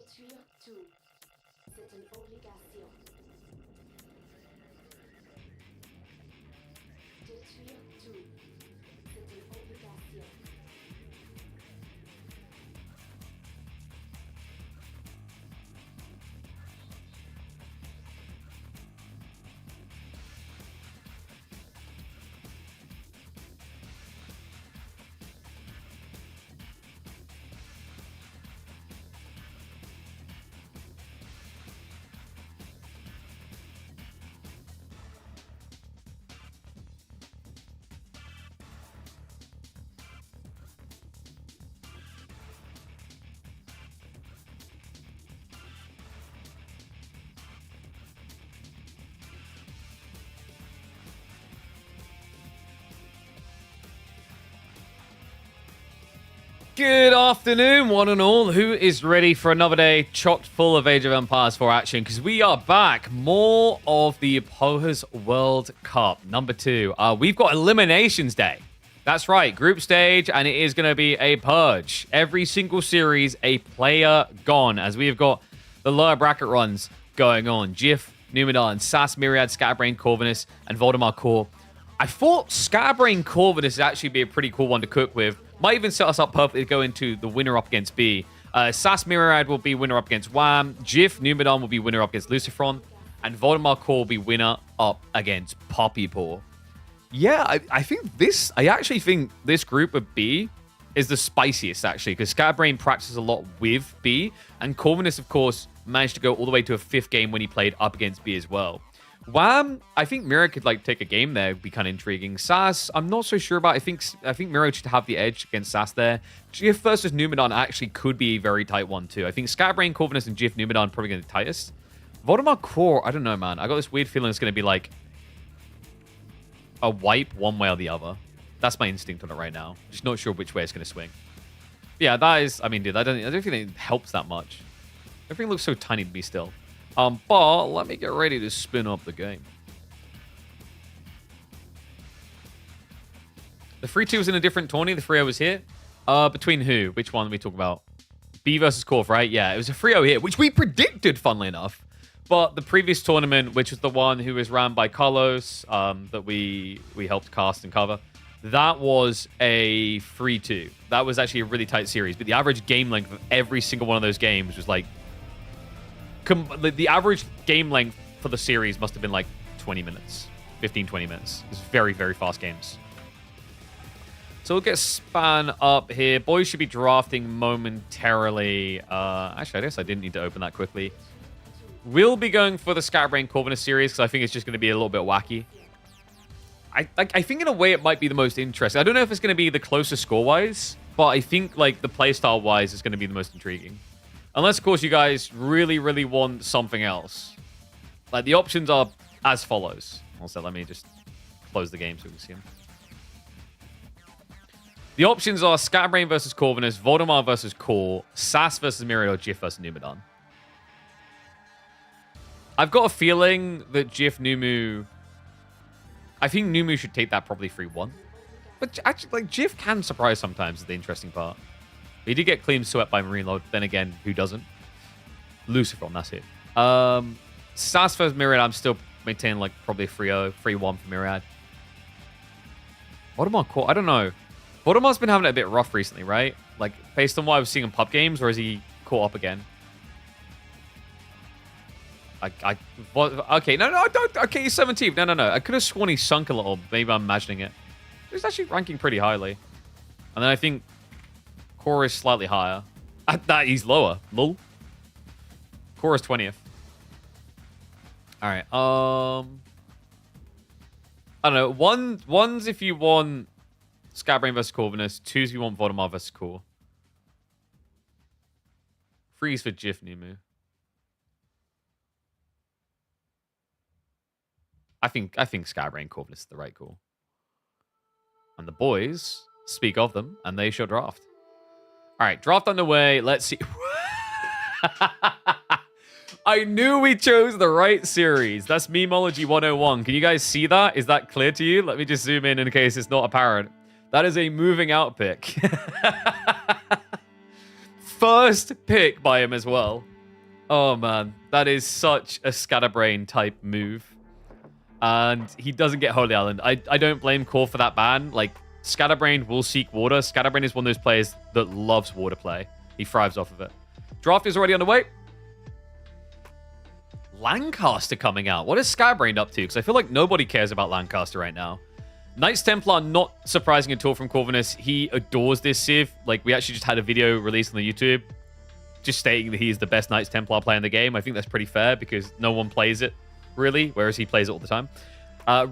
Détruire tout. C'est une obligation. Détruire tout. C'est une obligation. Good afternoon, one and all. Who is ready for another day chock full of Age of Empires 4 action? Because we are back. More of the Opposers World Cup, number 2. We've got Eliminations Day. That's right, group stage, and it is going to be a purge. Every single series, a player gone, as we have got the lower bracket runs going on. Jif, Numenor, Sass, Myriad, Scatterbrain, Corvinus, and Voldemar Core. I thought Scatterbrain Corvinus would actually be a pretty cool one to cook with. Might even set us up perfectly to go into the winner up against B. Sass Myriad will be winner up against Wham. Jif Numenor will be winner up against Lucifron. And Voldemar Core will be winner up against Poppy Paw. Yeah, I actually think this group of B is the spiciest, actually, because Scatterbrain practices a lot with B. And Corvinus, of course, managed to go all the way to a 5th game when he played up against B as well. Wham, I think Miro could take a game there, be kind of intriguing. Sass, I'm not so sure about. I think Miro should have the edge against Sass there. Jif versus Numenor actually could be a very tight one too. I think Scatterbrain, Corvinus, and Jif Numenor are probably going to be the tightest. Voldemar Core, I don't know, man. I got this weird feeling it's going to be like a wipe one way or the other. That's my instinct on it right now. Just not sure which way it's going to swing. Yeah, that is. I mean, dude, I don't think it helps that much. Everything looks so tiny to me still. But let me get ready to spin up the game. The 3-2 was in a different tourney. The 3-0 was here. Between who? Which one are we talking about? B versus Corv, right? Yeah, it was a 3-0 here, which we predicted, funnily enough. But the previous tournament, which was the one who was ran by Carlos, that we helped cast and cover, that was a 3-2. That was actually a really tight series. But the average game length of every single one of those games was like... the average game length for the series must have been like 20 minutes. 15, 20 minutes. It's very, very fast games. So we'll get span up here. Boys should be drafting momentarily. Actually, I guess I didn't need to open that quickly. We'll be going for the Scatterbrain Corvinus series because I think it's just going to be a little bit wacky. I think in a way it might be the most interesting. I don't know if it's going to be the closest score-wise, but I think like the playstyle-wise it's going to be the most intriguing. Unless, of course, you guys really, really want something else. Like, the options are as follows. Also, let me just close the game so we can see them. The options are Scatterbrain versus Corvinus, Voldemar versus Core, Sass versus Myriad, or Jif versus Numenor. I've got a feeling that Jif Numu... I think Numu should take that probably 3-1. But actually, like, Jif can surprise sometimes is the interesting part. He did get clean swept by Marine Lord. Then again, who doesn't? Lucifron, that's it. Sass versus Myriad, I'm still maintaining like probably a 3-0, 3-1 for Myriad. Voldemar Core, I don't know. Voldemar's been having it a bit rough recently, right? Like, based on what I was seeing in pub games, or is he caught up again? Okay, no, don't. Okay, he's 17th. No. I could have sworn he sunk a little. Maybe I'm imagining it. He's actually ranking pretty highly. And then I think Core is slightly higher. At that, he's lower. Lol. Core is 20th. All right. I don't know. One's if you want Scatterbrain versus Corvinus. Two's if you want Voldemar versus Core. Three's for Jif Numu. I think Scatterbrain Corvinus is the right call. And the boys speak of them, and they shall draft. All right, draft underway. Let's see. I knew we chose the right series. That's Memology 101. Can you guys see that? Is that clear to you? Let me just zoom in case it's not apparent. That is a moving out pick. First pick by him as well. Oh, man. That is such a Scatterbrain type move. And he doesn't get Holy Island. I don't blame Core for that ban. Like, Scatterbrain will seek water. Scatterbrain is one of those players that loves water play. He thrives off of it. Draft is already on the way. Lancaster coming out. What is Scatterbrain up to? Because I feel like nobody cares about Lancaster right now. Knights Templar, not surprising at all from Corvinus. He adores this Civ. Like, we actually just had a video released on the YouTube just stating that he's the best Knights Templar player in the game. I think that's pretty fair because no one plays it, really, whereas he plays it all the time.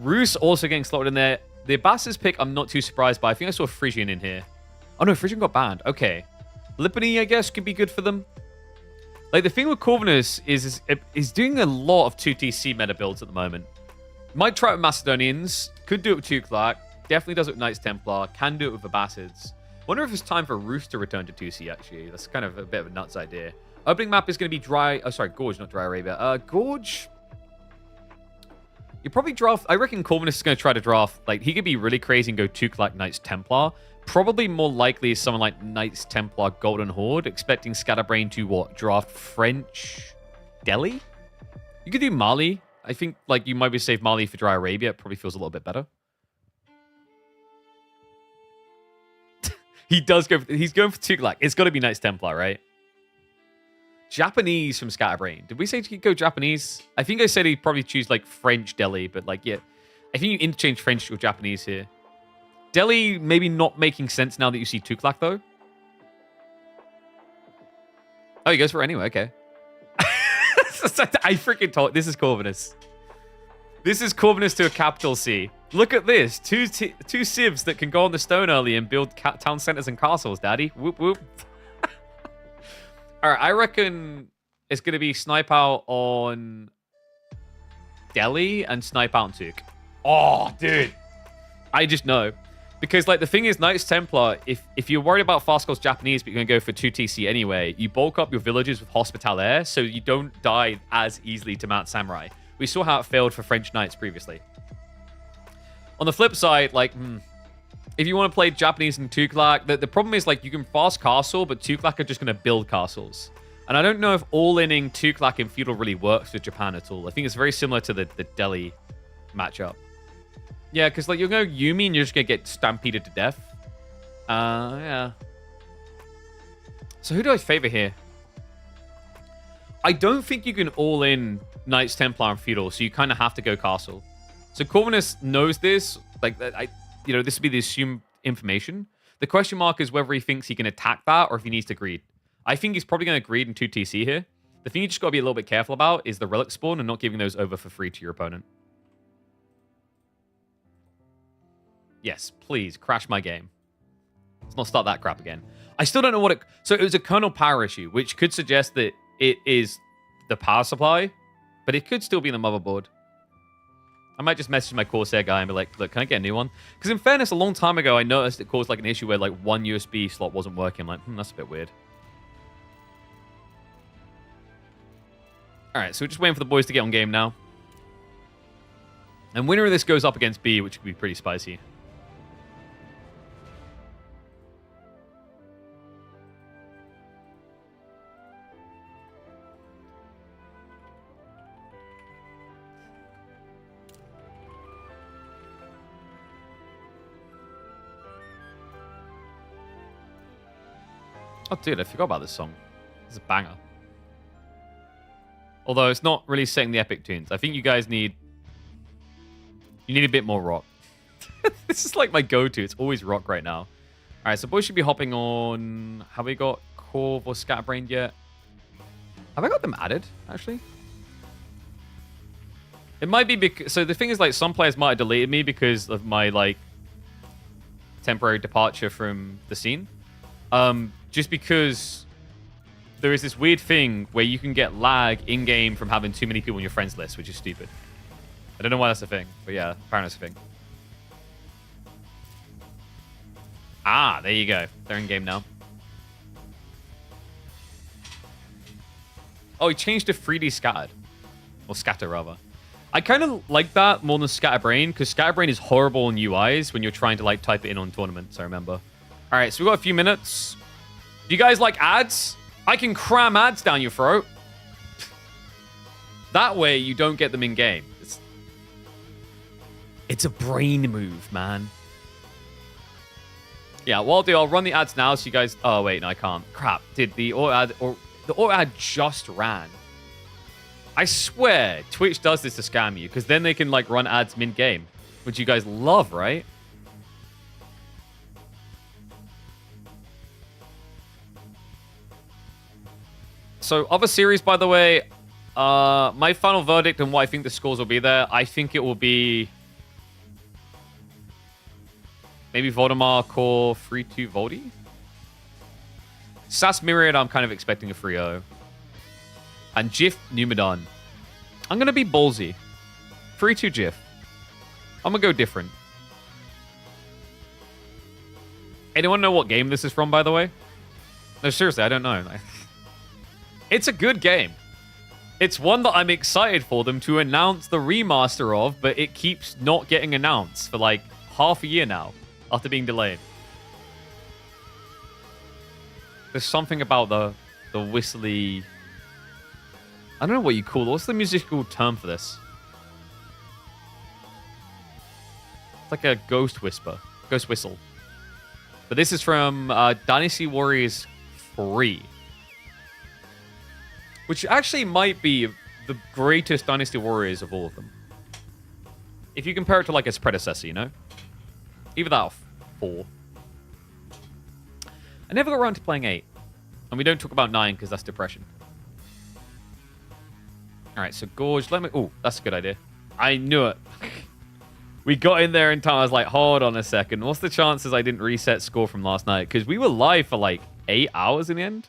Roos also getting slotted in there. The Abbas's pick, I'm not too surprised by. I think I saw Frisian in here. Oh, no, Frisian got banned. Okay. Lipany, I guess, could be good for them. Like, the thing with Corvinus is doing a lot of 2TC meta builds at the moment. Might try it with Macedonians. Could do it with Tuklak. Definitely does it with Knights Templar. Can do it with Abbasids. Wonder if it's time for Roos to return to 2C, actually. That's kind of a bit of a nuts idea. Opening map is going to be Dry... Oh, sorry, Gorge, not Dry Arabia. Gorge... You probably draft... I reckon Corvinus is going to try to draft... Like, he could be really crazy and go Tuklak Knights Templar. Probably more likely is someone like Knights Templar Golden Horde, expecting Scatterbrain to, what, draft French Delhi? You could do Mali. I think, like, you might be save Mali for Dry Arabia. It probably feels a little bit better. He does go... He's going for Tuklak. It's got to be Knights Templar, right? Japanese from Scatterbrain. Did we say to go Japanese? I think I said he'd probably choose, like, French Delhi, but, like, yeah. I think you interchange French or Japanese here. Delhi maybe not making sense now that you see Tuklak, though. Oh, he goes for it anyway. Okay. I freaking told... This is Corvinus. This is Corvinus to a capital C. Look at this. Two civs that can go on the stone early and build town centers and castles, daddy. Whoop, whoop. All right, I reckon it's going to be snipe out on Delhi and snipe out on Tuk. Oh, dude. I just know. Because, like, the thing is, Knights Templar, if you're worried about fast calls Japanese, but you're going to go for 2TC anyway, you bulk up your villages with Hospitalaire so you don't die as easily to Mount Samurai. We saw how it failed for French Knights previously. On the flip side, like, if you want to play Japanese and Tuklak, the problem is, like, you can fast castle, but Tuklak are just going to build castles. And I don't know if all-inning Tuklak in Feudal really works with Japan at all. I think it's very similar to the Delhi matchup. Yeah, because, like, you're going to Yumi and you're just going to get stampeded to death. Yeah. So who do I favor here? I don't think you can all-in Knights Templar and Feudal, so you kind of have to go castle. So Corvinus knows this. Like, this would be the assumed information. The question mark is whether he thinks he can attack that or if he needs to greed. I think he's probably going to greed in 2TC here. The thing you just got to be a little bit careful about is the relic spawn and not giving those over for free to your opponent. Yes, please, crash my game. Let's not start that crap again. I still don't know what it... So it was a kernel power issue, which could suggest that it is the power supply, but it could still be the motherboard. I might just message my Corsair guy and be like, look, can I get a new one? Because in fairness, a long time ago, I noticed it caused like an issue where like one USB slot wasn't working. I'm like, that's a bit weird. All right, so we're just waiting for the boys to get on game now. And winner of this goes up against B, which could be pretty spicy. Oh, dude, I forgot about this song. It's a banger. Although it's not really setting the epic tunes. I think you guys need... You need a bit more rock. This is like my go-to. It's always rock right now. All right, so boys should be hopping on... Have we got Corv or Scatterbrained yet? Have I got them added, actually? It might be because... So the thing is, like, some players might have deleted me because of my, like, temporary departure from the scene. Just because there is this weird thing where you can get lag in-game from having too many people on your friends list, which is stupid. I don't know why that's a thing, but yeah, apparently it's a thing. Ah, there you go. They're in-game now. Oh, he changed to 3D scattered. Or scatter, rather. I kind of like that more than Scatterbrain, because Scatterbrain is horrible in UIs when you're trying to like type it in on tournaments, I remember. All right, so we've got a few minutes. Do you guys like ads? I can cram ads down your throat. That way, you don't get them in game. It's a brain move, man. Yeah, well, I'll run the ads now so you guys... Oh, wait, no, I can't. Crap. Did the auto ad... Or the auto ad just ran. I swear, Twitch does this to scam you, because then they can, like, run ads mid-game, which you guys love, right? So, other series, by the way, my final verdict on what I think the scores will be there, I think it will be... Maybe Voldemar, Core, 3-2 Voldy? Sass Myriad, I'm kind of expecting a 3-0. And Jif Numadon. I'm going to be ballsy. 3-2 Jif. I'm going to go different. Anyone know what game this is from, by the way? No, seriously, I don't know. It's a good game. It's one that I'm excited for them to announce the remaster of, but it keeps not getting announced for like half a year now after being delayed. There's something about the whistly... I don't know what you call it. What's the musical term for this? It's like a ghost whisper. Ghost whistle. But this is from Dynasty Warriors 3. Which actually might be the greatest Dynasty Warriors of all of them. If you compare it to like its predecessor, you know? Either that or 4. I never got around to playing 8. And we don't talk about 9 because that's depression. Alright, so Gorge, let me... Oh, that's a good idea. I knew it. We got in there in time. I was like, hold on a second. What's the chances I didn't reset score from last night? Because we were live for like 8 hours in the end.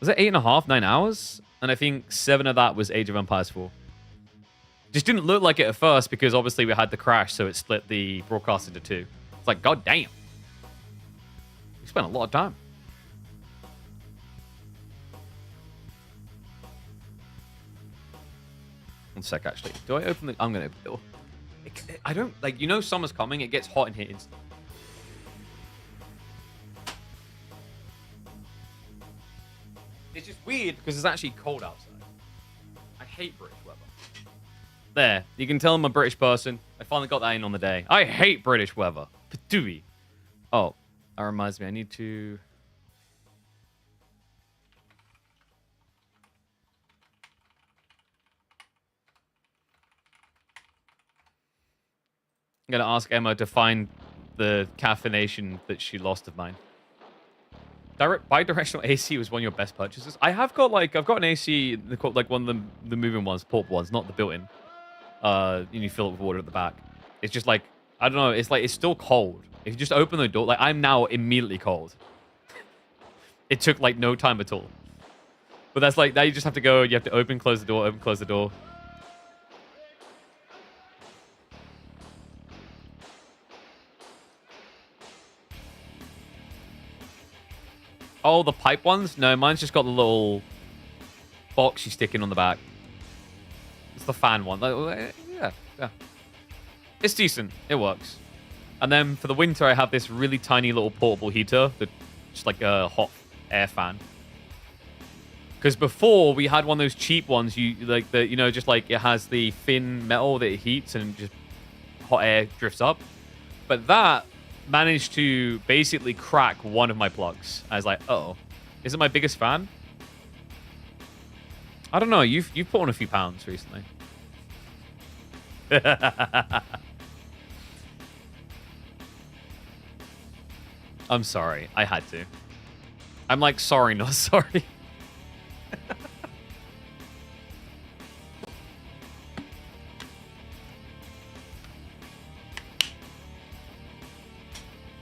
Was it 8.5, 9 hours? And I think 7 of that was Age of Empires 4. Just didn't look like it at first because obviously we had the crash, so it split the broadcast into 2. It's like, god damn. We spent a lot of time. One sec, actually. Do I open the... I'm going to open the door. I don't... Like, you know summer's coming. It gets hot in here instantly. It's just weird because it's actually cold outside. I hate British weather. There. You can tell I'm a British person. I finally got that in on the day. I hate British weather. Patooey. Oh, that reminds me. I need to... I'm going to ask Emma to find the caffeination that she lost of mine. Bi-directional AC was one of your best purchases. I have got like I've got an AC like one of the moving ones, portable ones, not the built-in. You fill it with water at the back. It's just like I don't know. It's like it's still cold. If you just open the door, like I'm now immediately cold. It took like no time at all. But that's like now you just have to go. You have to open, close the door, open, close the door. Oh, the pipe ones? No, mine's just got the little box you stick in on the back. It's the fan one. Yeah. It's decent. It works. And then for the winter, I have this really tiny little portable heater that just like a hot air fan. Because before we had one of those cheap ones, just like it has the thin metal that it heats and just hot air drifts up. But that managed to basically crack one of my plugs. I was like, uh-oh. Is it my biggest fan? I don't know. You've put on a few pounds recently. I'm sorry. I had to. I'm like, sorry, not sorry.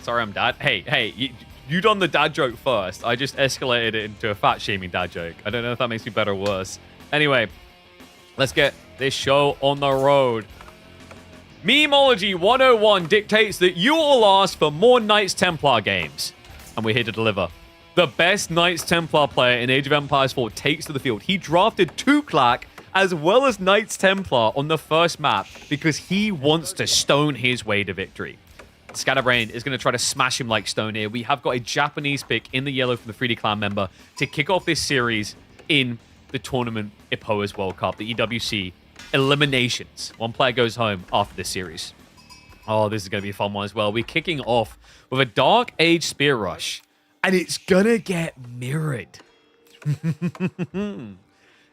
Sorry, I'm dad. Hey, you done the dad joke first. I just escalated it into a fat-shaming dad joke. I don't know if that makes me better or worse. Anyway, let's get this show on the road. Memeology 101 dictates that you all ask for more Knights Templar games. And we're here to deliver. The best Knights Templar player in Age of Empires 4 takes to the field. He drafted Tuklak as well as Knights Templar on the first map because he wants to stone his way to victory. Scatterbrain is going to try to smash him like stone here. We have got a Japanese pick in the yellow from the 3D Clan member to kick off this series in the tournament Ipoa's World Cup, the EWC Eliminations. One player goes home after this series. Oh, this is going to be a fun one as well. We're kicking off with a Dark Age Spear Rush, and it's going to get mirrored. And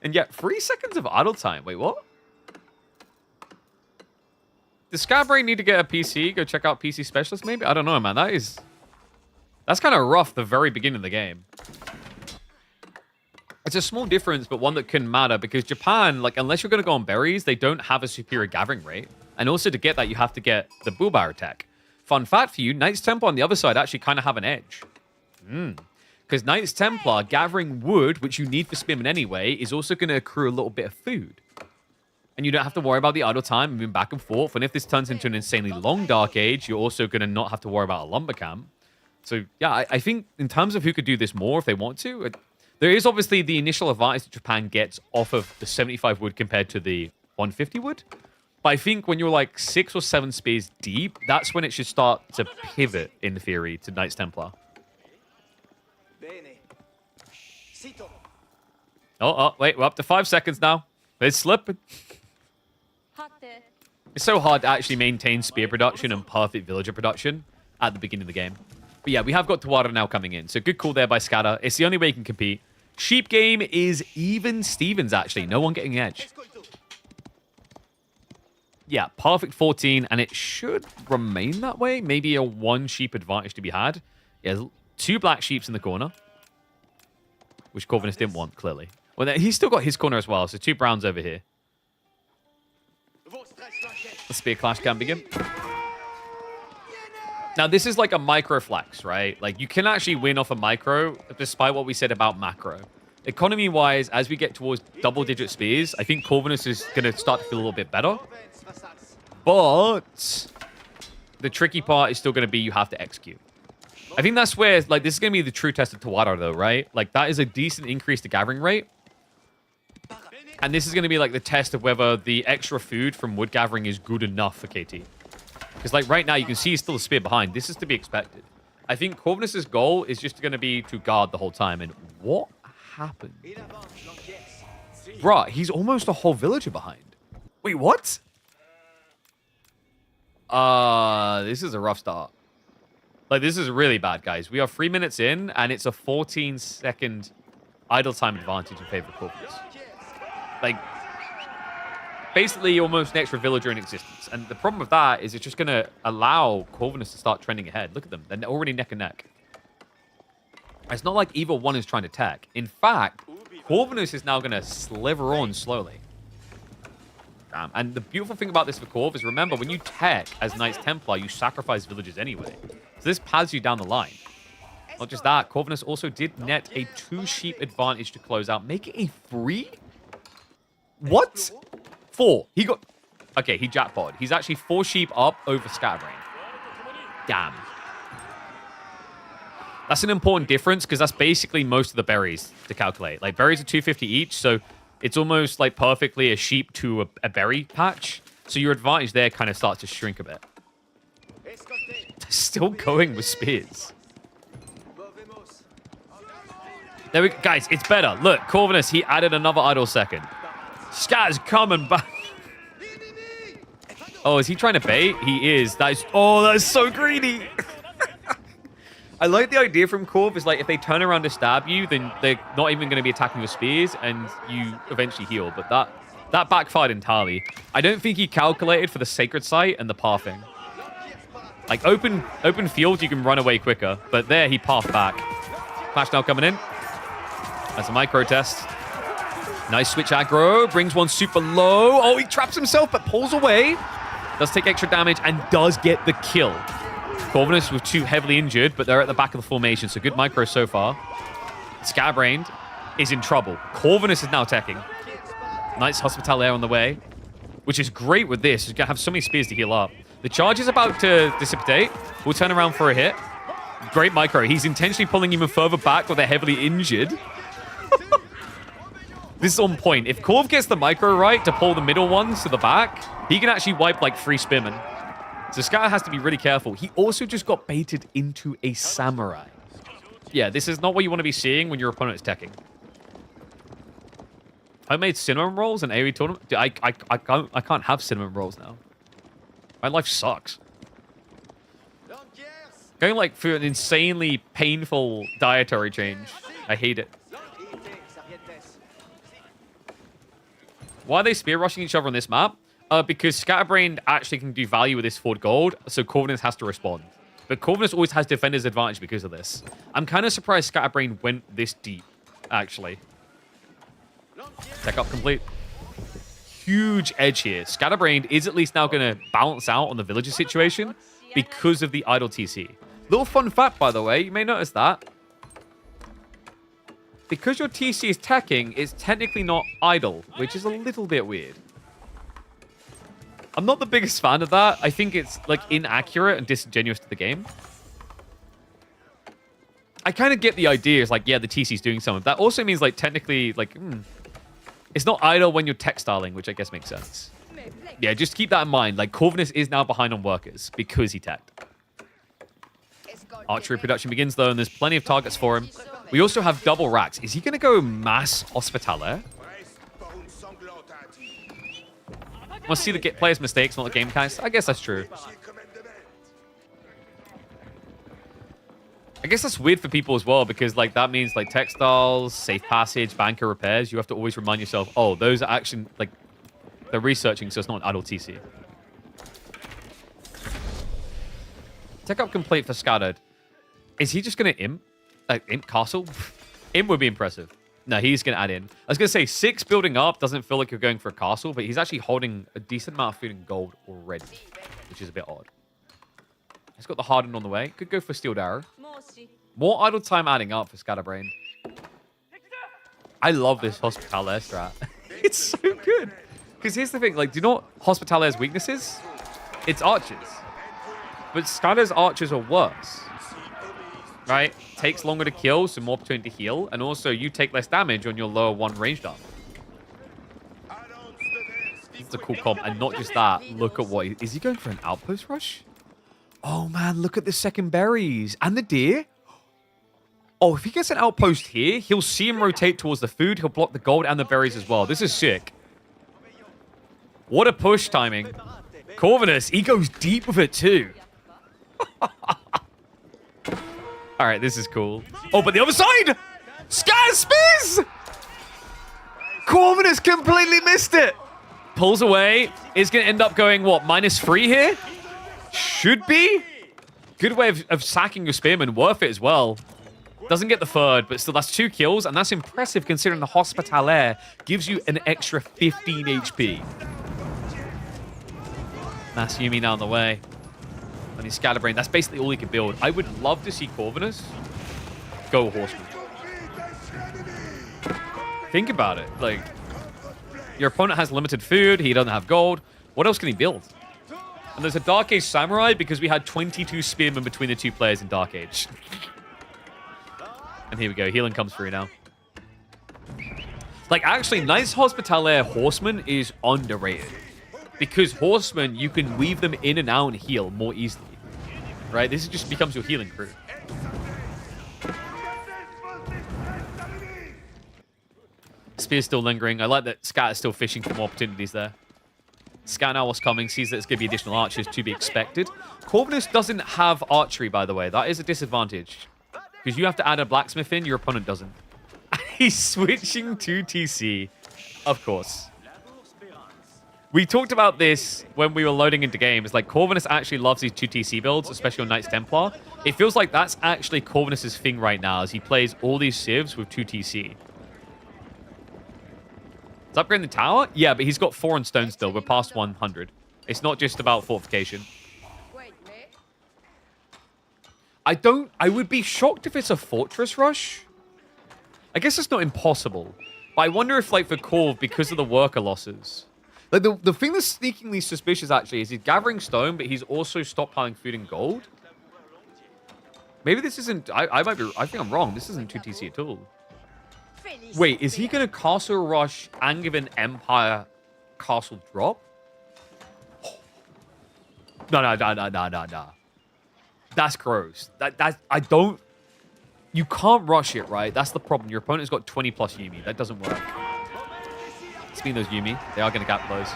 yet, 3 seconds of idle time. Wait, what? Does Skybrain need to get a PC? Go check out PC Specialist, maybe? I don't know, man. That's kind of rough the very beginning of the game. It's a small difference, but one that can matter, because Japan, like, unless you're going to go on berries, they don't have a superior gathering rate. And also to get that, you have to get the Bull Bar attack. Fun fact for you, Knights Templar on the other side actually kind of have an edge. Because Knights Templar gathering wood, which you need for Spearman anyway, is also going to accrue a little bit of food. And you don't have to worry about the idle time moving back and forth. And if this turns into an insanely long Dark Age, you're also going to not have to worry about a lumber camp. So, yeah, I think in terms of who could do this more if they want to, there is obviously the initial advantage that Japan gets off of the 75 wood compared to the 150 wood. But I think when you're like 6 or 7 spears deep, that's when it should start to pivot, in theory, to Knights Templar. Oh, wait, we're up to 5 seconds now. It's slipping. It's so hard to actually maintain spear production and perfect villager production at the beginning of the game. But yeah, we have got Tawara now coming in. So good call there by Scatter. It's the only way you can compete. Sheep game is even Stevens, actually. No one getting edge. Yeah, perfect 14, and it should remain that way. Maybe a 1 sheep advantage to be had. Yeah, 2 black sheeps in the corner, which Corvinus didn't want, clearly. Well, he's still got his corner as well, so 2 browns over here. The spear clash can begin. Now, this is like a micro flex, right? Like, you can actually win off a micro, despite what we said about macro. Economy-wise, as we get towards double-digit spears, I think Corvinus is going to start to feel a little bit better. But the tricky part is still going to be you have to execute. I think that's where, like, this is going to be the true test of Tawara, though, right? Like, that is a decent increase to gathering rate. And this is going to be, like, the test of whether the extra food from wood gathering is good enough for KT. Because, like, right now, you can see he's still a spear behind. This is to be expected. I think Corvinus' goal is just going to be to guard the whole time. And what happened? Bruh, he's almost a whole villager behind. Wait, what? This is a rough start. Like, this is really bad, guys. We are 3 minutes in, and it's a 14-second idle time advantage in favor of Corvinus. Like, basically almost an extra villager in existence. And the problem with that is it's just going to allow Corvinus to start trending ahead. Look at them. They're already neck and neck. It's not like either one is trying to tech. In fact, Corvinus is now going to sliver on slowly. Damn. And the beautiful thing about this for Corv is, remember, when you tech as Knights Templar, you sacrifice villagers anyway. So this pads you down the line. Not just that, Corvinus also did net a 2 sheep advantage to close out, make it a 3? What? 4. He got... Okay, he jackpotted. He's actually 4 sheep up over Scatterbrain. Damn. That's an important difference, because that's basically most of the berries to calculate. Like, berries are 250 each, so it's almost like perfectly a sheep to a berry patch. So your advantage there kind of starts to shrink a bit. They're still going with spears. There we go. Guys, it's better. Look, Corvinus, he added another idle second. Scat's coming back. Oh, is he trying to bait? He is. That is so greedy. I like the idea from Corv is like if they turn around to stab you, then they're not even going to be attacking with spears and you eventually heal. But that backfired entirely. I don't think he calculated for the sacred site and the pathing. Like open fields, you can run away quicker. But there he pathed back. Flash now coming in. That's a micro test. Nice switch aggro. Brings one super low. Oh, he traps himself but pulls away. Does take extra damage and does get the kill. Corvinus with 2 heavily injured, but they're at the back of the formation, so good micro so far. Scatterbrain is in trouble. Corvinus is now attacking. Nice Hospitalaire on the way, which is great with this. You're going to have so many spears to heal up. The charge is about to dissipate. We'll turn around for a hit. Great micro. He's intentionally pulling even further back while they're heavily injured. This is on point. If Corv gets the micro right to pull the middle ones to the back, he can actually wipe like 3 spearmen. So Scatter has to be really careful. He also just got baited into a samurai. Yeah, this is not what you want to be seeing when your opponent is teching. I made cinnamon rolls in AoE tournament. Dude, I can't have cinnamon rolls now. My life sucks. Going like through an insanely painful dietary change. I hate it. Why are they spear rushing each other on this map? Because Scatterbrained actually can do value with this forward gold, so Corvinus has to respond. But Corvinus always has defender's advantage because of this. I'm kind of surprised Scatterbrained went this deep, actually. Tech up complete. Huge edge here. Scatterbrained is at least now going to balance out on the villager situation because of the idle TC. Little fun fact, by the way, you may notice that. Because your TC is teching, it's technically not idle, which is a little bit weird. I'm not the biggest fan of that. I think it's like inaccurate and disingenuous to the game. I kind of get the idea. It's like, yeah, the TC's doing something. That also means like technically like, it's not idle when you're textiling, which I guess makes sense. Yeah, just keep that in mind. Like Corvinus is now behind on workers because he teched. Archery production begins though, and there's plenty of targets for him. We also have double racks. Is he going to go mass hospitaler? Must see the player's mistakes, not the game mechanics. I guess that's true. I guess that's weird for people as well, because like that means like textiles, safe passage, banker repairs. You have to always remind yourself, oh, those are actually like they're researching, so it's not an idle TC. Tech up complete for Scattered. Is he just going to imp? Imp castle? Imp would be impressive. No, he's going to add in. I was going to say 6 building up doesn't feel like you're going for a castle, but he's actually holding a decent amount of food and gold already, which is a bit odd. He's got the hardened on the way. Could go for Steel Arrow. More idle time adding up for Scatterbrain. I love this Hospitaler strat. It's so good. Because here's the thing, like, do you know what Hospitaler's weakness is? It's archers. But Scatter's archers are worse. Right? Takes longer to kill, so more opportunity to heal. And also, you take less damage on your lower 1 ranged arm. It's a cool comp. And not just that, look at what... Is he going for an outpost rush? Oh, man, look at the second berries. And the deer. Oh, if he gets an outpost here, he'll see him rotate towards the food. He'll block the gold and the berries as well. This is sick. What a push timing. Corvinus, he goes deep with it too. All right, this is cool. Oh, but the other side! Sky Spears! Corvinus completely missed it. Pulls away. Is going to end up going, what, -3 here? Should be. Good way of sacking your spearman. Worth it as well. Doesn't get the third, but still, that's 2 kills, and that's impressive considering the Hospitaler gives you an extra 15 HP. Mass Yumi now on the way. I mean, Scatterbrain, that's basically all he can build. I would love to see Corvinus go Horseman. Think about it. Like, your opponent has limited food. He doesn't have gold. What else can he build? And there's a Dark Age Samurai because we had 22 spearmen between the 2 players in Dark Age. And here we go. Healing comes through now. Like, actually, Nice Hospitaler Horseman is underrated. Because Horsemen, you can weave them in and out and heal more easily. Right? This just becomes your healing crew. Spear's still lingering. I like that Scat is still fishing for more opportunities there. Scat now what's coming, sees that it's going to be additional archers to be expected. Corvinus doesn't have archery, by the way. That is a disadvantage. Because you have to add a blacksmith in, your opponent doesn't. He's switching to TC. Of course. We talked about this when we were loading into games. Like, Corvinus actually loves these 2 TC builds, especially on Knights Templar. It feels like that's actually Corvinus' thing right now, as he plays all these civs with 2 TC. Is upgrading the tower? Yeah, but he's got 4 on stone still. We're past 100. It's not just about fortification. I would be shocked if it's a fortress rush. I guess it's not impossible. But I wonder if, like, for Corv, because of the worker losses... Like, the thing that's sneakingly suspicious, actually, is he's gathering stone, but he's also stockpiling food and gold. Maybe this isn't... I think I'm wrong. This isn't 2 TC at all. Wait, is he going to castle rush and give an Empire castle drop? No. That's gross. I don't... You can't rush it, right? That's the problem. Your opponent's got 20 plus Yumi. That doesn't work. Speaking of those Yumi, they are going to gap those.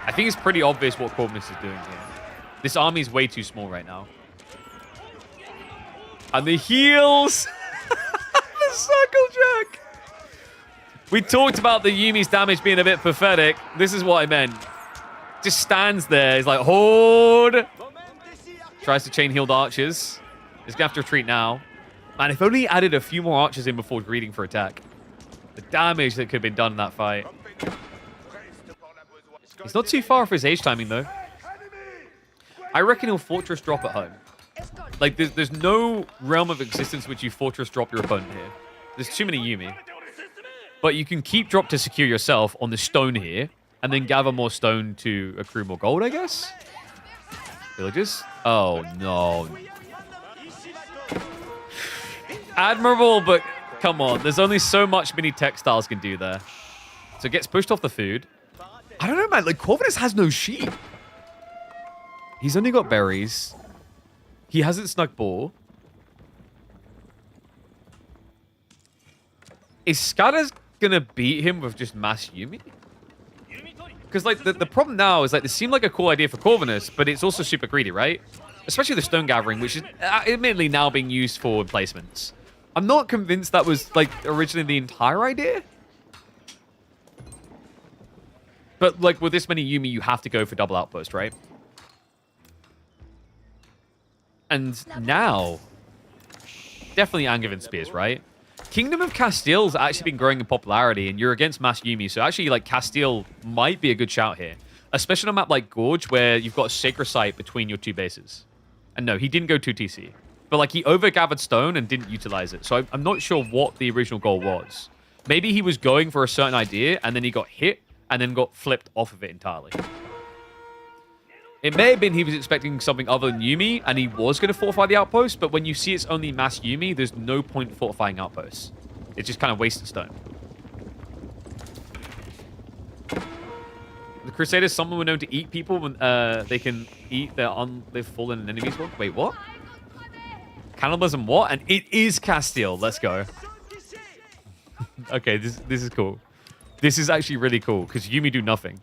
I think it's pretty obvious what Corvinus is doing here. This army is way too small right now. And the heals! The circle jerk! We talked about the Yumi's damage being a bit pathetic. This is what I meant. Just stands there. He's like, hold! Tries to chain healed archers. He's going to have to retreat now. Man, if only he added a few more archers in before greeting for attack. The damage that could have been done in that fight. He's not too far off his age timing, though. I reckon he'll fortress drop at home. Like, there's no realm of existence which you fortress drop your opponent here. There's too many Yumi. But you can keep drop to secure yourself on the stone here, and then gather more stone to accrue more gold, I guess? Villages? Oh, no. Admirable, but come on. There's only so much mini textiles can do there. So it gets pushed off the food. I don't know, man. Like, Corvinus has no sheep. He's only got berries. He hasn't snuck ball. Is Scada's gonna beat him with just mass Yumi? Because, like, the problem now is, like, this seemed like a cool idea for Corvinus, but it's also super greedy, right? Especially the stone gathering, which is admittedly now being used for emplacements. I'm not convinced that was, like, originally the entire idea. But, like, with this many Yumi, you have to go for double outpost, right? And now, definitely Angevin Spears, right? Kingdom of Castile's actually been growing in popularity, and you're against mass Yumi, so actually, like, Castile might be a good shout here. Especially on a map like Gorge, where you've got a sacred site between your two bases. And no, he didn't go 2TC. But, like, he over-gathered stone and didn't utilize it. So I'm not sure what the original goal was. Maybe he was going for a certain idea, and then he got hit, and then got flipped off of it entirely. It may have been he was expecting something other than Yumi, and he was going to fortify the outpost, but when you see it's only mass Yumi, there's no point fortifying outposts. It's just kind of wasted stone. The Crusaders, someone were known to eat people when they can eat their fallen enemies. Wait, what? Cannibalism what? And it is Castile. Let's go. Okay, this is cool. This is actually really cool, because Yumi do nothing.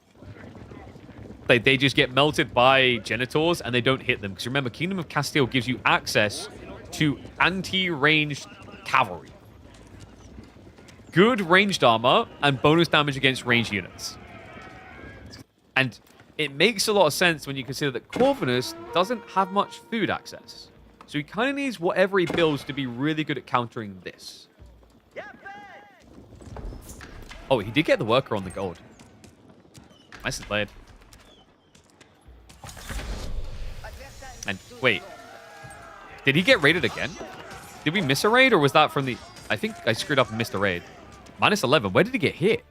They just get melted by genitors, and they don't hit them. Because remember, Kingdom of Castile gives you access to anti-ranged cavalry. Good ranged armor, and bonus damage against ranged units. And it makes a lot of sense when you consider that Corvinus doesn't have much food access. So he kind of needs whatever he builds to be really good at countering this. Oh, he did get the worker on the gold. Nicely played. And wait, did he get raided again? Did we miss a raid, or was that from the... I think I screwed up and missed a raid. Minus 11. Where did he get hit?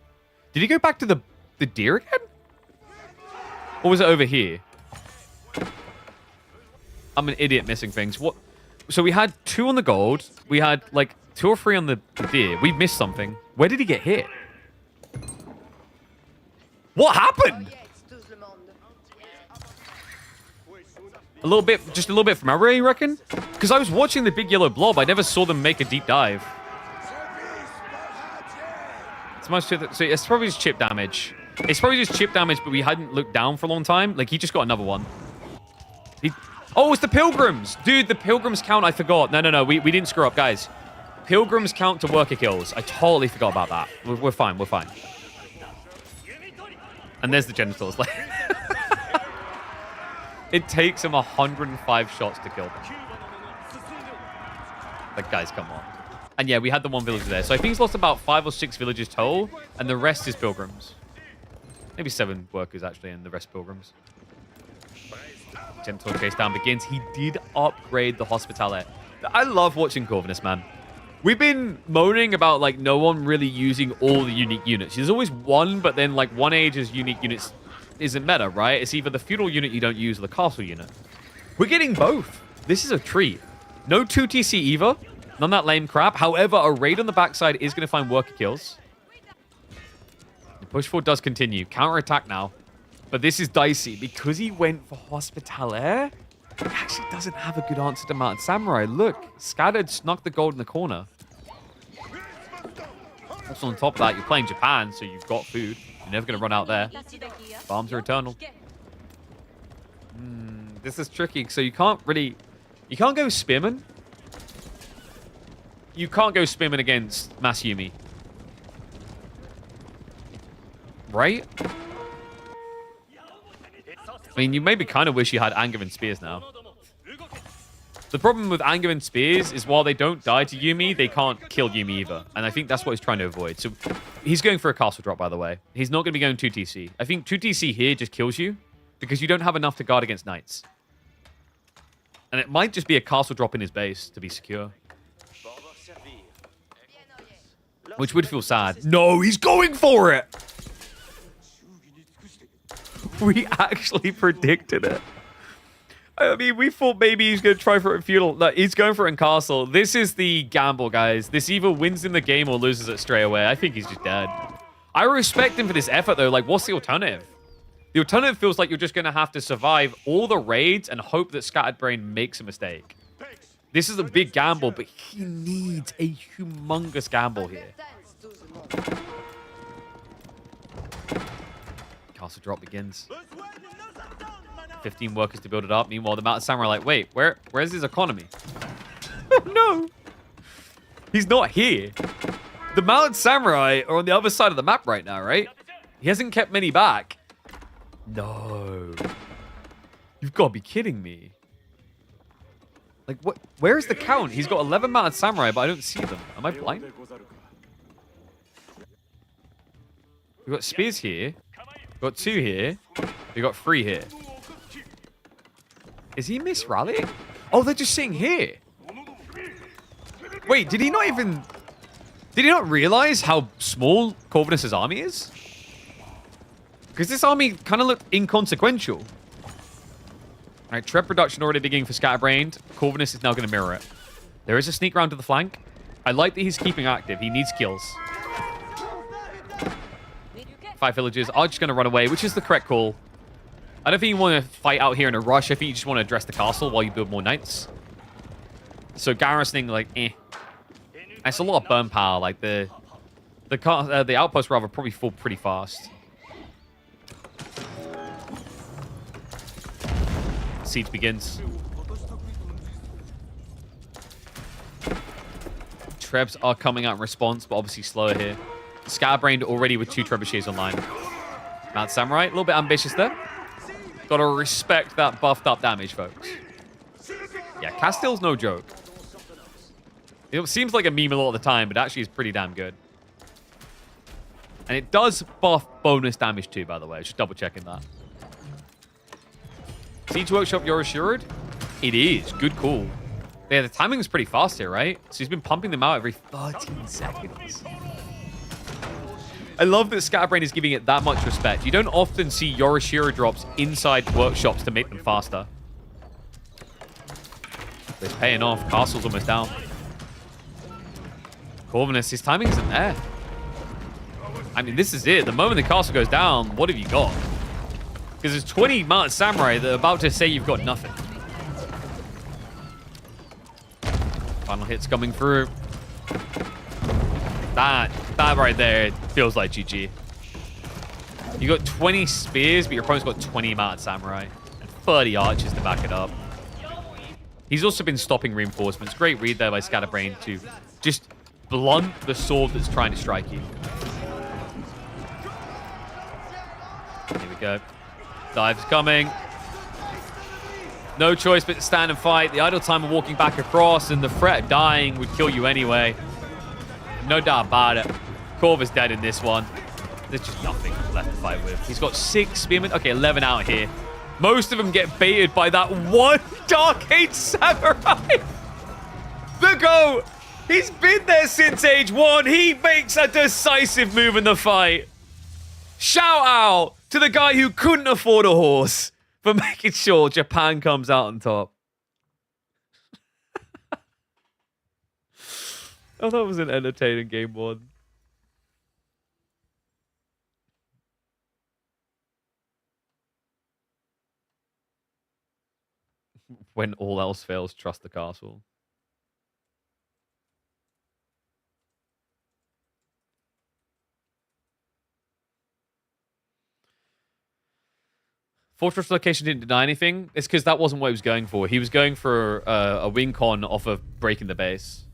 Did he go back to the deer again? Or was it over here? I'm an idiot missing things. What? So we had 2 on the gold. We had like 2 or 3 on the deer. We missed something. Where did he get hit? What happened? A little bit, just a little bit from everywhere, you reckon? Because I was watching the big yellow blob. I never saw them make a deep dive. It's probably just chip damage. It's probably just chip damage, but we hadn't looked down for a long time. Like, he just got another one. Oh, it's the Pilgrims! Dude, the Pilgrims count, I forgot. No. We didn't screw up, guys. Pilgrims count to worker kills. I totally forgot about that. We're fine. And there's the genitals. Like, it takes him 105 shots to kill them. Like, guys, come on. And yeah, we had the 1 villager there. So I think he's lost about 5 or 6 villages total, and the rest is Pilgrims. Maybe 7 workers, actually, and the rest Pilgrims. Gentle chase down begins. He did upgrade the Hospitalet. I love watching Corvinus, man. We've been moaning about, like, no one really using all the unique units. There's always one, but then, like, one age's unique units isn't meta, right? It's either the feudal unit you don't use or the castle unit. We're getting both. This is a treat. No 2TC either. None of that lame crap. However, a raid on the backside is going to find worker kills. The push forward does continue. Counter-attack now. But this is dicey. Because he went for Hospitalet, he actually doesn't have a good answer to Mountain Samurai. Look, Scattered snuck the gold in the corner. Also, on top of that, you're playing Japan, so you've got food. You're never going to run out there. Farms are eternal. This is tricky, so you can't go Spearman. You can't go Spearman against Masumi. Right? I mean, you maybe kind of wish you had Anger and Spears now. The problem with Anger and Spears is while they don't die to Yumi, they can't kill Yumi either. And I think that's what he's trying to avoid. So he's going for a castle drop, by the way. He's not going to be going 2TC. I think 2TC here just kills you because you don't have enough to guard against knights. And it might just be a castle drop in his base to be secure. Which would feel sad. No, he's going for it! We actually predicted it. I mean, we thought maybe he's going to try for it in feudal. No, he's going for it in castle. This is the gamble, guys. This either wins in the game or loses it straight away. I think he's just dead. I respect him for this effort, though. Like, what's the alternative? The alternative feels like you're just going to have to survive all the raids and hope that Scattered Brain makes a mistake. This is a big gamble, but he needs a humongous gamble here. Castle drop begins. 15 workers to build it up. Meanwhile, the Mountain Samurai are like, wait, where's his economy? Oh, no. He's not here. The Mountain Samurai are on the other side of the map right now, right? He hasn't kept many back. No. You've got to be kidding me. Like, what? Where is the count? He's got 11 Mountain Samurai, but I don't see them. Am I blind? We've got spears here. We've got 2 here. We've got 3 here. Is he misrallying? Oh, they're just sitting here. Wait, did he not even... Did he not realize how small Corvinus' army is? Because this army kind of looked inconsequential. All right, Treb production already beginning for Scatterbrained. Corvinus is now going to mirror it. There is a sneak round to the flank. I like that he's keeping active. He needs kills. 5 villagers are just going to run away, which is the correct call. I don't think you want to fight out here in a rush. I think you just want to address the castle while you build more knights. So garrisoning, like, eh. It's a lot of burn power. Like, the outpost, rather, probably fall pretty fast. Siege begins. Trebs are coming out in response, but obviously slower here. Scatterbrained already with 2 trebuchets online. Mount Samurai, a little bit ambitious there. Gotta respect that buffed up damage, folks. Yeah, Castile's no joke. It seems like a meme a lot of the time, but actually is pretty damn good. And it does buff bonus damage too, by the way. Just double checking that. Siege Workshop, you're assured? It is. Good call. Yeah, the timing is pretty fast here, right? So he's been pumping them out every 13 seconds. I love that Scatterbrain is giving it that much respect. You don't often see Yorishiro drops inside workshops to make them faster. But it's paying off. Castle's almost down. Corvinus, his timing isn't there. I mean, this is it. The moment the castle goes down, what have you got? Because there's 20 Mountain Samurai that are about to say you've got nothing. Final hits coming through. That right there feels like GG. You got 20 spears, but your opponent's got 20 Mountain Samurai. And 30 archers to back it up. He's also been stopping reinforcements. Great read there by Scatterbrain to just blunt the sword that's trying to strike you. Here we go. Dive's coming. No choice but to stand and fight. The idle time of walking back across and the threat of dying would kill you anyway. No doubt about it. Corva's dead in this one. There's just nothing left to fight with. He's got 6 spearmen. Okay, 11 out here. Most of them get baited by that one Dark Age Samurai. The GOAT. He's been there since age 1. He makes a decisive move in the fight. Shout out to the guy who couldn't afford a horse for making sure Japan comes out on top. Oh, that was an entertaining game 1. When all else fails, trust the castle. Fortress location didn't deny anything. It's because that wasn't what he was going for. He was going for a win con off of breaking the base.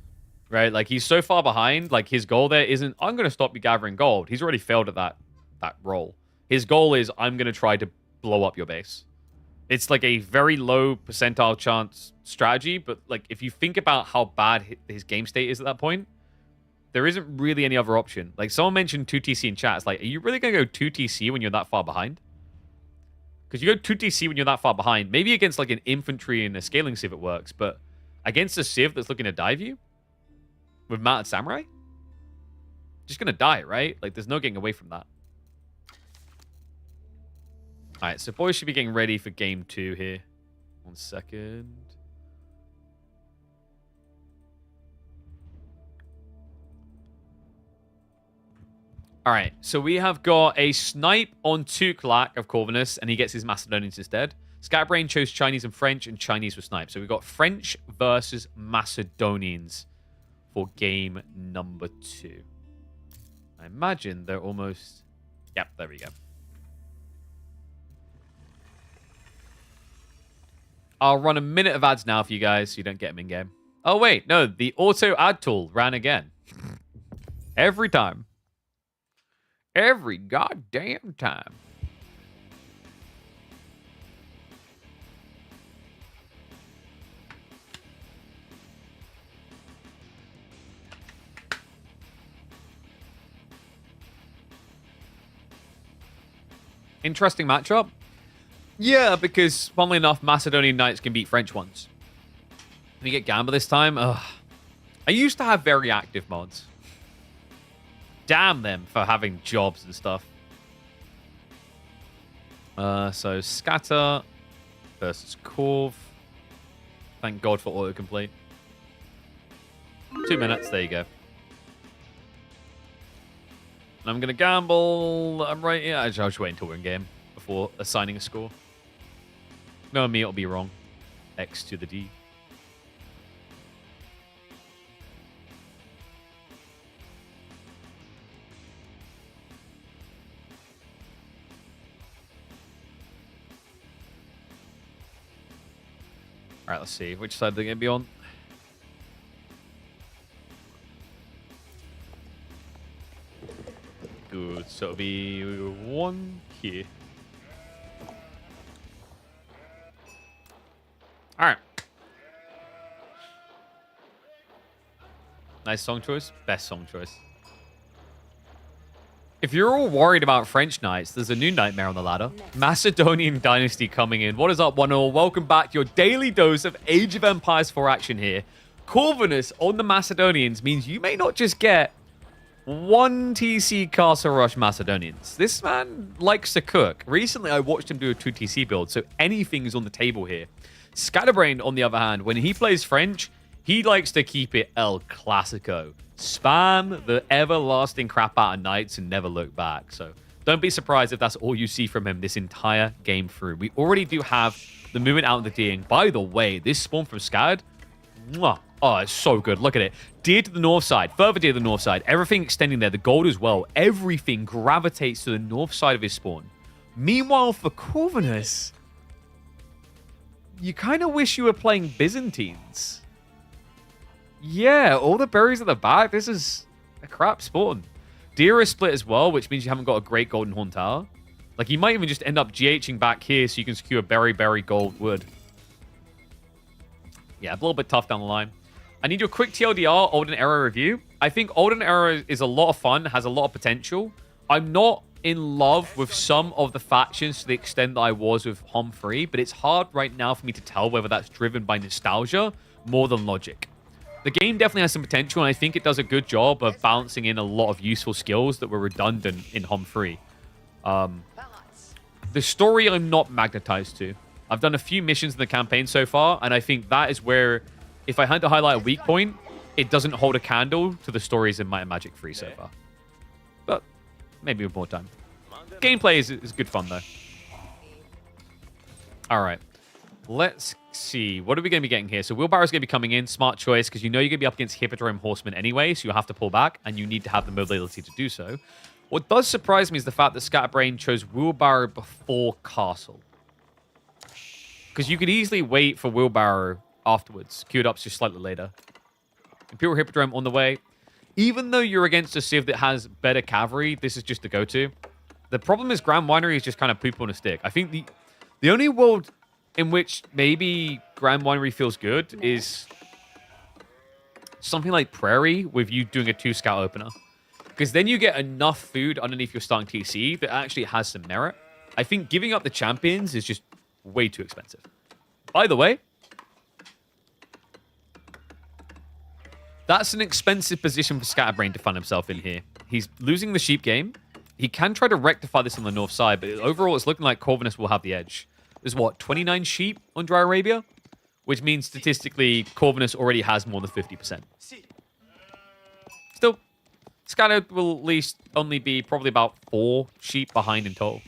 Right? Like, he's so far behind. Like, his goal there isn't, I'm going to stop you gathering gold. He's already failed at that role. His goal is, I'm going to try to blow up your base. It's like a very low percentile chance strategy, but like if you think about how bad his game state is at that point, there isn't really any other option. Like someone mentioned 2TC in chat. It's like, are you really going to go 2TC when you're that far behind? Because you go 2TC when you're that far behind. Maybe against like an infantry and a scaling civ it works, but against a civ that's looking to dive you with mounted samurai, just going to die, right? Like there's no getting away from that. All right, so boys should be getting ready for game 2 here. 1 second. All right, so we have got a snipe on Tuklak of Corvinus, and he gets his Macedonians instead. Scatterbrain chose Chinese and French, and Chinese were sniped. So we've got French versus Macedonians for game number 2. I imagine they're almost... Yep, there we go. I'll run a minute of ads now for you guys so you don't get them in-game. Oh, wait. No, the auto ad tool ran again. Every time. Every goddamn time. Interesting matchup. Yeah, because, funnily enough, Macedonian Knights can beat French ones. Can we get Gamba this time? Ugh. I used to have very active mods. Damn them for having jobs and stuff. So, Scatter versus Corv. Thank God for autocomplete. 2 minutes, there you go. I'm going to gamble. I'm right here. I'll just wait until we're in game before assigning a score. No, me, it'll be wrong. X to the D. All right, let's see. Which side are they going to be on? Good. So it'll be 1 here. All right. Nice song choice. Best song choice. If you're all worried about French Knights, there's a new nightmare on the ladder. Macedonian Dynasty coming in. What is up, one all? Welcome back. Your daily dose of Age of Empires 4 action here. Corvinus on the Macedonians means you may not just get 1 TC Castle Rush Macedonians. This man likes to cook. Recently, I watched him do a 2 TC build, so anything is on the table here. Scatterbrain, on the other hand, when he plays French, he likes to keep it El Clasico. Spam the everlasting crap out of knights and never look back. So don't be surprised if that's all you see from him this entire game through. We already do have the movement out of the D'ing. By the way, this spawn from Scad, mwah, oh, it's so good. Look at it. Deer to the north side. Further deer to the north side. Everything extending there. The gold as well. Everything gravitates to the north side of his spawn. Meanwhile, for Corvinus, you kind of wish you were playing Byzantines. Yeah, all the berries at the back. This is a crap spawn. Deer is split as well, which means you haven't got a great golden horn tower. Like, you might even just end up GHing back here so you can secure berry gold wood. Yeah, a little bit tough down the line. I need your quick TLDR, Olden Era review. I think Olden Era is a lot of fun, has a lot of potential. I'm not in love with some of the factions to the extent that I was with Hom 3, but it's hard right now for me to tell whether that's driven by nostalgia more than logic. The game definitely has some potential, and I think it does a good job of balancing in a lot of useful skills that were redundant in Hom 3. The story I'm not magnetized to. I've done a few missions in the campaign so far, and I think that is where, if I had to highlight a weak point, it doesn't hold a candle to the stories in Might and Magic 3 so far. But maybe with more time. Gameplay is good fun, though. All right. Let's see. What are we going to be getting here? So Wheelbarrow's going to be coming in. Smart choice, because you know you're going to be up against Hippodrome Horsemen anyway, so you have to pull back, and you need to have the mobility to do so. What does surprise me is the fact that Scatterbrain chose Wheelbarrow before Castle. Because you could easily wait for Wheelbarrow afterwards. Queued up just slightly later. Imperial Hippodrome on the way. Even though you're against a Civ that has better cavalry, this is just the go-to. The problem is Grand Winery is just kind of poop on a stick. I think the only world in which maybe Grand Winery feels good is something like Prairie with you doing a 2-scout opener. Because then you get enough food underneath your starting TC that actually has some merit. I think giving up the champions is just way too expensive. By the way, that's an expensive position for Scatterbrain to find himself in here. He's losing the sheep game. He can try to rectify this on the north side, but overall it's looking like Corvinus will have the edge. There's what, 29 sheep on Dry Arabia? Which means statistically, Corvinus already has more than 50%. Still, Scatter will at least only be probably about 4 sheep behind in total.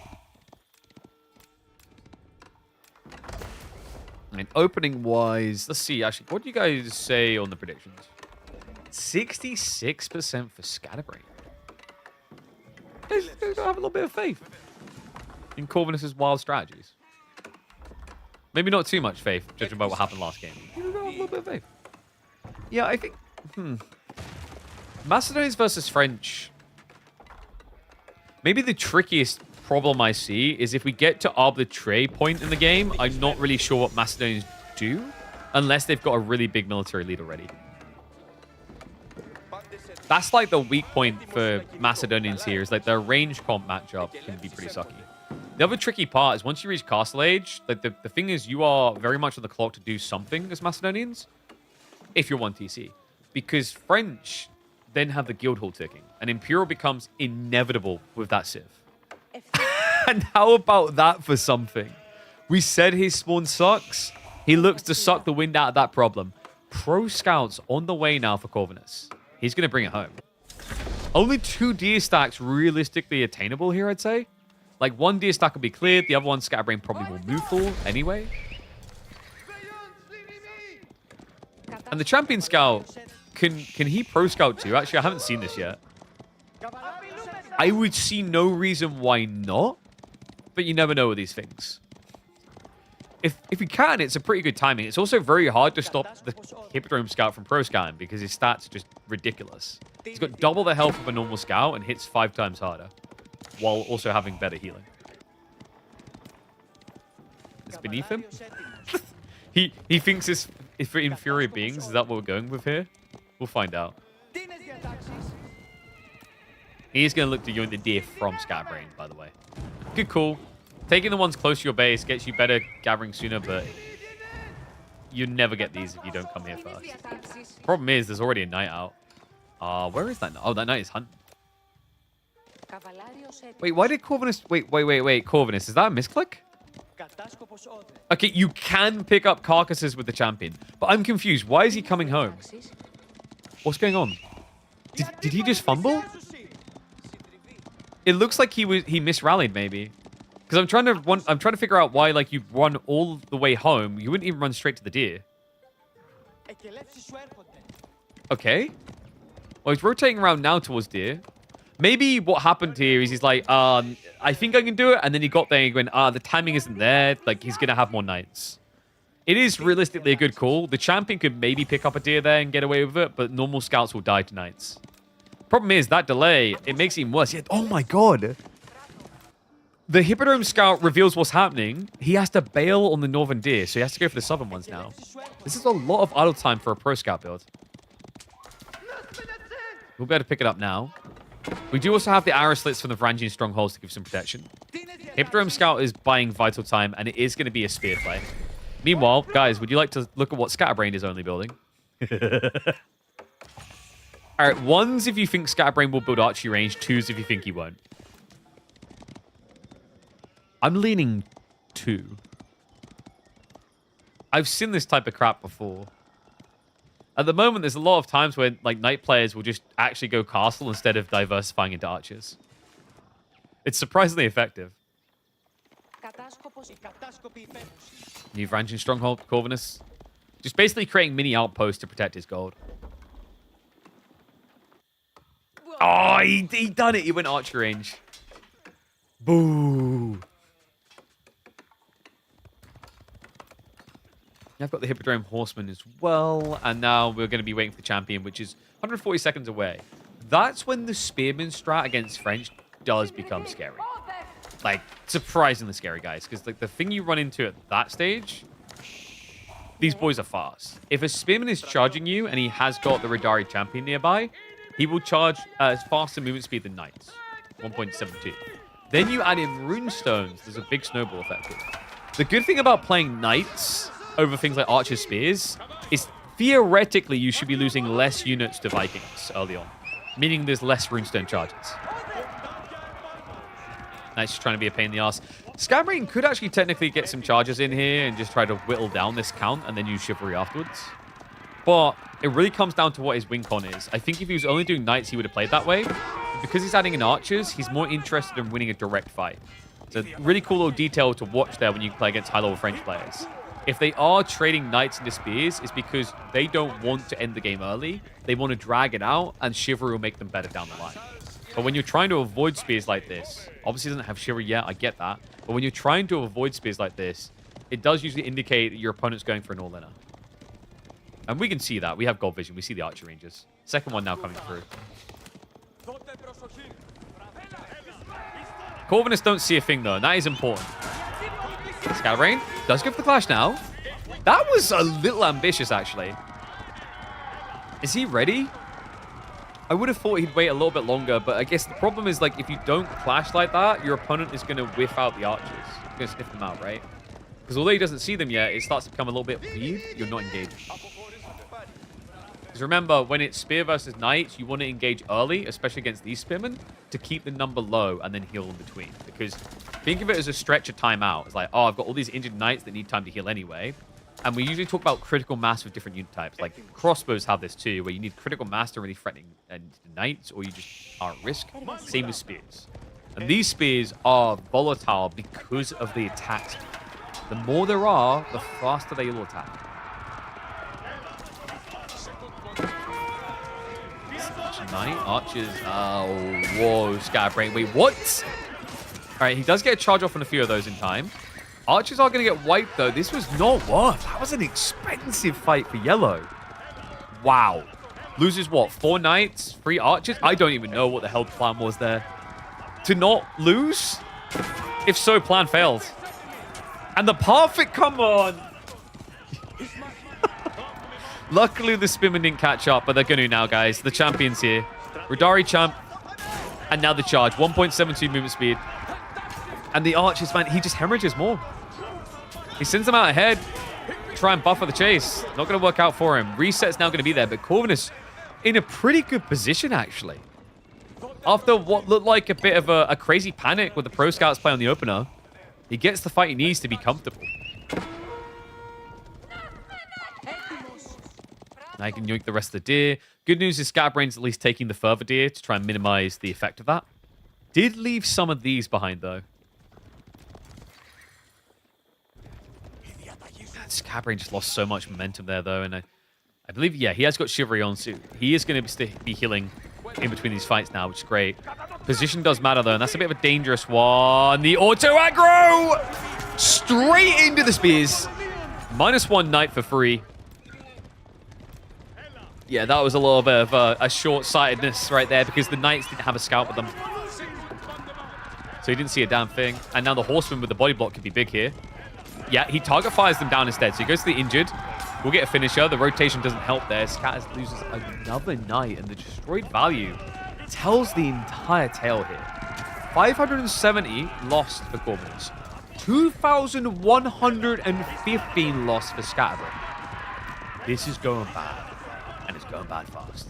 And opening-wise, let's see, actually, what do you guys say on the predictions? 66% for Scatterbrain. I have a little bit of faith in Corvinus's wild strategies. Maybe not too much faith, judging by what happened last game. You have a little bit of faith. Yeah, I think... Macedonians versus French. Maybe the trickiest problem I see is if we get to arbitrary point in the game, I'm not really sure what Macedonians do, unless they've got a really big military lead already. That's like the weak point for Macedonians here, is like their range comp matchup can be pretty sucky. The other tricky part is once you reach Castle Age, like the thing is you are very much on the clock to do something as Macedonians, if you're 1 TC. Because French then have the guild hall ticking, and Imperial becomes inevitable with that Civ. And how about that for something? We said his spawn sucks. He looks to suck the wind out of that problem. Pro Scouts on the way now for Corvinus. He's going to bring it home. Only 2 deer stacks realistically attainable here, I'd say. Like, 1 deer stack will be cleared. The other one, Scatterbrain probably will move full anyway. And the Champion Scout, can he Pro Scout too? Actually, I haven't seen this yet. I would see no reason why not. But you never know with these things. If you can, it's a pretty good timing. It's also very hard to stop the Hippodrome Scout from Pro Scouting because his stats are just ridiculous. He's got double the health of a normal Scout and hits 5 times harder, while also having better healing. It's beneath him? he thinks it's for inferior beings. Is that what we're going with here? We'll find out. He's going to look to yoink the deer from Scatterbrain, by the way. Good call. Taking the ones close to your base gets you better gathering sooner, but you never get these if you don't come here first. Problem is, there's already a knight out. Where is that? Oh, that knight is hunting. Wait, why did Corvinus... Wait. Corvinus, is that a misclick? Okay, you can pick up carcasses with the champion, but I'm confused. Why is he coming home? What's going on? Did he just fumble? It looks like he misrallied, maybe. Because I'm trying to figure out why, like, you run all the way home. You wouldn't even run straight to the deer. Okay. Well, he's rotating around now towards deer. Maybe what happened here is he's like, I think I can do it. And then he got there and he went, the timing isn't there. Like, he's going to have more knights. It is realistically a good call. The champion could maybe pick up a deer there and get away with it, but normal scouts will die to knights. Problem is, that delay, it makes it even worse. Oh my god. The Hippodrome Scout reveals what's happening. He has to bail on the northern deer, so he has to go for the southern ones now. This is a lot of idle time for a Pro Scout build. We'll be able to pick it up now. We do also have the arrow slits from the Varangian strongholds to give some protection. Hippodrome Scout is buying vital time, and it is going to be a spear play. Meanwhile, guys, would you like to look at what Scatterbrain is only building? Alright, 1s if you think Scatterbrain will build archery range, 2s if you think he won't. I'm leaning 2. I've seen this type of crap before. At the moment, there's a lot of times where like knight players will just actually go castle instead of diversifying into archers. It's surprisingly effective. New Varangian stronghold, Corvinus. Just basically creating mini outposts to protect his gold. Oh, he done it. He went archer range. Boo. I've got the Hippodrome Horseman as well. And now we're going to be waiting for the champion, which is 140 seconds away. That's when the Spearman strat against French does become scary. Like, surprisingly scary, guys. Because like the thing you run into at that stage, these boys are fast. If a Spearman is charging you and he has got the Radari champion nearby, he will charge faster movement speed than Knights. 1.72. Then you add in Runestones. There's a big snowball effect here. The good thing about playing Knights over things like Archer's Spears is theoretically you should be losing less units to Vikings early on. Meaning there's less Runestone charges. Knights just trying to be a pain in the ass. Scatterbrain could actually technically get some charges in here and just try to whittle down this count and then use Chivalry afterwards. But it really comes down to what his win con is. I think if he was only doing Knights, he would have played that way. But because he's adding in Archers, he's more interested in winning a direct fight. It's a really cool little detail to watch there when you play against high-level French players. If they are trading Knights into Spears, it's because they don't want to end the game early. They want to drag it out, and Chivalry will make them better down the line. But when you're trying to avoid Spears like this, obviously he doesn't have Chivalry yet, I get that. But when you're trying to avoid Spears like this, it does usually indicate that your opponent's going for an all-inner. And we can see that. We have gold vision. We see the Archer Rangers. Second one now coming through. Corvinus don't see a thing, though, and that is important. Scatterbrain does go for the clash now. That was a little ambitious, actually. Is he ready? I would have thought he'd wait a little bit longer, but I guess the problem is, like, if you don't clash like that, your opponent is going to whiff out the Archers. He's going to sniff them out, right? Because although he doesn't see them yet, it starts to become a little bit weird. You're not engaged. Because remember, when it's Spear versus Knights, you want to engage early, especially against these Spearmen, to keep the number low and then heal in between. Because think of it as a stretch of timeout. It's like, oh, I've got all these injured Knights that need time to heal anyway. And we usually talk about critical mass with different unit types. Like crossbows have this too, where you need critical mass to really threaten Knights, or you just are at risk. Same with Spears. And these Spears are volatile because of the attack speed. The more there are, the faster they will attack. Knight, Archers. Oh, whoa, Scatterbrain. Wait, what? All right, he does get a charge off on a few of those in time. Archers are going to get wiped, though. This was not worth. That was an expensive fight for yellow. Wow. Loses what? 4 Knights? 3 Archers? I don't even know what the hell the plan was there. To not lose? If so, plan failed. And the perfect, come on. Luckily, the Spearman didn't catch up, but they're going to now, guys. The champion's here. Radari champ. And now the charge. 1.72 movement speed. And the Archers, man, he just hemorrhages more. He sends them out ahead. Try and buffer the chase. Not going to work out for him. Reset's now going to be there, but Corvinus in a pretty good position, actually. After what looked like a bit of a crazy panic with the Pro Scouts play on the opener, he gets the fight he needs to be comfortable. Now he can yoink the rest of the deer. Good news is Scatterbrain's at least taking the further deer to try and minimize the effect of that. Did leave some of these behind, though. Scatterbrain just lost so much momentum there, though. And I believe, yeah, he has got Chivalry on, so he is going to be healing in between these fights now, which is great. Position does matter, though, and that's a bit of a dangerous one. The auto aggro! Straight into the Spears. -1 Knight for free. Yeah, that was a little bit of a short-sightedness right there because the Knights didn't have a scout with them. So he didn't see a damn thing. And now the Horseman with the body block could be big here. Yeah, he target fires them down instead. So he goes to the injured. We'll get a finisher. The rotation doesn't help there. Scatters loses another Knight, and the destroyed value tells the entire tale here. 570 lost for Corvinus. 2,115 lost for Scatterbrain. This is going bad. And it's going bad fast.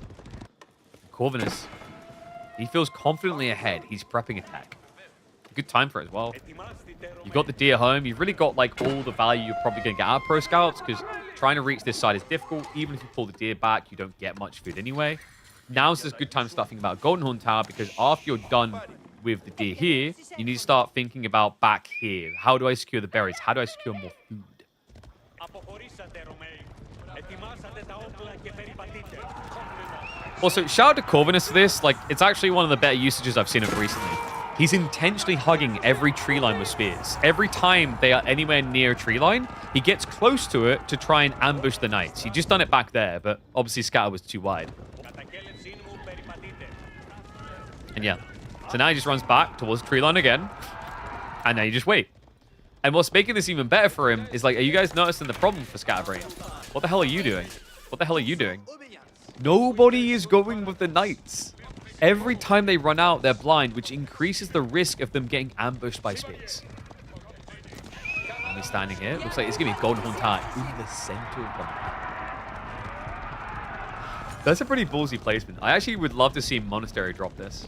Corvinus, he feels confidently ahead. He's prepping attack. Good time for it as well. You've got the deer home. You've really got like all the value you're probably going to get out of Pro Scouts because trying to reach this side is difficult. Even if you pull the deer back, you don't get much food anyway. Now's this good time to start thinking about Golden Horn Tower because after you're done with the deer here, you need to start thinking about back here. How do I secure the berries? How do I secure more food? Also, shout out to Corvinus for this. Like, it's actually one of the better usages I've seen of recently. He's intentionally hugging every tree line with spears. Every time they are anywhere near a tree line, he gets close to it to try and ambush the knights. He just done it back there, but obviously scatter was too wide. And yeah, so now he just runs back towards the tree line again, and now you just wait. And what's making this even better for him is like, are you guys noticing the problem for Scatterbrain? What the hell are you doing? What the hell are you doing? Nobody is going with the knights. Every time they run out, they're blind, which increases the risk of them getting ambushed by spears. He's standing here. Looks like it's going to be Golden Horn Tower in the center of the map. That's a pretty ballsy placement. I actually would love to see Monastery drop this.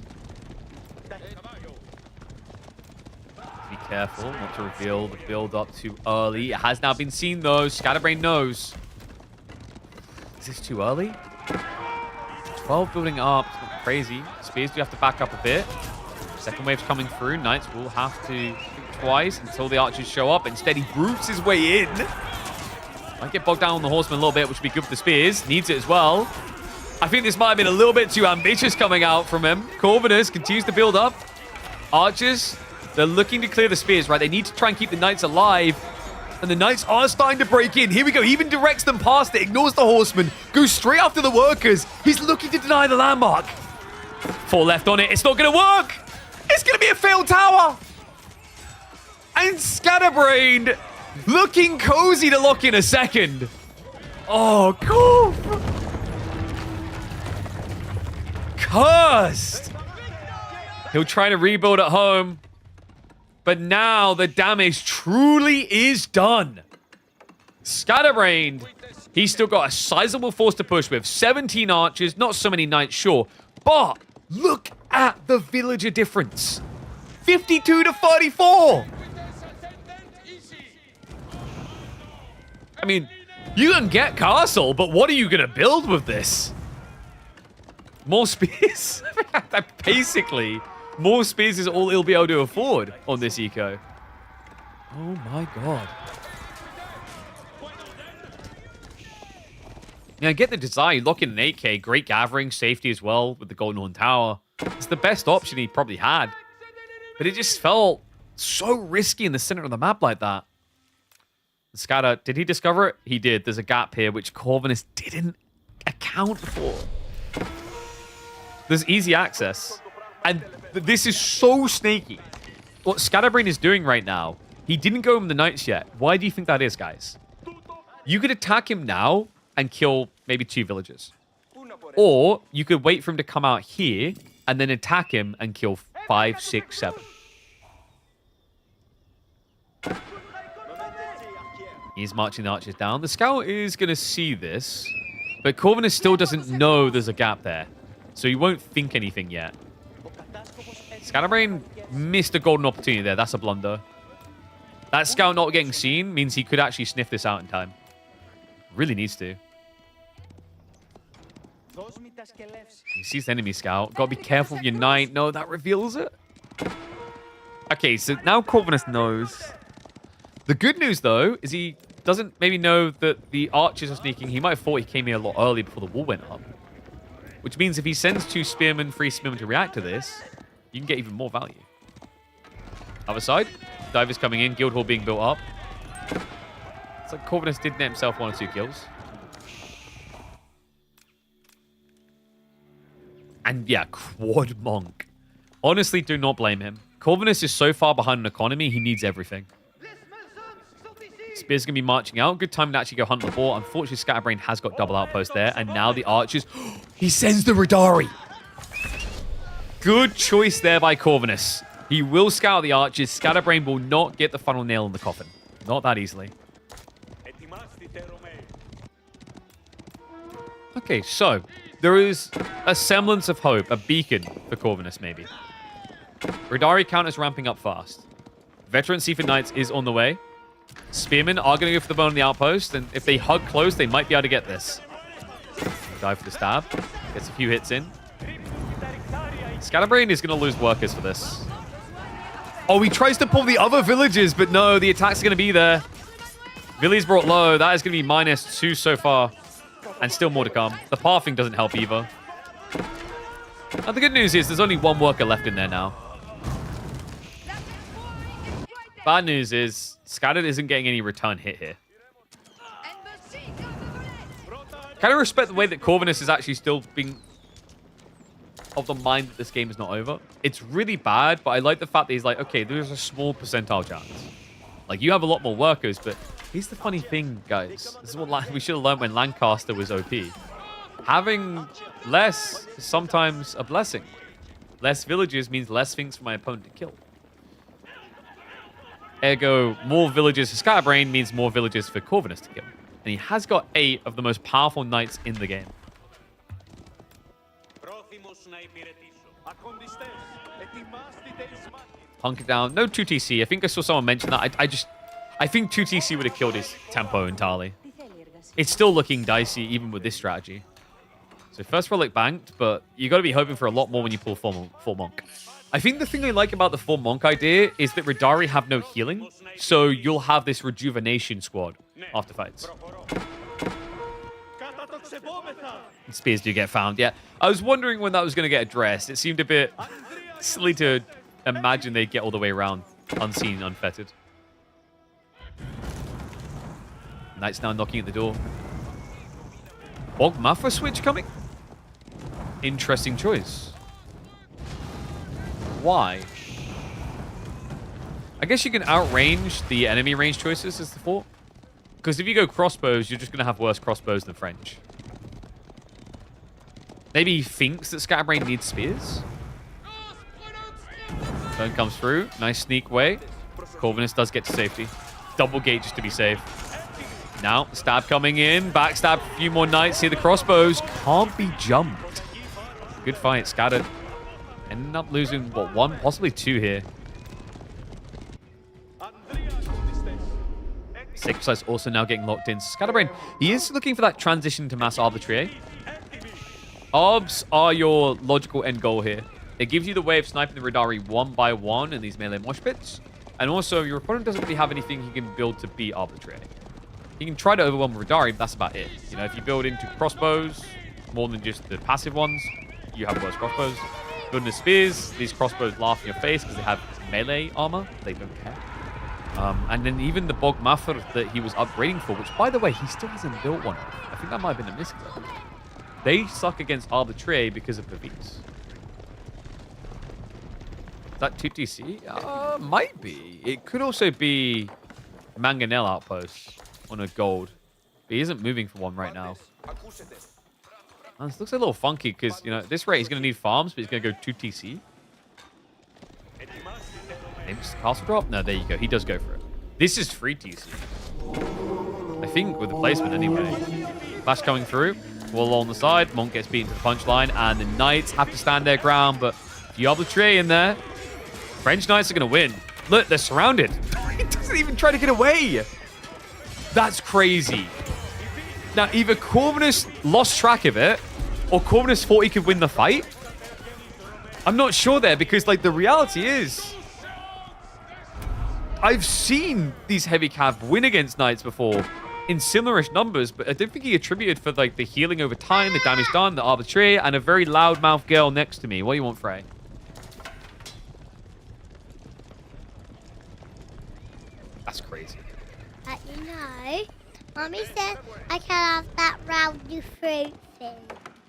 Be careful not to reveal the build-up too early. It has now been seen, though. Scatterbrain knows. Is this too early? 12 building up. It's not crazy. Spears do have to back up a bit. Second wave's coming through. Knights will have to think twice until the archers show up. Instead, he brutes his way in. Might get bogged down on the horseman a little bit, which would be good for the spears. Needs it as well. I think this might have been a little bit too ambitious coming out from him. Corvinus continues to build up. Archers, they're looking to clear the spears, right? They need to try and keep the knights alive. And the knights are starting to break in. Here we go. He even directs them past it. Ignores the horseman. Goes straight after the workers. He's looking to deny the landmark. 4 left on it. It's not going to work. It's going to be a failed tower. And Scatterbrain looking cozy to lock in a second. Oh, cool. Cursed. He'll try to rebuild at home. But now the damage truly is done. Scatterbrained. He's still got a sizable force to push with. 17 archers, not so many knights, sure. But look at the villager difference. 52 to 34. I mean, you can get castle, but what are you going to build with this? More spears? Basically, more spears is all he'll be able to afford on this eco. Oh my god. Yeah, I get the design. Lock in an 8k, great gathering, safety as well with the Golden Horn Tower. It's the best option he probably had. But it just felt so risky in the center of the map like that. Scatter, did he discover it? He did. There's a gap here which Corvinus didn't account for. There's easy access. And this is so snaky. What Scatterbrain is doing right now, he didn't go in the knights yet. Why do you think that is, guys? You could attack him now and kill maybe 2 villagers. Or you could wait for him to come out here and then attack him and kill 5, 6, 7. He's marching the archers down. The scout is going to see this, but Corvinus still doesn't know there's a gap there. So he won't think anything yet. Scatterbrain missed a golden opportunity there. That's a blunder. That scout not getting seen means he could actually sniff this out in time. Really needs to. He sees the enemy scout. Gotta be careful with your knight. No, that reveals it. Okay, so now Corvinus knows. The good news, though, is he doesn't maybe know that the archers are sneaking. He might have thought he came here a lot early before the wall went up. Which means if he sends 2 spearmen, 3 spearmen to react to this, you can get even more value. Other side, divers coming in, guild hall being built up. It's like Corvinus did net himself 1 or 2 kills. And yeah, quad monk. Honestly, do not blame him. Corvinus is so far behind on economy, he needs everything. Spear's going to be marching out. Good time to actually go hunt the boar. Unfortunately, Scatterbrain has got double outpost there. And now the archers... He sends the Radari. Good choice there by Corvinus. He will scout the archers. Scatterbrain will not get the final nail in the coffin. Not that easily. Okay, so there is a semblance of hope. A beacon for Corvinus, maybe. Radari count is ramping up fast. Veteran Seaford Knights is on the way. Spearmen are going to go for the bone on the outpost, and if they hug close, they might be able to get this. Dive for the stab. Gets a few hits in. Scatterbrain is going to lose workers for this. Oh, he tries to pull the other villages, but no, the attacks are going to be there. Villy's brought low. That is going to be -2 so far, and still more to come. The pathing doesn't help either. Now, the good news is there's only 1 worker left in there now. Bad news is Scattered isn't getting any return hit here. Kind of respect the way that Corvinus is actually still being of the mind that this game is not over. It's really bad, but I like the fact that he's like, okay, there's a small percentile chance. Like, you have a lot more workers, but here's the funny thing, guys. This is what we should have learned when Lancaster was OP. Having less is sometimes a blessing. Less villages means less things for my opponent to kill. Ergo, more villages for Scatterbrain means more villages for Corvinus to kill. And he has got 8 of the most powerful knights in the game. Hunk it down. No 2TC. I think I saw someone mention that. I think 2TC would have killed his tempo entirely. It's still looking dicey even with this strategy. So first relic banked, but you got to be hoping for a lot more when you pull full monk. I think the thing I like about the full monk idea is that Radari have no healing, so you'll have this rejuvenation squad after fights. Spears do get found, yeah. I was wondering when that was going to get addressed. It seemed a bit silly to imagine they'd get all the way around unseen, unfettered. Knight's now knocking at the door. Bog Mafra switch coming? Interesting choice. Why? I guess you can outrange the enemy range choices is the thought. Because if you go crossbows, you're just going to have worse crossbows than French. Maybe he thinks that Scatterbrain needs spears. Turn comes through. Nice sneak way. Corvinus does get to safety. Double gate just to be safe. Now, stab coming in. Backstab a few more knights. Here the crossbows can't be jumped. Good fight. Scattered. Ended up losing, what, 1? Possibly 2 here. Sacred also now getting locked in. Scatterbrain, he is looking for that transition to mass arbitrary. Arbs are your logical end goal here. It gives you the way of sniping the Radari 1 by 1 in these melee mosh pits. And also, your opponent doesn't really have anything he can build to beat arbitrary. He can try to overwhelm Radari, but that's about it. You know, if you build into crossbows, more than just the passive ones, you have worse crossbows. Building the spears, these crossbows laugh in your face because they have melee armor. They don't care. And then even the Bog Mafra that he was upgrading for, which, by the way, he still hasn't built one. I think that might have been a misclick. They suck against arbitrary because of the V's. Is that 2TC? Might be. It could also be Mangonel outpost on a gold. But he isn't moving for one right now. This looks a little funky because, you know, at this rate he's going to need farms, but he's going to go 2TC. Maybe it's castle drop? No, there you go. He does go for it. This is free TC. I think with the placement anyway. Flash coming through. Wall on the side. Monk gets beaten to the punchline. And the Knights have to stand their ground. But Diablo Trey in there. French Knights are going to win. Look, they're surrounded. He doesn't even try to get away. That's crazy. Now, either Corvinus lost track of it, or Corvinus thought he could win the fight. I'm not sure there, because, like, the reality is, I've seen these heavy cav win against Knights before in similarish numbers, but I don't think he attributed for, like, the healing over time, the damage done, the arbitrary, and a very loudmouth girl next to me. What do you want, Frey? That's crazy. You know, Mommy said I can have that round new fruit thing.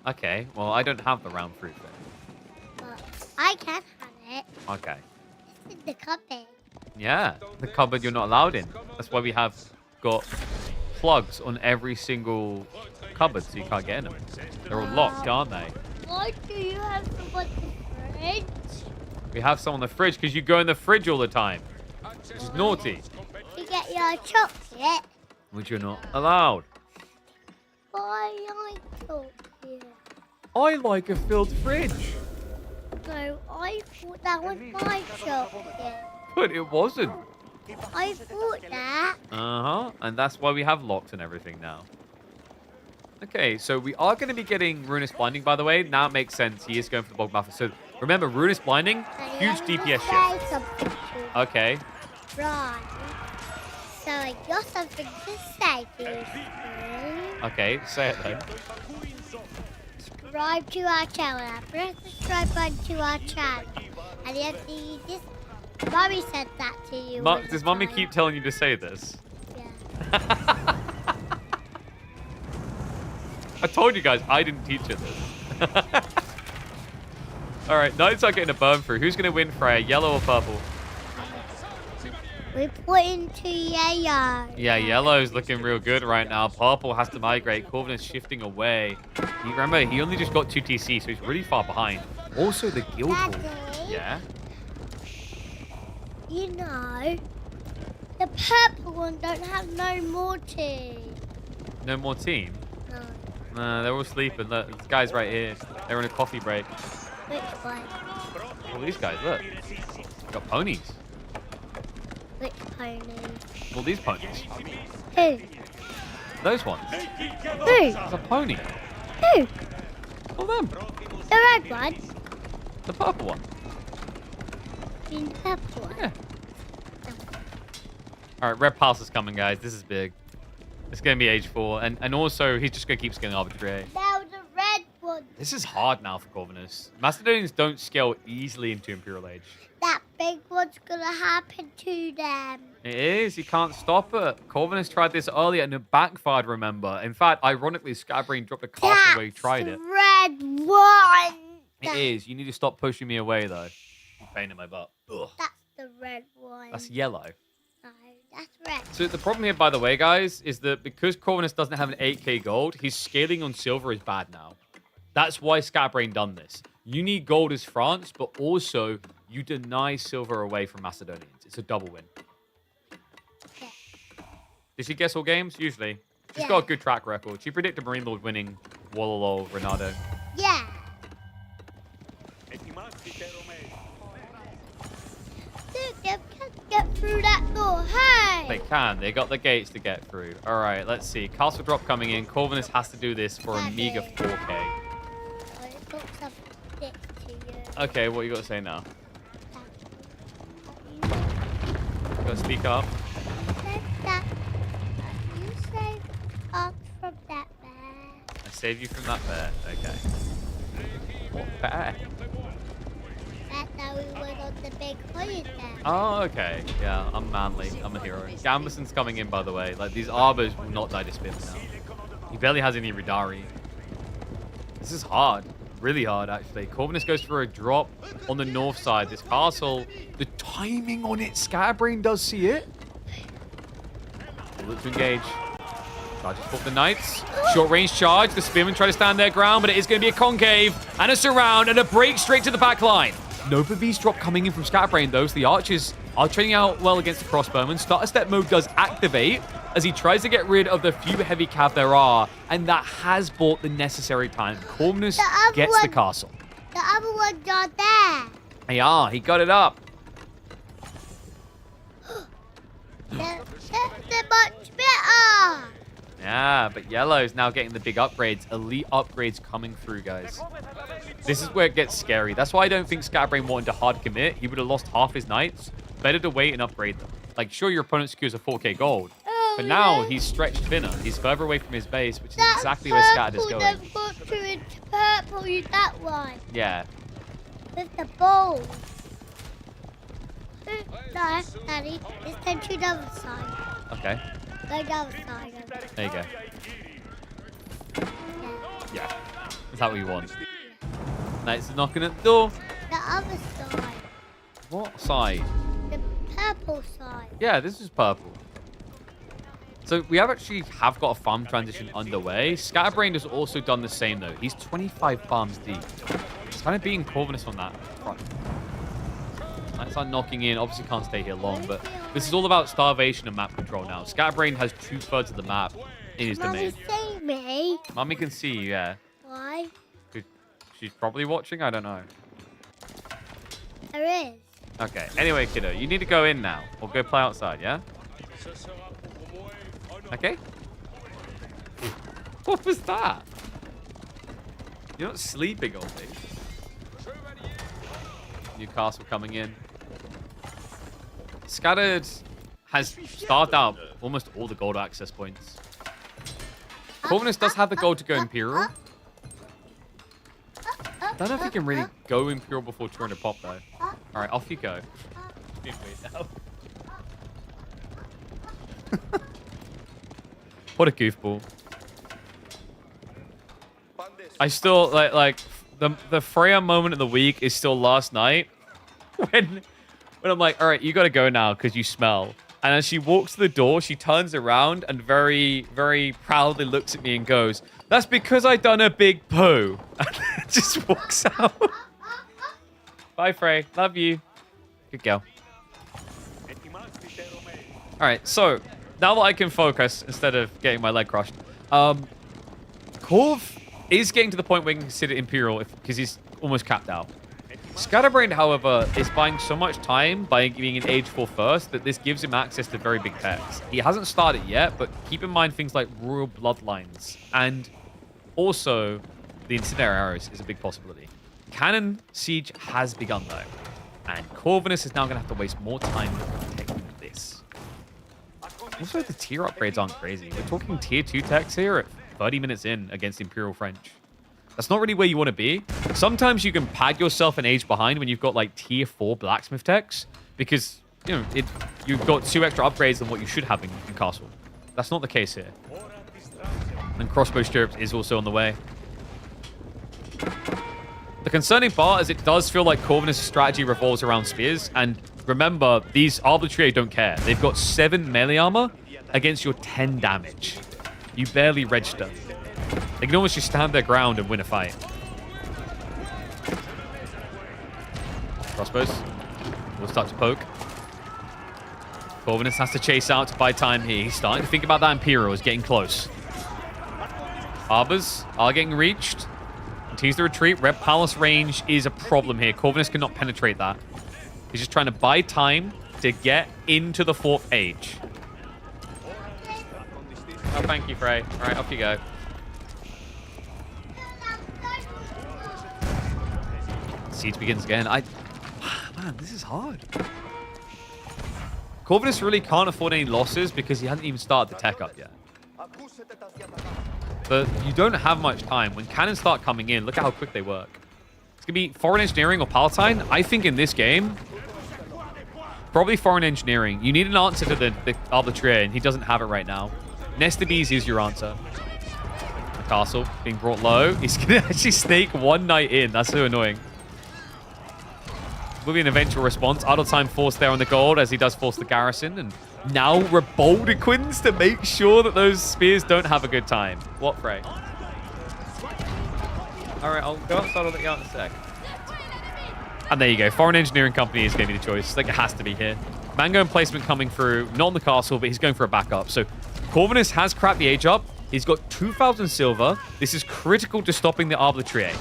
Okay, well, I don't have the round fruit thing. But I can have it. Okay. It's in the cupboard. Yeah, the cupboard you're not allowed in. That's why we have got plugs on every single cupboard so you can't get in them. They're all locked, aren't they? Why do you have them on the fridge? We have some on the fridge because you go in the fridge all the time. Which is naughty. You get your chocolate. Which you're not allowed. Why like chocolate? I like a filled fridge. No, I thought that was my chocolate. But it wasn't. I thought that. Uh-huh. And that's why we have locks and everything now. Okay, so we are going to be getting Ruinous Blinding, by the way. Now it makes sense. He is going for the Bog Mafra. So remember, Ruinous Blinding, huge DPS shift. Okay. Right. So I got something to say to you. Okay, say it then. Subscribe to our channel. Press the subscribe button to our channel. And you have to use this Mummy said that to you. all the Does Mummy time. keep telling you to say this? Yeah. I told you guys, I didn't teach her this. All right, Knights are getting a burn through. Who's going to win, Freya? Yellow or purple? We're putting to yellow. Yeah, yellow's looking real good right now. Purple has to migrate. Corvin is shifting away. Remember, he only just got 2 TC, so he's really far behind. Also, the guild hall. Daddy, Yeah? you know, the purple one don't have no more tea. No more team? No. Nah, they're all sleeping. Look, this guy's right here. They're in a coffee break. Which one? All these guys, look. They've got ponies. Which pony? All these ponies. Who? Those ones. Who? There's a pony. Who? All them. The red one? The purple one. You mean the purple one? Yeah. All right, red pass is coming, guys. This is big. It's going to be age 4. And also, he's just going to keep scaling arbitrary. Now the red one. This is hard now for Corvinus. Macedonians don't scale easily into Imperial Age. That big one's gonna happen to them. It is. You can't stop it. Corvinus tried this earlier and it backfired, remember. In fact, ironically, Scatterbrain dropped a castle where he tried it. Red one. It is. You need to stop pushing me away, though. You're pain in my butt. Ugh. That's the red one. That's yellow. No, that's red. So the problem here, by the way, guys, is that because Corvinus doesn't have an 8k gold, his scaling on silver is bad now. That's why Scatterbrain done this. You need gold as France, but also you deny silver away from Macedonians. It's a double win. Yeah. Did she guess all games? Usually. She's Yeah. got a good track record. She predicted Marine Lord winning Wololo, Ronaldo. Yeah. Dude, they can't get through that door. Hey. They can. They got the gates to get through. All right, let's see. Castle drop coming in. Corvinus has to do this for a meager 4k. I got something to you. Okay, what you got to say now? You got to speak up. You saved us from that bear. I saved you from that bear. Okay. What bear? That's how we went on the big holiday. Oh, okay. Yeah, I'm manly. I'm a hero. Gambeson's coming in, by the way. Like, these arbors will not die to spin now. He barely has any Ridari. This is hard. Really hard, actually. Corvinus goes for a drop on the north side. This castle, the timing on it, Scatterbrain does see it. Look to engage. Charges for the Knights. Short range charge. The Spearmen try to stand their ground, but it is going to be a concave and a surround and a break straight to the back line. No beast drop coming in from Scatterbrain, though, so the archers are training out well against the crossbowmen. Starter step mode does activate as he tries to get rid of the few heavy cav there are, and that has bought the necessary time. Corvinus gets the castle. The other ones are there. Yeah, he got it up. They're much better. Yeah, but Yellow's now getting the big upgrades. Elite upgrades coming through, guys. This is where it gets scary. That's why I don't think Scatterbrain wanted to hard commit. He would have lost half his knights. Better to wait and upgrade them. Like, sure, your opponent secures a 4k gold. But now he's stretched thinner. He's further away from his base, which is exactly where Scat is going. They've got to into purple, you that one. Yeah. With the ball. No, Daddy, it's time to the other side. Okay. Go the other side. There you go. Yeah. Yeah. Is that what you want? Knights are knocking at the door. The other side. What side? The purple side. Yeah, this is purple. So we have got a farm transition underway. Scatterbrain has also done the same, though. He's 25 farms deep. He's kind of beating Corvinus on that front. Knights are knocking in. Obviously can't stay here long, but this is all about starvation and map control now. Scatterbrain has 2/3 of the map in his domain. See me. Mummy can see you, yeah. Why? She's probably watching, I don't know. There is. Okay, anyway, kiddo, you need to go in now. Or go play outside, yeah? Okay. What was that? You're not sleeping on me. Newcastle coming in. Scattered has starved out almost all the gold access points. Corvinus does have the gold to go Imperial. I don't know if he can really go Imperial before 200 pop, though. All right, off you go. being weird now. What a goofball. I still like the Freya moment of the week is still last night when I'm like, all right, you gotta go now because you smell. And as she walks to the door, she turns around and very, very proudly looks at me and goes, "That's because I done a big poo." And just walks out. Bye, Frey. Love you. Good girl. All right, so now that I can focus instead of getting my leg crushed, Corv is getting to the point where he can consider Imperial because he's almost capped out. Scatterbrain, however, is buying so much time by being an Age 4 first that this gives him access to very big techs. He hasn't started yet, but keep in mind things like Royal Bloodlines. And also, the Incendiary Arrows is a big possibility. Cannon Siege has begun, though. And Corvinus is now going to have to waste more time protecting this. Also, the tier upgrades aren't crazy. We're talking tier 2 techs here at 30 minutes in against Imperial French. That's not really where you want to be. Sometimes you can pad yourself an age behind when you've got like tier 4 blacksmith techs because, you know, you've got 2 extra upgrades than what you should have in Castle. That's not the case here. And crossbow stirrups is also on the way. The concerning part is it does feel like Corvinus' strategy revolves around spears. And remember, these Arbitrary don't care. They've got 7 melee armor against your 10 damage. You barely register. They can almost just stand their ground and win a fight. Crossbows. We'll start to poke. Corvinus has to chase out to buy time here. He's starting to think about that Imperial. Is getting close. Arbors are getting reached. Continues the retreat. Red Palace range is a problem here. Corvinus cannot penetrate that. He's just trying to buy time to get into the 4th age. Oh, thank you, Frey. All right, off you go. Siege begins again. Man, this is hard. Corvinus really can't afford any losses because he hasn't even started the tech up yet. But you don't have much time. When cannons start coming in, look at how quick they work. It's going to be Foreign Engineering or Palatine. I think in this game, probably Foreign Engineering. You need an answer to the Arbitrary, and he doesn't have it right now. Nesta Bees is your answer. The castle being brought low. He's going to actually snake one knight in. That's so annoying. Will be an eventual response. Idle time forced there on the gold as he does force the garrison. And now Reboldequins to make sure that those spears don't have a good time. What, Frey? All right, I'll go outside. I'll let you out in a sec. And there you go. Foreign Engineering Company is going to be the choice. Like, it has to be here. Mango and placement coming through. Not on the castle, but he's going for a backup. So Corvinus has cracked the age up. He's got 2,000 silver. This is critical to stopping the Arbitrary.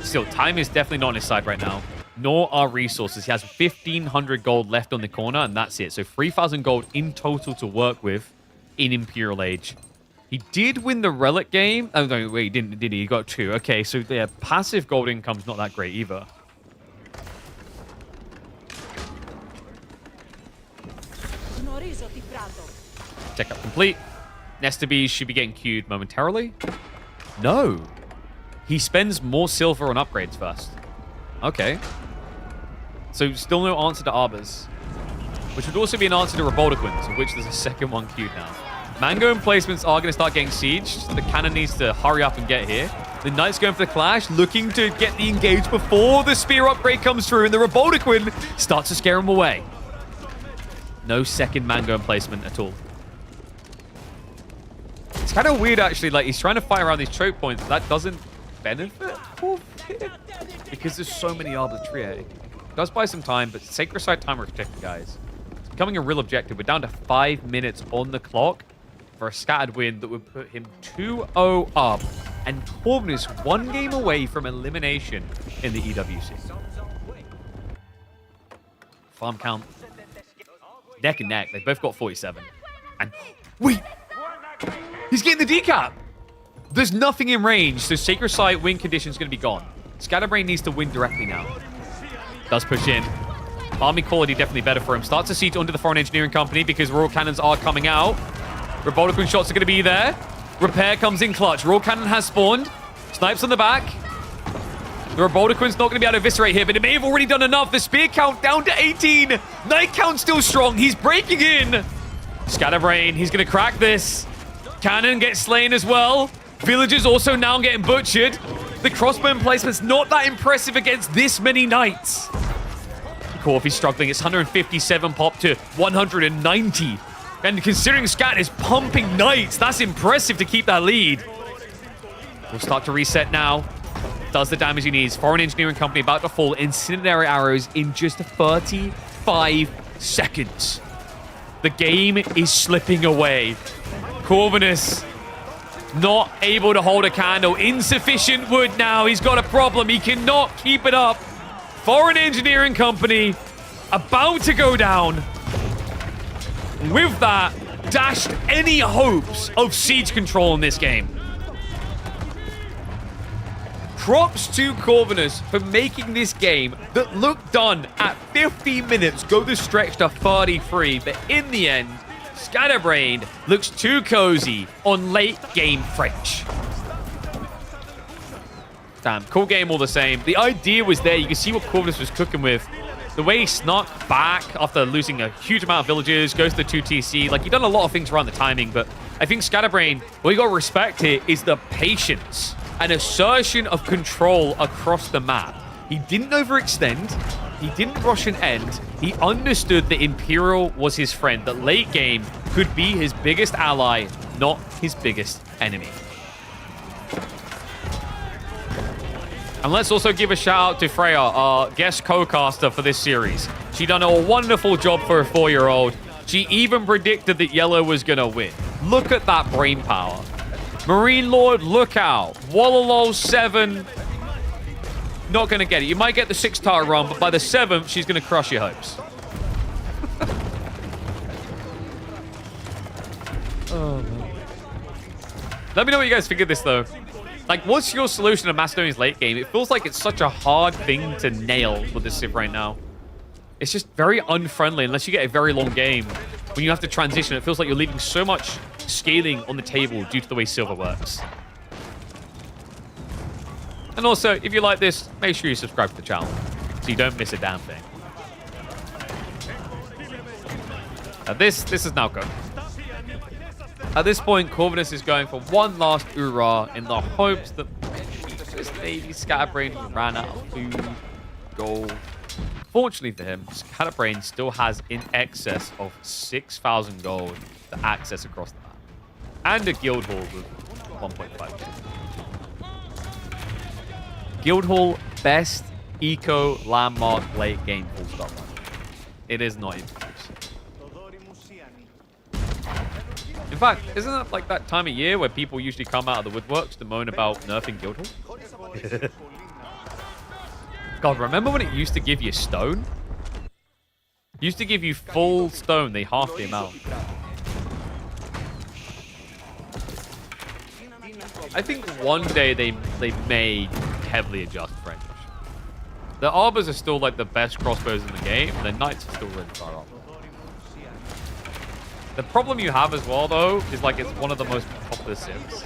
Still, time is definitely not on his side right now, nor are resources. He has 1,500 gold left on the corner, and that's it. So 3,000 gold in total to work with in Imperial Age. He did win the Relic game. Oh, no, wait, he didn't, did he? He got 2. Okay, so yeah, passive gold income's not that great either. Checkup complete. Nesta Bees should be getting queued momentarily. No. He spends more silver on upgrades first. Okay. So still no answer to Arbors. Which would also be an answer to Reboldequins, of which there's a second one queued now. Mango emplacements are going to start getting sieged. So the cannon needs to hurry up and get here. The Knight's going for the clash, looking to get the engage before the spear upgrade comes through, and the Reboldequin starts to scare him away. No second Mango emplacement at all. It's kind of weird, actually. Like, he's trying to fight around these choke points, but that doesn't benefit because there's so many Arbitrary. It does buy some time, but Sacred Site timer is protected, guys. It's becoming a real objective. We're down to 5 minutes on the clock for a scattered win that would put him 2-0 up, and Corvinus 1 game away from elimination in the EWC. Farm count neck and neck. They both got 47. And wait, he's getting the decap. There's nothing in range, so Sacred Site win condition is going to be gone. Scatterbrain needs to win directly now. Does push in. Army quality definitely better for him. Starts a siege under the Foreign Engineering Company because Royal Cannons are coming out. Reboldequin shots are going to be there. Repair comes in clutch. Royal Cannon has spawned. Snipes on the back. The Robotiquin's not going to be able to eviscerate here, but it may have already done enough. The spear count down to 18. Knight count still strong. He's breaking in. Scatterbrain, he's going to crack this. Cannon gets slain as well. Villagers also now getting butchered. The crossbow placement's not that impressive against this many knights. Corvy's struggling. It's 157 pop to 190. And considering Scat is pumping knights, that's impressive to keep that lead. We'll start to reset now. Does the damage he needs. Foreign Engineering Company about to fall. Incendiary arrows in just 35 seconds. The game is slipping away. Corvinus not able to hold a candle. Insufficient wood now. He's got a problem. He cannot keep it up. Foreign Engineering Company about to go down. With that, dashed any hopes of siege control in this game. Props to Corvinus for making this game that looked done at 50 minutes go the stretch to 33, but in the end, Scatterbrain looks too cozy on late game French. Damn, cool game all the same. The idea was there. You can see what Corvinus was cooking with. The way he snuck back after losing a huge amount of villages, goes to the 2TC. Like, he done a lot of things around the timing, but I think Scatterbrain, what you got to respect here is the patience and assertion of control across the map. He didn't overextend. He didn't rush an end. He understood that Imperial was his friend, that late game could be his biggest ally, not his biggest enemy. And let's also give a shout out to Freya, our guest co-caster for this series. She done a wonderful job for a 4-year-old. She even predicted that Yellow was going to win. Look at that brain power. Marine Lord, look out. Wallalol 7. Not going to get it. You might get the 6-star run, but by the 7th, she's going to crush your hopes. Oh, man. Let me know what you guys think of this, though. Like, what's your solution to Macedonia's late game? It feels like it's such a hard thing to nail with this Civ right now. It's just very unfriendly unless you get a very long game. When you have to transition, it feels like you're leaving so much scaling on the table due to the way Silver works. And also, if you like this, make sure you subscribe to the channel so you don't miss a damn thing. Now this is now good. At this point, Corvinus is going for one last hoorah in the hopes that maybe Scatterbrain ran out of food, gold. Fortunately for him, Scatterbrain still has in excess of 6,000 gold to access across the map. And a guild hall with 1.5k. Guild hall, best eco landmark late game full stop. It is not even close. In fact, isn't that like that time of year where people usually come out of the woodworks to moan about nerfing guild hall? God, remember when it used to give you stone? It used to give you full stone, they halved the amount. I think one day they may heavily adjust French. The Arbors are still like the best crossbows in the game, and the Knights are still really far up. The problem you have as well, though, is like it's one of the most popular Civs.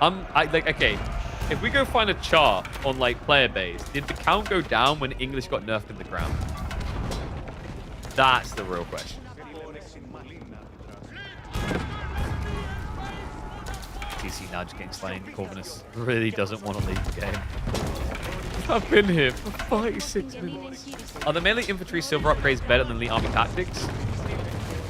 Okay, if we go find a chart on like player base, did the count go down when English got nerfed in the ground? That's the real question. TC now just getting slain. Corvinus really doesn't want to leave the game. I've been here for 46 minutes. Are the melee infantry silver upgrades better than elite army tactics?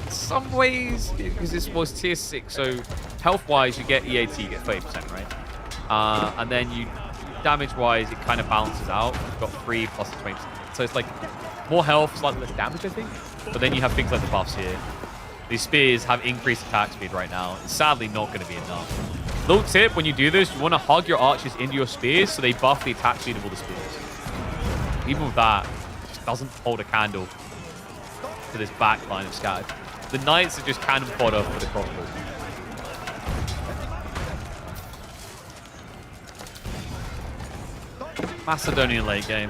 In some ways, because this was tier 6, so health-wise, you get EAT, you get 30%, right? And then you, damage-wise, it kind of balances out. You've got 3 plus 20%. So it's like more health, slightly less damage, I think. But then you have things like the buffs here. These spears have increased attack speed right now. It's sadly not going to be enough. Little tip, when you do this, you want to hug your archers into your spears so they buff the attack speed of all the spears. Even with that, it just doesn't hold a candle to this back line of scattered. The knights are just cannon fodder for the crossbows. Macedonian late game.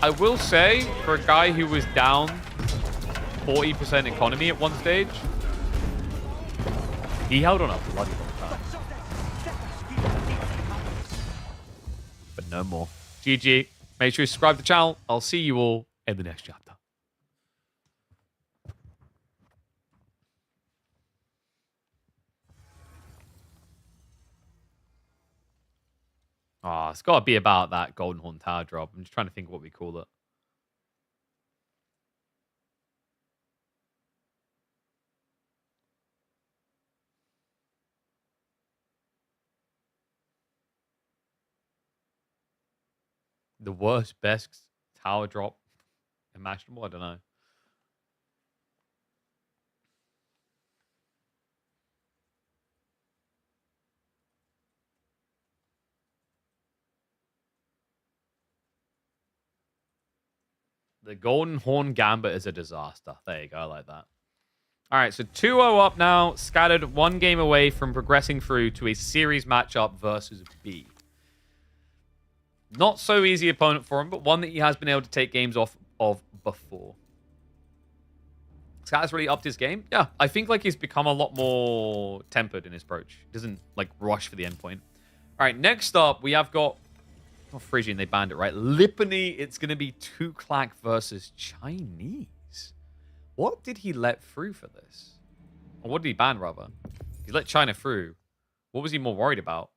I will say, for a guy who was down 40% economy at one stage, he held on a bloody long time. no more. GG. Make sure you subscribe to the channel. I'll see you all in the next chapter. Ah, it's got to be about that Golden Horn Tower drop. I'm just trying to think what we call it. The worst, best tower drop imaginable? I don't know. The Golden Horn Gambit is a disaster. There you go. I like that. All right, so 2-0 up now. Scattered, one game away from progressing through to a series matchup versus B. Not so easy opponent for him, but one that he has been able to take games off of before. Scatter's really upped his game. Yeah, I think like he's become a lot more tempered in his approach. He doesn't like rush for the endpoint. All right, next up, we have got... Oh, Frisian, they banned it, right? Lipany, it's going to be Tuklak versus Chinese. What did he let through for this? Or what did he ban, rather? He let China through. What was he more worried about?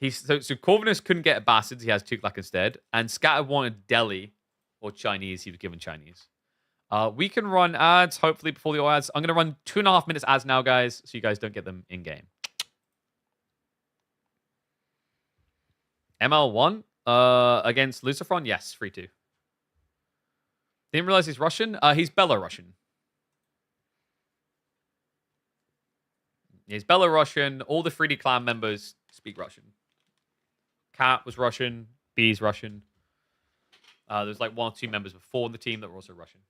So Corvinus couldn't get Bastards. He has Tuklak instead. And Scatter wanted Delhi or Chinese. He was given Chinese. We can run ads, hopefully, before the ads. I'm going to run 2.5 minutes ads now, guys, so you guys don't get them in-game. ML1 against Lucifron? Yes, 3-2. Didn't realize he's Russian. He's Belarusian. He's Belarusian. All the 3D clan members speak Russian. Cat was Russian. B's Russian. There's like 1 or 2 members before the team that were also Russian.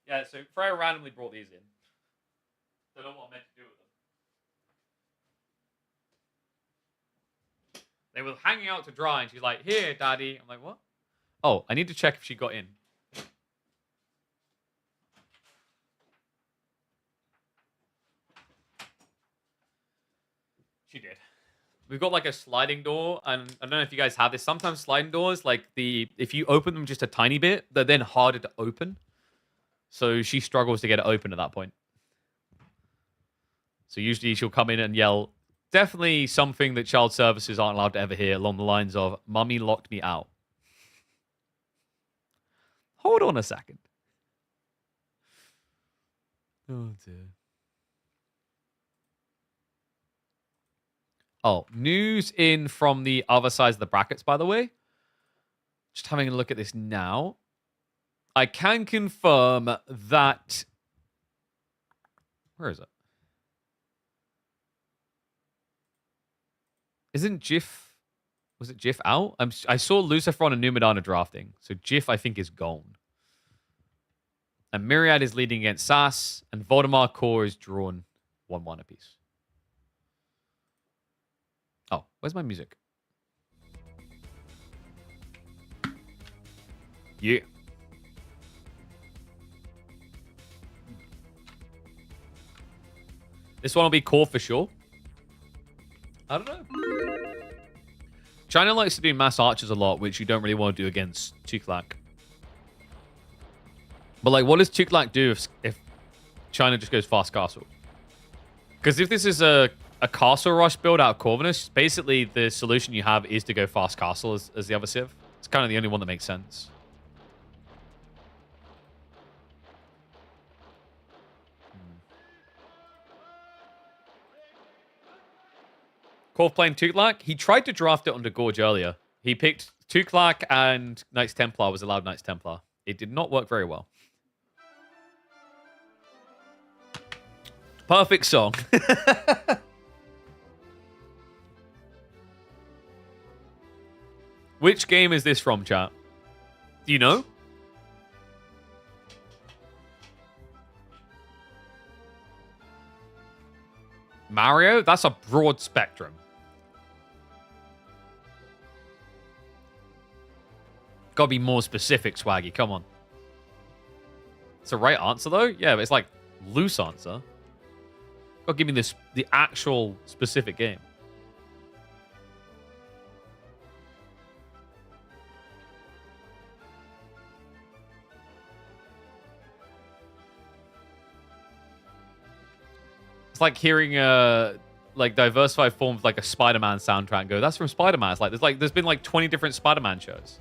Yeah, so Freya randomly brought these in. Don't know what I'm meant to do with them. They were hanging out to dry, and she's like, "Here, Daddy." I'm like, "What?" Oh, I need to check if she got in. She did. We've got like a sliding door, and I don't know if you guys have this. Sometimes sliding doors, like if you open them just a tiny bit, they're then harder to open. So she struggles to get it open at that point. So usually she'll come in and yell, definitely something that child services aren't allowed to ever hear, along the lines of, "Mummy locked me out." Hold on a second. Oh, dear. Oh, news in from the other side of the brackets, by the way. Just having a look at this now. I can confirm that... Where is it? Isn't Jif... Was it Jif out? I saw Lucifron and Numadana drafting. So Jif, I think, is gone. And Myriad is leading against SAS. And Voldemar Core is drawn 1-1 apiece. Oh, where's my music? Yeah. This one will be core for sure. I don't know. China likes to do mass archers a lot, which you don't really want to do against Tuklak. But like, what does Tuklak do if China just goes fast castle? Because if this is a castle rush build out of Corvinus, basically the solution you have is to go fast castle as the other civ. It's kind of the only one that makes sense. Corv playing Tuklak. He tried to draft it onto Gorge earlier. He picked Tuklak and Knights Templar was allowed Knights Templar. It did not work very well. Perfect song. Which game is this from, chat? Do you know? Mario? That's a broad spectrum. Gotta be more specific, Swaggy. Come on. It's the right answer, though? Yeah, but it's like loose answer. Or give me this the actual specific game. It's like hearing like diversified forms like a Spider-Man soundtrack go. That's from Spider-Man. It's like there's been like 20 different Spider-Man shows.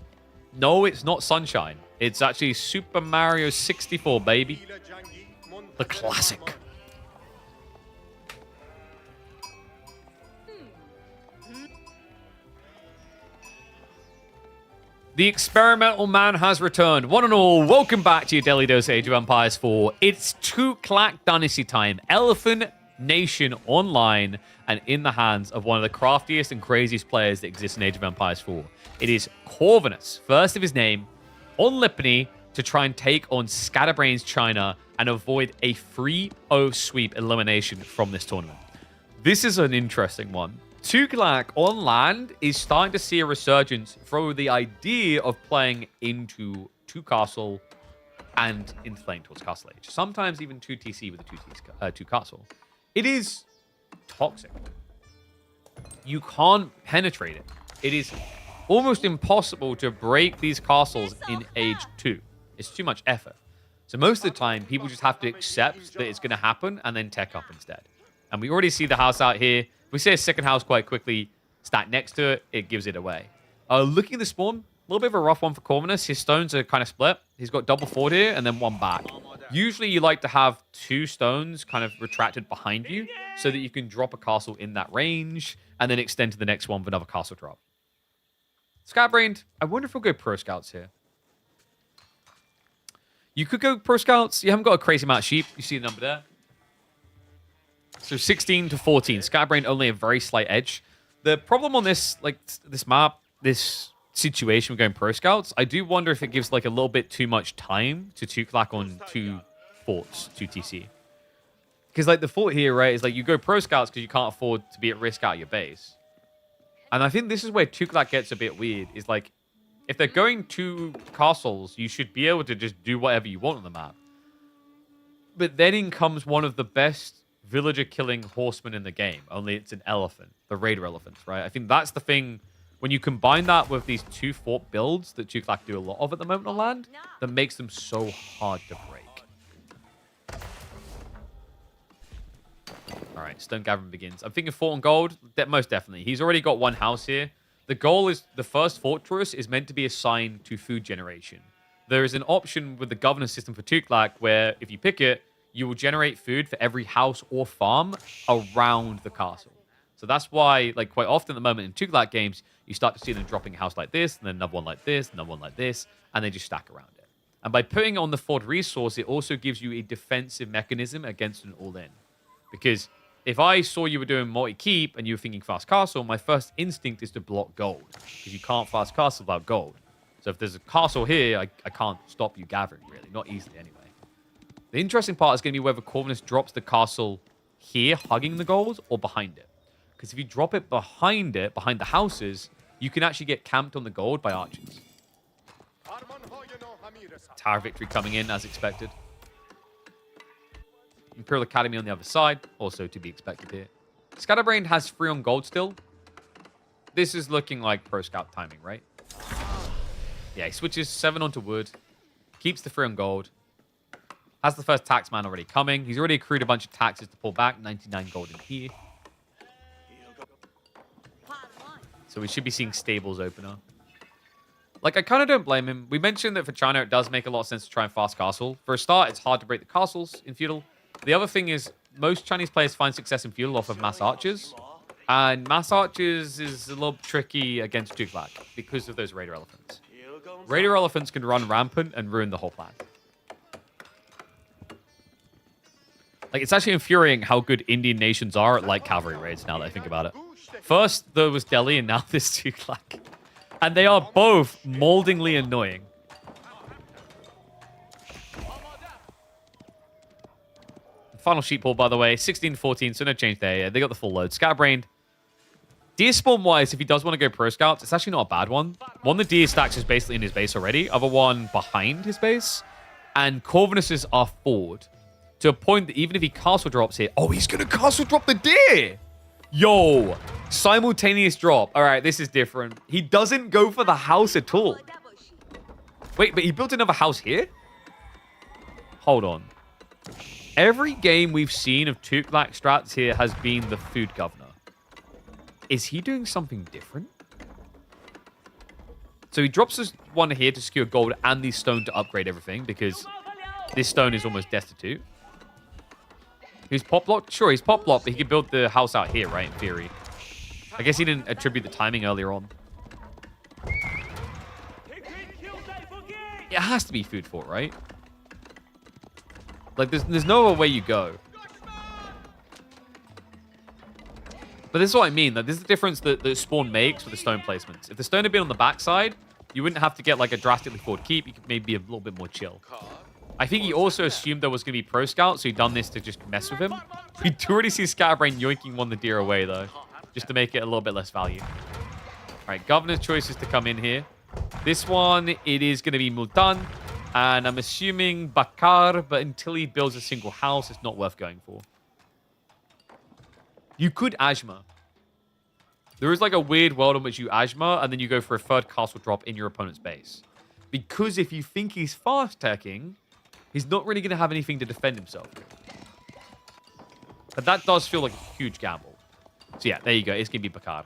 No, it's not Sunshine. It's actually Super Mario 64, baby. The classic. The experimental man has returned. One and all, welcome back to your Daily Dose Age of Empires 4. It's Tuklak Dynasty time. Elephant Nation online and in the hands of one of the craftiest and craziest players that exists in Age of Empires 4. It is Corvinus, first of his name, on Lipany to try and take on Scatterbrain's China and avoid a 3-0 sweep elimination from this tournament. This is an interesting one. Tuklak on land is starting to see a resurgence through the idea of playing into 2 castle and inflating towards Castle Age. Sometimes even 2 TC with a 2 castle. It is toxic. You can't penetrate it. It is almost impossible to break these castles in Age 2. It's too much effort. So most of the time, people just have to accept that it's going to happen and then tech up instead. And we already see the house out here. If we see a second house quite quickly, stack next to it, it gives it away. Looking at the spawn, a little bit of a rough one for Corvinus. His stones are kind of split. He's got double forward here and then 1 back. Usually you like to have 2 stones kind of retracted behind you so that you can drop a castle in that range and then extend to the next one with another castle drop. Scatterbrained, I wonder if we'll go Pro Scouts here. You could go Pro Scouts. You haven't got a crazy amount of sheep. You see the number there. So 16 to 14. Scatterbrained only a very slight edge. The problem on this, like this map, this situation with going Pro Scouts, I do wonder if it gives like a little bit too much time to Tuklak on 2 forts, 2 TC. Because like the fort here, right, is like you go Pro Scouts because you can't afford to be at risk out of your base. And I think this is where Tuklak gets a bit weird. Is like, if they're going 2 castles, you should be able to just do whatever you want on the map. But then in comes one of the best villager-killing horsemen in the game. Only it's an elephant. The Raider elephants, right? I think that's the thing. When you combine that with these 2 fort builds that Tuklak do a lot of at the moment on land, that makes them so hard to break. All right, stone gathering begins. I'm thinking fort and gold. Most definitely. He's already got 1 house here. The goal is the first fortress is meant to be assigned to food generation. There is an option with the governance system for Tuklak where if you pick it, you will generate food for every house or farm around the castle. So that's why, like, quite often at the moment in Tuklak games, you start to see them dropping a house like this, and then another one like this, another one like this, and they just stack around it. And by putting on the fort resource, it also gives you a defensive mechanism against an all-in. Because if I saw you were doing multi-keep and you were thinking fast castle, my first instinct is to block gold. Because you can't fast castle without gold. So if there's a castle here, I can't stop you gathering, really. Not easily, anyway. The interesting part is going to be whether Corvinus drops the castle here, hugging the gold, or behind it. Because if you drop it, behind the houses, you can actually get camped on the gold by archers. Tower victory coming in, as expected. Imperial Academy on the other side, also to be expected here. Scatterbrained has 3 on gold still. This is looking like Pro Scout timing, right? Yeah, he switches 7 onto wood. Keeps the 3 on gold. Has the first tax man already coming. He's already accrued a bunch of taxes to pull back. 99 gold in here. So we should be seeing stables opener. Like, I kind of don't blame him. We mentioned that for China, it does make a lot of sense to try and fast castle. For a start, it's hard to break the castles in feudal. The other thing is, most Chinese players find success in feudal off of mass archers. And mass archers is a little tricky against Tuklak because of those Raider elephants. Raider elephants can run rampant and ruin the whole plan. Like, it's actually infuriating how good Indian nations are at light cavalry raids now that I think about it. First, there was Delhi, and now there's Tuklak. And they are both moldingly annoying. Final sheep haul, by the way, 16-14, so no change there. Yeah, they got the full load. Scatterbrained. Deer spawn-wise, if he does want to go Pro Scouts, it's actually not a bad one. One of the deer stacks is basically in his base already. Other one behind his base. And Corvinus's are forward. To a point that even if he castle drops here... Oh, he's going to castle drop the deer! Yo! Simultaneous drop. All right, this is different. He doesn't go for the house at all. Wait, but he built another house here? Hold on. Every game we've seen of Tuklak strats here has been the food governor. Is he doing something different? So he drops this one here to secure gold and the stone to upgrade everything because this stone is almost destitute. He's pop locked? Sure, he's pop locked, but he could build the house out here, right? In theory. I guess he didn't attribute the timing earlier on. It has to be food fort, right? Like, there's no other way you go. But this is what I mean. Like, this is the difference that Spawn makes with the stone placements. If the stone had been on the backside, you wouldn't have to get, like, a drastically forward keep. You could maybe be a little bit more chill. I think he also assumed there was going to be Pro Scout, so he done this to just mess with him. We do already see Scatterbrain yoinking one of the deer away, though, just to make it a little bit less value. All right, Governor's choice is to come in here. This one, it is going to be Multan, and I'm assuming Bakar, but until he builds a single house, it's not worth going for. You could Ajma. There is like a weird world in which you Ajma, and then you go for a third castle drop in your opponent's base. Because if you think he's fast-teching, he's not really going to have anything to defend himself with. But that does feel like a huge gamble. So yeah, there you go. It's going to be Bakar.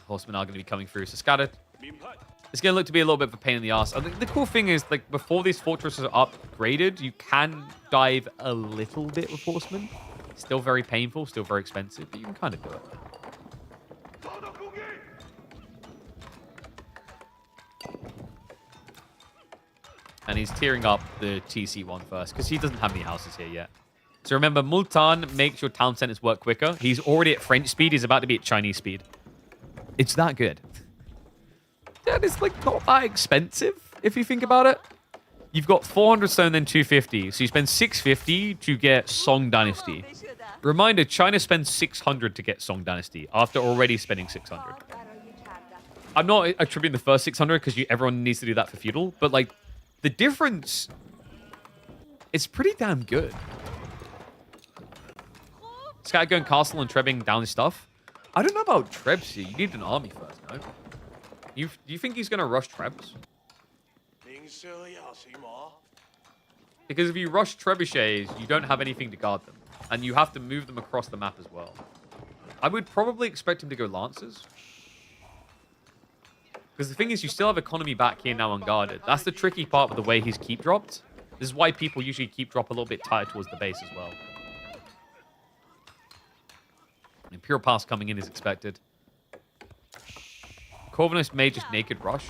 Horsemen are going to be coming through, so scattered. It's going to look to be a little bit of a pain in the ass. I think the cool thing is, like, before these fortresses are upgraded, you can dive a little bit with horsemen. Still very painful, still very expensive, but you can kind of do it. And he's tearing up the TC one first, because he doesn't have any houses here yet. So remember, Multan makes your town centers work quicker. He's already at French speed. He's about to be at Chinese speed. It's that good. And it's like not that expensive, if you think about it. You've got 400 stone, then 250. So you spend 650 to get Song Dynasty. Reminder, China spends 600 to get Song Dynasty after already spending 600. I'm not attributing the first 600 because everyone needs to do that for feudal, but like the difference is pretty damn good. Sky going castle and trebbing down his stuff. I don't know about Trebs here. You need an army first, no? Do you think he's going to rush Trebs? Because if you rush Trebuchets, you don't have anything to guard them. And you have to move them across the map as well. I would probably expect him to go Lancers. Because the thing is, you still have economy back here now unguarded. That's the tricky part with the way he's keep dropped. This is why people usually keep drop a little bit tighter towards the base as well. Imperial Pass coming in is expected. Corvinus may just naked rush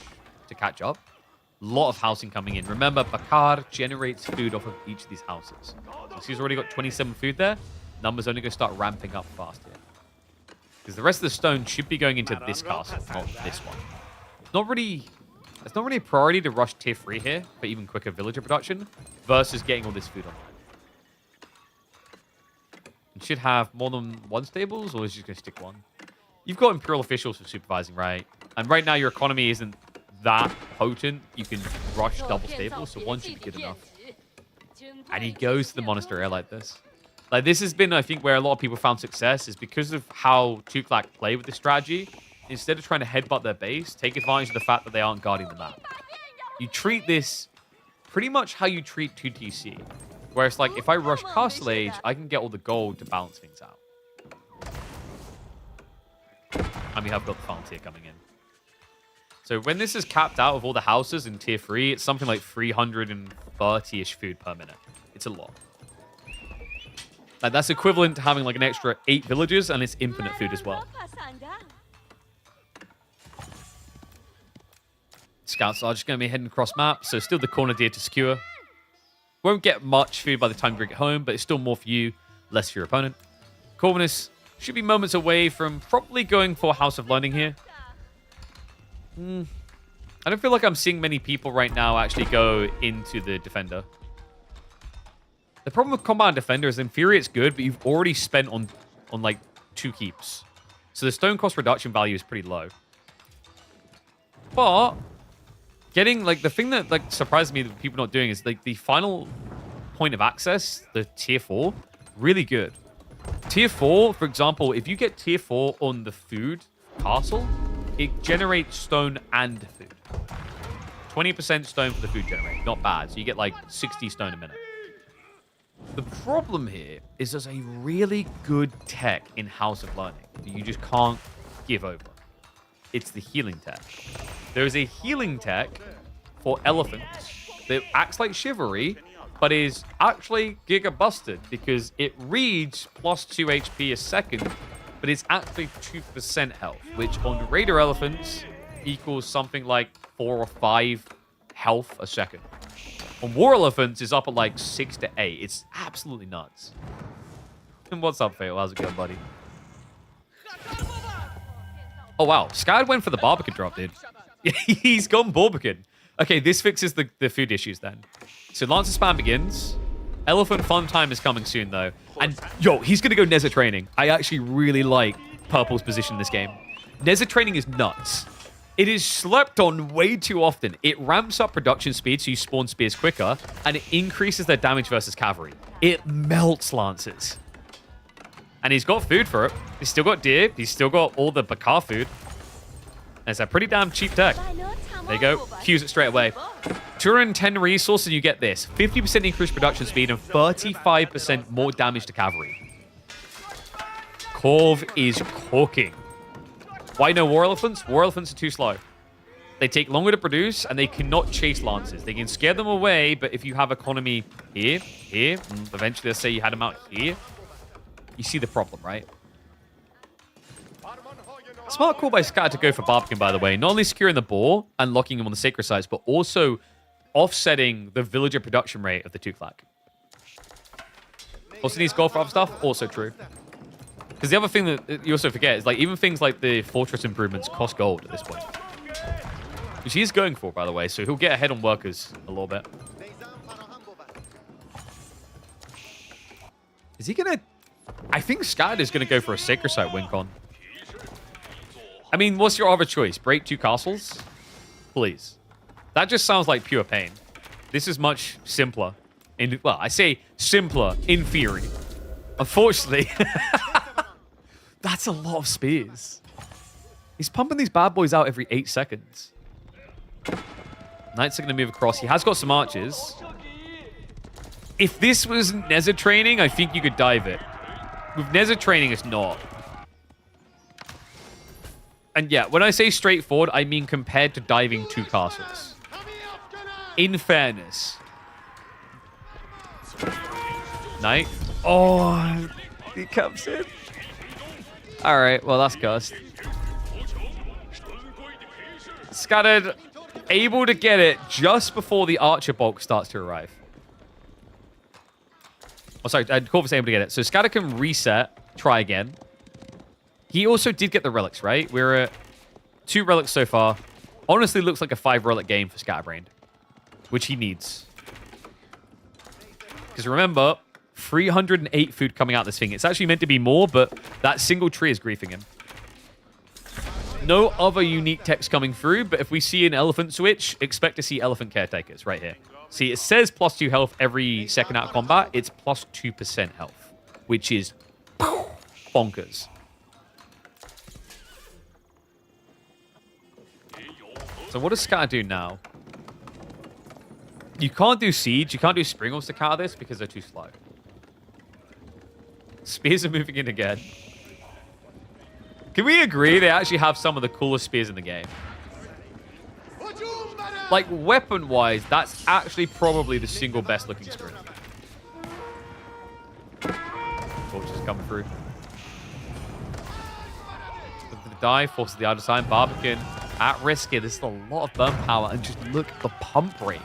to catch up. A lot of housing coming in. Remember, Bakar generates food off of each of these houses. So he's already got 27 food there. Numbers only going to start ramping up fast here. Because the rest of the stone should be going into this castle, not this one. It's not really a priority to rush tier 3 here for even quicker villager production versus getting all this food online. You should have more than one stables, or is it just going to stick one? You've got Imperial officials for supervising, right? And right now your economy isn't that potent. You can rush double stables, so one should be good enough. And he goes to the monastery like this. Like, this has been, I think, where a lot of people found success is because of how Tuklak play with this strategy. Instead of trying to headbutt their base, take advantage of the fact that they aren't guarding the map. You treat this pretty much how you treat 2TC. Where it's like, if I rush Castle Age, I can get all the gold to balance things out. And we have got the farm tier coming in. So when this is capped out of all the houses in tier 3, it's something like 330-ish food per minute. It's a lot. Like, that's equivalent to having like an extra 8 villages, and it's infinite food as well. Scouts are just going to be heading across map, so still the corner deer to secure. Won't get much food by the time you get home, but it's still more for you, less for your opponent. Corvinus should be moments away from probably going for House of Learning here. I don't feel like I'm seeing many people right now actually go into the Defender. The problem with Combat and Defender is in theory it's good, but you've already spent on like 2 keeps. So the stone cost reduction value is pretty low. But getting, like, the thing that, like, surprised me that people not doing is, like, the final point of access, the tier 4, really good. Tier 4, for example, if you get tier 4 on the food castle, it generates stone and food. 20% stone for the food generate. Not bad. So you get like 60 stone a minute. The problem here is there's a really good tech in House of Learning that you just can't give over. It's the healing tech. There is a healing tech for elephants that acts like chivalry, but is actually giga busted because it reads plus 2 HP a second, but it's actually 2% health, which on raider elephants equals something like 4 or 5 health a second. On war elephants, it's up at like 6 to 8. It's absolutely nuts. And what's up, Fail? How's it going, buddy? Oh, wow. Skad went for the Barbican drop, dude. He's gone Barbican. Okay, this fixes the food issues then. So Lancer spam begins. Elephant fun time is coming soon, though. And, yo, he's going to go Nezza training. I actually really like Purple's position in this game. Nezza training is nuts. It is slept on way too often. It ramps up production speed so you spawn spears quicker, and it increases their damage versus cavalry. It melts Lancers. And he's got food for it. He's still got deer. He's still got all the Bakar food. And it's a pretty damn cheap tech. There you go. Qs it straight away. 210 resources, you get this. 50% increased production speed and 35% more damage to cavalry. Corv is cooking. Why no war elephants? War elephants are too slow. They take longer to produce, and they cannot chase Lancers. They can scare them away, but if you have economy here, and eventually let's say you had them out here, you see the problem, right? Smart call by Scat to go for Barbican, by the way. Not only securing the boar and locking him on the sacred sites, but also offsetting the villager production rate of the Tuklak. Also needs gold for other stuff. Also true. Because the other thing that you also forget is, like, even things like the fortress improvements cost gold at this point. Which he is going for, by the way, so he'll get ahead on workers a little bit. Is he going to... I think Scad is going to go for a sacred site win con. I mean, what's your other choice? Break 2 castles? Please. That just sounds like pure pain. This is much simpler. Well, I say simpler in theory. Unfortunately, that's a lot of spears. He's pumping these bad boys out every 8 seconds. Knights are going to move across. He has got some archers. If this was Nezza training, I think you could dive it. With Nezza training, it's not. And yeah, when I say straightforward, I mean compared to diving 2 castles. In fairness. Knight. Oh, he comes in. All right, well, that's cursed. Scattered, able to get it just before the archer bulk starts to arrive. Oh, sorry, Corvus able to get it. So Scatter can reset, try again. He also did get the relics, right? We're at 2 relics so far. Honestly, looks like a 5 relic game for Scatterbrained, which he needs. Because remember, 308 food coming out this thing. It's actually meant to be more, but that single tree is griefing him. No other unique text coming through, but if we see an elephant switch, expect to see elephant caretakers right here. See, it says plus 2 health every second out of combat. It's plus 2% health, which is bonkers. So what does Scatter do now? You can't do Siege. You can't do Springles to counter this because they're too slow. Spears are moving in again. Can we agree they actually have some of the coolest spears in the game? Like, weapon-wise, that's actually probably the single best-looking spear. Torch is coming through. Looking to die, forces the other side. Barbican at risk here. This is a lot of burn power, and just look at the pump rate.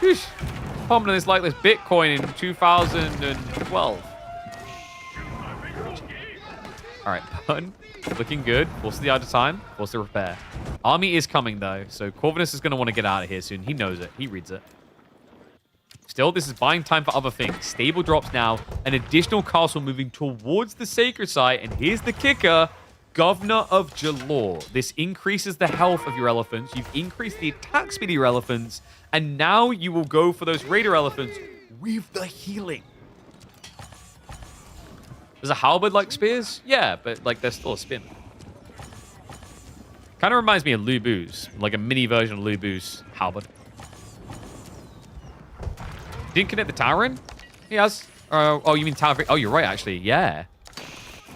Wheesh. Pumping this like this Bitcoin in 2012. All right, burn. Looking good. Force the other time. Force the repair. Army is coming, though, so Corvinus is going to want to get out of here soon. He knows it. He reads it. Still, this is buying time for other things. Stable drops now. An additional castle moving towards the sacred site. And here's the kicker. Governor of Jalor. This increases the health of your elephants. You've increased the attack speed of your elephants. And now you will go for those raider elephants with the healing. Does a halberd like spears? Yeah, but like they're still a spin. Kind of reminds me of Lubu's, like a mini version of Lubu's halberd. Didn't connect the tower in? He has. Oh, you mean Tower Victory? Oh, you're right, actually. Yeah.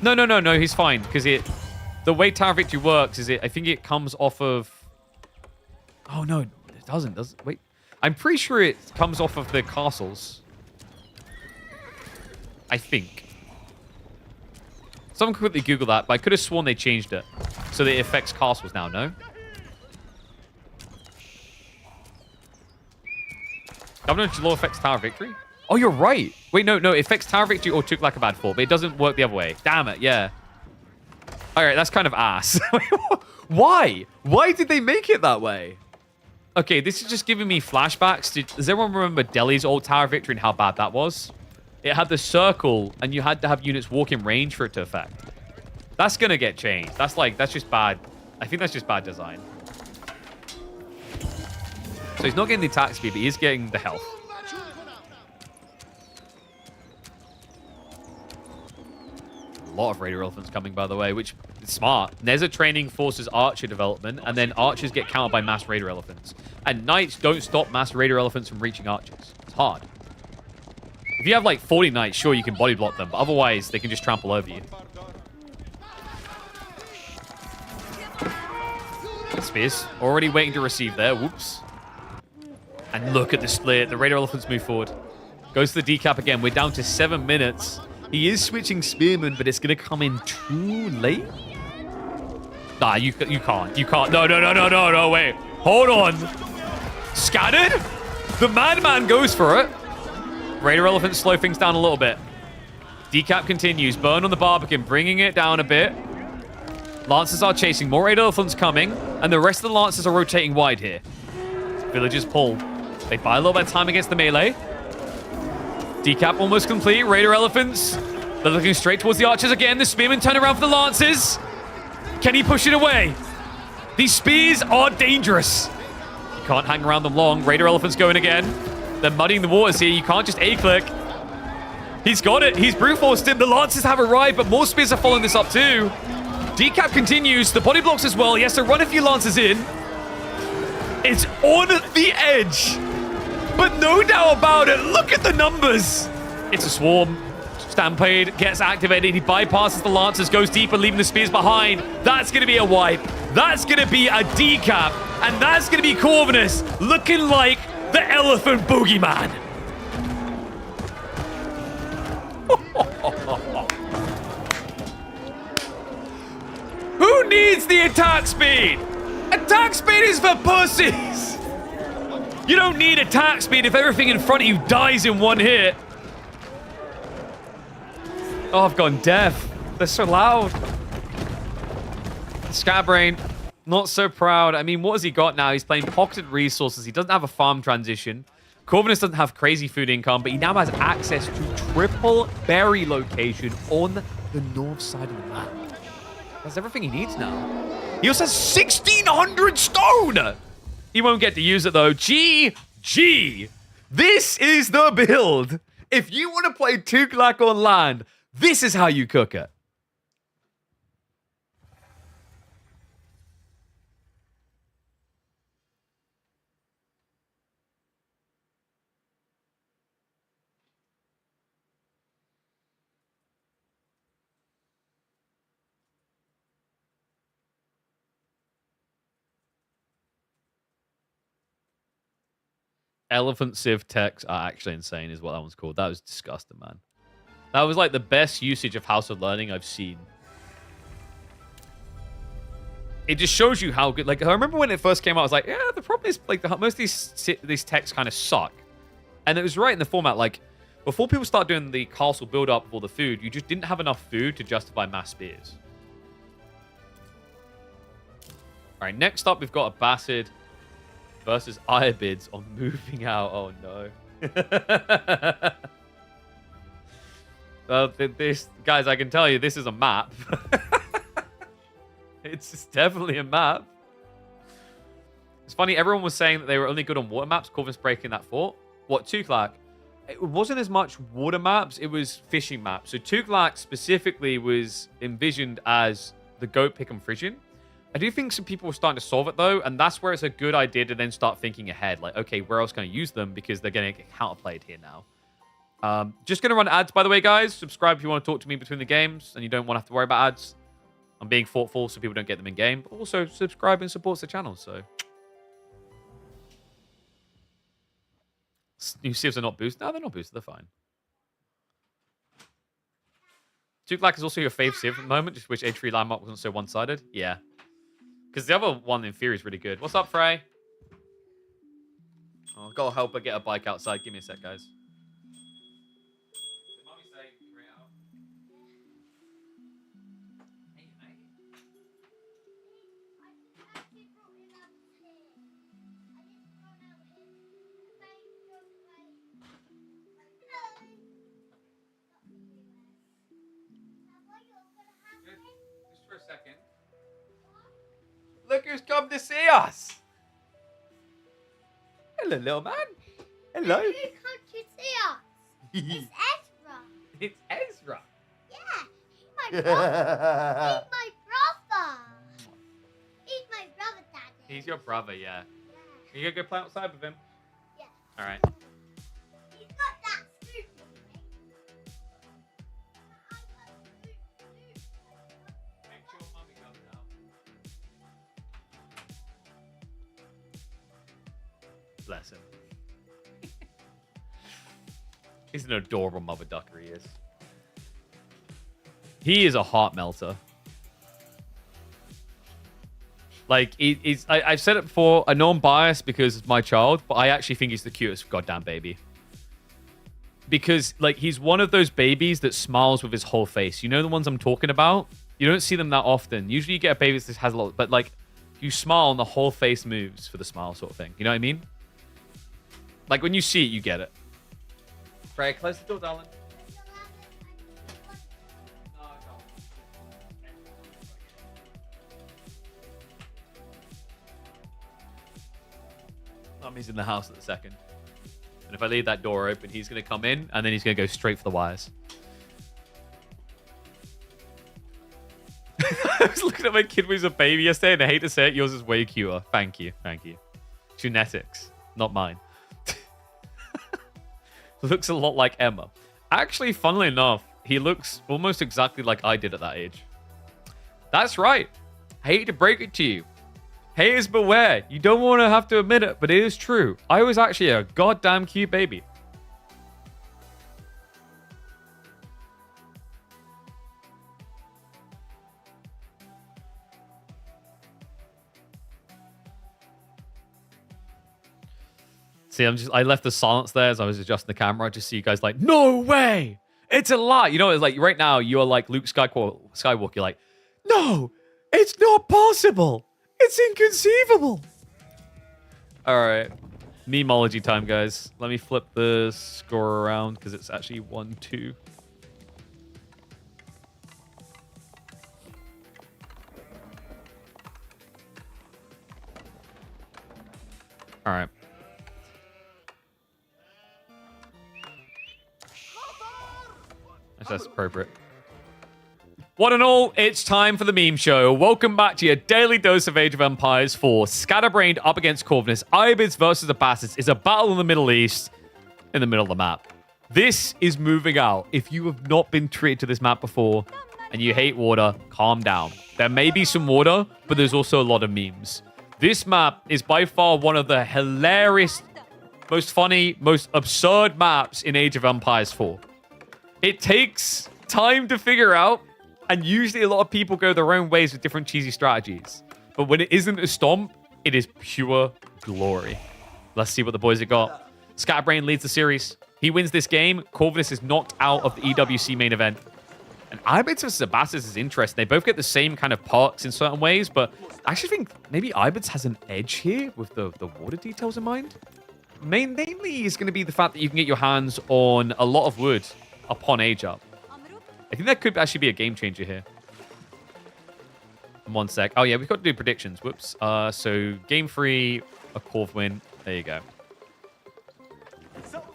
No. He's fine because the way Tower Victory works is I think it comes off of. Oh no, it doesn't. Wait. I'm pretty sure it comes off of the castles. I think. Someone quickly Google that, but I could have sworn they changed it so that it affects castles now. No. Governor Jalor affects Tower Victory? Oh, you're right. Wait, no. It affects Tower Victory or Tuklakabad 4, but it doesn't work the other way. Damn it, yeah. All right, that's kind of ass. Why? Why did they make it that way? Okay, this is just giving me flashbacks. Does everyone remember Delhi's old Tower Victory and how bad that was? It had the circle, and you had to have units walk in range for it to affect. That's going to get changed. That's just bad. I think that's just bad design. So he's not getting the attack speed, but he is getting the health. A lot of raider elephants coming, by the way, which is smart. Neza training forces archer development, and then archers get countered by mass raider elephants. And knights don't stop mass raider elephants from reaching archers. It's hard. If you have like 40 knights, sure, you can body block them, but otherwise, they can just trample over you. Spears already waiting to receive there. Whoops. And look at the split. The raider elephants move forward. Goes to the decap again. We're down to 7 minutes. He is switching spearmen, but it's going to come in too late. Nah, you can't. You can't. No, wait. Hold on. Scattered? The madman goes for it. Raider elephants slow things down a little bit. Decap continues. Burn on the Barbican, bringing it down a bit. Lancers are chasing. More raider elephants coming. And the rest of the Lancers are rotating wide here. Villagers pull. They buy a little bit of time against the melee. Decap almost complete. Raider elephants. They're looking straight towards the archers again. The spearmen turn around for the Lancers. Can he push it away? These spears are dangerous. You can't hang around them long. Raider elephants going again. They're muddying the waters here. You can't just A-click. He's got it. He's brute forced him. The Lancers have arrived, but more spears are following this up too. Decap continues. The body blocks as well. He has to run a few Lancers in. It's on the edge. But no doubt about it, look at the numbers. It's a swarm. Stampede gets activated. He bypasses the Lancers, goes deeper, leaving the spears behind. That's going to be a wipe. That's going to be a decap. And that's going to be Corvinus looking like the elephant boogeyman. Who needs the attack speed? Attack speed is for pussies. You don't need attack speed if everything in front of you dies in one hit. Oh, I've gone deaf. They're so loud. Scatbrain, not so proud. I mean, what has he got now? He's playing pocketed resources. He doesn't have a farm transition. Corvinus doesn't have crazy food income, but he now has access to triple berry location on the north side of the map. That's everything he needs now. He also has 1,600 stone. He won't get to use it, though. GG. This is the build. If you want to play Tuklak on land, this is how you cook it. Elephant Civ techs are actually insane is what that one's called. That was disgusting, man. That was like the best usage of House of Learning I've seen. It just shows you how good... Like, I remember when it first came out, I was like, yeah, the problem is, like, most of these techs kind of suck. And it was right in the format, like, before people start doing the castle build-up of all the food, you just didn't have enough food to justify mass spears. All right, next up, we've got Abbasid versus Ayabids on moving out. Oh, no. Well, this, guys, I can tell you, this is a map. It's definitely a map. It's funny, everyone was saying that they were only good on water maps. Corvin's breaking that fort. What, Tuklak? It wasn't as much water maps, it was fishing maps. So Tuklak specifically was envisioned as the goat pick and Frisian. I do think some people were starting to solve it though, and that's where it's a good idea to then start thinking ahead. Like, okay, where else can I use them? Because they're going to get counterplayed here now. Just going to run ads, by the way, guys. Subscribe if you want to talk to me between the games and you don't want to have to worry about ads. I'm being thoughtful so people don't get them in game. But also, subscribe and supports the channel, so... New civs are not boosted? No, they're not boosted. They're fine. Tuklak is also your fave civ at the moment. Just wish Age 3 landmark wasn't so one-sided. Yeah. Because the other one in theory is really good. What's up, Frey? Oh, I've got to help her get a bike outside. Give me a sec, guys. Just for a second. Look who's come to see us. Hello, little man. Hello. Who can't you see us? It's Ezra. It's Ezra. Yeah, he's my brother. He's my brother, Daddy. He's your brother, yeah. Yeah. You gonna go play outside with him? Yeah. All right. He's got that scoop. Make sure mommy comes out. Bless him. He's an adorable mother ducker, he is. He is a heart melter. Like, I've said it before, I know I'm biased because it's my child, but I actually think he's the cutest goddamn baby. Because, like, he's one of those babies that smiles with his whole face. You know the ones I'm talking about? You don't see them that often. Usually you get a baby that has a lot, but, like, you smile and the whole face moves for the smile sort of thing. You know what I mean? Like, when you see it, you get it. Freya, close the door, darling. He's in the house at the second. And if I leave that door open, he's going to come in, and then he's going to go straight for the wires. I was looking at my kid when he was a baby yesterday, and I hate to say it, yours is way cuter. Thank you. Thank you. Genetics, not mine. Looks a lot like Emma. Actually, funnily enough, he looks almost exactly like I did at that age. That's right. I hate to break it to you. Haters beware. You don't want to have to admit it, but it is true. I was actually a goddamn cute baby. See, I left the silence there as I was adjusting the camera just so you guys like, no way! It's a lie! You know, it's like right now you're like Luke Skywalker, you're like, no! It's not possible! It's inconceivable. All right. Memeology time, guys. Let me flip the score around because it's actually 1-2. All right. That's appropriate. One and all, it's time for the meme show. Welcome back to your daily dose of Age of Empires 4. Scatterbrained up against Corvinus. Ibids versus the Bastards is a battle in the Middle East in the middle of the map. This is moving out. If you have not been treated to this map before and you hate water, calm down. There may be some water, but there's also a lot of memes. This map is by far one of the hilarious, most funny, most absurd maps in Age of Empires 4. It takes time to figure out. And usually a lot of people go their own ways with different cheesy strategies. But when it isn't a stomp, it is pure glory. Let's see what the boys have got. Scatterbrain leads the series. He wins this game. Corvinus is knocked out of the EWC main event. And Ibids versus Bastards is interesting. They both get the same kind of perks in certain ways, but I actually think maybe Ibids has an edge here with the water details in mind. Mainly is going to be the fact that you can get your hands on a lot of wood upon age up. I think that could actually be a game changer here. 1 sec. Oh, yeah, we've got to do predictions. Whoops. So, game 3, a Corv win. There you go.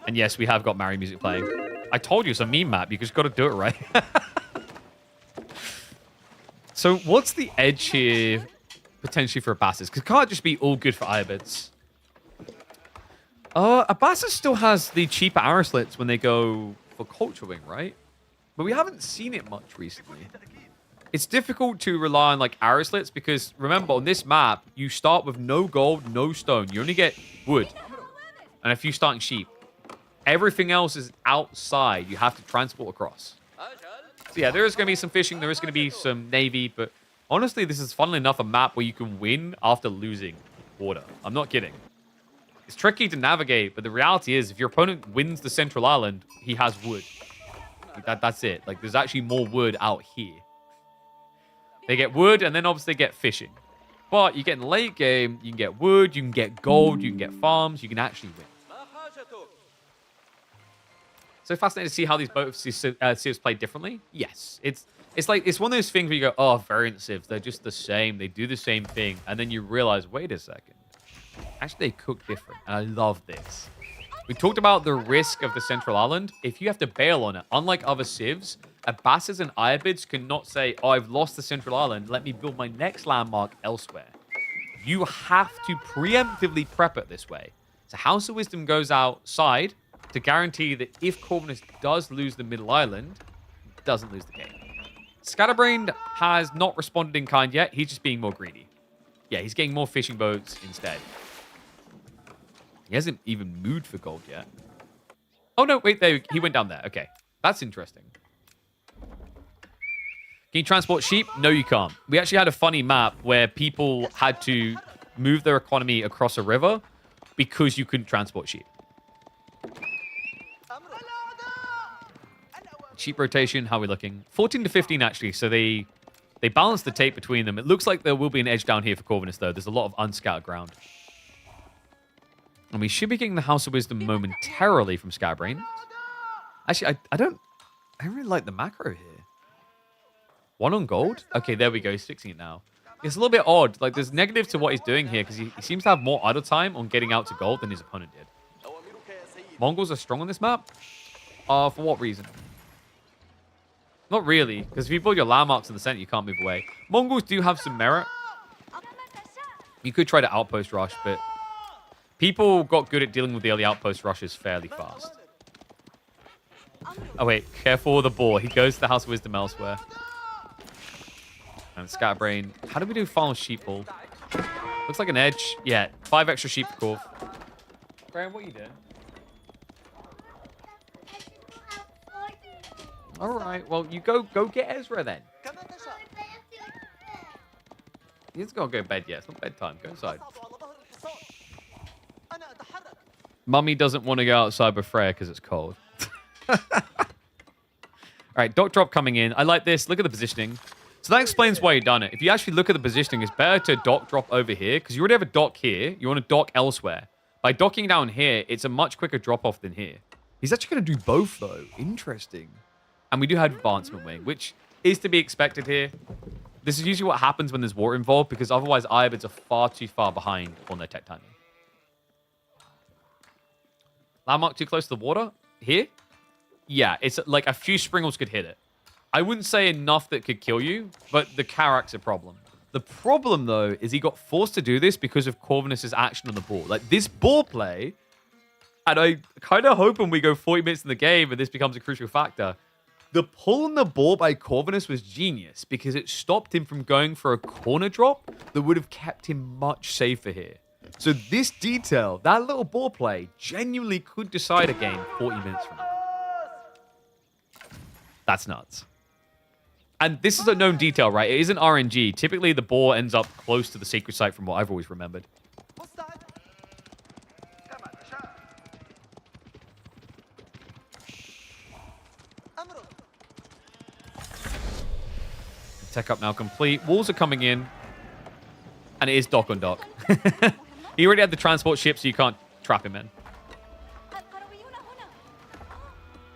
And yes, we have got Mario music playing. I told you it's a meme map. You just got to do it right. So, what's the edge here potentially for Abbasis? Because it can't just be all good for Iabids. Abbasis still has the cheaper arrow slits when they go for Culture Wing, right? But we haven't seen it much recently. It's difficult to rely on like arrow slits because remember on this map, you start with no gold, no stone. You only get wood and a few starting sheep. Everything else is outside. You have to transport across. So yeah, there is going to be some fishing. There is going to be some navy. But honestly, this is funnily enough a map where you can win after losing water. I'm not kidding. It's tricky to navigate, but the reality is if your opponent wins the central island, he has wood. That's it. Like there's actually more wood out here. They get wood, and then obviously they get fishing. But you get in the late game, you can get wood, you can get gold, you can get farms, you can actually win. So fascinating to see how these both civs play differently. Yes, it's one of those things where you go, oh, variant civs, they're just the same, they do the same thing, and then you realize, wait a second, actually they cook different, and I love this. We talked about the risk of the central island. If you have to bail on it, unlike other civs, Abbasis and Iabids cannot say, oh, I've lost the central island, let me build my next landmark elsewhere. You have to preemptively prep it this way. So House of Wisdom goes outside to guarantee that if Corvinus does lose the middle island, it doesn't lose the game. Scatterbrain has not responded in kind yet. He's just being more greedy. Yeah, he's getting more fishing boats instead. He hasn't even moved for gold yet. Oh, no, wait, there, he went down there. Okay, that's interesting. Can you transport sheep? No, you can't. We actually had a funny map where people had to move their economy across a river because you couldn't transport sheep. Sheep rotation, how are we looking? 14 to 15, actually, so they balance the tape between them. It looks like there will be an edge down here for Corvinus, though. There's a lot of unscattered ground. And we should be getting the House of Wisdom momentarily from Scatterbrain. Actually, I don't really like the macro here. 1 on gold? Okay, there we go. He's fixing it now. It's a little bit odd. Like, there's negative to what he's doing here because he seems to have more idle time on getting out to gold than his opponent did. Mongols are strong on this map? For what reason? Not really, because if you build your landmarks in the center, you can't move away. Mongols do have some merit. You could try to outpost rush, but people got good at dealing with the early outpost rushes fairly fast. Oh, wait. Careful with the boar. He goes to the House of Wisdom elsewhere. And Scatterbrain. How do we do final sheep haul? Looks like an edge. Yeah, 5 extra sheep for Corv. Graham, what are you doing? All right. Well, you go get Ezra then. He's got to go to bed yet. It's not bedtime. Go inside. Mummy doesn't want to go outside with Freya because it's cold. All right, dock drop coming in. I like this. Look at the positioning. So that explains why you've done it. If you actually look at the positioning, it's better to dock drop over here because you already have a dock here. You want to dock elsewhere. By docking down here, it's a much quicker drop-off than here. He's actually going to do both, though. Interesting. And we do have advancement wing, which is to be expected here. This is usually what happens when there's water involved because otherwise Iabids are far too far behind on their tech timing. Landmark too close to the water? Here? Yeah, it's like a few springles could hit it. I wouldn't say enough that could kill you, but the Karak's a problem. The problem, though, is he got forced to do this because of Corvinus' action on the ball. Like, this ball play, and I kind of hope when we go 40 minutes in the game and this becomes a crucial factor, the pull on the ball by Corvinus was genius because it stopped him from going for a corner drop that would have kept him much safer here. So this detail, that little ball play, genuinely could decide a game 40 minutes from now. That's nuts. And this is a known detail, right? It isn't RNG. Typically, the ball ends up close to the sacred site from what I've always remembered. Tech up now complete. Walls are coming in. And it is dock on dock. He already had the transport ship, so you can't trap him in.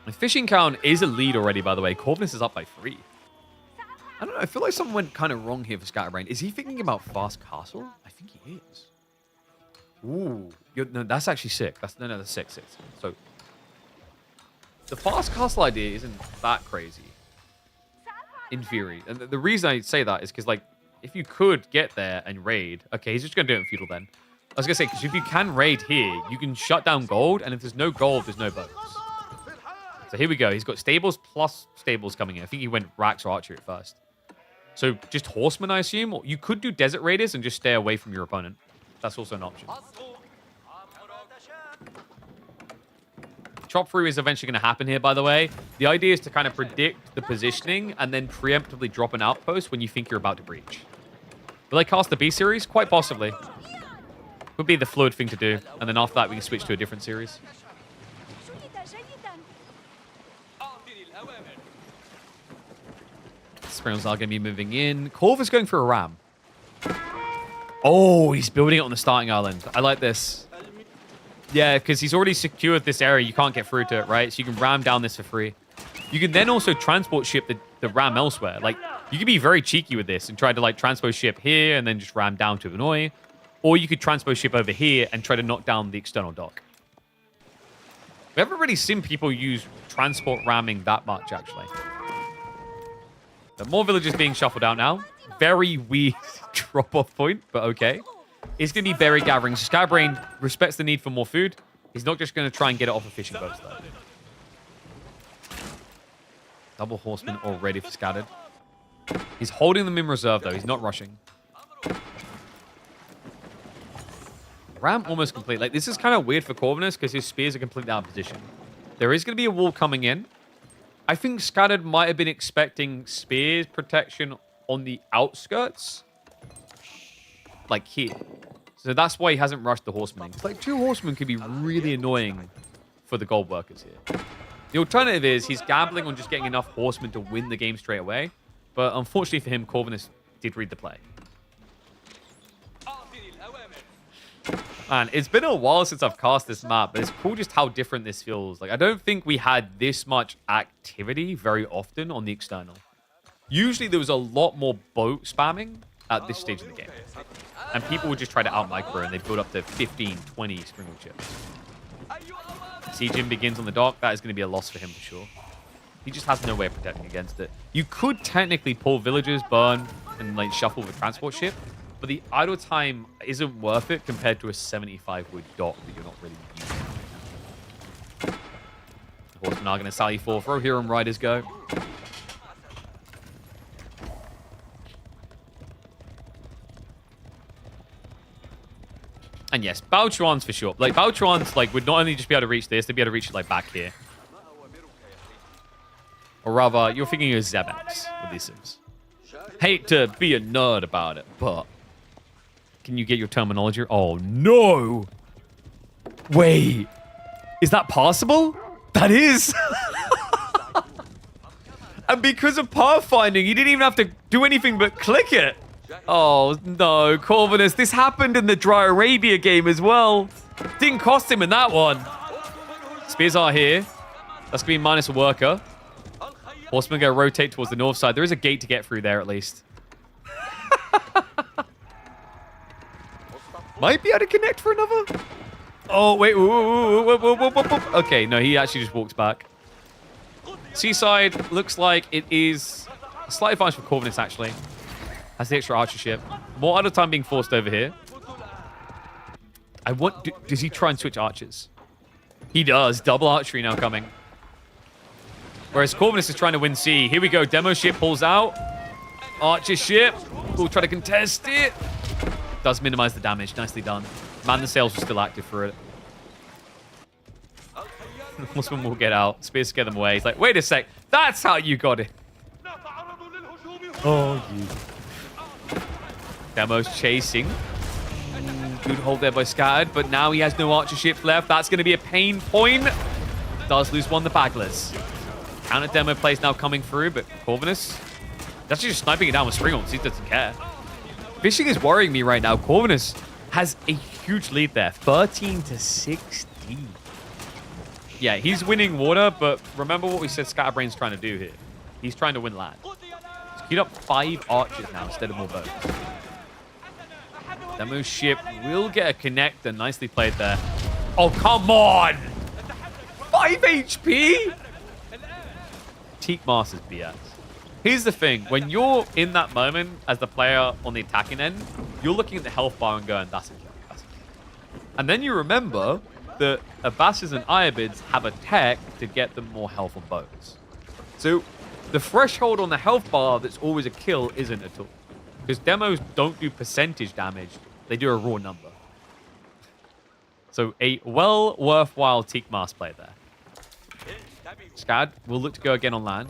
The fishing count is a lead already, by the way. Corvinus is up by 3. I don't know. I feel like someone went kind of wrong here for Scatterbrain. Is he thinking about Fast Castle? I think he is. Ooh. No, that's actually sick. No, that's sick. So, the Fast Castle idea isn't that crazy. In theory. And the reason I say that is because, like, if you could get there and raid... Okay, he's just going to do it in Feudal then. I was going to say, because if you can raid here, you can shut down gold, and if there's no gold, there's no boats. So here we go. He's got stables plus stables coming in. I think he went Rax or Archery at first. So just horsemen, I assume? Or you could do desert raiders and just stay away from your opponent. That's also an option. Chop through is eventually going to happen here, by the way. The idea is to kind of predict the positioning and then preemptively drop an outpost when you think you're about to breach. Will I cast the B series? Quite possibly. Would be the fluid thing to do. And then after that, we can switch to a different series. Springles are going to be moving in. Corvus going for a ram. Oh, he's building it on the starting island. I like this. Yeah, because he's already secured this area. You can't get through to it, right? So you can ram down this for free. You can then also transport ship the ram elsewhere. Like, you can be very cheeky with this and try to, like, transport ship here and then just ram down to Hanoi. Or you could transport ship over here and try to knock down the external dock. We haven't really seen people use transport ramming that much, actually. But more villages being shuffled out now. Very weird drop-off point, but okay. It's going to be berry gathering. So Scatterbrain respects the need for more food. He's not just going to try and get it off of fishing boats, though. Double horsemen already for Scattered. He's holding them in reserve, though. He's not rushing. Ram almost complete. Like, this is kind of weird for Corvinus because his spears are completely out of position. There is going to be a wall coming in. I think Scattered might have been expecting spears protection on the outskirts. Like here. So that's why he hasn't rushed the horsemen. It's like 2 horsemen could be really annoying for the gold workers here. The alternative is he's gambling on just getting enough horsemen to win the game straight away. But unfortunately for him, Corvinus did read the play. Man, it's been a while since I've cast this map, but it's cool just how different this feels. Like, I don't think we had this much activity very often on the external. Usually there was a lot more boat spamming at this stage of the game. And people would just try to out-micro, and they build up to 15, 20 Springle chips. Siege in begins on the dock. That is going to be a loss for him for sure. He just has no way of protecting against it. You could technically pull villagers, burn, and like shuffle with a transport ship, but the idle time isn't worth it compared to a 75 wood dock that you're not really using. The horsemen are going to sally for. Throw here and riders go. And yes, Baochuan's for sure. Like, Baochuan's, like, would not only just be able to reach this, they'd be able to reach it, like, back here. Or rather, you're thinking of Zebex with these sims. Hate to be a nerd about it, but... Can you get your terminology? Oh, no! Wait! Is that possible? That is! And because of pathfinding, you didn't even have to do anything but click it! Oh, no, Corvinus. This happened in the Dry Arabia game as well. Didn't cost him in that one. Spears are here. That's going to be minus a worker. Horsemen going to rotate towards the north side. There is a gate to get through there, at least. Might be able to connect for another. Oh, wait. Okay, no, he actually just walked back. Seaside looks like it is a slight advantage for Corvinus, actually. Has the extra archer ship. More idle time being forced over here. Does he try and switch archers? He does. Double archery now coming. Whereas Corvinus is trying to win C. Here we go. Demo ship pulls out. Archer ship. We'll try to contest it. Does minimize the damage. Nicely done. Man, the sails are still active for it. Horseman will get out. Spears scare them away. He's like, wait a sec. That's how you got it. Oh, you. Demo's chasing. Good hold there by Scattered, but now he has no archer ships left. That's going to be a pain point. Does lose one the Baglers. Counter Demo plays now coming through, but Corvinus is actually just sniping it down with Springles. He doesn't care. Fishing is worrying me right now. Corvinus has a huge lead there. 13 to 16. Yeah, he's winning water, but remember what we said Scatterbrain's trying to do here. He's trying to win land. queued up 5 archers now instead of more boats. Demo's ship will get a connector. Nicely played there. Oh, come on! 5 HP? Teak Master's BS. Here's the thing. When you're in that moment as the player on the attacking end, you're looking at the health bar and going, that's a kill. That's a kill. And then you remember that Abasses and Iabids have a tech to get them more health on boats. So the threshold on the health bar that's always a kill isn't at all. Because demos don't do percentage damage. They do a raw number. So a well worthwhile Teak Mask play there. Scad will look to go again on land.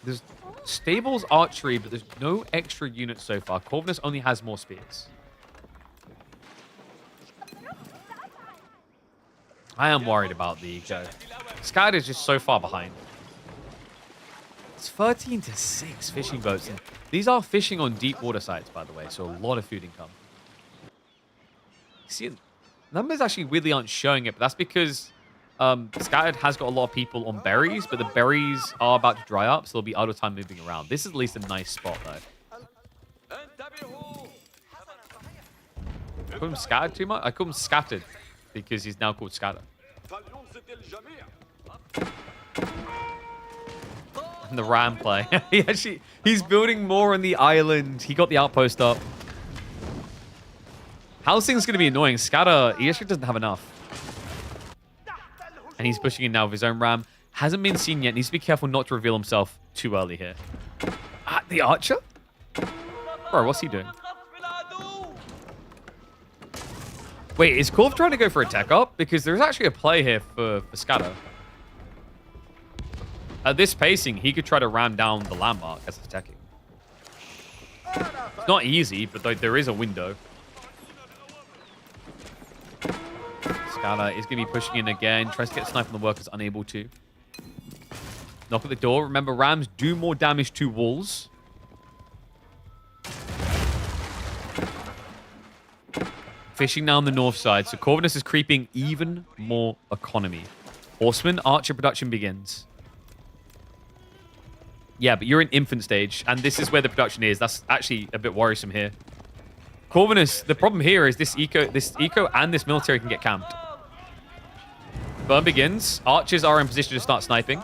There's Stables archery, but there's no extra units so far. Corvinus only has more spears. I am worried about the eco. Scad is just so far behind. It's 13-6 fishing boats. And these are fishing on deep water sites, by the way, so a lot of food income. See, numbers actually weirdly aren't showing it, but that's because Scattered has got a lot of people on berries, but the berries are about to dry up, so there'll be idle time moving around. This is at least a nice spot, though. I call him Scattered too much? I call him Scattered because he's now called Scatter. And the ram play. He's building more on the island. He got the outpost up. Housing's going to be annoying. Scatter, he actually doesn't have enough. And he's pushing in now with his own ram. Hasn't been seen yet. Needs to be careful not to reveal himself too early here. The archer? Bro, what's he doing? Wait, is Corv trying to go for a tech up? Because there's actually a play here for Scatter. At this pacing, he could try to ram down the landmark as it's attacking. It's not easy, but there is a window. Scala is going to be pushing in again. Tries to get a snipe on the workers, unable to. Knock at the door. Remember, rams do more damage to walls. Fishing now on the north side. So Corvinus is creeping even more economy. Horseman, archer production begins. Yeah, but you're in infant stage, and this is where the production is. That's actually a bit worrisome here. Corvinus, the problem here is this eco and this military can get camped. Burn begins. Archers are in position to start sniping.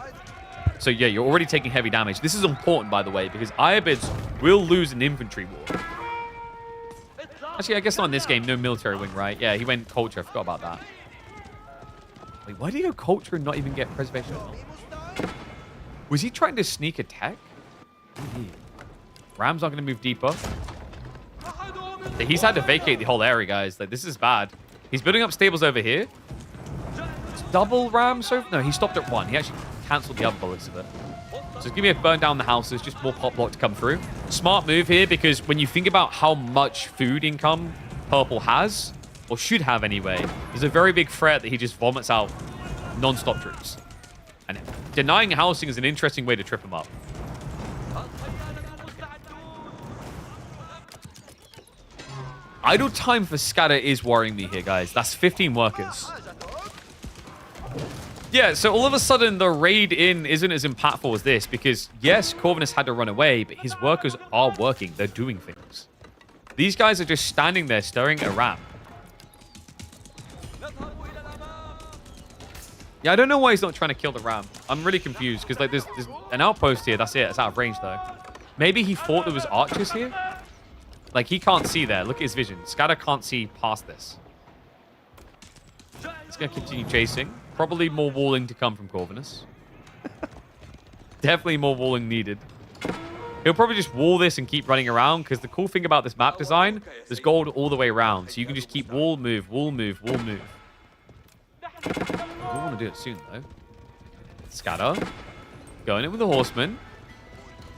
So yeah, you're already taking heavy damage. This is important, by the way, because Iabids will lose an infantry war. Actually, I guess not in this game. No military wing, right? Yeah, he went culture. I forgot about that. Wait, why did he go culture and not even get preservation? Was he trying to sneak attack? Rams aren't going to move deeper. He's had to vacate the whole area, guys. Like, this is bad. He's building up stables over here. It's double ram so... No, he stopped at 1. He actually cancelled the other bullets of it. So give me a burn down the houses. Just more pop block to come through. Smart move here, because when you think about how much food income Purple has, or should have anyway, there's a very big threat that he just vomits out non-stop troops. And denying housing is an interesting way to trip him up. Idle time for Scatter is worrying me here, guys. That's 15 workers. Yeah, so all of a sudden, the raid in isn't as impactful as this, because yes, Corvinus had to run away, but his workers are working. They're doing things. These guys are just standing there staring at a ram. Yeah, I don't know why he's not trying to kill the ram. I'm really confused, because like there's an outpost here. That's it. It's out of range, though. Maybe he thought there was archers here? Like, he can't see there. Look at his vision. Scatter can't see past this. He's going to continue chasing. Probably more walling to come from Corvinus. Definitely more walling needed. He'll probably just wall this and keep running around, because the cool thing about this map design, there's gold all the way around. So you can just keep wall, move, wall, move, wall, move. We want to do it soon, though. Scatter. Going in with the horseman.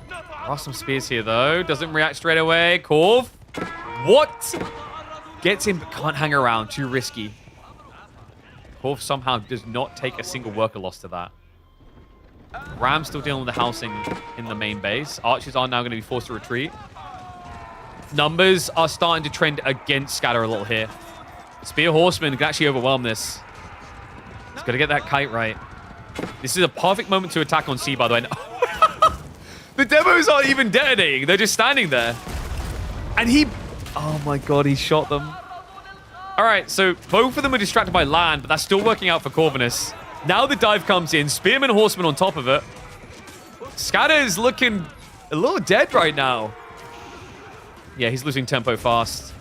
There are some spears here, though. Doesn't react straight away. Corv. What? Gets in, but can't hang around. Too risky. Corv somehow does not take a single worker loss to that. Ram's still dealing with the housing in the main base. Archers are now going to be forced to retreat. Numbers are starting to trend against Scatter a little here. Spear Horseman can actually overwhelm this. He's got to get that kite right. This is a perfect moment to attack on C, by the way. The demos aren't even detonating. They're just standing there. And he... Oh my god, he shot them. All right, so both of them are distracted by land, but that's still working out for Corvinus. Now the dive comes in. Spearman, Horseman on top of it. Scatter is looking a little dead right now. Yeah, he's losing tempo fast.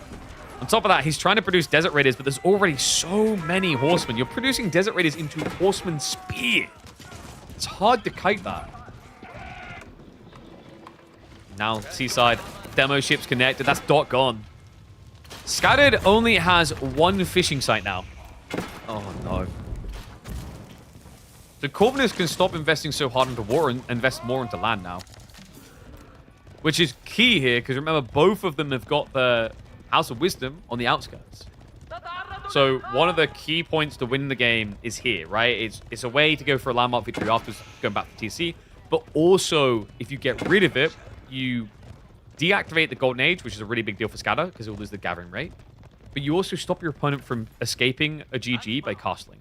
On top of that, he's trying to produce Desert Raiders, but there's already so many Horsemen. You're producing Desert Raiders into Horseman speed. It's hard to kite that. Now, Seaside, demo ships connected. That's dot gone. Scattered only has one fishing site now. Oh, no. The Corvinus can stop investing so hard into water and invest more into land now. Which is key here, because remember, both of them have got the House of Wisdom on the outskirts. So one of the key points to win the game is here, right? It's a way to go for a landmark victory after going back to TC. But also, if you get rid of it, you deactivate the Golden Age, which is a really big deal for Scatter, because it will lose the gathering rate. But you also stop your opponent from escaping a GG by castling.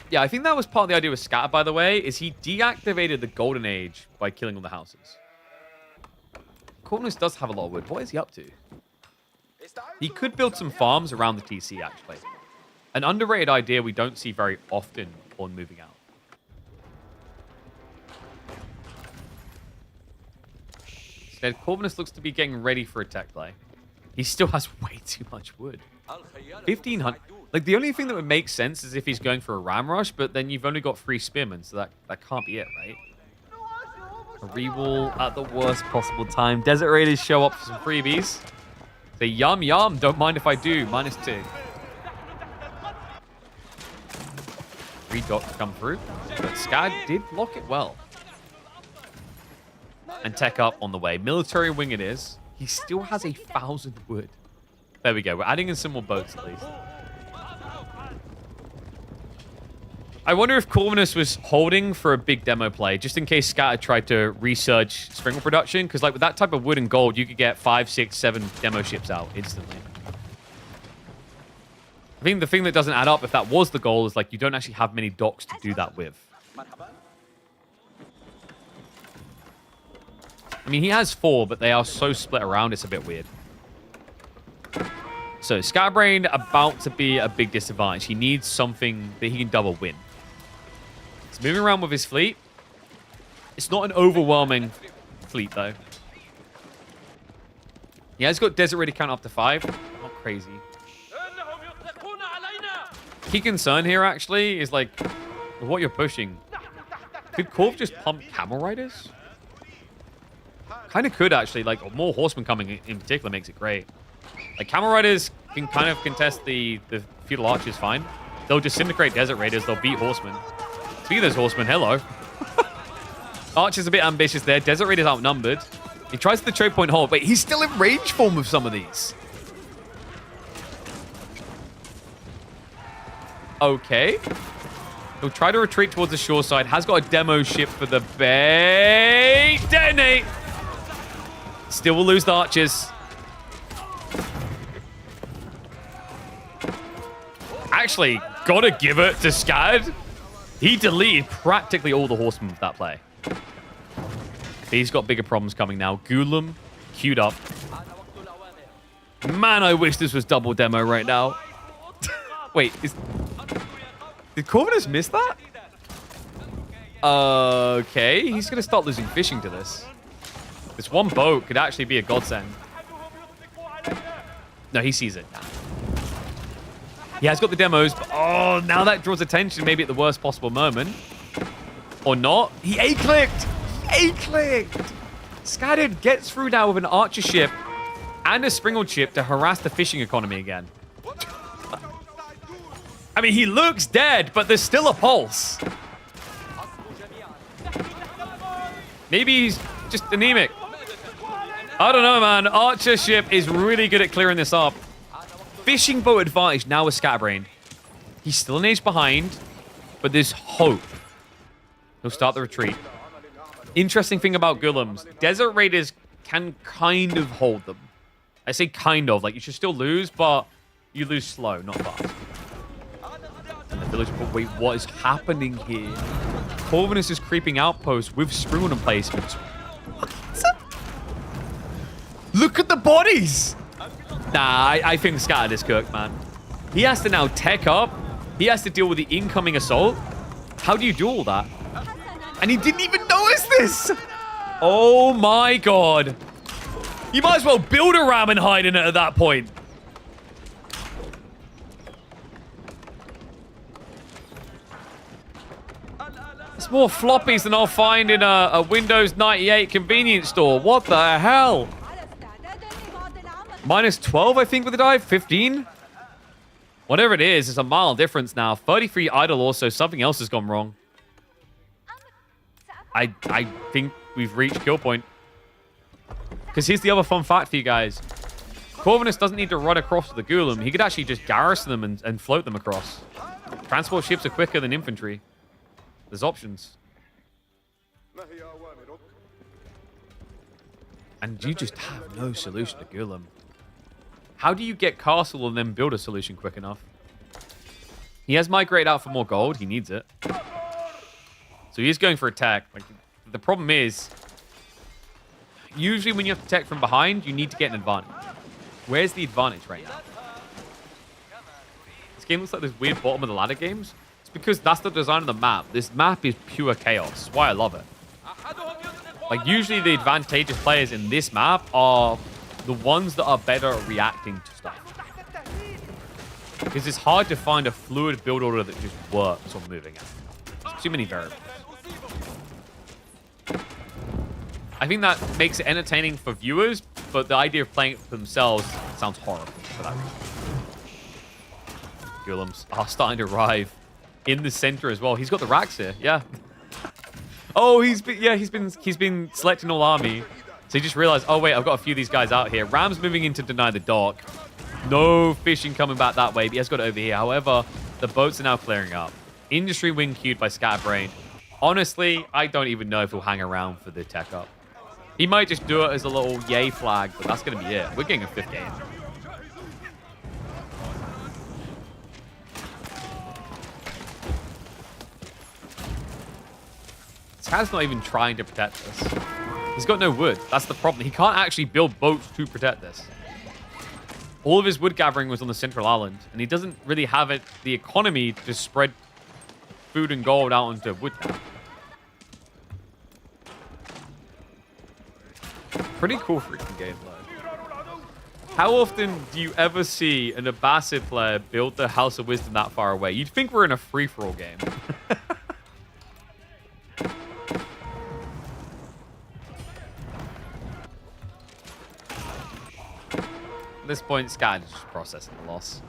Yeah, I think that was part of the idea with Scatter, by the way, is he deactivated the Golden Age by killing all the houses. Corvinus does have a lot of wood. What is he up to? He could build some farms around the TC, actually. An underrated idea we don't see very often on moving out. Instead, Corvinus looks to be getting ready for a tech play. He still has way too much wood. 1,500. Like, the only thing that would make sense is if he's going for a ram rush, but then you've only got 3 spearmen, so that can't be it, right? A rewall at the worst possible time. Desert Raiders show up for some freebies. Say, yum, yum. Don't mind if I do. -2. 3 docks come through, but Scad did block it well. And tech up on the way. Military wing it is. He still has 1,000 wood. There we go. We're adding in some more boats at least. I wonder if Corvinus was holding for a big demo play, just in case Scatter tried to resurge Sprinkle production, because like with that type of wood and gold, you could get 5, 6, 7 demo ships out instantly. I think the thing that doesn't add up, if that was the goal, is like you don't actually have many docks to do that with. I mean, he has 4, but they are so split around, it's a bit weird. So, Scatterbrain about to be a big disadvantage. He needs something that he can double win. He's moving around with his fleet. It's not an overwhelming fleet, though. He has got Desert Raider count up to 5. Not crazy. Key concern here, actually, is like, what you're pushing. Could Corv just pump Camel Riders? Kind of could, actually. Like, more Horsemen coming in particular makes it great. Like, Camel Riders can kind of contest the Feudal Archers fine. They'll just syndicate Desert Raiders. They'll beat Horsemen. Speaking of those Horsemen, hello. Archer's a bit ambitious there. Desert Raiders outnumbered. He tries the choke point hold. Wait, he's still in range form of some of these. Okay. He'll try to retreat towards the shore side. Has got a demo ship for the bait. Detonate. Still will lose the Archers. Actually, gotta give it to Scad. He deleted practically all the Horsemen with that play. He's got bigger problems coming now. Gulam queued up. Man, I wish this was double demo right now. Wait, did Corvinus miss that? Okay, he's gonna start losing fishing to this. This one boat could actually be a godsend. No, he sees it. He has got the demos, but oh, now that draws attention maybe at the worst possible moment. Or not. He A-clicked! He A-clicked! Scattered gets through now with an archer ship and a springled ship to harass the fishing economy again. I mean, he looks dead, but there's still a pulse. Maybe he's just anemic. I don't know, man. Archer ship is really good at clearing this up. Fishing boat advantage now with Scatterbrain. He's still an age behind, but there's hope. He'll start the retreat. Interesting thing about Gulams. Desert Raiders can kind of hold them. I say kind of. Like, you should still lose, but you lose slow, not fast. And the village. But wait, what is happening here? Corvinus is creeping outposts with Springwood emplacements. What? Look at the bodies! Nah, I think Scatter is cooked, man. He has to now tech up. He has to deal with the incoming assault. How do you do all that? And he didn't even notice this! Oh my god. You might as well build a ram and hide in it at that point. It's more floppies than I'll find in a Windows 98 convenience store. What the hell? Minus 12, I think, with the dive. 15? Whatever it is, it's a mile difference now. 33 idle also. Something else has gone wrong. I think we've reached kill point. Because here's the other fun fact for you guys. Corvinus doesn't need to run across with the Ghoulam. He could actually just garrison them and float them across. Transport ships are quicker than infantry. There's options. And you just have no solution to Ghoulam. How do you get castle and then build a solution quick enough? He has migrated out for more gold. He needs it. So he's going for attack. Like, the problem is, usually when you have to attack from behind, you need to get an advantage. Where's the advantage right now? This game looks like this weird bottom of the ladder games. It's because that's the design of the map. This map is pure chaos. That's why I love it. Like, usually the advantageous players in this map are the ones that are better at reacting to stuff. Because it's hard to find a fluid build order that just works on moving it. There's too many variables. I think that makes it entertaining for viewers, but the idea of playing it for themselves sounds horrible for that reason. Ghulams are starting to arrive in the center as well. He's got the racks here, yeah. Oh, he's been selecting all army. So he just realized, oh wait, I've got a few of these guys out here. Ram's moving in to deny the dock. No fishing coming back that way, but he has got it over here. However, the boats are now clearing up. Industry wing queued by Scatterbrain. Honestly, I don't even know if he'll hang around for the tech up. He might just do it as a little yay flag, but that's going to be it. We're getting a 5th game. Scatter's not even trying to protect this. He's got no wood. That's the problem. He can't actually build boats to protect this. All of his wood gathering was on the central island, and he doesn't really have the economy to spread food and gold out onto wood now. Pretty cool freaking gameplay. How often do you ever see an Abbasid player build the House of Wisdom that far away? You'd think we're in a free-for-all game. At this point, Sky is just processing the loss.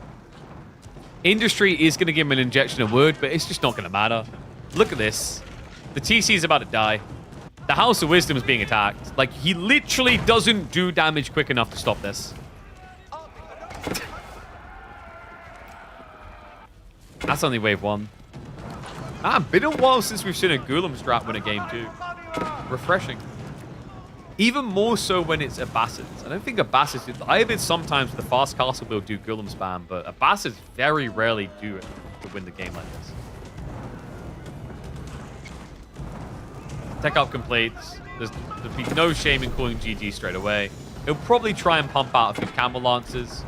Industry is going to give him an injection of wood, but it's just not going to matter. Look at this. The TC is about to die. The House of Wisdom is being attacked. Like, he literally doesn't do damage quick enough to stop this. That's only wave 1. Been a while since we've seen a Ghoulam strat win a game too. Refreshing. Even more so when it's Abbasids. I don't think Abbasids... I have it sometimes with the fast castle build do Ghoulam spam, but Abbasids very rarely do it to win the game like this. Tech up complete. There'll be no shame in calling GG straight away. He'll probably try and pump out a few camel lancers,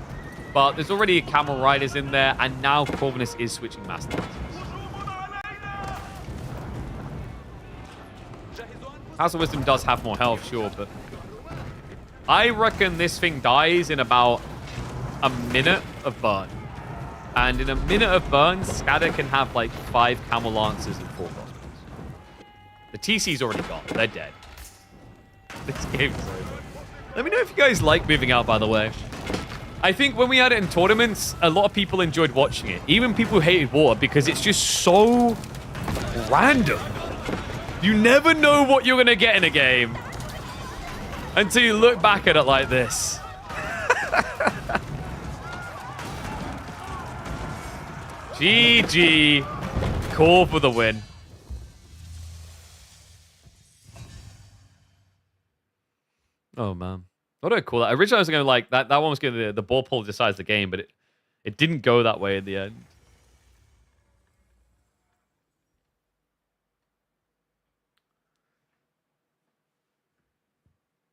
but there's already camel riders in there, and now Corvinus is switching mass lancers. House of Wisdom does have more health, sure, but I reckon this thing dies in about a minute of burn. And in a minute of burn, Scatter can have like 5 camel lancers and 4 crossbows. The TC's already gone. They're dead. This game's over. Let me know if you guys like moving out, by the way. I think when we had it in tournaments, a lot of people enjoyed watching it. Even people who hated water, because it's just so random. You never know what you're going to get in a game until you look back at it like this. GG. Call for the win. Oh, man. What do I call that? Originally, I was going to like, that one was going to be the ball pull decides the game, but it didn't go that way in the end.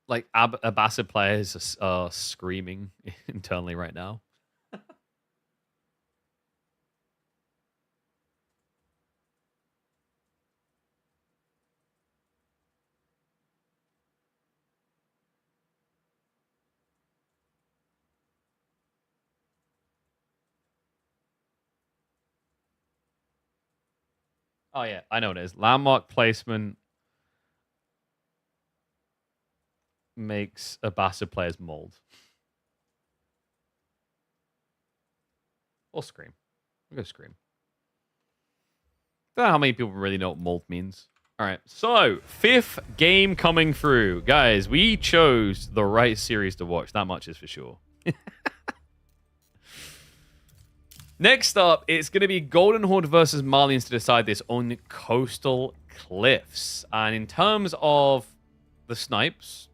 like Abbasid players are screaming internally right now. Oh yeah, I know what it is. Landmark placement makes Abbasid players mold. Or scream. We'll go scream. Don't know how many people really know what mold means. All right, so 5th game coming through. Guys, we chose the right series to watch. That much is for sure. Next up, it's going to be Golden Horde versus Marlians to decide this on Coastal Cliffs. And in terms of the snipes,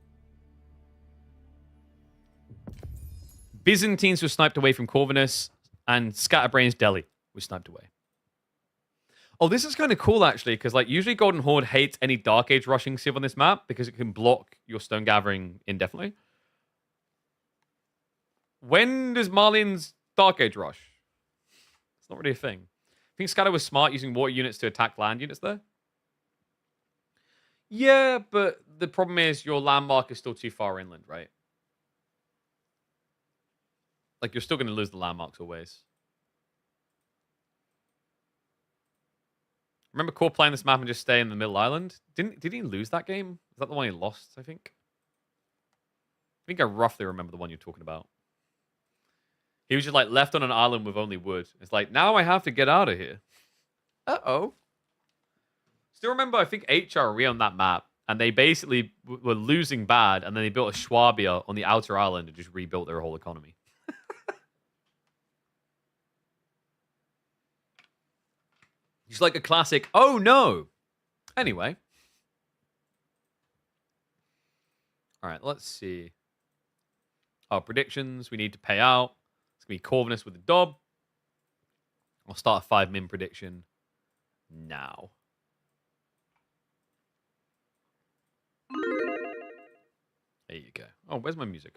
Byzantines were sniped away from Corvinus, and Scatterbrains Delhi was sniped away. Oh, this is kind of cool, actually, because like usually Golden Horde hates any Dark Age rushing civ on this map because it can block your stone gathering indefinitely. When does Marlians Dark Age rush? It's not really a thing. I think Scatter was smart using water units to attack land units there. Yeah, but the problem is your landmark is still too far inland, right? Like, you're still going to lose the landmarks always. Remember Core playing this map and just stay in the middle island? Did he lose that game? Is that the one he lost, I think? I think I roughly remember the one you're talking about. He was just like left on an island with only wood. It's like, now I have to get out of here. Uh-oh. Still remember, I think HRE on that map, and they basically were losing bad, and then they built a Schwabia on the outer island and just rebuilt their whole economy. It's like a classic, oh no! Anyway. Alright, let's see. Our predictions, we need to pay out. It's going to be Corvinus with the Dob. I'll start a 5-min prediction now. There you go. Oh, where's my music?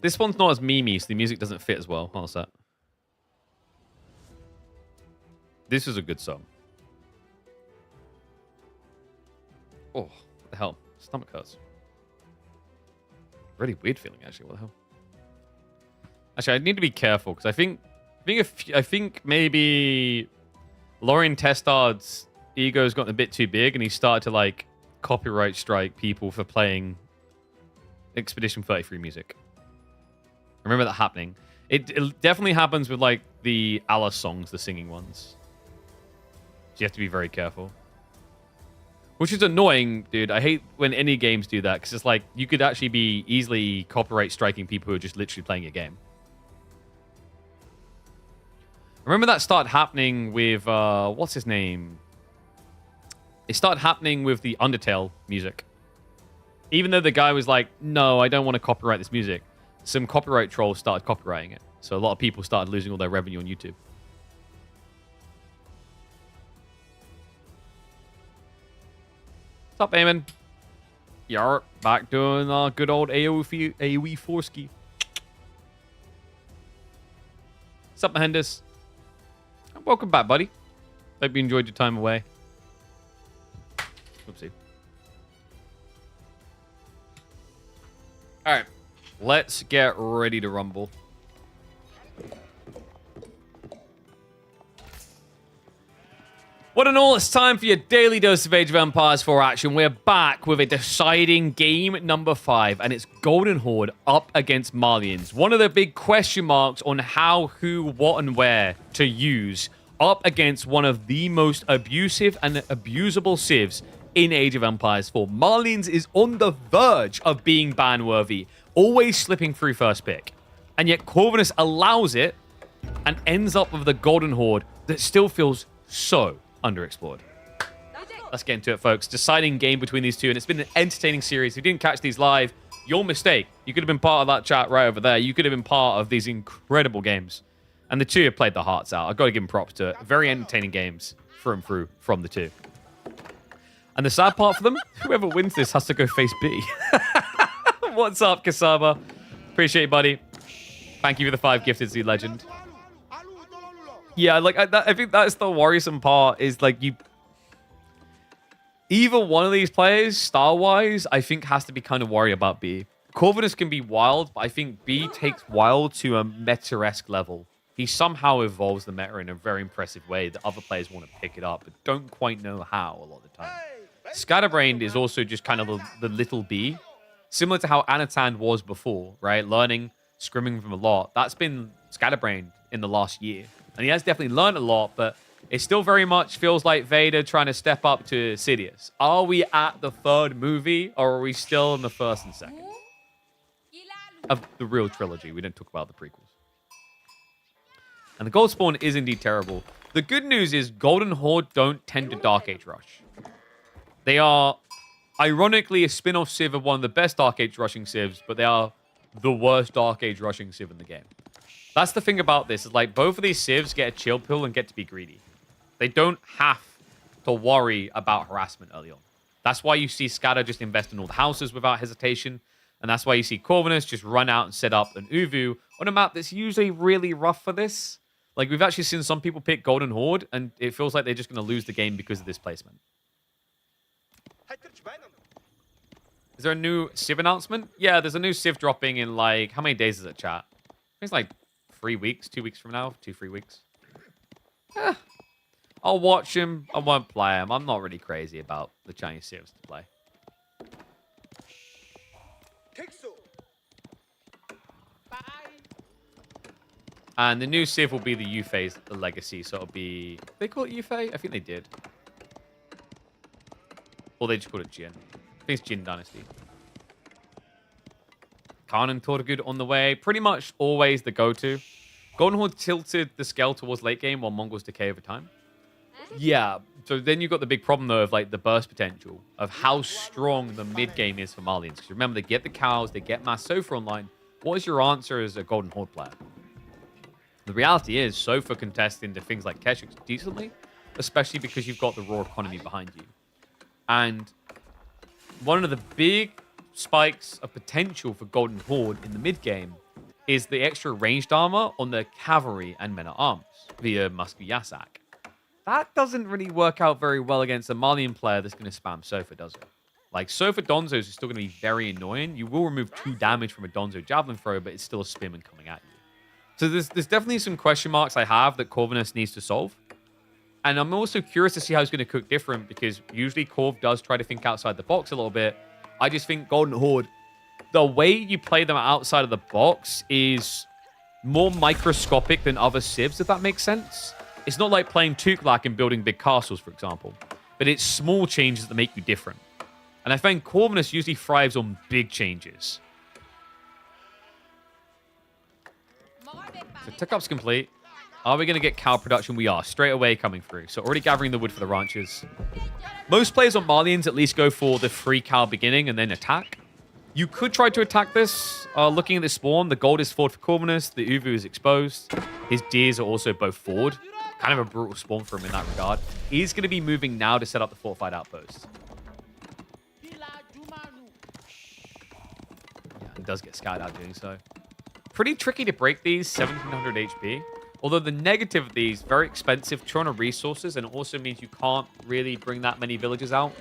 This one's not as memey, so the music doesn't fit as well. Hold on a sec. This is a good song. Oh, what the hell? Stomach hurts. Really weird feeling, actually. What the hell? Actually, I need to be careful because I think maybe Lorien Testard's ego's gotten a bit too big, and he started to like copyright strike people for playing Expedition 33 music. I remember that happening. It definitely happens with like the Allah songs, the singing ones. So you have to be very careful. Which is annoying, dude. I hate when any games do that, because it's like you could actually be easily copyright striking people who are just literally playing a game. I remember that started happening with, what's his name? It started happening with the Undertale music. Even though the guy was like, no, I don't want to copyright this music. Some copyright trolls started copyrighting it. So a lot of people started losing all their revenue on YouTube. What's up, Eamon? Yarp, back doing good old AoE Forski. What's up, Mahendis? Welcome back, buddy. Hope you enjoyed your time away. Oopsie. Alright. Let's get ready to rumble. What and all, it's time for your daily dose of Age of Empires 4 action. We're back with a deciding game number 5, and it's Golden Horde up against Marlians. One of the big question marks on how, who, what, and where to use up against one of the most abusive and abusable civs in Age of Empires 4. Marlians is on the verge of being ban-worthy, always slipping through first pick. And yet Corvinus allows it and ends up with the Golden Horde that still feels so underexplored. Let's get into it, folks. Deciding game between these two, and it's been an entertaining series. If you didn't catch these live, your mistake. You could have been part of that chat right over there. You could have been part of these incredible games. And the two have played their hearts out. I've got to give them props to it. Very entertaining games through and through from the two. And the sad part for them, whoever wins this has to go face B. What's up, Kasama? Appreciate it, buddy. Thank you for the 5 gifted, Z Legend. Yeah, like, I think that's the worrisome part, is like you... Either one of these players, style-wise, I think has to be kind of worried about B. Corvinus can be wild, but I think B takes wild to a meta-esque level. He somehow evolves the meta in a very impressive way that other players want to pick it up, but don't quite know how a lot of the time. Scatterbrained is also just kind of the little B, similar to how Anatan was before, right? Learning, scrimming from a lot. That's been Scatterbrained in the last year. And he has definitely learned a lot, but it still very much feels like Vader trying to step up to Sidious. Are we at the 3rd movie, or are we still in the 1st and 2nd? Of the real trilogy. We didn't talk about the prequels. And the Gold Spawn is indeed terrible. The good news is Golden Horde don't tend to Dark Age Rush. They are, ironically, a spin-off civ of one of the best Dark Age rushing civs, but they are the worst Dark Age rushing civ in the game. That's the thing about this, is like both of these civs get a chill pill and get to be greedy. They don't have to worry about harassment early on. That's why you see Scatter just invest in all the houses without hesitation. And that's why you see Corvinus just run out and set up an Uvu on a map that's usually really rough for this. Like, we've actually seen some people pick Golden Horde, and it feels like they're just going to lose the game because of this placement. Is there a new Civ announcement? Yeah, there's a new Civ dropping in, like, how many days is it, chat? I think it's like 3 weeks, 2 weeks from now, 2-3 weeks. I'll watch him. I won't play him. I'm not really crazy about the Chinese Civs to play. And the new Civ will be the Yufei's the legacy, so it'll be... They call it Yufei? I think they did. Or they just called it Jin. I think it's Jin Dynasty. Khan and Tortugud on the way. Pretty much always the go-to. Golden Horde tilted the scale towards late game while Mongols decay over time. Yeah, so then you've got the big problem, though, of like the burst potential, of how strong the mid-game is for Malians. Because remember, they get the cows, they get Mass Sofa online. What is your answer as a Golden Horde player? The reality is, Sofa can test into things like Keshik decently, especially because you've got the raw economy behind you. And one of the big spikes of potential for Golden Horde in the mid-game is the extra ranged armor on the cavalry and men-at-arms via Musky Yasak. That doesn't really work out very well against a Malian player that's going to spam Sofa, does it? Like, Sofa Donzos is still going to be very annoying. You will remove 2 damage from a Donzo Javelin throw, but it's still a spinman coming at you. So there's definitely some question marks I have that Corvinus needs to solve. And I'm also curious to see how he's going to cook different, because usually Corv does try to think outside the box a little bit. I just think Golden Horde, the way you play them outside of the box is more microscopic than other civs, if that makes sense. It's not like playing Tuklak and building big castles, for example. But it's small changes that make you different. And I find Corvinus usually thrives on big changes. So Tickup's complete. Are we going to get cow production? We are. Straight away coming through. So already gathering the wood for the ranches. Most players on Malians at least go for the free cow beginning and then attack. You could try to attack this. Looking at this spawn, the gold is forward for Corvinus. The Uvu is exposed. His deers are also both forward. Kind of a brutal spawn for him in that regard. He's going to be moving now to set up the fortified outpost. Yeah, and does get scouted out doing so. Pretty tricky to break these, 1700 HP. Although the negative of these, very expensive, ton of resources, and it also means you can't really bring that many villagers out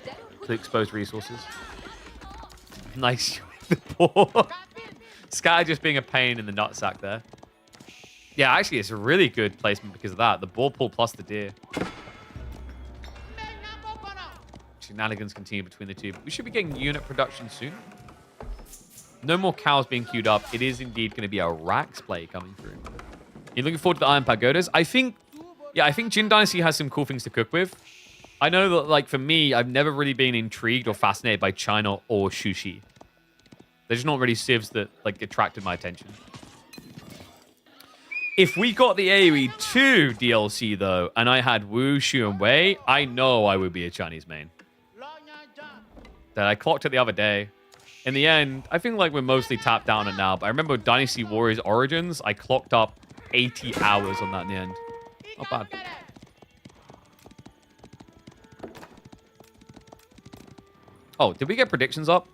to expose resources. Nice. The poor Sky just being a pain in the nutsack there. Yeah, actually, it's a really good placement because of that. The ball pull plus the deer. Shenanigans continue between the two. But we should be getting unit production soon. No more cows being queued up. It is indeed going to be a Rax play coming through. You're looking forward to the Iron Pagodas? I think Jin Dynasty has some cool things to cook with. I know that, like, for me, I've never really been intrigued or fascinated by China or Shushi. They're just not really civs that, like, attracted my attention. If we got the AoE 2 DLC, though, and I had Wu, Shu, and Wei, I know I would be a Chinese main. That I clocked it the other day. In the end, I think like we're mostly tapped down it now, but I remember Dynasty Warriors Origins, I clocked up 80 hours on that in the end. Not bad. Oh, did we get predictions up?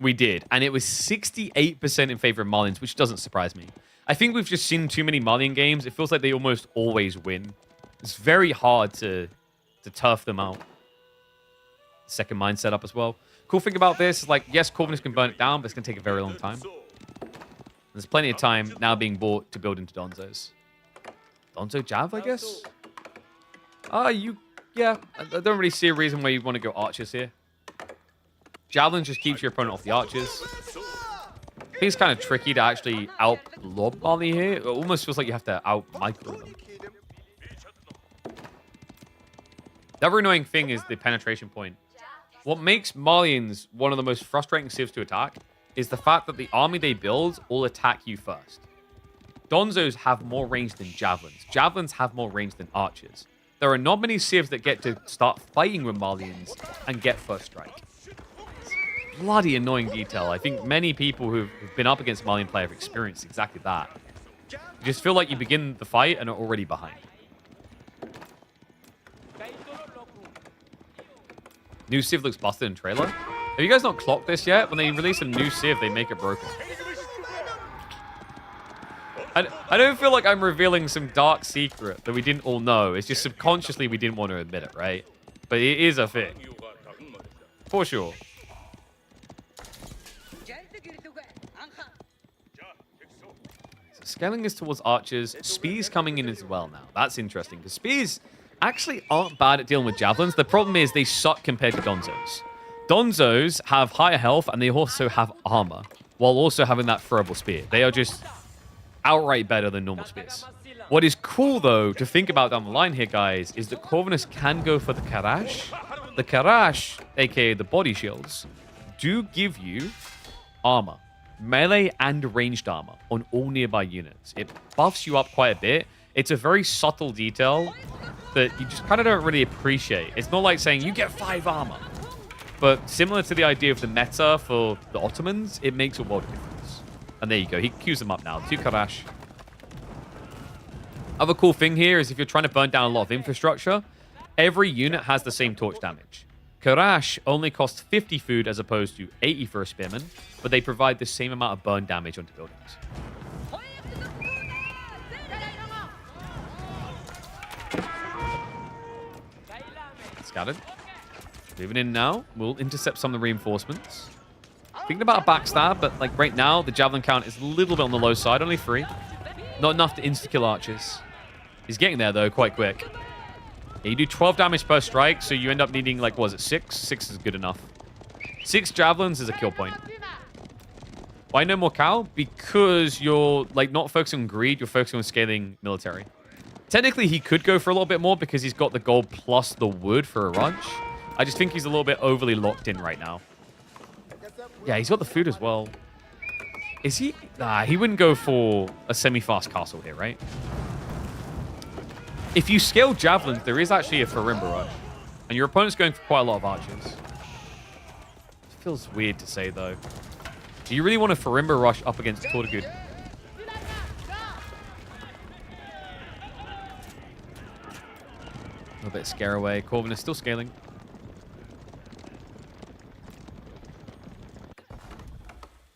We did. And it was 68% in favor of Malians, which doesn't surprise me. I think we've just seen too many Malian games. It feels like they almost always win. It's very hard to turf them out. Second mine setup as well. Cool thing about this is, like, yes, Corvinus can burn it down, but it's going to take a very long time. There's plenty of time now being bought to build into Donzos. Donzo Jav, I guess? Yeah, I don't really see a reason why you want to go archers here. Javelin just keeps your opponent off the archers. I think it's kind of tricky to actually out-lob Mali here. It almost feels like you have to out-micro them. The other annoying thing is the penetration point. What makes Malians one of the most frustrating civs to attack is the fact that the army they build will attack you first. Donzos have more range than Javelins. Javelins have more range than archers. There are not many civs that get to start fighting with Malians and get first strike. Bloody annoying detail. I think many people who've been up against Malian player have experienced exactly that. You just feel like you begin the fight and are already behind. New Civ looks busted in trailer. Have you guys not clocked this yet? When they release a new Civ, they make it broken. I don't feel like I'm revealing some dark secret that we didn't all know. It's just subconsciously we didn't want to admit it, right? But it is a thing. For sure. So scaling is towards archers. Spears coming in as well now. That's interesting, because Spears actually aren't bad at dealing with javelins. The problem is they suck compared to Donzos. Donzos have higher health, and they also have armor, while also having that throwable spear. They are just outright better than normal spears. What is cool, though, to think about down the line here, guys, is that Corvinus can go for the Karash. The Karash, aka the body shields, do give you armor. Melee and ranged armor on all nearby units. It buffs you up quite a bit. It's a very subtle detail that you just kind of don't really appreciate. It's not like saying you get 5 armor. But similar to the idea of the meta for the Ottomans, it makes a world of difference. And there you go. He queues them up now. 2 Karash. Other cool thing here is if you're trying to burn down a lot of infrastructure, every unit has the same torch damage. Karash only costs 50 food as opposed to 80 for a spearman, but they provide the same amount of burn damage onto buildings. Scattered. Moving in now. We'll intercept some of the reinforcements. Thinking about a backstab, but like right now, the javelin count is a little bit on the low side. Only 3. Not enough to insta-kill archers. He's getting there, though, quite quick. Yeah, you do 12 damage per strike, so you end up needing, like, what was it, 6? 6 is good enough. 6 javelins is a kill point. Why no more cow? Because you're, like, not focusing on greed, you're focusing on scaling military. Technically, he could go for a little bit more because he's got the gold plus the wood for a ranch. I just think he's a little bit overly locked in right now. Yeah, he's got the food as well. Is he? Nah, he wouldn't go for a semi-fast castle here, right? If you scale javelins, there is actually a Farimba rush. And your opponent's going for quite a lot of archers. It feels weird to say, though. Do you really want a Farimba rush up against Tortugud? A little bit of scare away. Corvin is still scaling.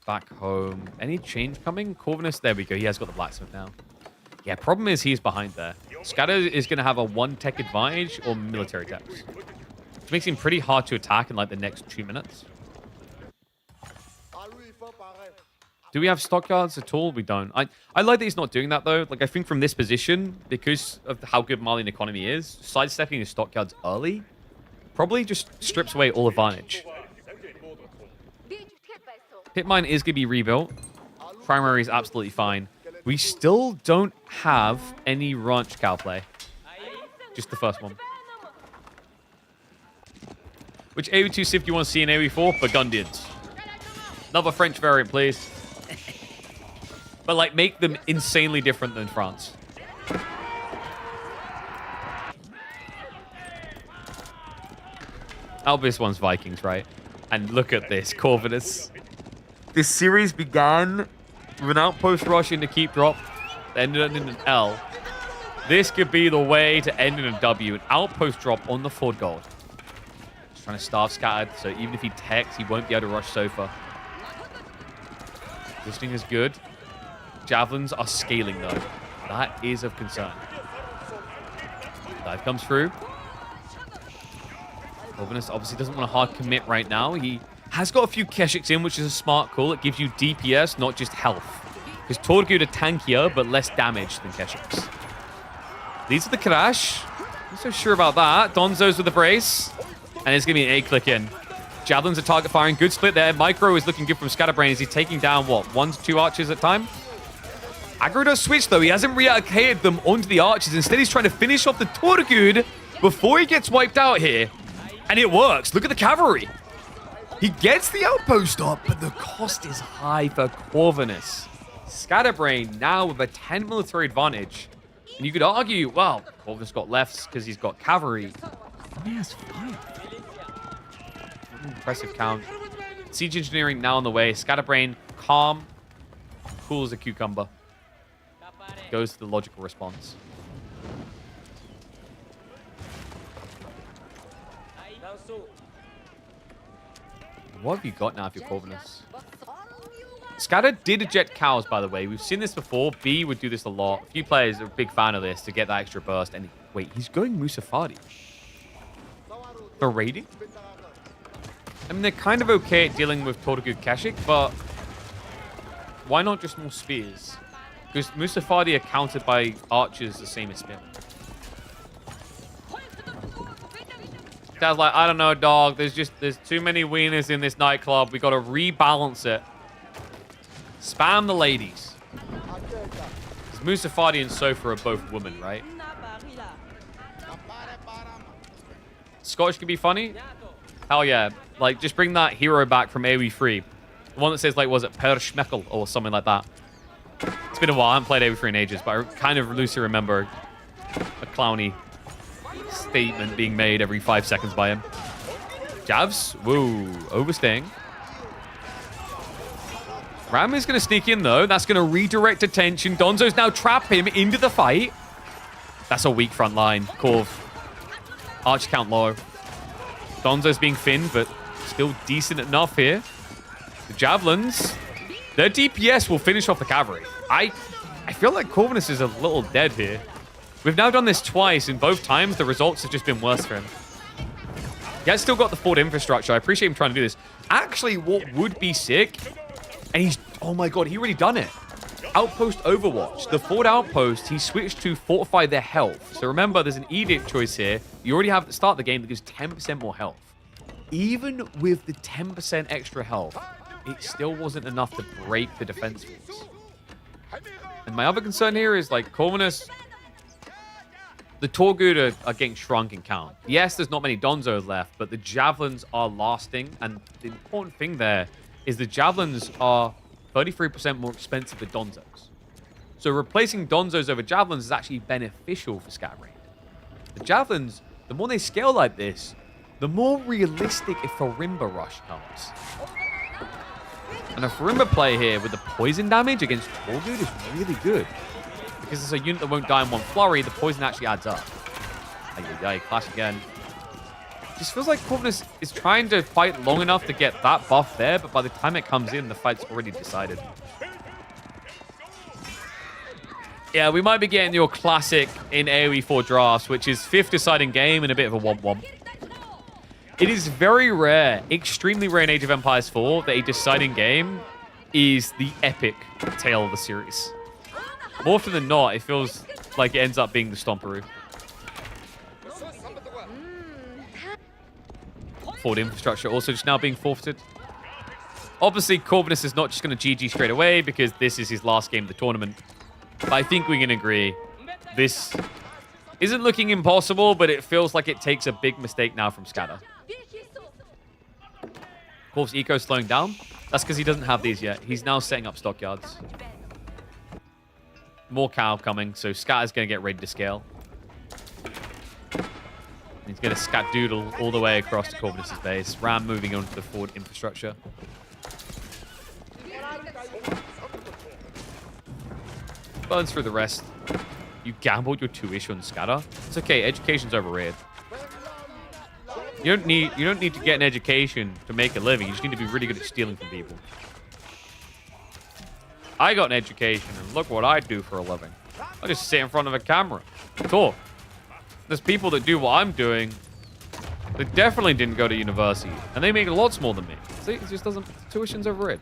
Back home. Any change coming? Corvinus, there we go. He has got the blacksmith now. Yeah, problem is he's behind there. Scatter is going to have a 1 tech advantage or military techs. Which makes him pretty hard to attack in like the next 2 minutes. Do we have stockyards at all? We don't. I like that he's not doing that though. Like I think from this position, because of how good Malian economy is, sidestepping his stockyards early probably just strips away all advantage. Pitmine is going to be rebuilt. Primary is absolutely fine. We still don't have any ranch cow play. Just the first one. Which AoE2 Civ do you want to see in AoE4? Burgundians. Another French variant, please. But, like, make them insanely different than France. This one's Vikings, right? And look at this, Corvinus. This series began with an outpost rush into keep drop, ended in an L. This could be the way to end in a W. An outpost drop on the Ford Gold. Trying to starve Scattered, so even if he techs, he won't be able to rush Sofa. Positioning is good. Javelins are scaling, though. That is of concern. Dive comes through. Corvinus obviously doesn't want to hard commit right now. He has got a few Keshiks in, which is a smart call. It gives you DPS, not just health. Because Torgud are tankier, but less damage than Keshiks. These are the Crash. Not so sure about that. Donzo's with the brace. And it's going to be an A-click in. Javelins are target firing. Good split there. Micro is looking good from Scatterbrain. Is he taking down, what, 1 to 2 archers at a time? Aggro does switch, though. He hasn't reallocated them onto the archers. Instead, he's trying to finish off the Torgud before he gets wiped out here. And it works. Look at the cavalry. He gets the outpost up, but the cost is high for Corvinus. Scatterbrain now with a 10 military advantage. And you could argue, well, Corvinus got lefts because he's got cavalry. He has 5. Impressive count. Siege engineering now on the way. Scatterbrain, calm, cool as a cucumber. Goes to the logical response. What have you got now if you're Corvinus? Scatter did eject cows, by the way. We've seen this before. B would do this a lot. A few players are a big fan of this to get that extra burst. And wait, he's going Musafadi. For raiding? I mean, they're kind of okay at dealing with Torgud Kashik, but why not just more spears? Because Musafadi are countered by archers the same as Spearmen. Dad's like, I don't know, dog. There's too many wieners in this nightclub. We got to rebalance it. Spam the ladies. Musafadi and Sofa are both women, right? Scottish can be funny? Hell yeah. Like, just bring that hero back from AoE 3. The one that says, like, was it Per Schmeckel or something like that. It's been a while. I haven't played AoE 3 in ages, but I kind of loosely remember a clowny statement being made every 5 seconds by him. Javs. Whoa. Overstaying. Ram is going to sneak in, though. That's going to redirect attention. Donzo's now trap him into the fight. That's a weak front line. Corv. Arch count low. Donzo's being finned, but still decent enough here. The Javelins, their DPS will finish off the cavalry. I feel like Corvinus is a little dead here. We've now done this twice, and both times the results have just been worse for him. He has still got the fort infrastructure. I appreciate him trying to do this. Actually, what would be sick, and he's, oh my god, he already done it. Outpost Overwatch. The fort outpost, he switched to fortify their health. So remember, there's an edict choice here. You already have at the start of the game that gives 10% more health. Even with the 10% extra health, it still wasn't enough to break the defense force. And my other concern here is, like, Corvinus, the Torgud are getting shrunk in count. Yes, there's not many Donzos left, but the Javelins are lasting. And the important thing there is the Javelins are 33% more expensive than Donzos. So replacing Donzos over Javelins is actually beneficial for Scatterbrain. The Javelins, the more they scale like this, the more realistic a Farimba rush comes. And a Farimba play here with the poison damage against Torgud is really good. Because it's a unit that won't die in one flurry, the poison actually adds up. Ay, clash again. Just feels like Corvinus is trying to fight long enough to get that buff there, but by the time it comes in, the fight's already decided. Yeah, we might be getting your classic in AoE 4 drafts, which is 5th deciding game and a bit of a womp-womp. It is very rare, extremely rare in Age of Empires 4 that a deciding game is the epic tale of the series. More often than not, it feels like it ends up being the Stomperoo. Fort infrastructure also just now being forfeited. Obviously, Corvinus is not just going to GG straight away because this is his last game of the tournament. But I think we can agree this isn't looking impossible, but it feels like it takes a big mistake now from Scatter. Corv's eco slowing down. That's because he doesn't have these yet. He's now setting up stockyards. More cow coming, so Scatter's going to get ready to scale. He's going to scat doodle all the way across to Corvinus' base. Ram moving on to the forward infrastructure. Burns through the rest. You gambled your 2-ish on Scatter. It's okay. Education's overrated. You don't need to get an education to make a living. You just need to be really good at stealing from people. I got an education, and look what I do for a living. I just sit in front of a camera, talk. There's people that do what I'm doing that definitely didn't go to university, and they make lots more than me. See, it just doesn't. Tuition's overrated.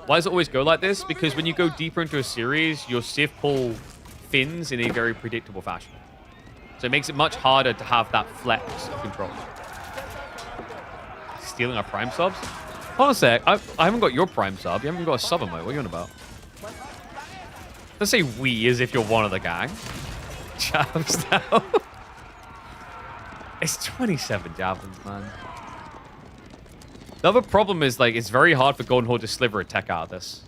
Why does it always go like this? Because when you go deeper into a series, your Civ pull thins in a very predictable fashion. So it makes it much harder to have that flex of control. Stealing our prime subs? Hold on a sec. I haven't got your prime sub. You haven't got a sub on, what are you on about? Don't say we as if you're one of the gang. Jabs now. It's 27 javelins, man. The other problem is, like, it's very hard for Golden Horde to sliver a tech out of this.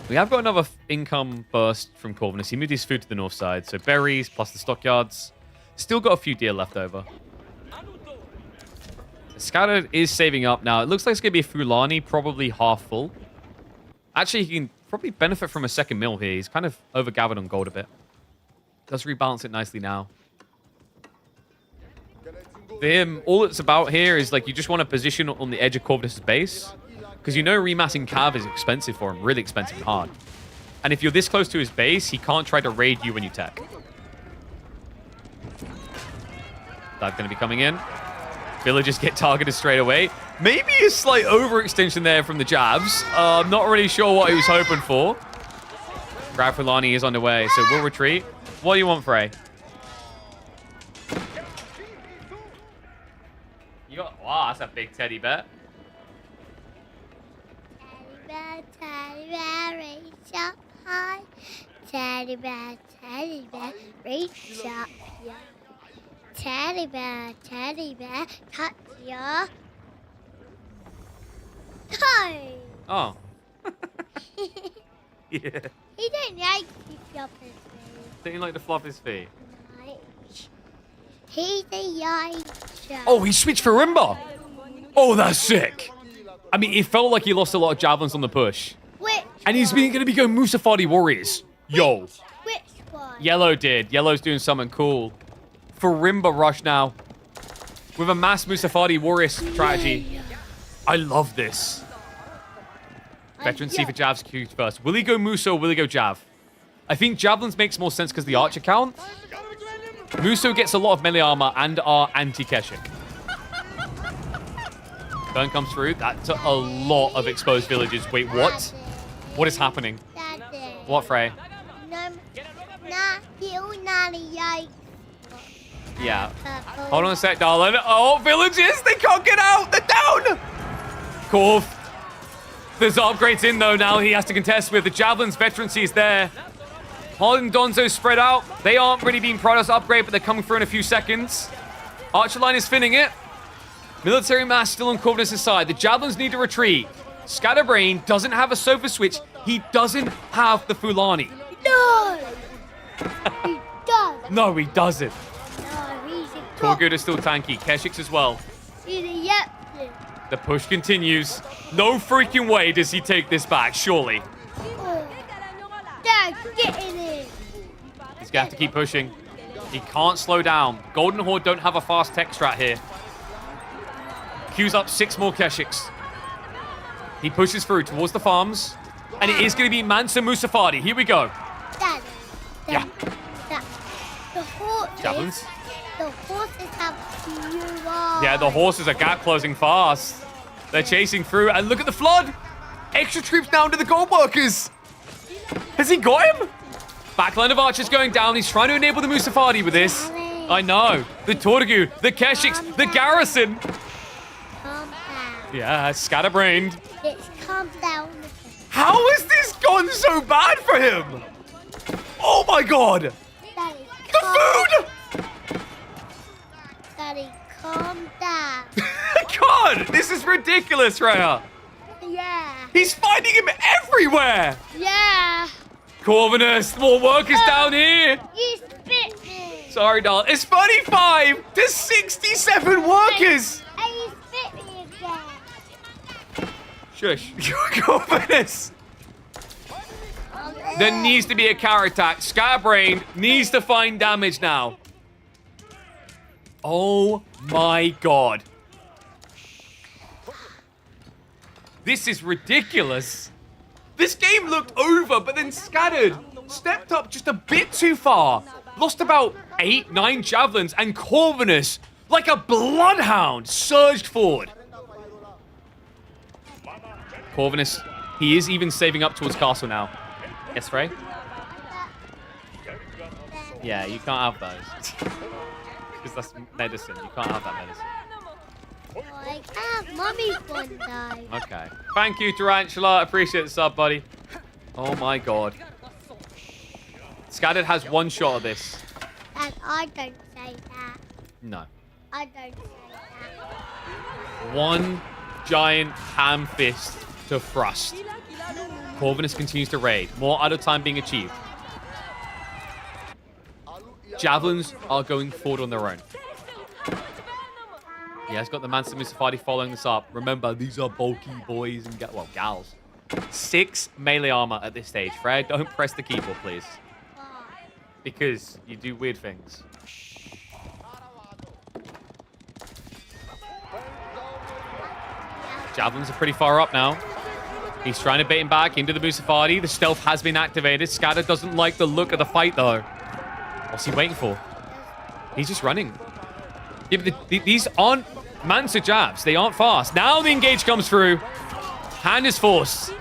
We have got another income burst from Corvinus. He moved his food to the north side. So berries plus the stockyards. Still got a few deer left over. Scattered is saving up now. It looks like it's going to be a Fulani, probably half full. Actually, he can probably benefit from a second mill here. He's kind of overgathered on gold a bit. Does rebalance it nicely now. For him, all it's about here is, like, you just want to position on the edge of Corvinus' base. Because you know remassing Cav is expensive for him. Really expensive and hard. And if you're this close to his base, he can't try to raid you when you tech. That's going to be coming in. Villagers get targeted straight away. Maybe a slight overextension there from the jabs. I'm not really sure what he was hoping for. Grafulani is on the way, so we'll retreat. What do you want, Frey? You got... Wow, that's a big teddy bear. Teddy bear, reach up high. Teddy bear, reach up high. Teddy bear, touch your toe. Oh. Yeah. He don't like to flop his feet. Didn't like to flop his feet. Right. He's a yachter. Oh, he switched for Rimba. Oh, that's sick. I mean, it felt like he lost a lot of javelins on the push. Which And he's going to be going Musafadi Warriors. Yo. Which one? Yellow did. Yellow's doing something cool. Farimba rush now. With a mass Musafadi Warrior strategy. I love this. Veteran see for Jav's Q first. Will he go Muso or will he go Jav? I think Javelins makes more sense because the Archer count. Muso gets a lot of melee armor and are anti-Keshik. Burn comes through. That's a lot of exposed villages. Wait, what? What is happening? What, Frey? Yeah. Hold on a sec, darling. Oh, villages! They can't get out! They're down! Corv. There's upgrades in, though, now he has to contest with. The Javelins veterancy is there. Harlan and Donzo spread out. They aren't really being prioritized to upgrade, but they're coming through in a few seconds. Archer line is finning it. Military mass still on Corvinus' side. The Javelins need to retreat. Scatterbrain doesn't have a sofa switch. He doesn't have the Fulani. No! He does. No, he doesn't. No, he's a Torgood is still tanky. Keshik's as well. He's a yep. The push continues. No freaking way does he take this back, surely. Dad, get in it. He's going to have to keep pushing. He can't slow down. Golden Horde don't have a fast tech strat here. Queues up 6 more Keshiks. He pushes through towards the farms. And it is going to be Mansa Musafadi. Here we go. Dad. Yeah. The horses. Javelins. The horses have few Yeah, the horses are gap closing fast. They're chasing through. And look at the flood. Extra troops down to the gold workers. Has he got him? Backline of archers going down. He's trying to enable the Musafadi with this. I know. The Tortagu, the Keshiks, the garrison. Calm down. Yeah, scatterbrained. It's calm down. How has this gone so bad for him? Oh my god. Daddy, The food! Daddy, calm down. God, this is ridiculous, Rhea. Yeah. He's finding him everywhere. Yeah. Corvinus, more workers down here. You spit me. Sorry, doll. It's 35 to 67 workers. And you spit me again. Shush. Corvinus. There needs to be a counterattack. Scatterbrain needs to find damage now. Oh my god. This is ridiculous. This game looked over, but then Scattered stepped up just a bit too far. Lost about 8, 9 javelins, and Corvinus, like a bloodhound, surged forward. Corvinus, he is even saving up towards castle now. Yes, Ray? Yeah, you can't have those. Because that's medicine. You can't have that medicine. Oh, I can have Mummy's one though. Okay. Thank you, Tarantula. Appreciate the sub, buddy. Oh my god. Scattered has one shot of this. And I don't say that. No. I don't say that. One giant ham fist to thrust. Corvinus continues to raid. More idle time being achieved. Javelins are going forward on their own. He has got the Mansa Musafadi following this up. Remember, these are bulky boys and gals. 6 melee armor at this stage. Fred, don't press the keyboard, please. Because you do weird things. Javelins are pretty far up now. He's trying to bait him back into the Musafadi. The stealth has been activated. Scatter doesn't like the look of the fight, though. What's he waiting for? He's just running. Yeah, but these aren't Mansa jabs. They aren't fast. Now the engage comes through. Hand is forced.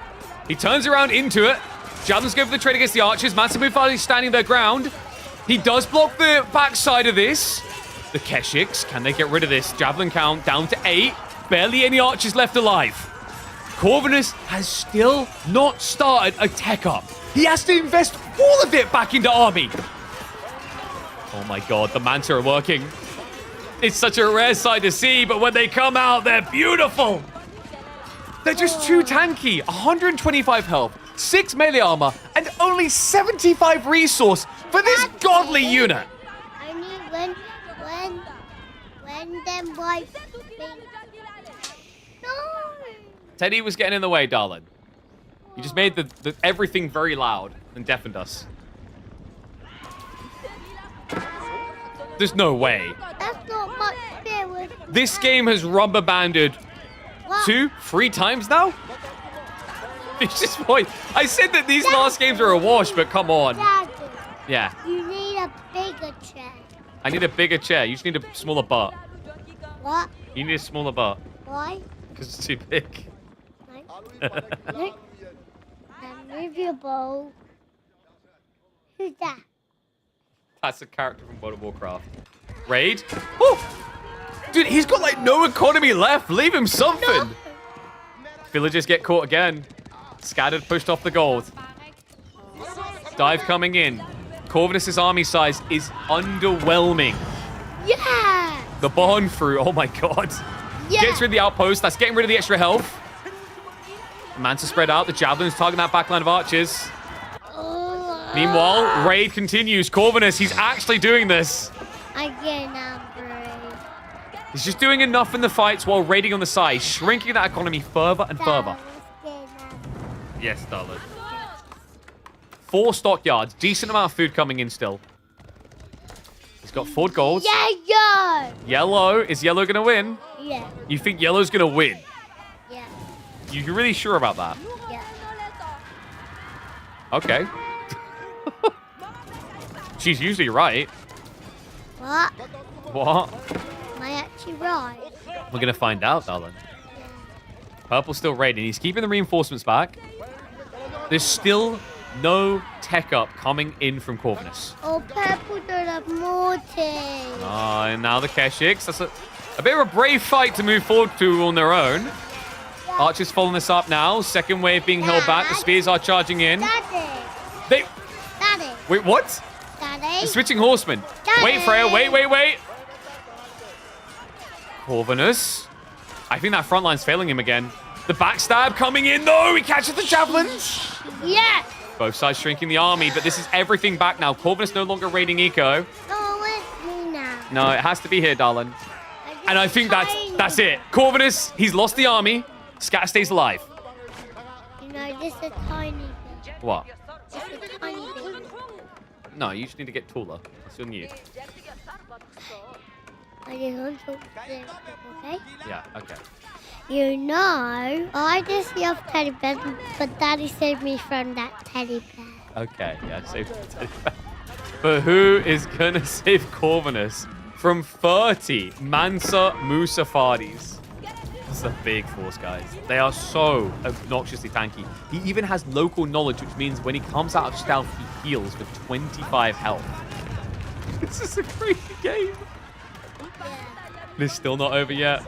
He turns around into it. Javelins go for the trade against the archers. Mansa Musafadi is standing their ground. He does block the backside of this. The Keshiks, can they get rid of this? Javelin count down to 8. Barely any archers left alive. Corvinus has still not started a tech up. He has to invest all of it back into army. Oh my god, the Manta are working. It's such a rare sight to see, but when they come out, they're beautiful. They're just too tanky. 125 health, 6 melee armor, and only 75 resource for this godly unit. Only when them white things. No. Teddy was getting in the way, darling. You just made the everything very loud and deafened us. There's no way. That's not much fair with This game has rubber banded what? 2, 3 times now? It's just point. I said that these last games are a wash, but come on. Daddy, Yeah. you need a bigger chair. I need a bigger chair. You just need a smaller butt. What? You need a smaller butt. Why? Because it's too big. No. Now move your bowl. Who's that? That's a character from World of Warcraft. Raid? Oh! Dude, he's got like no economy left. Leave him something. No. Villagers get caught again. Scattered, pushed off the gold. Dive coming in. Corvinus' army size is underwhelming. Yeah! The bond through, oh my god. Yeah! Gets rid of the outpost. That's getting rid of the extra health. Manta spread out. The javelins targeting that backline of archers. Meanwhile, raid continues. Corvinus, he's actually doing this. I'm getting angry. He's just doing enough in the fights while raiding on the side, shrinking that economy further and further. Yes, darling. 4 stockyards. Decent amount of food coming in still. He's got 4 golds. Yeah, yeah! Yellow. Is yellow going to win? Yeah, You think yellow's going to win? yeah, You really sure about that? yeah. Okay. She's usually right. What? What? Am I actually right? We're going to find out, darling. Purple's still raiding. He's keeping the reinforcements back. There's still no tech up coming in from Corvinus. Oh, purple don't have mortar. Oh, and now the Keshiks. That's a bit of a brave fight to move forward to on their own. Archers following this up now. Second wave being held back. The spears are charging in. Daddy! They... Daddy! Wait, what? Daddy! The switching horsemen. Daddy. Wait, Freya. Wait. Corvinus. I think that front line's failing him again. The backstab coming in, though. He catches the javelins. Yes! Both sides shrinking the army, but this is everything back now. Corvinus no longer raiding Eco. Oh, it's me now. No, it has to be here, darling. And I think that's it. Corvinus, he's lost the army. Scatter stays alive. You know, this is a tiny bit. What? Just a tiny bit. No, you just need to get taller. That's your new. I just want to talk to them, okay? Yeah, okay. You know, I just love teddy bears, but Daddy saved me from that teddy bear. Okay, yeah, save the teddy bear. But who is gonna save Corvinus from 30 Mansa Musafadis? This is a big force, guys. They are so obnoxiously tanky. He even has local knowledge, which means when he comes out of stealth, he heals with 25 health. This is a crazy game. It's still not over yet.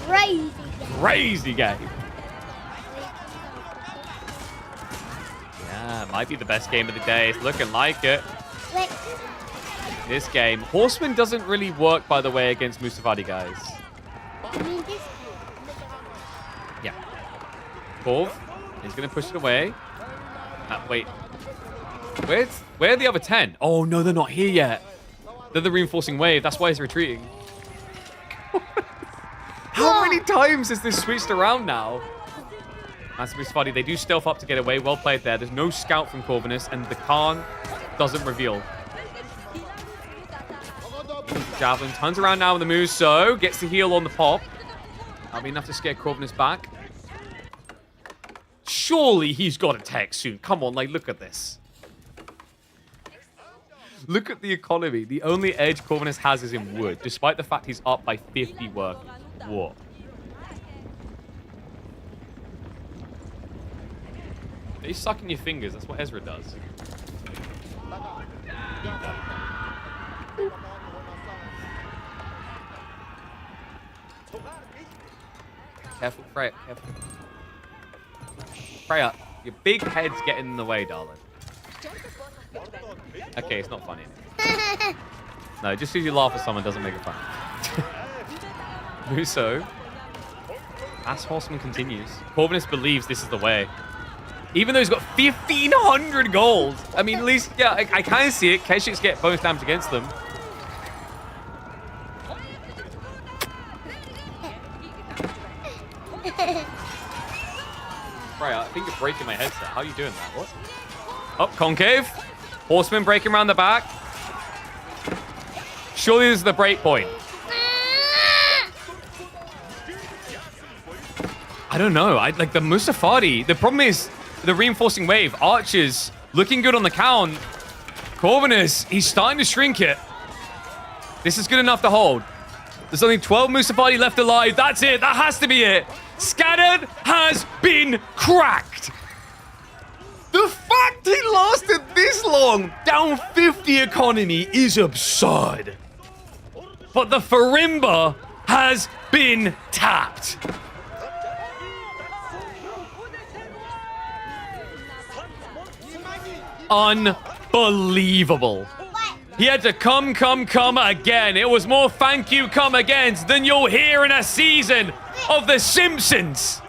Crazy. Crazy game. Yeah, might be the best game of the day. It's looking like it. Wait. This game. Horseman doesn't really work, by the way, against Musafadi guys. You mean this? Yeah. Corv is going to push it away. Wait. Where are the other 10? Oh, no, they're not here yet. They're the reinforcing wave. That's why he's retreating. How many times has this switched around now? That's Musafadi. They do stealth up to get away. Well played there. There's no scout from Corvinus, and the Khan doesn't reveal. Javelin turns around now with the move, so gets the heal on the pop. That'll be enough to scare Corvinus back. Surely he's got a tech soon. Come on, like, look at this. Look at the economy. The only edge Corvinus has is in wood, despite the fact he's up by 50 workers. What? They suck in your fingers. That's what Ezra does. Careful, Freya. Careful. Freya, your big head's getting in the way, darling. Okay, it's not funny. No, just because you laugh at someone doesn't make it funny. Muso. As Horseman continues. Corvinus believes this is the way. Even though he's got 1,500 gold. I mean, at least, yeah, I kind of see it. Keshiks get bonus damage against them. Freya, I think you're breaking my headset. How are you doing that? What? Oh, concave. Horseman breaking around the back. Surely this is the break point. I don't know. Like the Musafadi. The problem is the reinforcing wave. Archers looking good on the count. Corvinus, he's starting to shrink it. This is good enough to hold. There's only 12 Musafadi left alive. That's it. That has to be it. Scattered has been cracked. The fact he lasted this long, down 50 economy, is absurd. But the Farimba has been tapped. Unbelievable. He had to come again. It was more thank you, come agains than you'll hear in a season of The Simpsons.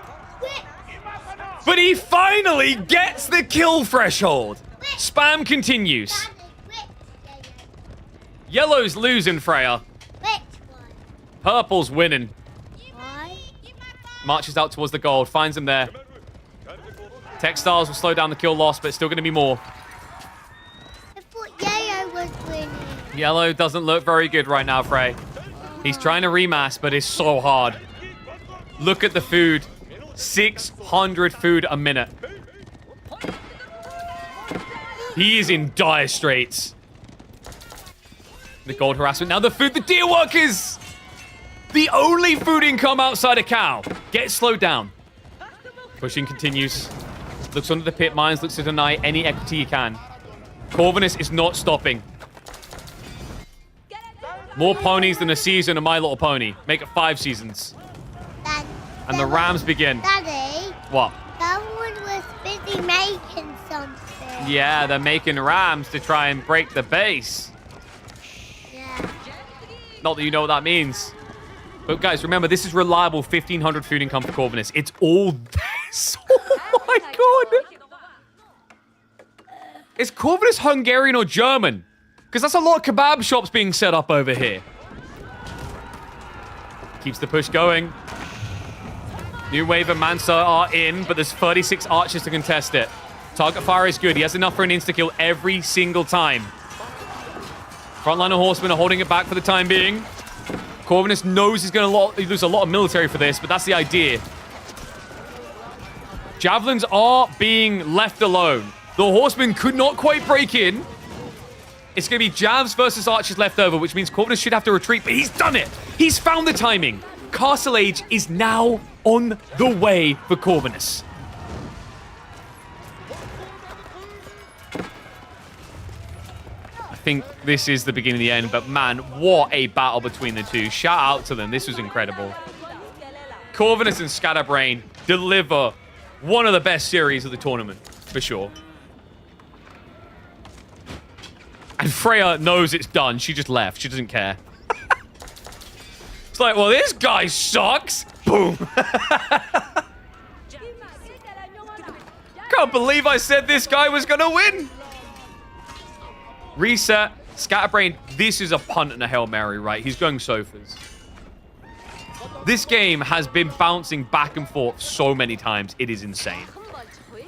But he finally gets the kill threshold. Spam continues. Yellow's losing, Freya. Purple's winning. Marches out towards the gold, finds him there. Textiles will slow down the kill loss, but it's still going to be more. I thought Yellow was winning. Yellow doesn't look very good right now, Frey. He's trying to remass, but it's so hard. Look at the food. 600 food a minute. He is in dire straits. The gold harassment. Now the food, the deer workers! The only food income outside a cow. Get slowed down. Pushing continues. Looks under the pit mines, looks to deny any equity he can. Corvinus is not stopping. More ponies than a season of My Little Pony. Make it 5 seasons. And the Rams begin. Daddy. What? That one was busy making something. Yeah, they're making Rams to try and break the base. Yeah. Not that you know what that means. But guys, remember, this is reliable 1,500 food income for Corvinus. It's all this. Oh my god. Is Corvinus Hungarian or German? Because that's a lot of kebab shops being set up over here. Keeps the push going. New wave of Mansa are in, but there's 36 archers to contest it. Target fire is good. He has enough for an insta-kill every single time. Frontline horsemen are holding it back for the time being. Corvinus knows he's going to lose a lot of military for this, but that's the idea. Javelins are being left alone. The horsemen could not quite break in. It's going to be Javs versus archers left over, which means Corvinus should have to retreat, but he's done it. He's found the timing. Castle Age is now on the way for Corvinus. I think this is the beginning of the end, but man, what a battle between the two. Shout out to them. This was incredible. Corvinus and Scatterbrain deliver one of the best series of the tournament, for sure. And Freya knows it's done. She just left. She doesn't care. It's like, well, this guy sucks. Boom. Can't believe I said this guy was going to win. Reset. Scatterbrain. This is a punt and a Hail Mary, right? He's going sofas. This game has been bouncing back and forth so many times. It is insane.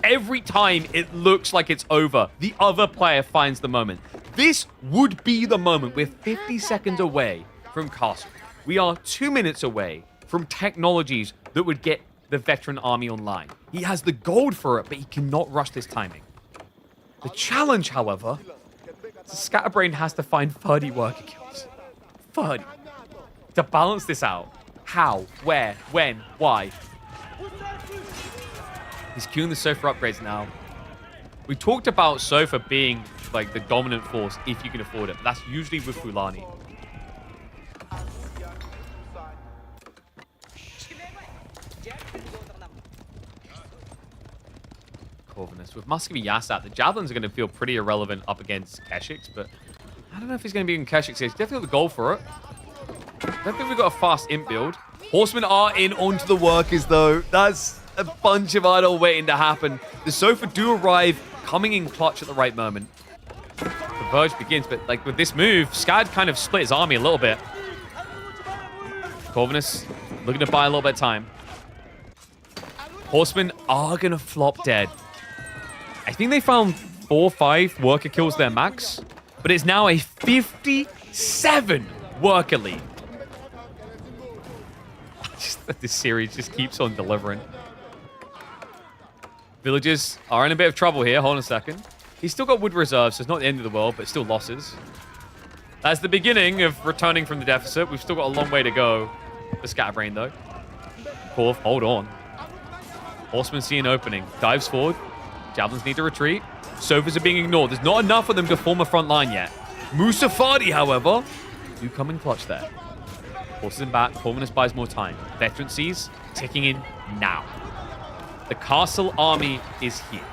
Every time it looks like it's over, the other player finds the moment. This would be the moment. We're 50 seconds away from Castle. We are 2 minutes away from technologies that would get the veteran army online. He has the gold for it, but he cannot rush this timing. The challenge, however, is Scatterbrain has to find 30 worker kills. 30. To balance this out. How? Where? When? Why? He's queuing the Sofa upgrades now. We talked about Sofa being like the dominant force if you can afford it. But that's usually with Fulani. Corvinus. With Muscovy Yassat, the Javelins are going to feel pretty irrelevant up against Keshix, but I don't know if he's going to be in Keshix here. He's definitely got the goal for it. I don't think we've got a fast imp build. Horsemen are in onto the workers, though. That's a bunch of idle waiting to happen. The Sofa do arrive, coming in clutch at the right moment. The Verge begins, but like with this move, Scad kind of split his army a little bit. Corvinus looking to buy a little bit of time. Horsemen are going to flop dead. I think they found 4 or 5 worker kills their max, but it's now a 57 worker lead. This series just keeps on delivering. Villagers are in a bit of trouble here. Hold on a second. He's still got wood reserves, so it's not the end of the world, but still losses. That's the beginning of returning from the deficit. We've still got a long way to go for Scatterbrain, though. Corv, hold on. Horsemen see an opening. Dives forward. Javelins need to retreat. Sofas are being ignored. There's not enough of them to form a front line yet. Musafadi, however, do come in clutch there. Horses in back. Corvinus buys more time. Veterancies ticking in now. The castle army is here.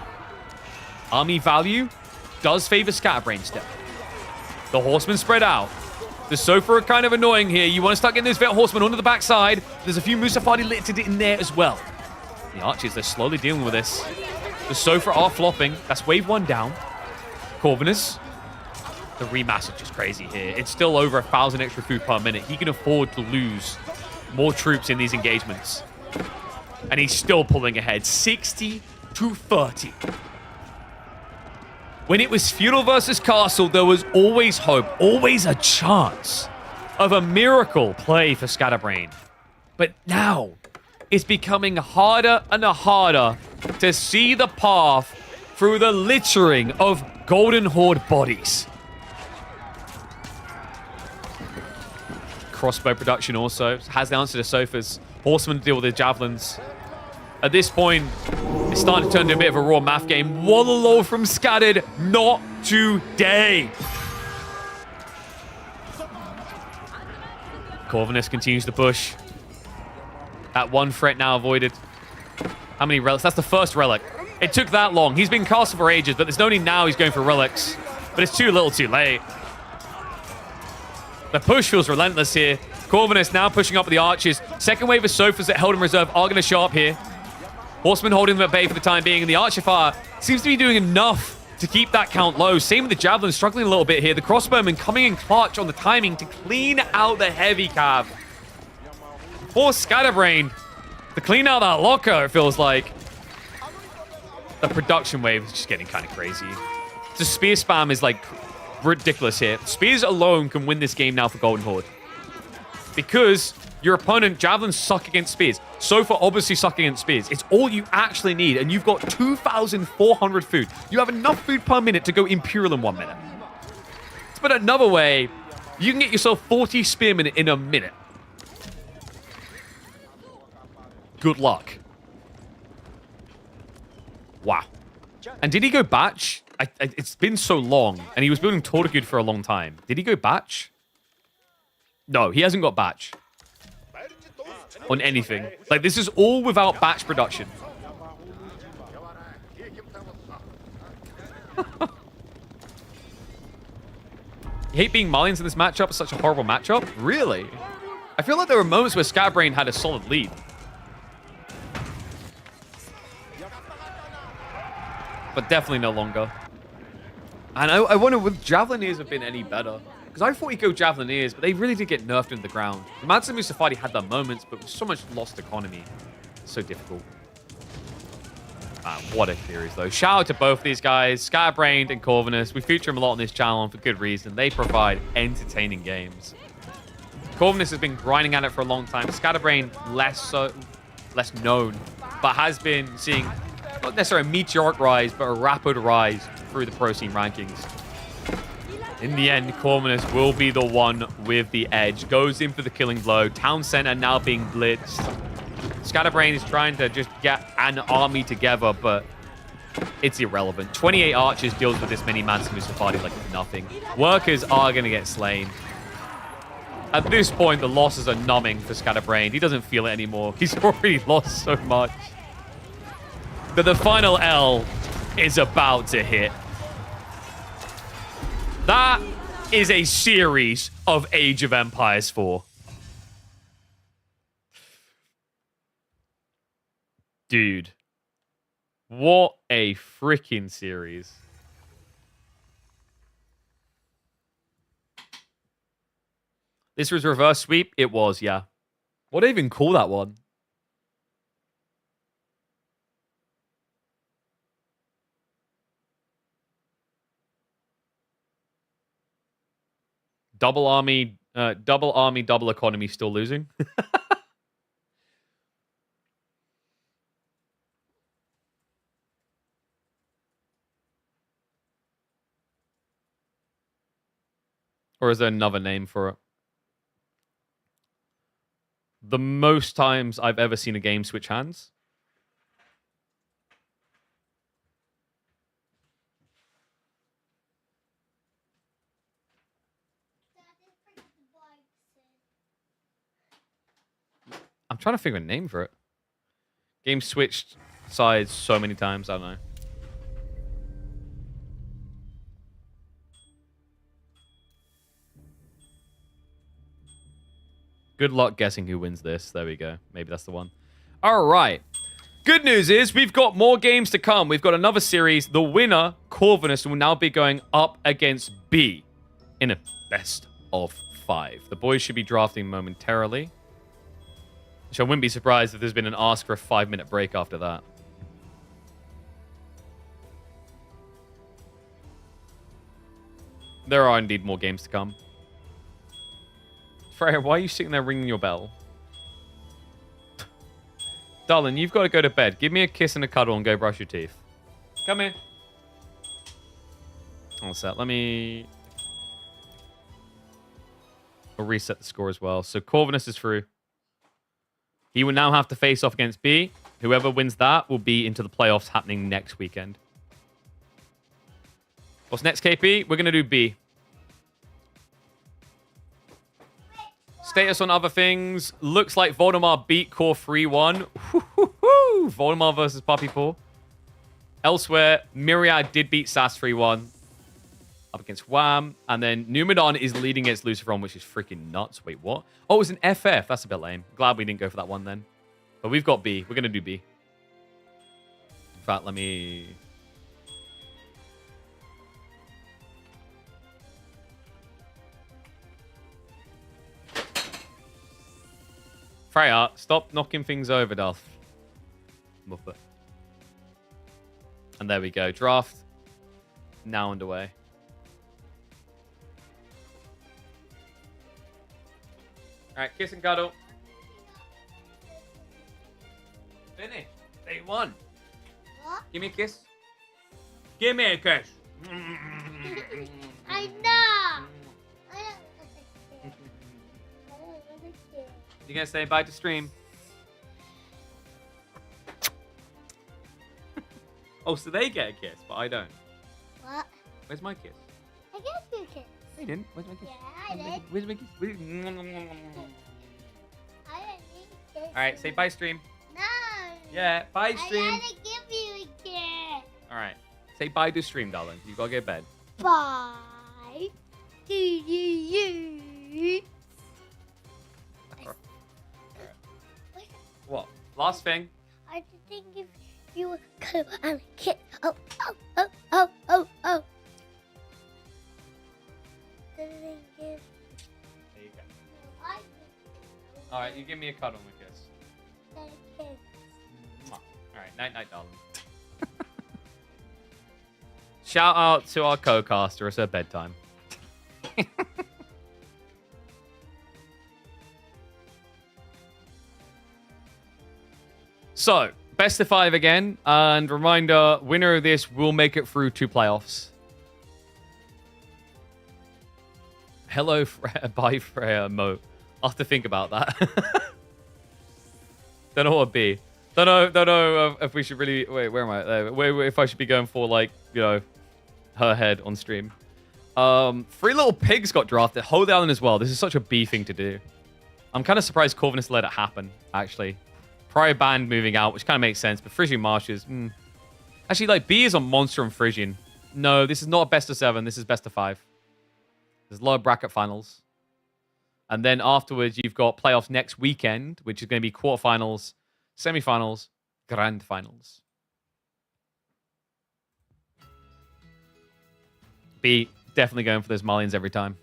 Army value does favor Scatterbrain still. The horsemen spread out. The Sofa are kind of annoying here. You want to start getting those vet horsemen onto the backside. There's a few Musafadi littered in there as well. The archers, they're slowly dealing with this. The Sofa are flopping. That's wave 1 down. Corvinus. The remass is just crazy here. It's still over 1,000 extra food per minute. He can afford to lose more troops in these engagements. And he's still pulling ahead. 60 to 30. When it was feudal versus castle, there was always hope. Always a chance of a miracle play for Scatterbrain. But now, it's becoming harder and harder to see the path through the littering of Golden Horde bodies. Crossbow production also has the answer to Sofas. Horsemen deal with the javelins. At this point, it's starting to turn into a bit of a raw math game. Wallalow from Scattered, not today. Corvinus continues to push. That one threat now avoided. How many relics? That's the first relic. It took that long. He's been castled for ages, but there's no need now he's going for relics. But it's too little too late. The push feels relentless here. Corvinus now pushing up with the archers. Second wave of Sofas that held in reserve are going to show up here. Horsemen holding them at bay for the time being, and the archer fire seems to be doing enough to keep that count low. Same with the javelin, struggling a little bit here. The crossbowmen coming in clutch on the timing to clean out the heavy cav. For Scatterbrain to clean out that locker, it feels like. the production wave is just getting kind of crazy. The spear spam is like ridiculous here. Spears alone can win this game now for Golden Horde. Because your opponent, javelins, suck against spears. Sofa obviously suck against spears. It's all you actually need, and you've got 2,400 food. You have enough food per minute to go Imperial in 1 minute. To put it another way, you can get yourself 40 spearmen in a minute. Good luck. Wow. And did he go batch? It's been so long, and he was building Tortugud for a long time. Did he go batch? No, he hasn't got batch. On anything. Like, this is all without batch production. You hate being Malians in this matchup? It's such a horrible matchup? Really? I feel like there were moments where Scatterbrain had a solid lead. But definitely no longer. And I wonder, would Javelineers have been any better? Because I thought he'd go Javelineers, but they really did get nerfed into the ground. The Matsumi Safari had their moments, but with so much lost economy. So difficult. What a series, though. Shout out to both these guys, Scatterbrained and Corvinus. We feature them a lot on this channel, and for good reason. They provide entertaining games. Corvinus has been grinding at it for a long time. Scatterbrain less known, but has been seeing not necessarily a meteoric rise, but a rapid rise through the pro scene rankings. In the end, Corvinus will be the one with the edge. Goes in for the killing blow. Town center now being blitzed. Scatterbrain is trying to just get an army together, but it's irrelevant. 28 archers deals with this many Matsumi Safari like nothing. Workers are going to get slain. At this point, the losses are numbing for Scatterbrain. He doesn't feel it anymore. He's already lost so much. But the final L is about to hit. That is a series of Age of Empires 4. Dude. What a freaking series. This was reverse sweep? It was, yeah. What do I even call that one? Double army, double economy still losing. Or is there another name for it? The most times I've ever seen a game switch hands. I'm trying to figure a name for it. Game switched sides so many times, I don't know. Good luck guessing who wins this. There we go. Maybe that's the one. All right. Good news is we've got more games to come. We've got another series. The winner, Corvinus, will now be going up against B in a best of 5. The boys should be drafting momentarily. Which I wouldn't be surprised if there's been an ask for a 5-minute break after that. There are indeed more games to come. Freya, why are you sitting there ringing your bell? Darling, you've got to go to bed. Give me a kiss and a cuddle and go brush your teeth. Come here. All set. Let me... I'll reset the score as well. So Corvinus is through. He will now have to face off against B. Whoever wins that will be into the playoffs happening next weekend. What's next, KP? We're going to do B. Status on other things. Looks like Voldemar beat Core 3-1. Voldemar versus Puppy Paw. Elsewhere, Myriad did beat SAS 3-1. Up against Wham. And then Numenor is leading against Luciferon, which is freaking nuts. Wait, what? Oh, it was an FF. That's a bit lame. Glad we didn't go for that one then. But we've got B. We're going to do B. In fact, let me... Freya, stop knocking things over, Duff. Muppet. And there we go. Draft now underway. All right, kiss and cuddle. Finish. Day one. What? Give me a kiss. Give me a kiss. I know. You gonna say bye to stream? Oh, so they get a kiss, but I don't. What? Where's my kiss? I gave you a kiss. I didn't. Where's my kiss? Yeah, I did. Where's my kiss? I didn't need a kiss. All right, say bye, stream. No. Yeah, bye, I stream. gotta give you a kiss. All right, say bye to stream, darling. You gotta get bed. Bye to you. What? Last thing. I didn't give you a cuddle and a kiss. Oh, oh, oh, oh, oh, oh. Didn't give There you go. I All right, you give me a cuddle and a kiss. didn't give Mwah. All right, night, night, darling. Shout out to our co-caster. It's her bedtime. So, best of 5 again. And reminder, winner of this will make it through 2 playoffs. Hello, Freya. Bye, Freya, Mo. I'll have to think about that. Don't know what it'd be. Don't know if we should really... Wait, where am I? Wait, if I should be going for, like, you know, her head on stream. 3 Little Pigs got drafted. Holy Island as well. This is such a B thing to do. I'm kind of surprised Corvinus let it happen, actually. Prior band moving out, which kind of makes sense, but Frisian Marshes, Actually, like, B is on Monster and Frisian. No, this is not a best of 7. This is best of 5. There's a lot of bracket finals. And then afterwards, you've got playoffs next weekend, which is going to be quarterfinals, semifinals, grand finals. B, definitely going for those Malians every time.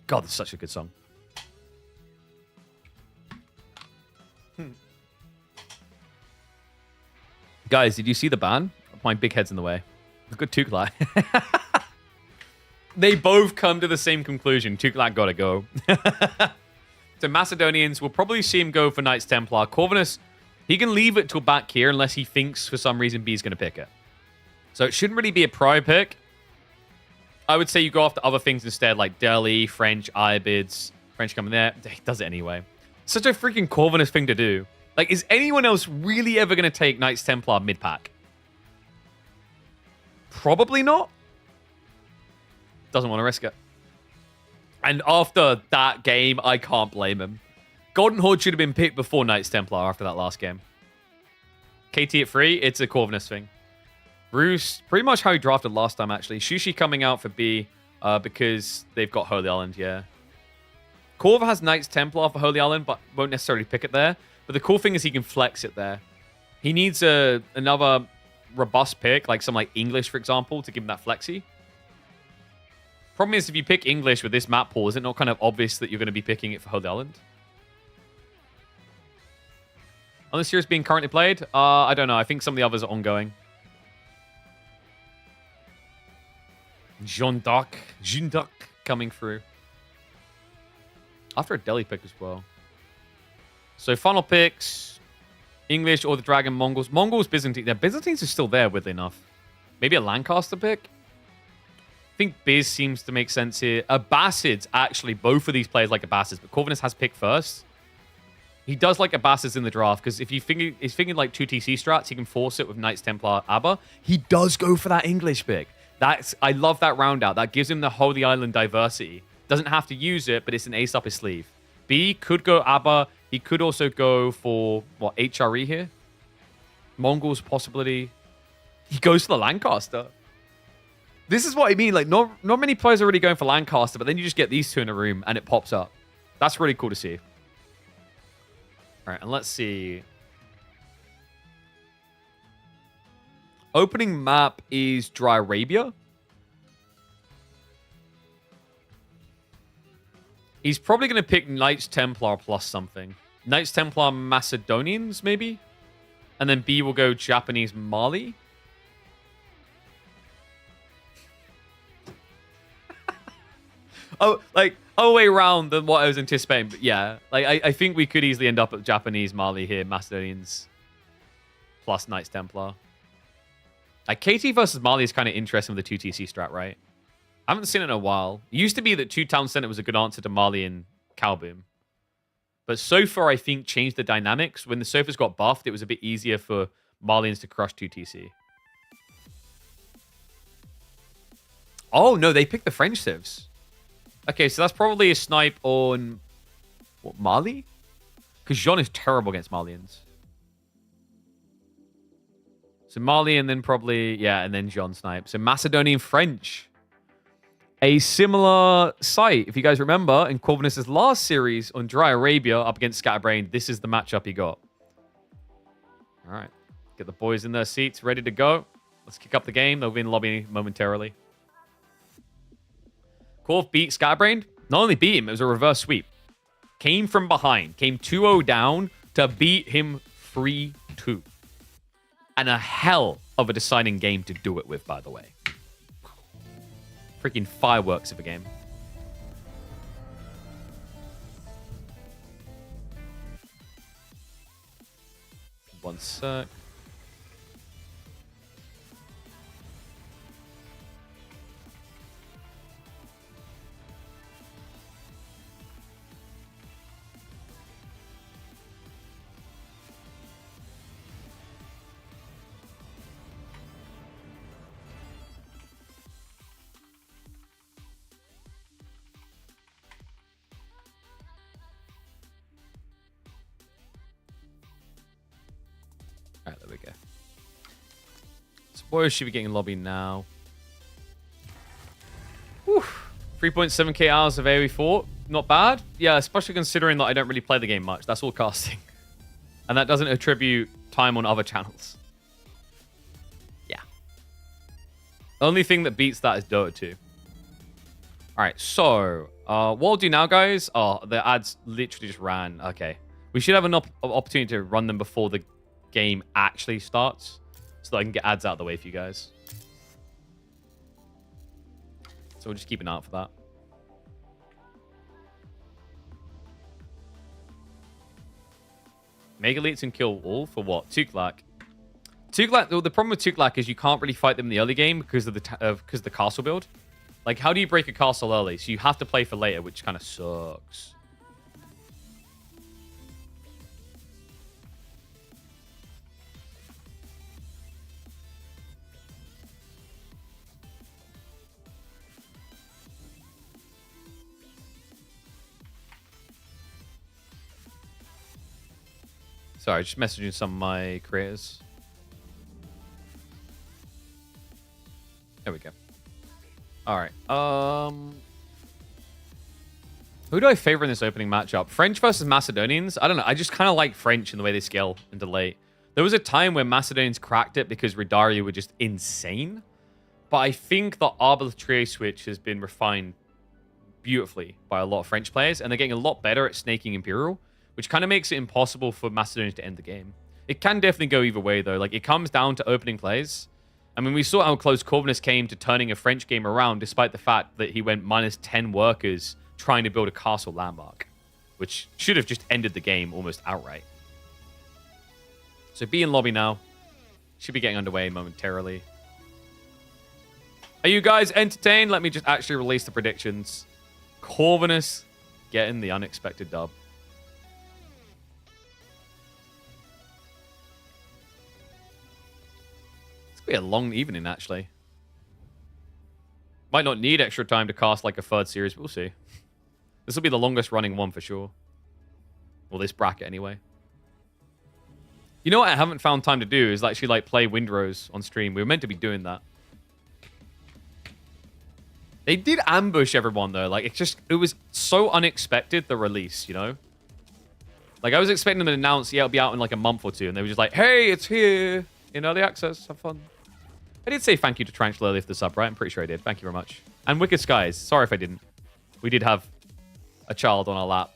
God, that's such a good song. Guys, did you see the ban? My big head's in the way. Good Tuklak. They both come to the same conclusion. Tuklak gotta go. So Macedonians will probably see him go for Knights Templar. Corvinus, he can leave it till back here unless he thinks for some reason B's gonna pick it. So it shouldn't really be a prior pick. I would say you go after other things instead, like Delhi, French, Ibids. French coming there. He does it anyway. Such a freaking Corvinus thing to do. Like, is anyone else really ever going to take Knights Templar mid-pack? Probably not. Doesn't want to risk it. And after that game, I can't blame him. Golden Horde should have been picked before Knights Templar after that last game. KT at 3, it's a Corvinus thing. Bruce, pretty much how he drafted last time, actually. Shushi coming out for B because they've got Holy Island, yeah. Corv has Knights Templar for Holy Island, but won't necessarily pick it there. But the cool thing is he can flex it there. He needs another robust pick, like some like English, for example, to give him that flexi. Problem is, if you pick English with this map pool, is it not kind of obvious that you're going to be picking it for Holy Island? On the series being currently played? I don't know. I think some of the others are ongoing. Jean d'Arc coming through. After a Delhi pick as well. So final picks, English or the Dragon, Mongols. Mongols, Byzantine. Yeah, Byzantines are still there, weirdly enough. Maybe a Lancaster pick? I think Biz seems to make sense here. Abbasids, actually, both of these players like Abbasids, but Corvinus has picked first. He does like Abbasids in the draft, because if he's thinking like 2 TC strats, he can force it with Knights Templar Abba. He does go for that English pick. I love that round out. That gives him the Holy Island diversity. Doesn't have to use it, but it's an ace up his sleeve. B could go Abba. He could also go for, what, HRE here? Mongols possibility. He goes for the Lancaster. This is what I mean. Like, not many players are really going for Lancaster, but then you just get these two in a room and it pops up. That's really cool to see. All right, and let's see. Opening map is Dry Arabia. He's probably going to pick Knights Templar plus something. Knights Templar Macedonians, maybe? And then B will go Japanese Mali. Oh, like, way around than what I was anticipating. But yeah, like, I think we could easily end up at Japanese Mali here, Macedonians plus Knights Templar. Like, KT versus Mali is kind of interesting with the 2TC strat, right? I haven't seen it in a while. It used to be that 2 Town Center was a good answer to Mali and Calboom. But Sofa, I think, changed the dynamics. When the Sofas got buffed, it was a bit easier for Malians to crush 2TC. Oh, no, they picked the French civs. Okay, so that's probably a snipe on... What, Mali? Because Jean is terrible against Malians. So Mali and then probably... Yeah, and then Jean snipe. So Macedonian French. A similar sight, if you guys remember, in Corvinus's last series on Dry Arabia up against Scatterbrain, this is the matchup he got. All right. Get the boys in their seats, ready to go. Let's kick up the game. They'll be in lobby momentarily. Corv beat Scatterbrain. Not only beat him, it was a reverse sweep. Came from behind. Came 2-0 down to beat him 3-2. And a hell of a deciding game to do it with, by the way. Freaking fireworks of a game. One sec. Alright, there we go. So boys should be getting lobby now. Whew. 3.7k hours of AoE 4. Not bad. Yeah, especially considering that I don't really play the game much. That's all casting. And that doesn't attribute time on other channels. Yeah. The only thing that beats that is Dota 2. Alright, so what I'll do now, guys... Oh, the ads literally just ran. Okay. We should have an opportunity to run them before the game actually starts, so that I can get ads out of the way for you guys. So we'll just keep an eye out for that. Mega Elites and kill all for what? Tuklak. Tuklak. The problem with Tuklak is you can't really fight them in the early game because of the castle build. Like, how do you break a castle early? So you have to play for later, which kind of sucks. Sorry, just messaging some of my creators. There we go. All right. Who do I favor in this opening matchup? French versus Macedonians? I don't know. I just kind of like French in the way they scale into late. There was a time where Macedonians cracked it because Ridaria were just insane. But I think the arbitrary switch has been refined beautifully by a lot of French players, and they're getting a lot better at snaking Imperial, which kind of makes it impossible for Macedonians to end the game. It can definitely go either way, though. Like, it comes down to opening plays. I mean, we saw how close Corvinus came to turning a French game around, despite the fact that he went minus 10 workers trying to build a castle landmark, which should have just ended the game almost outright. So be in lobby now. Should be getting underway momentarily. Are you guys entertained? Let me just actually release the predictions. Corvinus getting the unexpected dub. Be a long evening, actually. Might not need extra time to cast like a third series, but we'll see. This will be the longest running one for sure. Well, this bracket anyway. You know what I haven't found time to do is actually like play Windrose on stream. We were meant to be doing that. They did ambush everyone though. Like, it was so unexpected, the release, you know? Like, I was expecting them to announce, yeah, it'll be out in like a month or two, and they were just like, hey, it's here in early access. Have fun. I did say thank you to Tarantula earlier for the sub, right? I'm pretty sure I did. Thank you very much. And Wicked Skies. Sorry if I didn't. We did have a child on our lap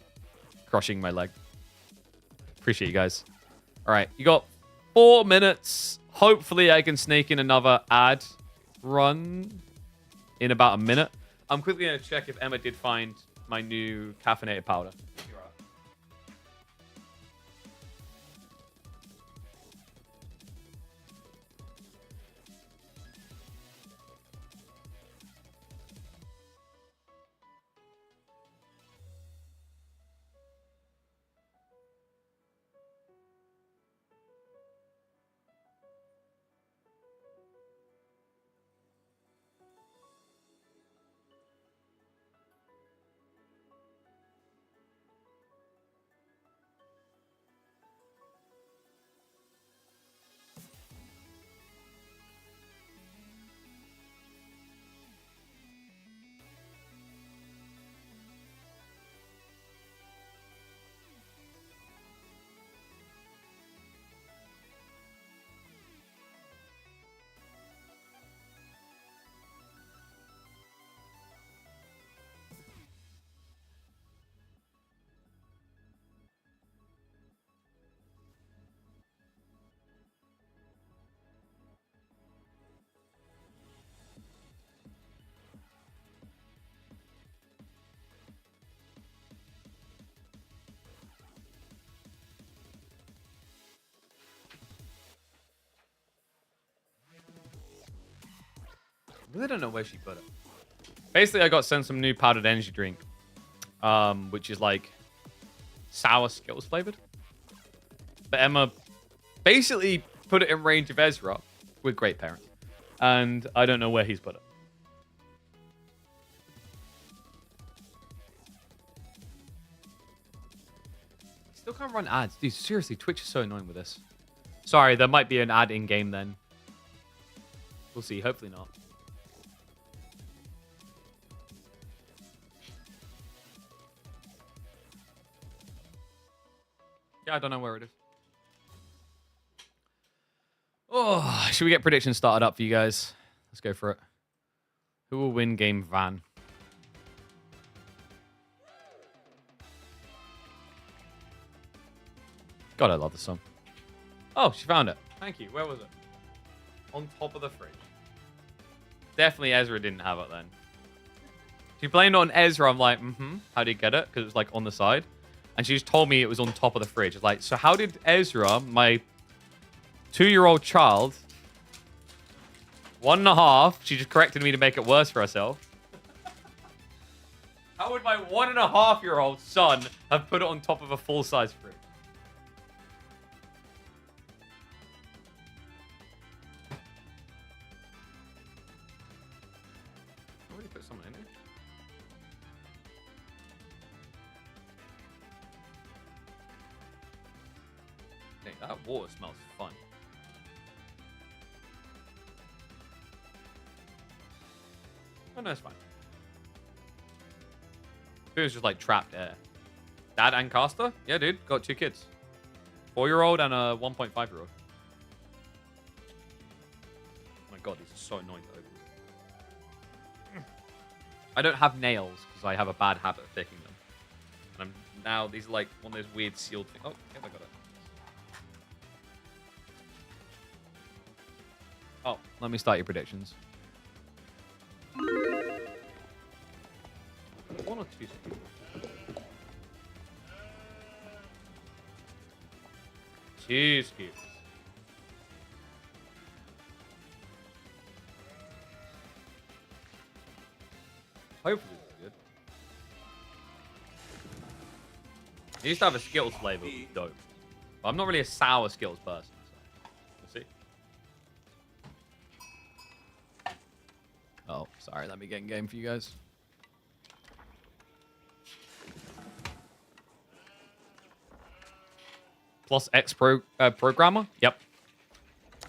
crushing my leg. Appreciate you guys. All right. You got 4 minutes. Hopefully I can snake in another ad run in about a minute. I'm quickly going to check if Emma did find my new caffeinated powder. I really don't know where she put it. Basically, I got sent some new powdered energy drink, which is like sour Skittles flavored. But Emma basically put it in range of Ezra with great parents, and I don't know where he's put it. Still can't run ads, dude. Seriously, Twitch is so annoying with this. Sorry, there might be an ad in game then. We'll see. Hopefully not. Yeah, I don't know where it is. Oh, should we get predictions started up for you guys? Let's go for it. Who will win game Van? God, I love this song. Oh, she found it. Thank you. Where was it? On top of the fridge. Definitely Ezra didn't have it then. She blamed it on Ezra. I'm like, how do you get it? Because it was like on the side. And she just told me it was on top of the fridge. It's like, so how did Ezra, my 2-year-old child, 1.5, she just corrected me to make it worse for herself. How would my 1.5-year-old son have put it on top of a full-size fridge? I already put someone in there. Dang, that water smells fun. Oh, no, it's fine. It was just like trapped air. Dad and Caster? Yeah, dude. Got 2 kids. 4-year-old and a 1.5-year-old. Oh my god, these are so annoying to open. I don't have nails because I have a bad habit of picking them. And I'm now, these are like one of those weird sealed things. Oh, yeah, I got it. Oh, let me start your predictions. 1 or 2 scoops? 2 scoops. Hopefully it's good. It used to have a Skittles flavor, which was dope. But I'm not really a sour Skittles person, so we'll see. Oh, sorry, let me get in game for you guys. Plus X programmer? Yep.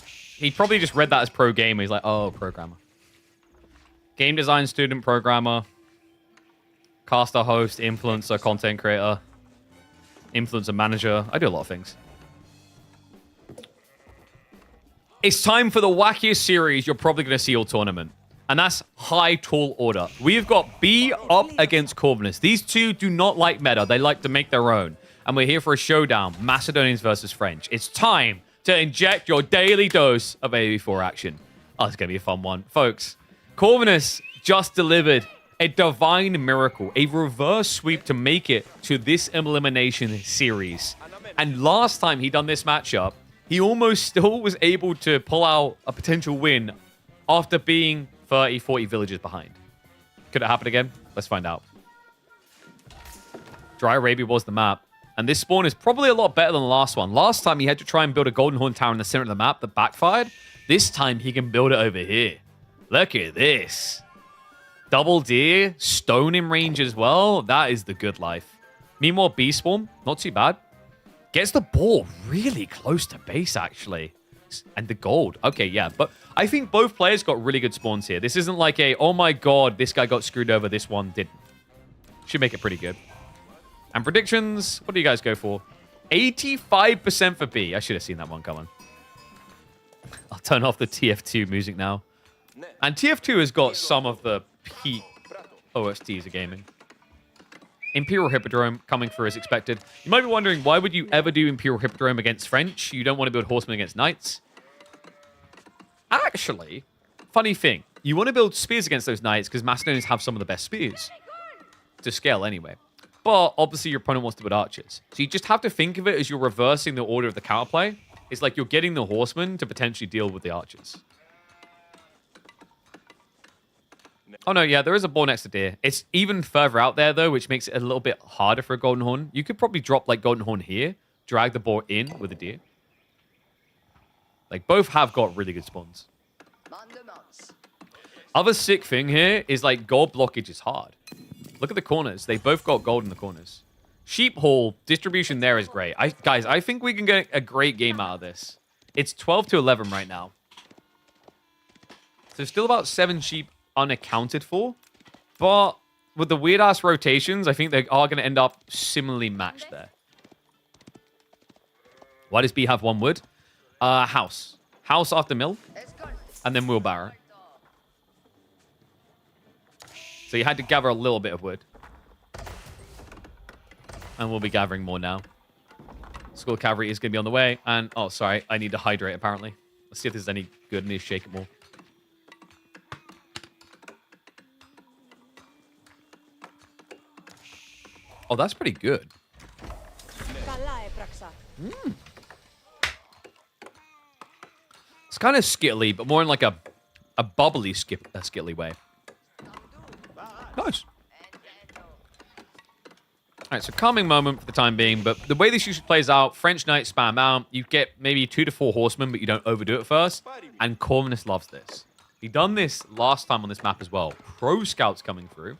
He probably just read that as pro gamer. He's like, oh, programmer. Game design student, programmer. Caster, host, influencer, content creator. Influencer manager. I do a lot of things. It's time for the wackiest series you're probably going to see all tournament. And that's High Tall Order. We've got B up against Corvinus. These two do not like meta. They like to make their own. And we're here for a showdown. Macedonians versus French. It's time to inject your daily dose of AV4 action. Oh, it's going to be a fun one. Folks, Corvinus just delivered A divine miracle. A reverse sweep to make it to this elimination series. And last time he done this matchup, he almost still was able to pull out a potential win after being 30, 40 villages behind. Could it happen again? Let's find out. Dry Arabia was the map. And this spawn is probably a lot better than the last one. Last time he had to try and build a Golden Horn Tower in the center of the map that backfired. This time he can build it over here. Look at this. Double deer, stone in range as well. That is the good life. Meanwhile, bee swarm, not too bad. Gets the ball really close to base, actually. And the gold. Okay, yeah. But I think both players got really good spawns here. This isn't like a, oh my god, this guy got screwed over, this one didn't. Should make it pretty good. And predictions, what do you guys go for? 85% for B. I should have seen that one coming. I'll turn off the TF2 music now. And TF2 has got some of the peak OSTs of gaming. Imperial Hippodrome coming through as expected. You might be wondering, why would you ever do Imperial Hippodrome against French? You don't want to build Horsemen against Knights. Actually, funny thing. You want to build spears against those Knights because Macedonians have some of the best spears. To scale anyway. But obviously your opponent wants to build archers. So you just have to think of it as you're reversing the order of the counterplay. It's like you're getting the Horsemen to potentially deal with the archers. Oh, no, yeah, there is a ball next to deer. It's even further out there, though, which makes it a little bit harder for a Golden Horn. You could probably drop, like, Golden Horn here, drag the ball in with a deer. Like, both have got really good spawns. Other sick thing here is, like, gold blockage is hard. Look at the corners. They both got gold in the corners. Sheep haul, distribution there is great. Guys, I think we can get a great game out of this. It's 12 to 11 right now. So still about 7 sheep unaccounted for, but with the weird ass rotations, I think they are going to end up similarly matched there. Why does B have 1 wood? House after mill, and then wheelbarrow. So you had to gather a little bit of wood, and we'll be gathering more now. School cavalry is going to be on the way, and oh sorry, I need to hydrate apparently. Let's see if there's any good. I need to shake it more. Oh, that's pretty good. It's kind of skittly, but more in like a bubbly skittly way. Nice. Alright, so calming moment for the time being, but the way this usually plays out, French Knights spam out, you get maybe 2 to 4 horsemen, but you don't overdo it first, and Corvinus loves this. He done this last time on this map as well. Pro Scouts coming through.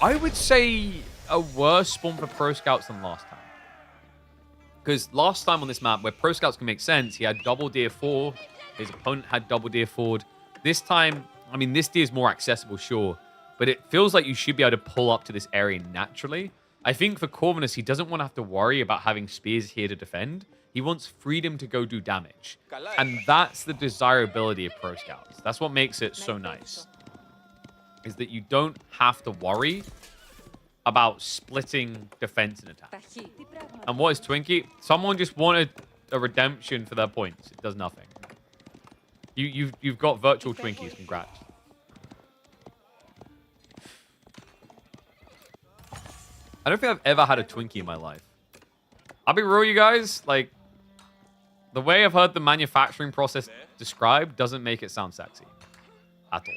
I would say a worse spawn for Pro Scouts than last time. Because last time on this map, where Pro Scouts can make sense, he had double deer 4, his opponent had double deer forward. This time, I mean, this deer is more accessible, sure, but it feels like you should be able to pull up to this area naturally. I think for Corvinus, he doesn't want to have to worry about having spears here to defend. He wants freedom to go do damage. And that's the desirability of Pro Scouts. That's what makes it so nice. Is that you don't have to worry about splitting defense and attack. And what is Twinkie? Someone just wanted a redemption for their points. It does nothing. You've got virtual Twinkies. Congrats. I don't think I've ever had a Twinkie in my life. I'll be real, you guys. Like, the way I've heard the manufacturing process described doesn't make it sound sexy. At all.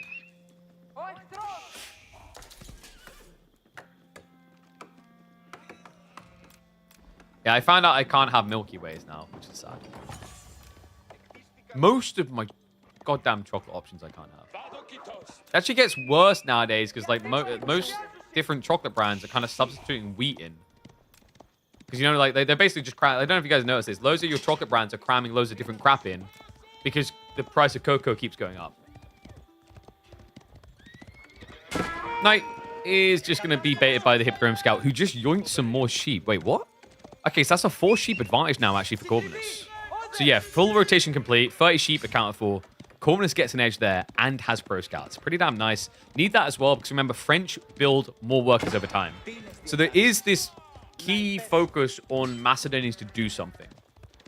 Yeah, I found out I can't have Milky Ways now, which is sad. Most of my goddamn chocolate options I can't have. It actually gets worse nowadays because like most different chocolate brands are kind of substituting wheat in. Because, you know, like they're basically just I don't know if you guys noticed this. Loads of your chocolate brands are cramming loads of different crap in because the price of cocoa keeps going up. Knight is just going to be baited by the Hippodrome Scout, who just yoinked some more sheep. Wait, what? Okay, so that's a 4 sheep advantage now, actually, for Corvinus. So, yeah, full rotation complete. 30 sheep accounted for. Corvinus gets an edge there and has Pro Scouts. Pretty damn nice. Need that as well, because remember, French build more workers over time. So there is this key focus on Macedonians to do something.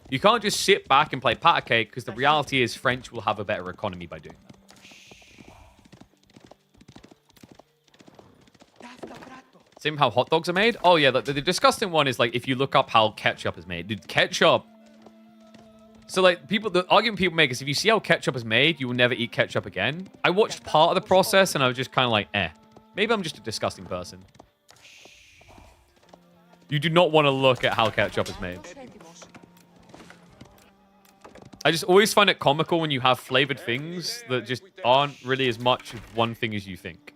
You can't just sit back and play patty cake, because the reality is French will have a better economy by doing that. Same how hot dogs are made. Oh, yeah, the disgusting one is, like, if you look up how ketchup is made. Dude, ketchup... So, like, the argument people make is if you see how ketchup is made, you will never eat ketchup again. I watched part of the process, and I was just kind of like, eh. Maybe I'm just a disgusting person. You do not want to look at how ketchup is made. I just always find it comical when you have flavored things that just aren't really as much of one thing as you think.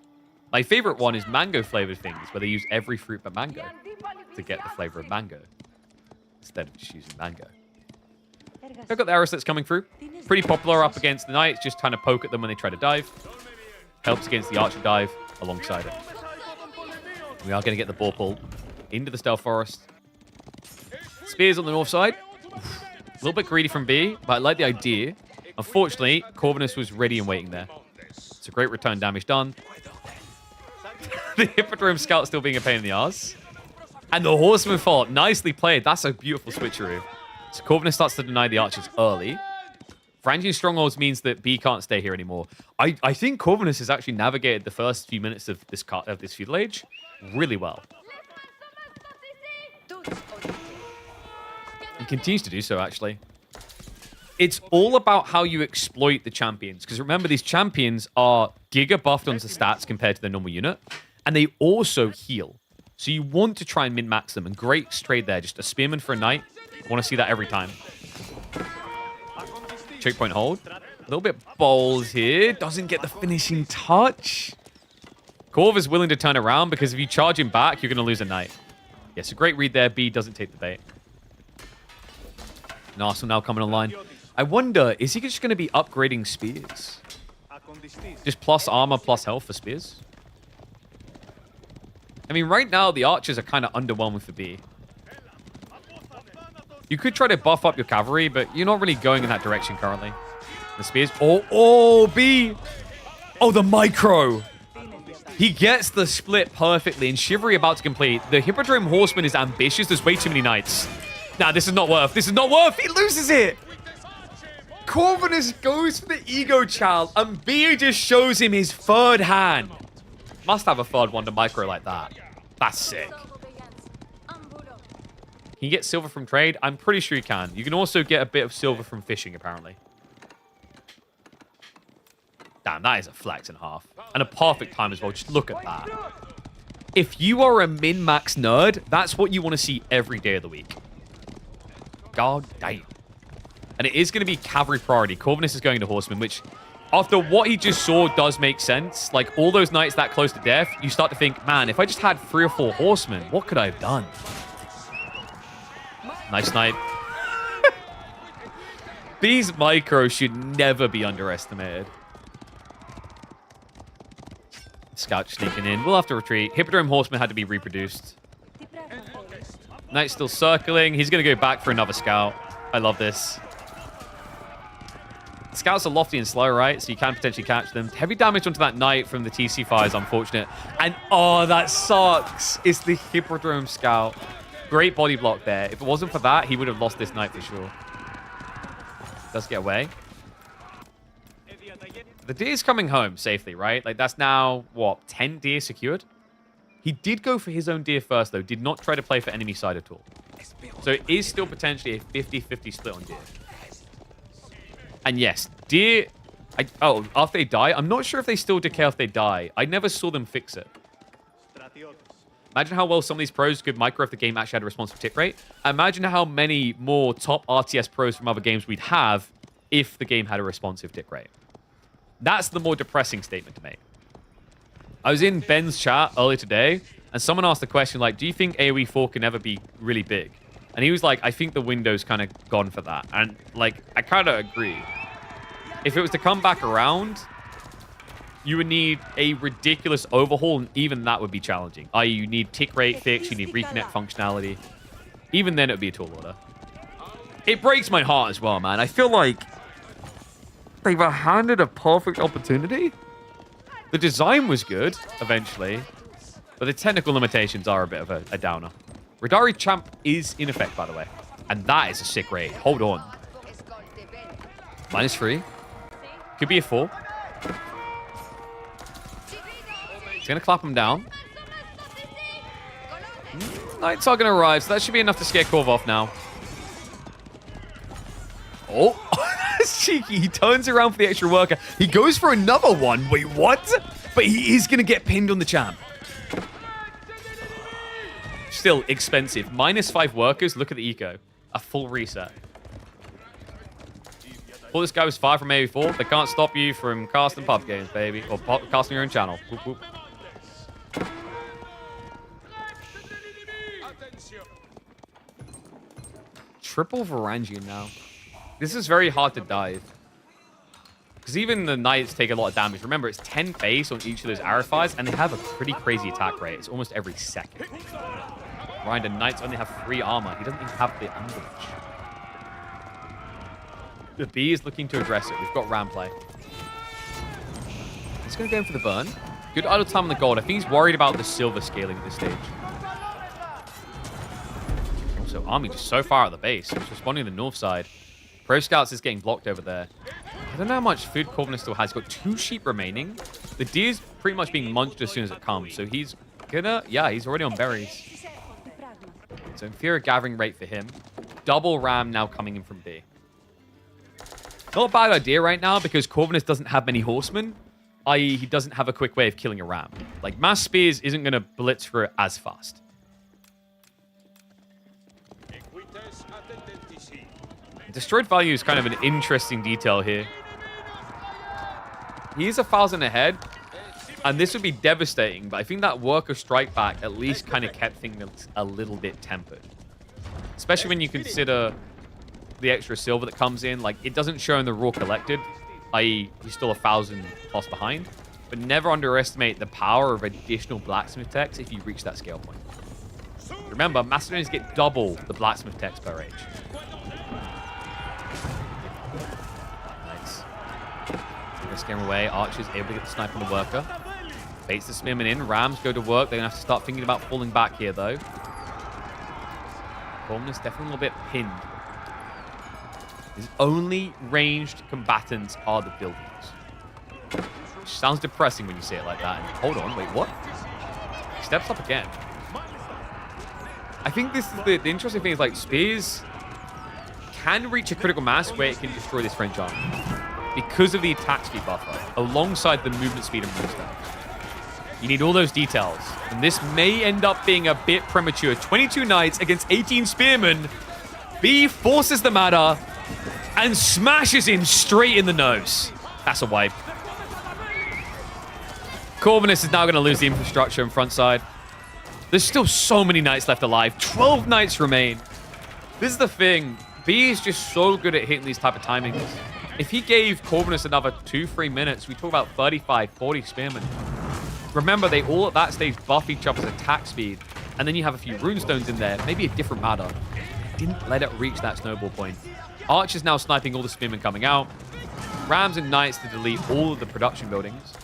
My favorite one is mango flavored things, where they use every fruit but mango to get the flavor of mango instead of just using mango. I've got the arrow slits coming through. Pretty popular up against the knights, just trying to poke at them when they try to dive. Helps against the archer dive alongside it. We are going to get the ball pull into the stealth forest. Spears on the north side. A little bit greedy from B, but I like the idea. Unfortunately, Corvinus was ready and waiting there. It's a great return damage done. The Hippodrome Scout still being a pain in the ass. And the Horseman fault. Nicely played. That's a beautiful switcheroo. So Corvinus starts to deny the archers early. Varangian Strongholds means that B can't stay here anymore. I think Corvinus has actually navigated the first few minutes of this feudal age really well. And continues to do so, actually. It's all about how you exploit the champions. Because remember, these champions are giga buffed onto stats compared to the normal unit. And they also heal. So you want to try and min-max them. And great straight there. Just a spearman for a knight. Want to see that every time. Checkpoint hold. A little bit bold here. Doesn't get the finishing touch. Corv is willing to turn around because if you charge him back, you're going to lose a knight. Yes, a great read there. B doesn't take the bait. Narsil now coming online. I wonder, is he just going to be upgrading spears? Just plus armor, plus health for spears? I mean, right now, the archers are kind of underwhelming for B. You could try to buff up your cavalry, but you're not really going in that direction currently. The spears. Oh, B. Oh, the micro. He gets the split perfectly, and Chivalry about to complete. The Hippodrome Horseman is ambitious. There's way too many knights. Nah, this is not worth. This is not worth. He loses it. Corvinus goes for the ego child, and B just shows him his third hand. Must have a third one to micro like that. That's sick. Can you get silver from trade? I'm pretty sure you can. You can also get a bit of silver from fishing, apparently. Damn, that is a flex and a half. And a perfect time as well. Just look at that. If you are a min-max nerd, that's what you want to see every day of the week. God damn. And it is going to be cavalry priority. Corvinus is going to horseman, which, after what he just saw, does make sense. Like, all those knights that close to death, you start to think, man, if I just had 3 or 4 horsemen, what could I have done? Nice snipe. B's micro should never be underestimated. Scout sneaking in. We'll have to retreat. Hippodrome Horseman had to be reproduced. Knight's still circling. He's going to go back for another scout. I love this. Scouts are lofty and slow, right? So you can potentially catch them. Heavy damage onto that knight from the TC fire is unfortunate. And, oh, that sucks. It's the Hippodrome Scout. Great body block there. If it wasn't for that, he would have lost this knight for sure. Does get away. The deer is coming home safely, right? Like, that's now, what, 10 deer secured? He did go for his own deer first, though. Did not try to play for enemy side at all. So it is still potentially a 50-50 split on deer. And yes, deer... after they die, I'm not sure if they still decay if they die. I never saw them fix it. Imagine how well some of these pros could micro if the game actually had a responsive tick rate. Imagine how many more top RTS pros from other games we'd have if the game had a responsive tick rate. That's the more depressing statement to make. I was in Ben's chat earlier today, and someone asked the question, like, do you think AoE 4 can ever be really big? And he was like, I think the window's kind of gone for that. And, like, I kind of agree. If it was to come back around, you would need a ridiculous overhaul, and even that would be challenging. I.e., you need tick rate fix, you need reconnect functionality. Even then, it would be a tall order. It breaks my heart as well, man. I feel like they were handed a perfect opportunity. The design was good, eventually, but the technical limitations are a bit of a downer. Radari Champ is in effect, by the way, and that is a sick raid. Hold on. -3. Could be a 4. He's going to clap him down. Knights are going to arrive, so that should be enough to scare Corv off now. Oh, that's cheeky. He turns around for the extra worker. He goes for another one. Wait, what? But he is going to get pinned on the champ. Still expensive. -5 workers. Look at the eco. A full reset. Well, this guy was far from A4. They can't stop you from casting pub games, baby. Or casting your own channel. Whoop, whoop. Triple Varangian now. This is very hard to dive. Because even the Knights take a lot of damage. Remember, it's 10 base on each of those arrow fires, and they have a pretty crazy attack rate. It's almost every second. Ryan, the Knights only have 3 armor. He doesn't even have the ambulance. The B is looking to address it. We've got ram play. He's going to go in for the burn. Good idle time on the gold. I think he's worried about the silver scaling at this stage. Also, Army just so far at the base. He's responding to the north side. Pro Scouts is getting blocked over there. I don't know how much food Corvinus still has. He's got 2 sheep remaining. The deer is pretty much being munched as soon as it comes. So he's gonna... Yeah, he's already on berries. So inferior gathering rate for him. Double ram now coming in from B. Not a bad idea right now because Corvinus doesn't have many horsemen. I.e., he doesn't have a quick way of killing a ram. Like, mass spears isn't going to blitz through it as fast. Destroyed value is kind of an interesting detail here. He's 1,000 ahead, and this would be devastating, but I think that worker strike back at least kind of kept things a little bit tempered. Especially when you consider the extra silver that comes in. Like, it doesn't show in the raw collected, i.e. he's still 1,000 plus behind, but never underestimate the power of additional blacksmith techs if you reach that scale point. Remember, Macedonians get double the blacksmith techs per age. Scare him away. Archer's able to get the snipe on the worker. Baits the spearman in. Rams go to work. They're going to have to start thinking about falling back here, though. Corvinus definitely a little bit pinned. His only ranged combatants are the buildings. Which sounds depressing when you say it like that. And hold on. Wait, what? He steps up again. I think this is the interesting thing is, like, spears can reach a critical mass where it can destroy this French army. Because of the attack speed buffer, alongside the movement speed and move stats. You need all those details. And this may end up being a bit premature. 22 knights against 18 spearmen. B forces the matter and smashes him straight in the nose. That's a wipe. Corvinus is now going to lose the infrastructure and front side. There's still so many knights left alive. 12 knights remain. This is the thing. B is just so good at hitting these type of timings. If he gave Corvinus another 2-3 minutes, we talk about 35, 40 spearmen. Remember, they all at that stage buff each other's attack speed. And then you have a few runestones in there. Maybe a different matter. Didn't let it reach that snowball point. Archer's now sniping all the spearmen coming out. Rams and Knights to delete all of the production buildings.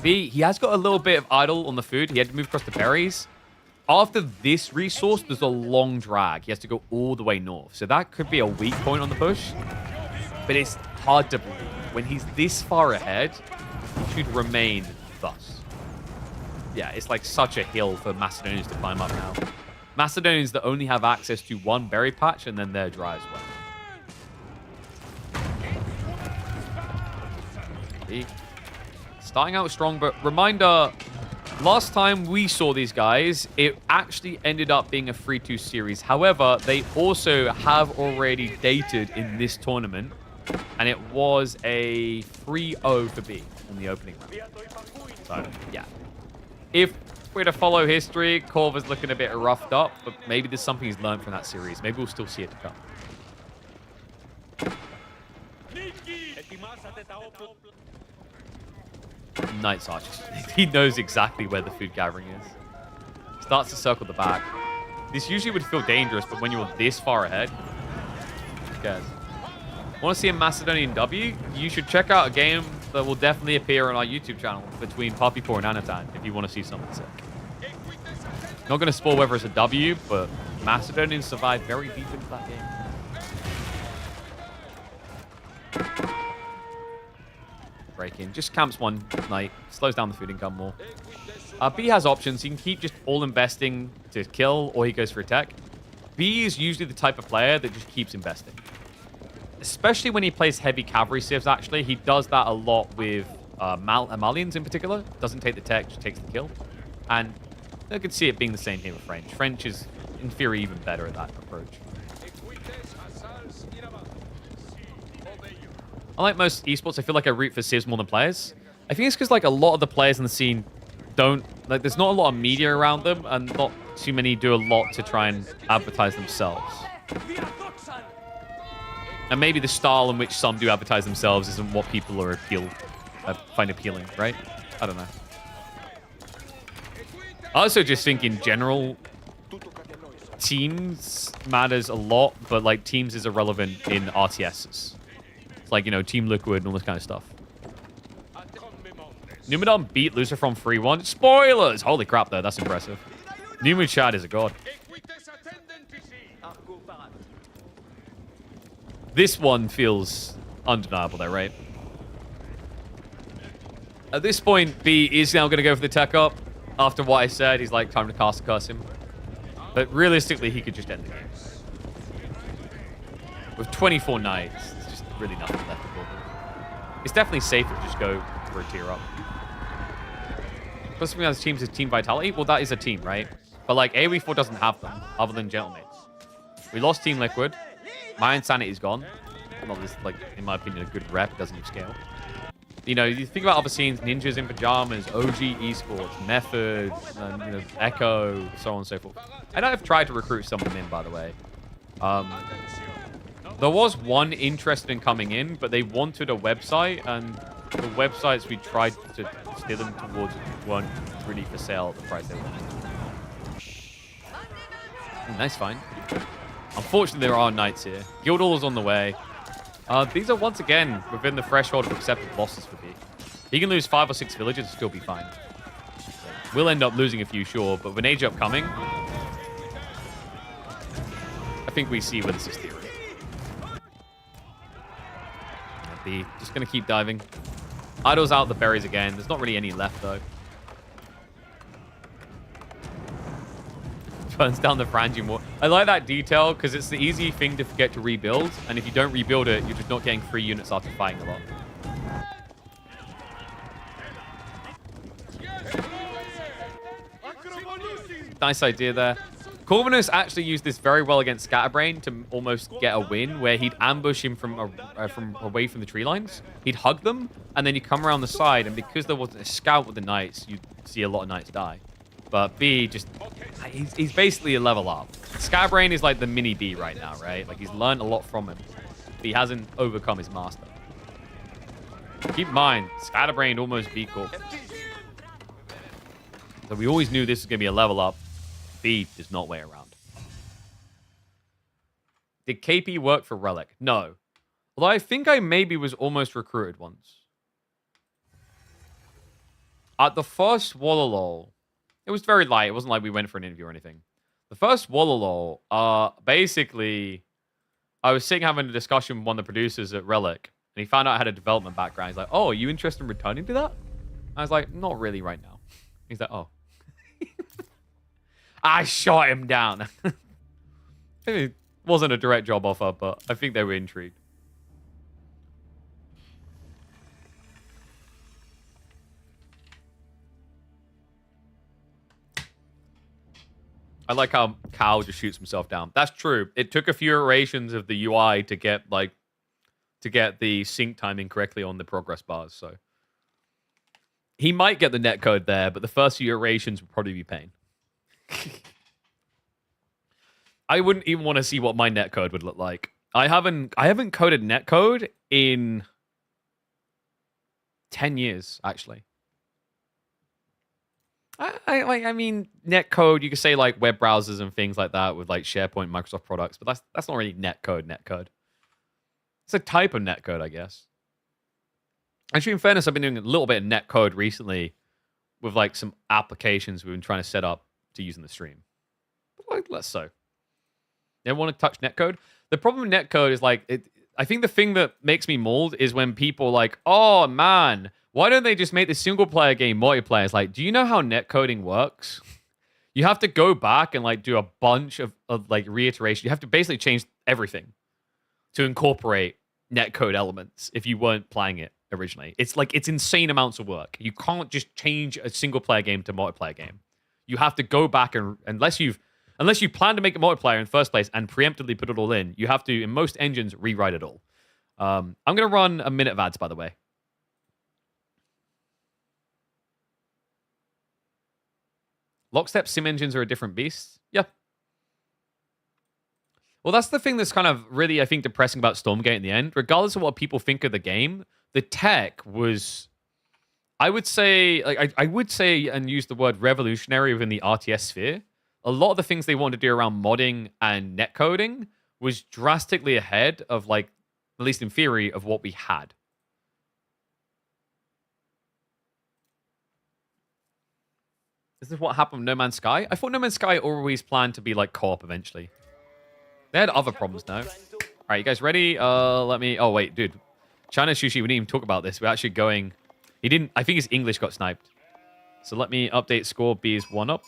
B, he has got a little bit of idle on the food. He had to move across the berries. After this resource, there's a long drag. He has to go all the way north. So that could be a weak point on the push. But it's hard to believe. When he's this far ahead, he should remain thus. Yeah, it's like such a hill for Macedonians to climb up now. Macedonians that only have access to one berry patch, and then they're dry as well. See? Starting out strong, but reminder... Last time we saw these guys, it actually ended up being a 3-2 series. However, they also have already dated in this tournament, and it was a 3-0 for B in the opening round. So, yeah. If we're to follow history, Corv is looking a bit roughed up, but maybe there's something he's learned from that series. Maybe we'll still see it to come. Knights Archers. He knows exactly where the food gathering is. Starts to circle the back. This usually would feel dangerous, but when you're this far ahead, who cares? Want to see a Macedonian W? You should check out a game that will definitely appear on our YouTube channel between Poppypaw and Anatan if you want to see something sick. Not going to spoil whether it's a W, but Macedonians survived very deep into that game. Break in. Just camps one knight. Slows down the food income more. B has options. He can keep just all investing to kill, or he goes for attack. B is usually the type of player that just keeps investing. Especially when he plays heavy cavalry civs, actually. He does that a lot with Malians in particular. Doesn't take the tech, just takes the kill. And I could see it being the same here with French. French is, in theory, even better at that approach. Unlike most esports, I feel like I root for civs more than players. I think it's because like a lot of the players in the scene don't, like, there's not a lot of media around them, and not too many do a lot to try and advertise themselves. And maybe the style in which some do advertise themselves isn't what people find appealing, right? I don't know. I also just think in general, teams matters a lot, but like teams is irrelevant in RTSs. It's like, you know, Team Liquid and all this kind of stuff. Numidon beat Lucifer from 3-1. Spoilers! Holy crap, though. That's impressive. Numu Chad is a god. This one feels undeniable, though, right? At this point, B is now going to go for the tech up. After what I said, he's like, time to cast curse him. But realistically, he could just end the game. With 24 knights, there's just really nothing left to go. It's definitely safer to just go for a tier up. Plus, something else teams is team vitality. Well, that is a team, right? But like AoE4 doesn't have them, other than Gentlemates. We lost Team Liquid. My Insanity's gone. Not this, like, in my opinion, a good rep. It doesn't even scale. You know, you think about other scenes, Ninjas in Pajamas, OG Esports, Method, you know, Echo, so on and so forth. And I've tried to recruit some of them in, by the way. There was one interested in coming in, but they wanted a website, and the websites we tried to steer them towards weren't really for sale at the price they wanted. Nice find. Unfortunately, there are knights here. Guildhall is on the way. These are once again within the threshold of accepted losses for B. He can lose 5 or 6 villages and still be fine. We'll end up losing a few, sure, but with an age up coming, I think we see where this is steering. B just going to keep diving. Idol's out the berries again. There's not really any left, though. Burns down the Frangium Wall. I like that detail because it's the easy thing to forget to rebuild. And if you don't rebuild it, you're just not getting free units after fighting a lot. Nice idea there. Corvinus actually used this very well against Scatterbrain to almost get a win, where he'd ambush him from away from the tree lines. He'd hug them, and then you come around the side, and because there wasn't a scout with the knights, you'd see a lot of knights die. But B just... He's basically a level up. Scatterbrain is like the mini B right now, right? Like, he's learned a lot from him. But he hasn't overcome his master. Keep in mind, Scatterbrain almost B Corp. So we always knew this was going to be a level up. B does not wait around. Did KP work for Relic? No. Although I think I maybe was almost recruited once. At the first Wallalol, it was very light. It wasn't like we went for an interview or anything. The first Wallalol, basically, I was sitting having a discussion with one of the producers at Relic, and he found out I had a development background. He's like, oh, are you interested in returning to that? I was like, not really right now. He's like, oh. I shot him down. It wasn't a direct job offer, but I think they were intrigued. I like how Cal just shoots himself down. That's true. It took a few iterations of the UI to get the sync timing correctly on the progress bars. So he might get the netcode there, but the first few iterations would probably be pain. I wouldn't even want to see what my netcode would look like. I haven't coded netcode in 10 years, actually. I mean, netcode, you could say like web browsers and things like that with like SharePoint, Microsoft products, but that's not really netcode. It's a type of netcode, I guess. Actually, in fairness, I've been doing a little bit of netcode recently with like some applications we've been trying to set up to use in the stream. But like, less so. They want to touch netcode. The problem with netcode is like, I think the thing that makes me mold is when people like, oh man, Why don't they just make the single player game multiplayer? It's like, do you know how netcoding works? You have to go back and like do a bunch of like reiteration. You have to basically change everything to incorporate netcode elements if you weren't playing it originally. It's like it's insane amounts of work. You can't just change a single player game to multiplayer game. You have to go back and unless you plan to make a multiplayer in the first place and preemptively put it all in, you have to in most engines rewrite it all. I'm gonna run a minute of ads, by the way. Lockstep sim engines are a different beast. Yeah. Well, that's the thing that's kind of really, I think, depressing about Stormgate in the end. Regardless of what people think of the game, the tech was, I would say, like I would say and use the word revolutionary within the RTS sphere. A lot of the things they wanted to do around modding and netcoding was drastically ahead of, like, at least in theory, of what we had. Is this what happened with No Man's Sky? I thought No Man's Sky always planned to be like co-op eventually. They had other problems now. All right, you guys ready? Let me... Oh, wait, dude. China Sushi, we didn't even talk about this. We're actually going... He didn't... I think his English got sniped. So let me update score. B is 1 up.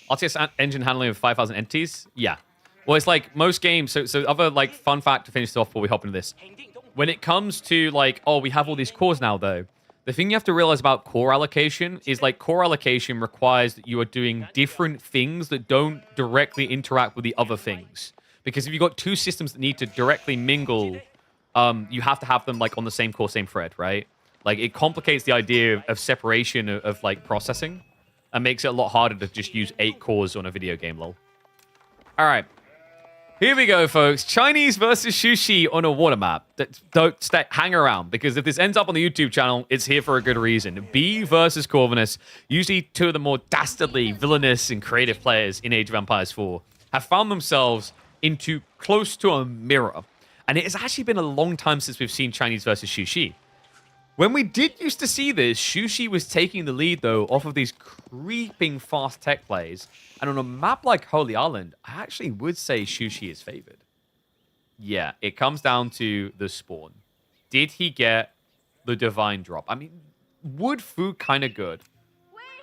RTS engine handling of 5,000 entities? Yeah. Well, it's like most games. So other like fun fact to finish this off before we hop into this. When it comes to like, oh, we have all these cores now, though. The thing you have to realize about core allocation is like core allocation requires that you are doing different things that don't directly interact with the other things. Because if you've got two systems that need to directly mingle, you have to have them like on the same core, same thread, right? Like it complicates the idea of separation of like processing and makes it a lot harder to just use 8 cores on a video game, lol. All right. Here we go, folks. Chinese versus Sushi on a water map. Don't hang around, because if this ends up on the YouTube channel, it's here for a good reason. B versus Corvinus, usually two of the more dastardly, villainous, and creative players in Age of Empires 4, have found themselves into close to a mirror. And it has actually been a long time since we've seen Chinese versus Sushi. When we did used to see this, Sushi was taking the lead, though, off of these creeping fast tech plays. And on a map like Holy Island, I actually would say Sushi is favored. Yeah, it comes down to the spawn. Did he get the divine drop? I mean, wood food kind of good.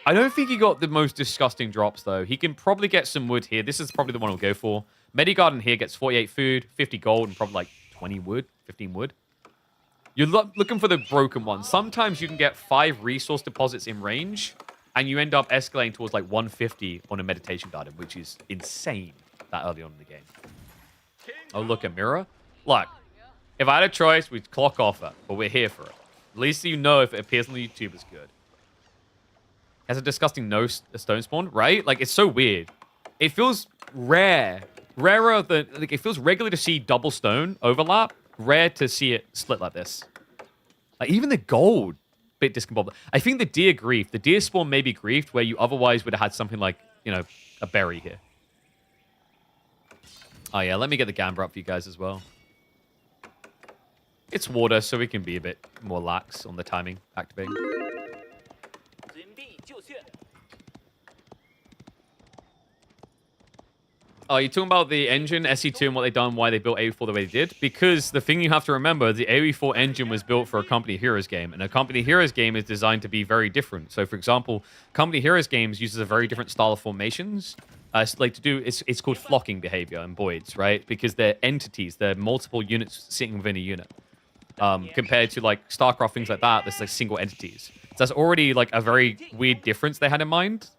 I don't think he got the most disgusting drops, though. He can probably get some wood here. This is probably the one I'll go for. Medigarden here gets 48 food, 50 gold, and probably like 20 wood, 15 wood. You're looking for the broken one. Sometimes you can get 5 resource deposits in range, and you end up escalating towards like 150 on a meditation garden, which is insane that early on in the game. Oh, look, a mirror. Look, if I had a choice, we'd clock off it, but we're here for it. At least so you know if it appears on the YouTube is good. Has a disgusting stone spawn, right? Like, it's so weird. It feels rare. Rarer than... Like, it feels regular to see double stone overlap. Rare to see it split like this. Like, even the gold, bit discombobulated. I think the deer grief. The deer spawn may be griefed where you otherwise would have had something like, you know, a berry here. Oh, yeah, let me get the Gambler up for you guys as well. It's water, so we can be a bit more lax on the timing activating. Oh, you're talking about the engine, SE2, and what they've done, why they built AOE4 the way they did? Because the thing you have to remember, the AOE4 engine was built for a Company Heroes game, and a Company Heroes game is designed to be very different. So, for example, Company Heroes games uses a very different style of formations. It's called flocking behavior in Boyds, right? Because they're entities, they're multiple units sitting within a unit. Compared to like StarCraft, things like that, there's like single entities. So that's already like a very weird difference they had in mind.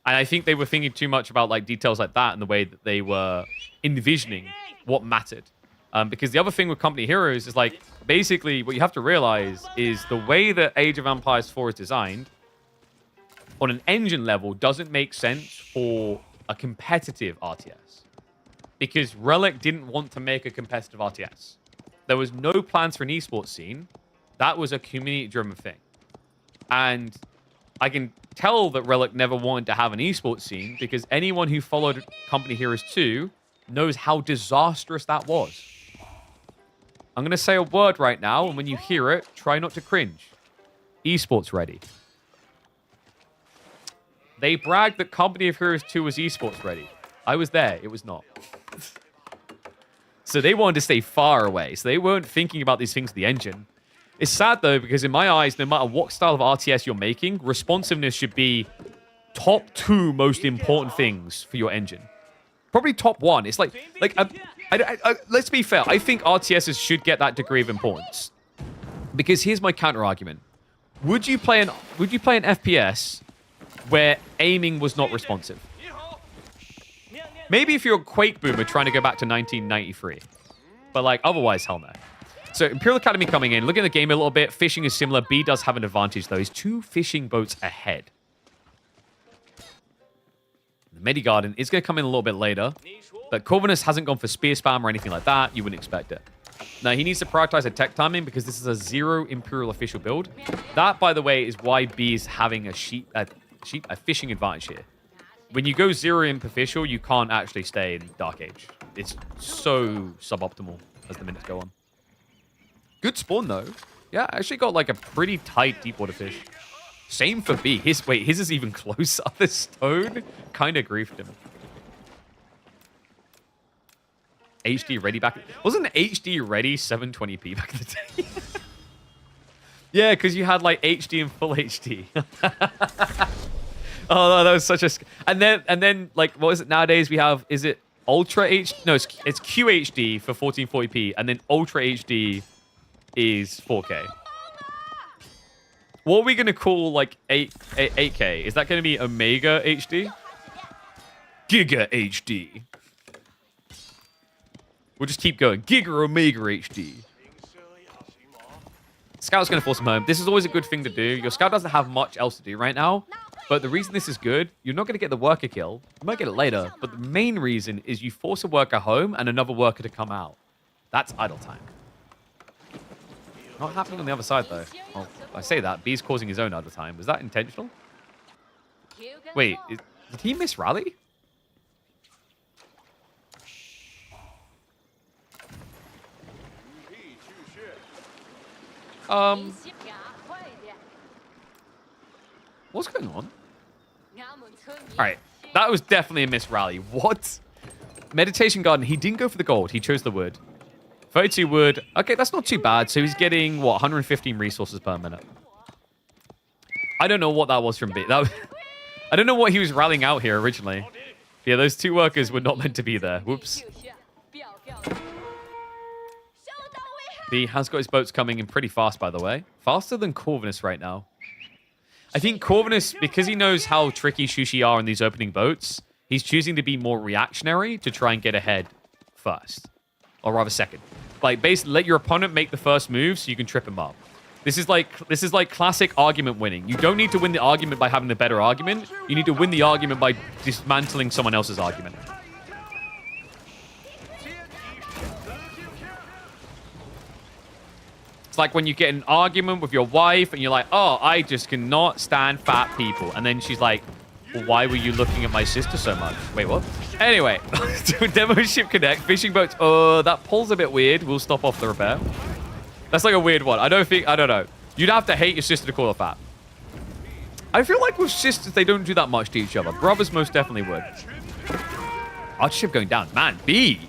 And I think they were thinking too much about like details like that and the way that they were envisioning what mattered. Because the other thing with Company Heroes is like, basically what you have to realize is the way that Age of Empires 4 is designed on an engine level doesn't make sense for a competitive RTS. Because Relic didn't want to make a competitive RTS. There was no plans for an esports scene. That was a community-driven thing. And I can tell that Relic never wanted to have an esports scene because anyone who followed Company Heroes 2 knows how disastrous that was. I'm going to say a word right now, and when you hear it, try not to cringe. Esports ready. They bragged that Company of Heroes 2 was esports ready. I was there. It was not. So they wanted to stay far away. So they weren't thinking about these things with the engine. It's sad, though, because in my eyes, no matter what style of RTS you're making, responsiveness should be top 2 most important things for your engine. Probably top 1. It's like let's be fair. I think RTSs should get that degree of importance. Because here's my counter argument. Would you play an FPS where aiming was not responsive? Maybe if you're a Quake boomer trying to go back to 1993. But, like, otherwise, hell no. So, Imperial Academy coming in. Looking at the game a little bit. Fishing is similar. B does have an advantage, though. He's 2 fishing boats ahead. The Medigarden is going to come in a little bit later. But Corvinus hasn't gone for spear spam or anything like that. You wouldn't expect it. Now, he needs to prioritize attack timing because this is a 0 Imperial official build. That, by the way, is why B is having a fishing advantage here. When you go 0 Imp official, you can't actually stay in Dark Age. It's so suboptimal as the minutes go on. Good spawn, though. Yeah, actually got like a pretty tight deep water fish. Same for B. His is even closer. The stone kind of griefed him. HD ready back. Wasn't HD ready 720p back in the day? Yeah, because you had like HD and full HD. Oh, no, that was such a... And then, like, what is it nowadays? We have, is it Ultra HD? No, it's QHD for 1440p, and then Ultra HD is 4K. What are we going to call, like, 8K? Is that going to be Omega HD? Giga HD. We'll just keep going. Giga Omega HD. Scout's going to force him home. This is always a good thing to do. Your Scout doesn't have much else to do right now. But the reason this is good, you're not going to get the worker kill. You might get it later. But the main reason is you force a worker home and another worker to come out. That's idle time. Not happening on the other side, though. Well, I say that. B's causing his own idle time. Was that intentional? Wait, did he miss rally? What's going on? Alright, that was definitely a miss rally. What? Meditation Garden, he didn't go for the gold. He chose the wood. 32 wood. Okay, that's not too bad. So he's getting, what, 115 resources per minute. I don't know what that was from B. I don't know what he was rallying out here originally. Yeah, those 2 workers were not meant to be there. Whoops. B has got his boats coming in pretty fast, by the way. Faster than Corvinus right now. I think Corvinus, because he knows how tricky Shushi are in these opening boats, he's choosing to be more reactionary to try and get ahead first. Or rather second. Like, basically, let your opponent make the first move so you can trip him up. This is like classic argument winning. You don't need to win the argument by having the better argument. You need to win the argument by dismantling someone else's argument. It's like when you get an argument with your wife and you're like, oh, I just cannot stand fat people. And then she's like, well, why were you looking at my sister so much? Wait, what? Anyway, demo ship connect, fishing boats. Oh, that pull's a bit weird. We'll stop off the repair. That's like a weird one. I don't know. You'd have to hate your sister to call her fat. I feel like with sisters, they don't do that much to each other. Brothers most definitely would. Archer ship going down. Man, B.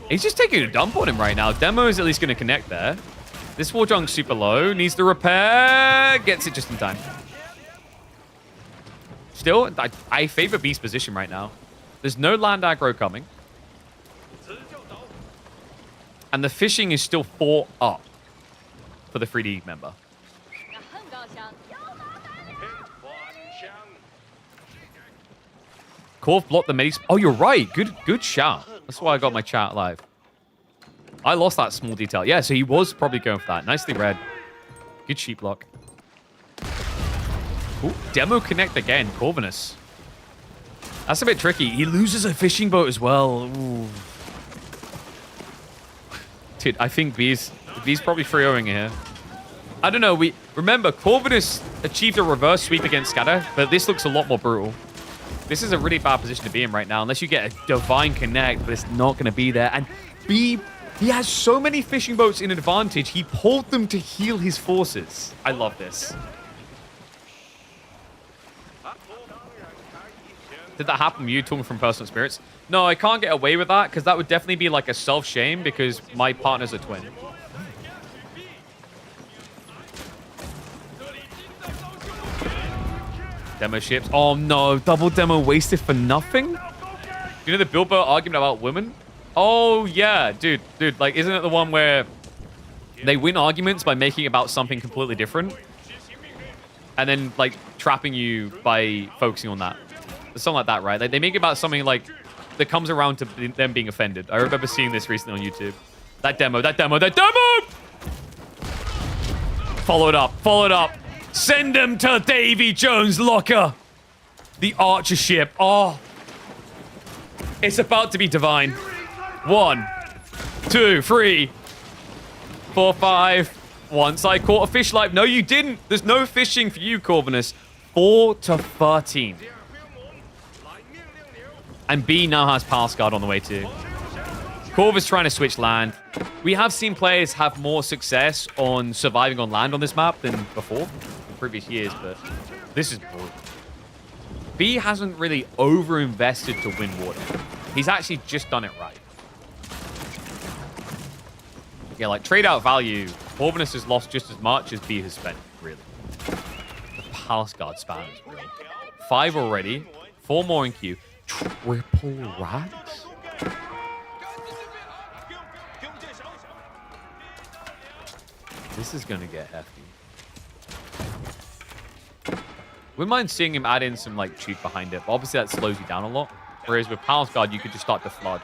He's just taking a dump on him right now. Demo is at least going to connect there. This war junk's super low. Needs the repair. Gets it just in time. Still, I favor B's position right now. There's no land aggro coming. And the fishing is still 4 up for the 3D member. Corv blocked the medis. Oh, you're right. Good shout. That's why I got my chat live. I lost that small detail. Yeah, so he was probably going for that. Nicely read. Good sheep block. Ooh, demo connect again. Corvinus. That's a bit tricky. He loses a fishing boat as well. Ooh. Dude, I think B's probably 3-0ing here. I don't know. Remember, Corvinus achieved a reverse sweep against Scatter, but this looks a lot more brutal. This is a really bad position to be in right now, unless you get a divine connect, but it's not going to be there. And B, he has so many fishing boats in advantage, he pulled them to heal his forces. I love this. Did that happen to you talking from personal experience? No, I can't get away with that because that would definitely be like a self-shame because my partner's a twin. Demo ships. Oh no, double demo wasted for nothing? You know the Bilbo argument about women? Oh yeah, dude, like isn't it the one where they win arguments by making it about something completely different? And then like trapping you by focusing on that. Something like that, right? Like, they make it about something like that comes around to them being offended. I remember seeing this recently on YouTube. That demo. Follow it up. Send them to Davy Jones' locker. The Archer ship. Oh. It's about to be divine. 1, 2, 3, 4, 5. Once I caught a fish live. No, you didn't. There's no fishing for you, Corvinus. 4 to 13. And B now has Palace Guard on the way too. Corv is trying to switch land. We have seen players have more success on surviving on land on this map than before in previous years, but this is brutal. B hasn't really over-invested to win water. He's actually just done it right. Yeah, like trade-out value, Corvinus has lost just as much as B has spent, really. The Palace Guard span is real. 5 already, 4 more in queue. Triple racks? This is going to get hefty. Wouldn't mind seeing him add in some like cheat behind it, but obviously that slows you down a lot. Whereas with Palace Guard, you could just start to flood.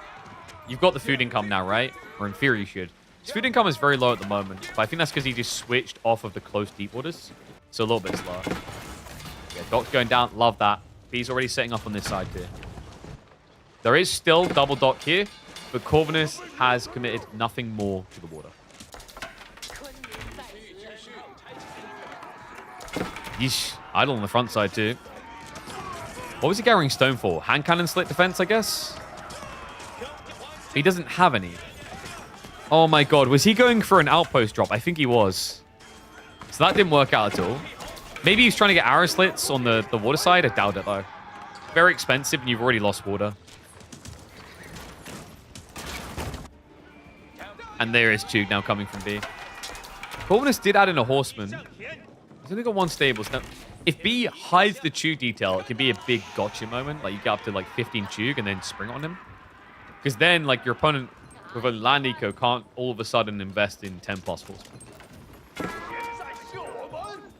You've got the food income now, right? Or in theory you should. His food income is very low at the moment, but I think that's because he just switched off of the close deep waters. So a little bit slower. Yeah, Doc's going down. Love that. B's already setting up on this side too. There is still double dock here, but Corvinus has committed nothing more to the water. Yeesh. Idle on the front side too. What was he carrying stone for? Hand cannon slit defense, I guess? He doesn't have any. Oh my god, was he going for an outpost drop? I think he was. So that didn't work out at all. Maybe he's trying to get arrow slits on the water side. I doubt it though. Very expensive and you've already lost water. And there is Chug now coming from B. Corvinus did add in a horseman. He's only got 1 stable. Now, if B hides the Chug detail, it can be a big gotcha moment. Like you get up to like 15 Chug and then spring on him. Because then like your opponent with a land eco can't all of a sudden invest in 10 plus horsemen.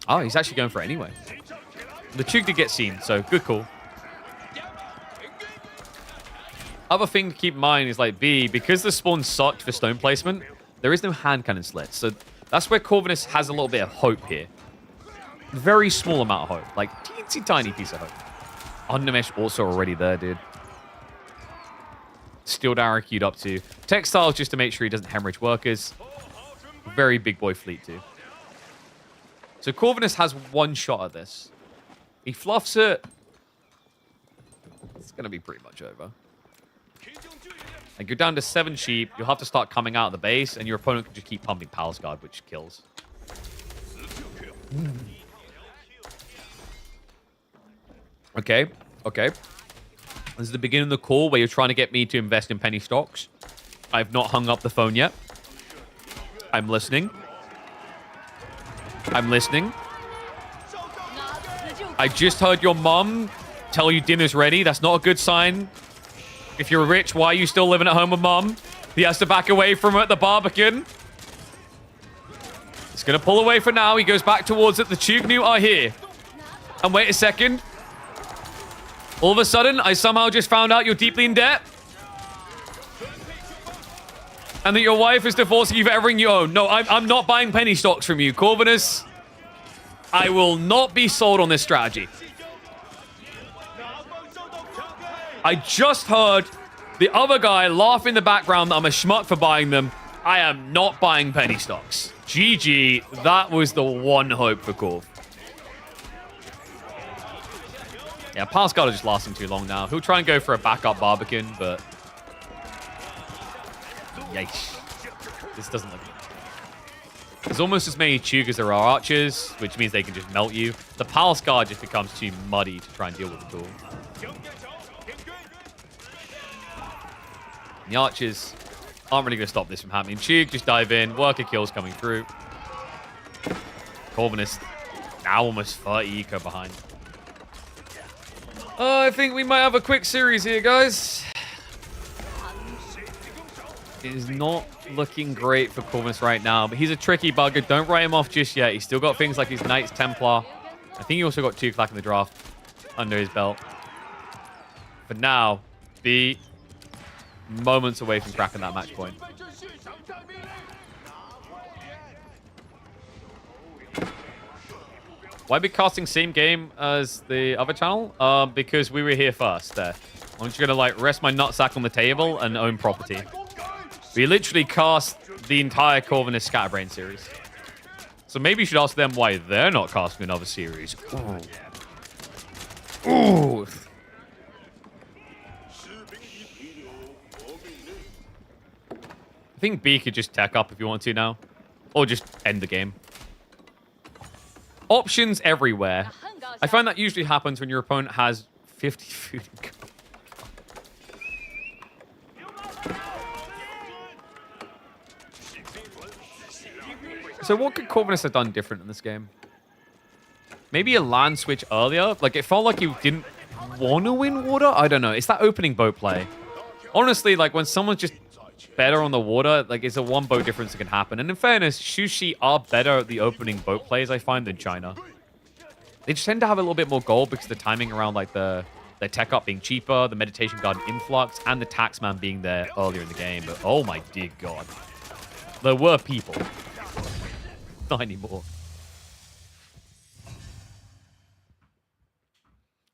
Oh, he's actually going for it anyway. The Chug did get seen, so good call. Other thing to keep in mind is like B, because the spawn sucked for stone placement, there is no hand cannon slits. So that's where Corvinus has a little bit of hope here. Very small amount of hope. Like teensy tiny piece of hope. Undermesh also already there, dude. Steel arrow queued up too. Textiles just to make sure he doesn't hemorrhage workers. Very big boy fleet too. So Corvinus has 1 shot at this. He fluffs it. It's going to be pretty much over. Like you're down to 7 sheep. You'll have to start coming out of the base, and your opponent can just keep pumping Palace Guard, which kills. Okay. This is the beginning of the call where you're trying to get me to invest in penny stocks. I've not hung up the phone yet. I'm listening. I just heard your mom tell you dinner's ready. That's not a good sign. If you're rich, why are you still living at home with mom? He has to back away from her at the Barbican. He's going to pull away for now. He goes back towards it. The Chugnu are here. And wait a second. All of a sudden, I somehow just found out you're deeply in debt. And that your wife is divorcing you for everything you own. No, I'm not buying penny stocks from you. Corvinus, I will not be sold on this strategy. I just heard the other guy laugh in the background that I'm a schmuck for buying them. I am not buying penny stocks. GG, that was the one hope for Corv. Yeah, Palace Guard is just lasting too long now. He'll try and go for a backup Barbican, but... Yikes. This doesn't look good. There's almost as many Chug as there are archers, which means they can just melt you. The Palace Guard just becomes too muddy to try and deal with the tool. The archers aren't really going to stop this from happening. Chug, just dive in. Worker kills coming through. Corvinus now almost 30 eco behind. Oh, I think we might have a quick series here, guys. It is not looking great for Corvinus right now, but he's a tricky bugger. Don't write him off just yet. He's still got things like his Knights Templar. I think he also got 2 clack in the draft under his belt. For now, be moments away from cracking that match point. Why be casting same game as the other channel? Because we were here first there. I'm just gonna like rest my nutsack on the table and own property. We literally cast the entire Corvinus Scatterbrain series. So maybe you should ask them why they're not casting another series. Ooh. Ooh. I think B could just tech up if you want to now. Or just end the game. Options everywhere. I find that usually happens when your opponent has 50 food. So what could Corvinus have done different in this game? Maybe a land switch earlier? Like, it felt like you didn't want to win water? I don't know. It's that opening boat play. Honestly, like, when someone's just better on the water, like, it's a 1 boat difference that can happen. And in fairness, Sushi are better at the opening boat plays, I find, than China. They just tend to have a little bit more gold because the timing around, like, the tech up being cheaper, the Meditation Garden influx, and the Taxman being there earlier in the game. But, oh my dear God. There were people. Not anymore.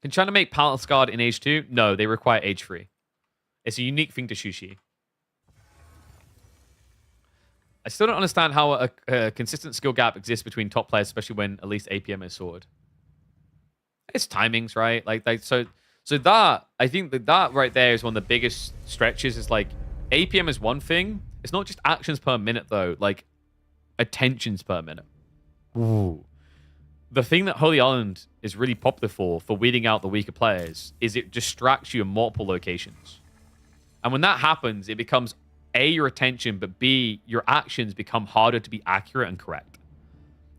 Can China make Palace Guard in Age 2? No, they require Age 3. It's a unique thing to Sushi. I still don't understand how a consistent skill gap exists between top players, especially when at least APM is sorted. It's timings, right? So that, I think that right there is one of the biggest stretches. Is like, APM is one thing. It's not just actions per minute, though. Like, attentions per minute. Ooh. The thing that Holy Island is really popular for weeding out the weaker players is it distracts you in multiple locations. And when that happens, it becomes A, your attention, but B, your actions become harder to be accurate and correct.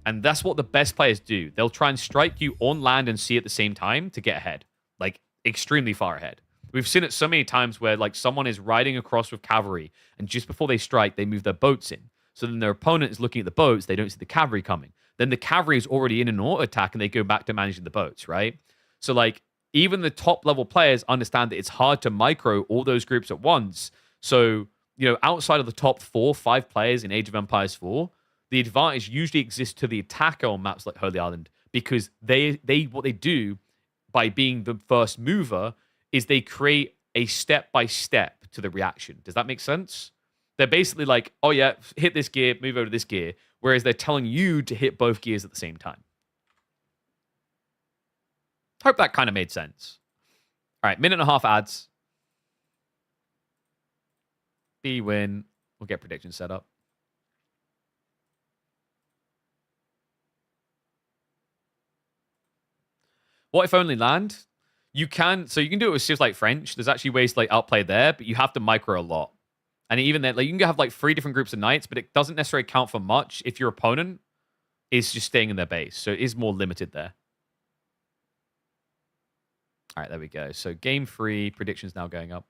And that's what the best players do. They'll try and strike you on land and sea at the same time to get ahead. Like, extremely far ahead. We've seen it so many times where, like, someone is riding across with cavalry, and just before they strike, they move their boats in. So then their opponent is looking at the boats, they don't see the cavalry coming. Then the cavalry is already in an auto attack, and they go back to managing the boats, right? So, like, even the top level players understand that it's hard to micro all those groups at once. So, you know, outside of the top 4, 5 players in Age of Empires 4, the advantage usually exists to the attacker on maps like Holy Island, because they what they do by being the first mover is they create a step-by-step to the reaction. Does that make sense? They're basically like, oh yeah, hit this gear, move over to this gear, whereas they're telling you to hit both gears at the same time. Hope that kind of made sense. All right, 1.5 ads. B win. We'll get predictions set up. What if only land? You can, so you can do it with shifts like French. There's actually ways to like outplay there, but you have to micro a lot. And even then, like, you can have like 3 different groups of knights, but it doesn't necessarily count for much if your opponent is just staying in their base. So it is more limited there. All right, there we go. So game 3, predictions now going up.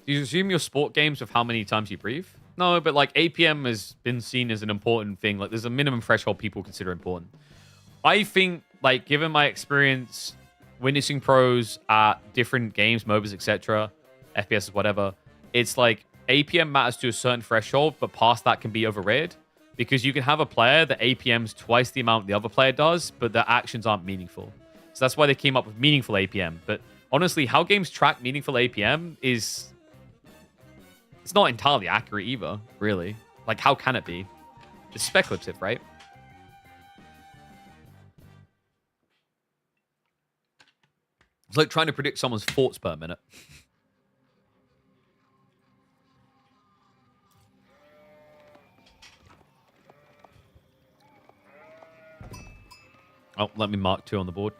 Do you assume your sport games with how many times you breathe? No, but like APM has been seen as an important thing. Like, there's a minimum threshold people consider important. I think, like, given my experience witnessing pros at different games, MOBAs, etc., FPS, whatever, it's like APM matters to a certain threshold, but past that can be overrated, because you can have a player that APMs twice the amount the other player does, but their actions aren't meaningful. So that's why they came up with meaningful APM. But honestly, how games track meaningful APM is... it's not entirely accurate either, really. Like, how can it be? It's speculative, right? It's like trying to predict someone's thoughts per minute. Oh, let me mark 2 on the board.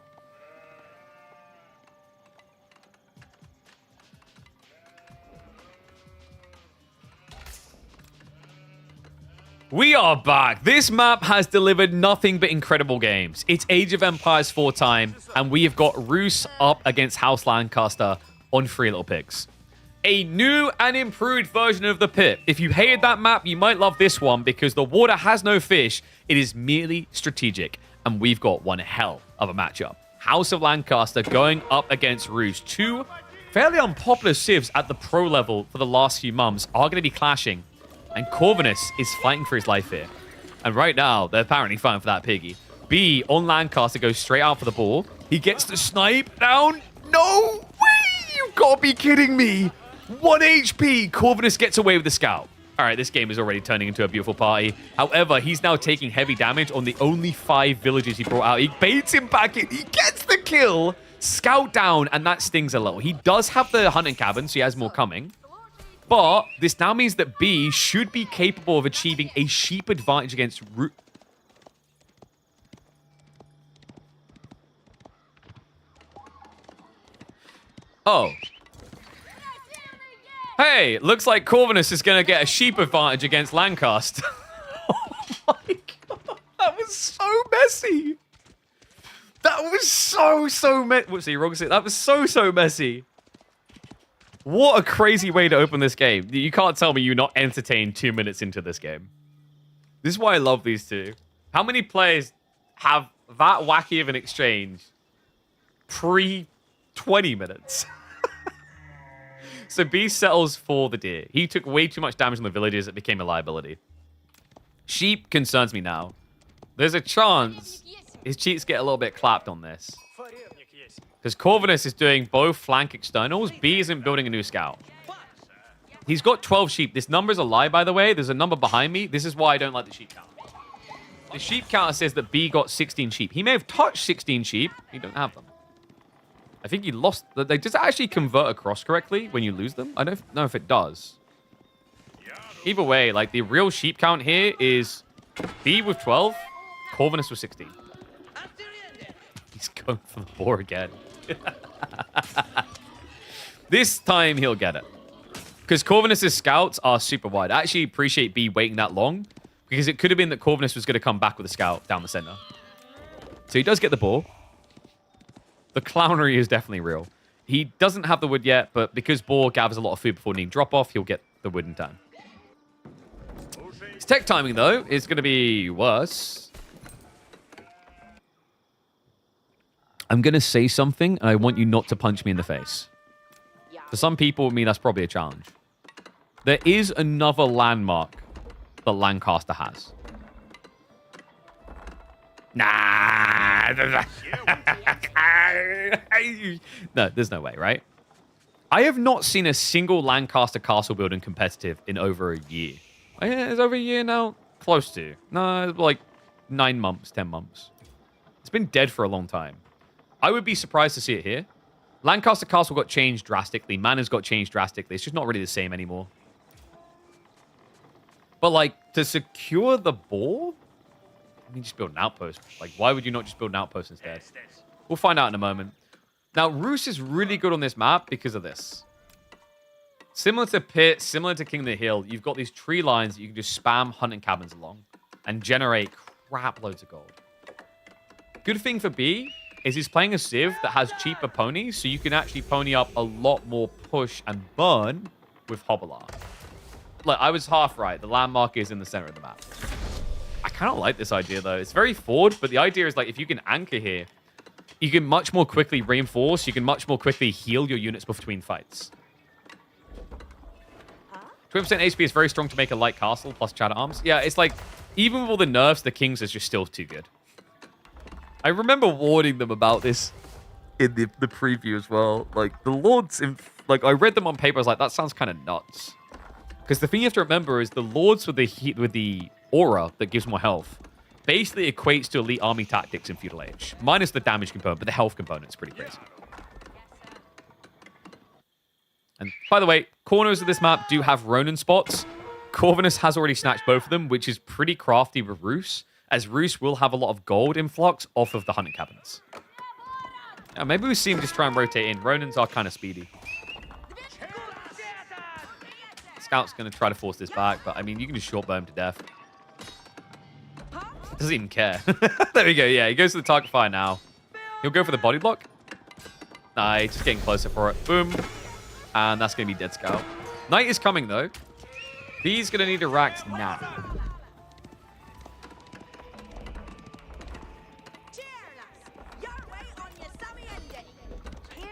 We are back. This map has delivered nothing but incredible games. It's Age of Empires 4 time, and we have got Roos up against House Lancaster on Three Little Pigs. A new and improved version of the pit. If you hated that map, you might love this one because the water has no fish. It is merely strategic, and we've got one hell of a matchup. House of Lancaster going up against Roos. Two fairly unpopular civs at the pro level for the last few months are going to be clashing. And Corvinus is fighting for his life here. And right now, they're apparently fighting for that piggy. B on Lancaster goes straight out for the ball. He gets the snipe down. No way! You gotta be kidding me. 1 HP. Corvinus gets away with the scout. All right, this game is already turning into a beautiful party. However, he's now taking heavy damage on the only 5 villages he brought out. He baits him back in. He gets the kill. Scout down, and that stings a little. He does have the hunting cabin, so he has more coming. But this now means that B should be capable of achieving a sheep advantage against Root. Oh. Hey, looks like Corvinus is going to get a sheep advantage against Lancaster. Oh my god. That was so messy. That was so messy. What's the wrong? That was so messy. What a crazy way to open this game. You can't tell me you're not entertained 2 minutes into this game. This is why I love these two. How many players have that wacky of an exchange pre-20 minutes? So B settles for the deer. He took way too much damage on the villages. It became a liability. Sheep concerns me now. There's a chance his cheats get a little bit clapped on this. Because Corvinus is doing both flank externals. B isn't building a new scout. He's got 12 sheep. This number's a lie, by the way. There's a number behind me. This is why I don't like the sheep count. The sheep counter says that B got 16 sheep. He may have touched 16 sheep. He don't have them. I think he lost. Does it actually convert across correctly when you lose them? I don't know if it does. Either way, like the real sheep count here is B with 12, Corvinus with 16. He's going for the boar again. This time he'll get it. Because Corvinus' scouts are super wide. I actually appreciate B waiting that long. Because it could have been that Corvinus was going to come back with a scout down the center. So he does get the ball. The clownery is definitely real. He doesn't have the wood yet, but because boar gathers a lot of food before needing drop off, he'll get the wood in time. His tech timing, though, is going to be worse. I'm going to say something, and I want you not to punch me in the face. For some people, I mean, that's probably a challenge. There is another landmark that Lancaster has. Nah. No, there's no way, right? I have not seen a single Lancaster castle building competitive in over a year. It's over a year now? Close to. No, like 9 months, 10 months. It's been dead for a long time. I would be surprised to see it here. Lancaster Castle got changed drastically. Manners got changed drastically. It's just not really the same anymore. But, like, to secure the boar? I mean, just build an outpost. Like, why would you not just build an outpost instead? We'll find out in a moment. Now, Roos is really good on this map because of this. Similar to Pit, similar to King of the Hill, you've got these tree lines that you can just spam hunting cabins along and generate crap loads of gold. Good thing for B is he's playing a Civ that has cheaper ponies, so you can actually pony up a lot more push and burn with Hobbler. Look, I was half right. The landmark is in the center of the map. I kind of like this idea, though. It's very forward, but the idea is, like, if you can anchor here, you can much more quickly reinforce. You can much more quickly heal your units between fights. 20% HP is very strong to make a light castle, plus chat arms. Yeah, it's like, even with all the nerfs, the Kings is just still too good. I remember warning them about this in the preview as well. Like, the Lords, like, I read them on paper. I was like, that sounds kind of nuts. Because the thing you have to remember is the Lords with the aura that gives more health basically equates to elite army tactics in Feudal Age. Minus the damage component, but the health component is pretty crazy. And by the way, corners of this map do have Ronin spots. Corvinus has already snatched both of them, which is pretty crafty with Roos, as Roos will have a lot of gold influx off of the hunting cabins. Now, maybe we see him just try and rotate in. Ronins are kind of speedy. Scout's going to try to force this back, but I mean, you can just short bow him to death. Doesn't even care. There we go. Yeah, he goes to the target fire now. He'll go for the body block. Nice. Just getting closer for it. Boom. And that's going to be dead scout. Knight is coming, though. He's going to need a rack now.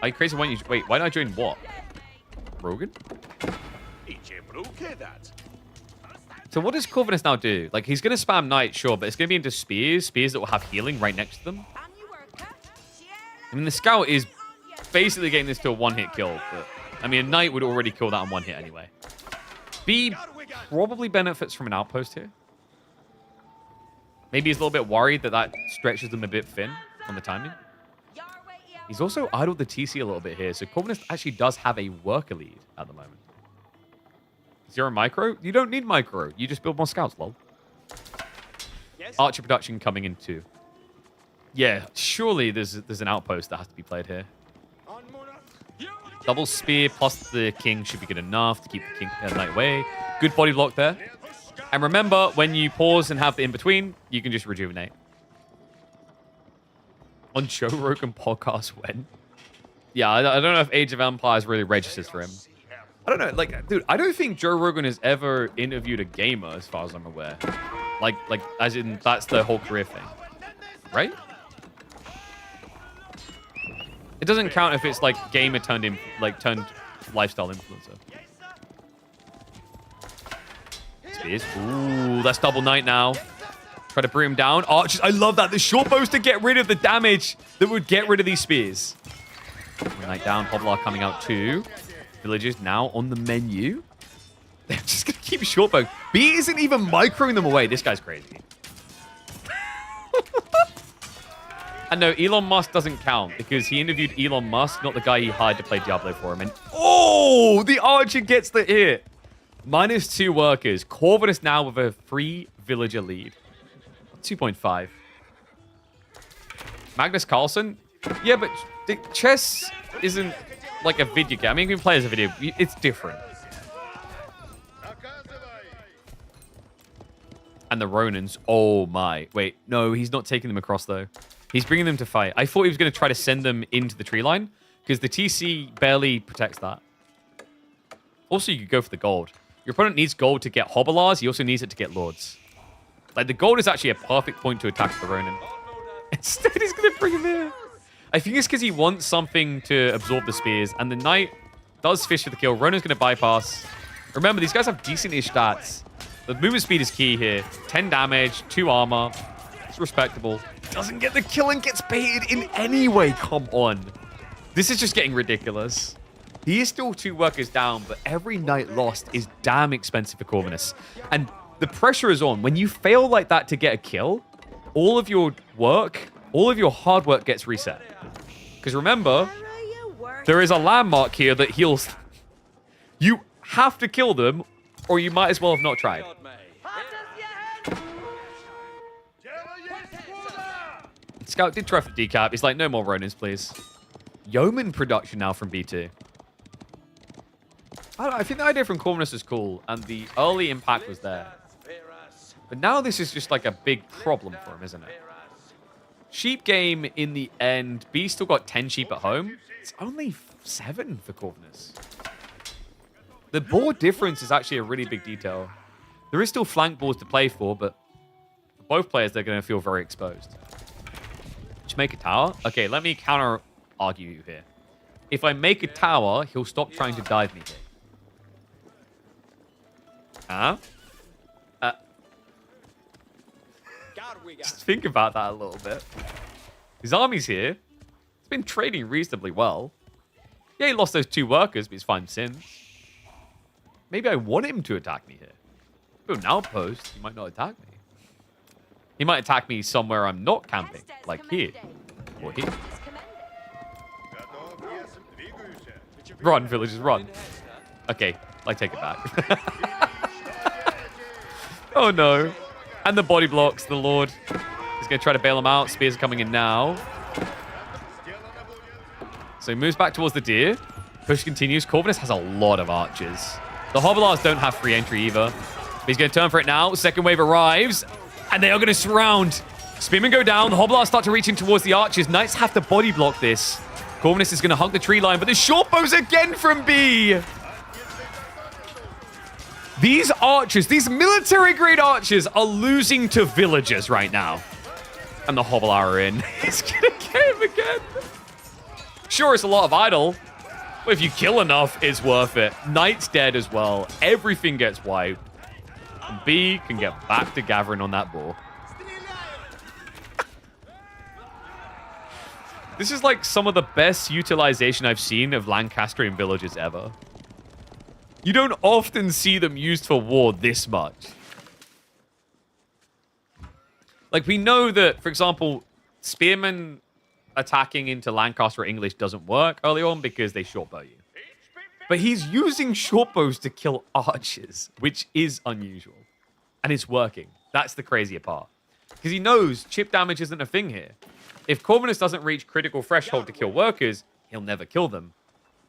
Are you crazy? Wait, why not I join what? Rogan? So what does Corvinus now do? Like, he's going to spam Knight, sure, but it's going to be into spears. Spears that will have healing right next to them. I mean, the scout is basically getting this to a one-hit kill. But, I mean, a Knight would already kill that on one hit anyway. B probably benefits from an outpost here. Maybe he's a little bit worried that that stretches them a bit thin on the timing. He's also idled the TC a little bit here, so Corvinus actually does have a worker lead at the moment. Zero micro? You don't need micro. You just build more scouts, lol. Yes. Archer production coming in too. Yeah, surely there's an outpost that has to be played here. Double spear plus the king should be good enough to keep the king Knight away. Good body block there. And remember, when you pause and have the in-between, you can just rejuvenate. On Joe Rogan podcast when? Yeah, I don't know if Age of Empires really registers for him. I don't know, like, dude, I don't think Joe Rogan has ever interviewed a gamer, as far as I'm aware. Like, as in, that's the whole career thing. Right? It doesn't count if it's, like, gamer turned lifestyle influencer. Spears. Ooh, that's double Knight now. Try to bring him down. Archers, I love that. The short bows to get rid of the damage that would get rid of these spears. Knight down. Hobbler coming out too. Villagers now on the menu. They're just going to keep short bow. B isn't even microing them away. This guy's crazy. And no, Elon Musk doesn't count because he interviewed Elon Musk, not the guy he hired to play Diablo for him. And oh, the Archer gets the hit. -2 workers. Corvinus now with a 3 villager lead. 2.5. Magnus Carlsen? Yeah, but chess isn't like a video game. I mean, you can play as a video. It's different. And the Ronins. Oh, my. Wait, no, he's not taking them across, though. He's bringing them to fight. I thought he was going to try to send them into the tree line because the TC barely protects that. Also, you could go for the gold. Your opponent needs gold to get Hobblars. He also needs it to get Lords. Like, the gold is actually a perfect point to attack the Ronin. Instead, he's going to bring him here. I think it's because he wants something to absorb the spears. And the Knight does fish for the kill. Ronin's going to bypass. Remember, these guys have decent-ish stats. The movement speed is key here. 10 damage, 2 armor. It's respectable. Doesn't get the kill and gets baited in any way. Come on. This is just getting ridiculous. He is still 2 workers down, but every Knight lost is damn expensive for Corvinus. And the pressure is on. When you fail like that to get a kill, all of your work, all of your hard work gets reset. Because remember, there is a landmark here that heals. You have to kill them, or you might as well have not tried. Scout did try for decap. He's like, no more Ronins, please. Yeoman production now from B2. I think the idea from Corvinus is cool, and the early impact was there. But now this is just like a big problem for him, isn't it? Sheep game in the end. B still got 10 sheep at home. It's only 7 for Corvinus. The board difference is actually a really big detail. There is still flank boards to play for, but for both players, they're going to feel very exposed. Just make a tower? Okay, let me counter-argue you here. If I make a tower, he'll stop trying to dive me here. Just think about that a little bit. His army's here. It's been trading reasonably well. Yeah, he lost those 2 workers, but he's fine since. Maybe I want him to attack me here. Build an outpost, he might not attack me. He might attack me somewhere I'm not camping, like here. Or here. Run, villagers, run. Okay, I take it back. Oh no. And the body blocks, the Lord. He's going to try to bail him out. Spears are coming in now. So he moves back towards the deer. Push continues. Corvinus has a lot of archers. The Hobblars don't have free entry either. But he's going to turn for it now. Second wave arrives. And they are going to surround. Spearmen go down. The Hoblars start to reach in towards the archers. Knights have to body block this. Corvinus is going to hug the tree line, but the short bows again from B. These archers, these military-grade archers are losing to villagers right now. And the Hoblar are in. He's going to get him again. Sure, it's a lot of idle, but if you kill enough, it's worth it. Knight's dead as well. Everything gets wiped. And B can get back to gathering on that boar. This is like some of the best utilization I've seen of Lancastrian villages ever. You don't often see them used for war this much. Like, we know that, for example, spearmen attacking into Lancaster or English doesn't work early on because they shortbow you. But he's using shortbows to kill archers, which is unusual. And it's working. That's the crazier part. Because he knows chip damage isn't a thing here. If Corvinus doesn't reach critical threshold to kill workers, he'll never kill them.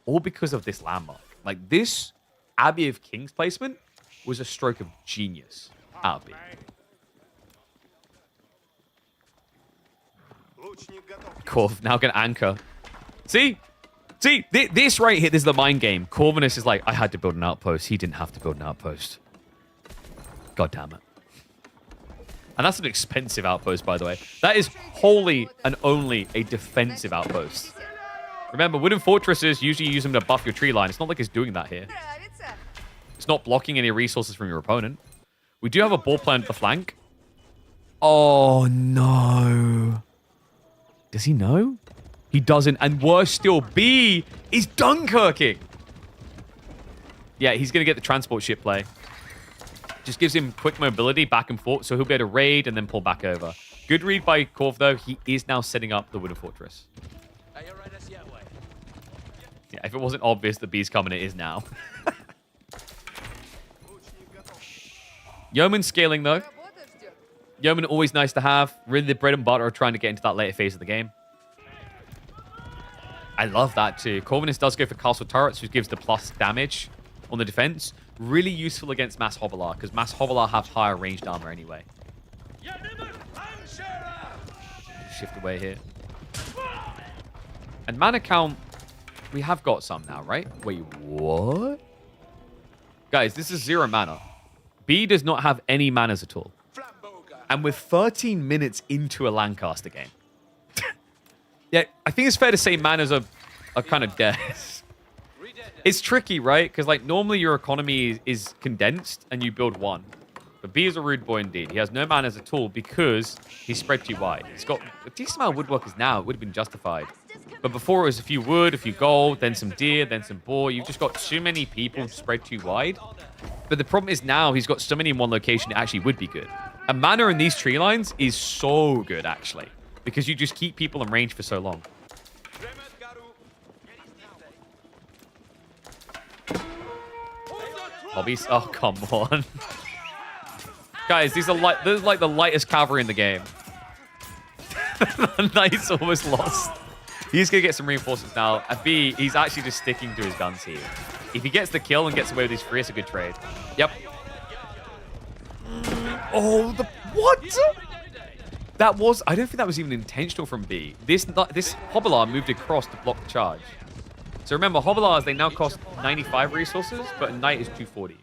All because of this landmark. Like, this Abbey of Kings placement was a stroke of genius out of B. Corv now going to anchor. See, this right here, this is the mind game. Corvinus is like, I had to build an outpost. He didn't have to build an outpost. God damn it. And that's an expensive outpost, by the way. That is wholly and only a defensive outpost. Remember, wooden fortresses, usually use them to buff your tree line. It's not like it's doing that here. It's not blocking any resources from your opponent. We do have a ball plant at the flank. Oh, no. Does he know? He doesn't. And worse still, B is Dunkirking. Yeah, he's going to get the transport ship play. Just gives him quick mobility back and forth, so he'll be able to raid and then pull back over. Good read by Corv, though. He is now setting up the wooden fortress. Yeah, if it wasn't obvious that B's coming, it is now. Yeoman scaling, though. Yeoman always nice to have. Really the bread and butter of trying to get into that later phase of the game. I love that, too. Corvinus does go for castle turrets, which gives the plus damage on the defense. Really useful against Mass Hovelar, because Mass Hovelar have higher ranged armor anyway. Shift away here. And mana count, we have got some now, right? Wait, what? Guys, this is 0 mana. B does not have any manas at all. And we're 13 minutes into a Lancaster game. Yeah, I think it's fair to say manas are kind of dead. It's tricky, right? Because like normally your economy is condensed and you build one. But B is a rude boy indeed. He has no manas at all because he's spread too wide. He's got a decent amount of woodworkers now. It would have been justified. But before it was a few wood, a few gold, then some deer, then some boar. You've just got too many people spread too wide. But the problem is now he's got so many in one location, it actually would be good. A mana in these tree lines is so good, actually. Because you just keep people in range for so long. Hobbies? Oh, come on. Guys, these are like the lightest cavalry in the game. The Knight's almost lost. He's going to get some reinforcements now. At B, he's actually just sticking to his guns here. If he gets the kill and gets away with his free, it's a good trade. Yep. Oh, what? That was... I don't think that was even intentional from B. This Hovelar moved across to block the charge. So remember, Hovelars, they now cost 95 resources, but a Knight is 240.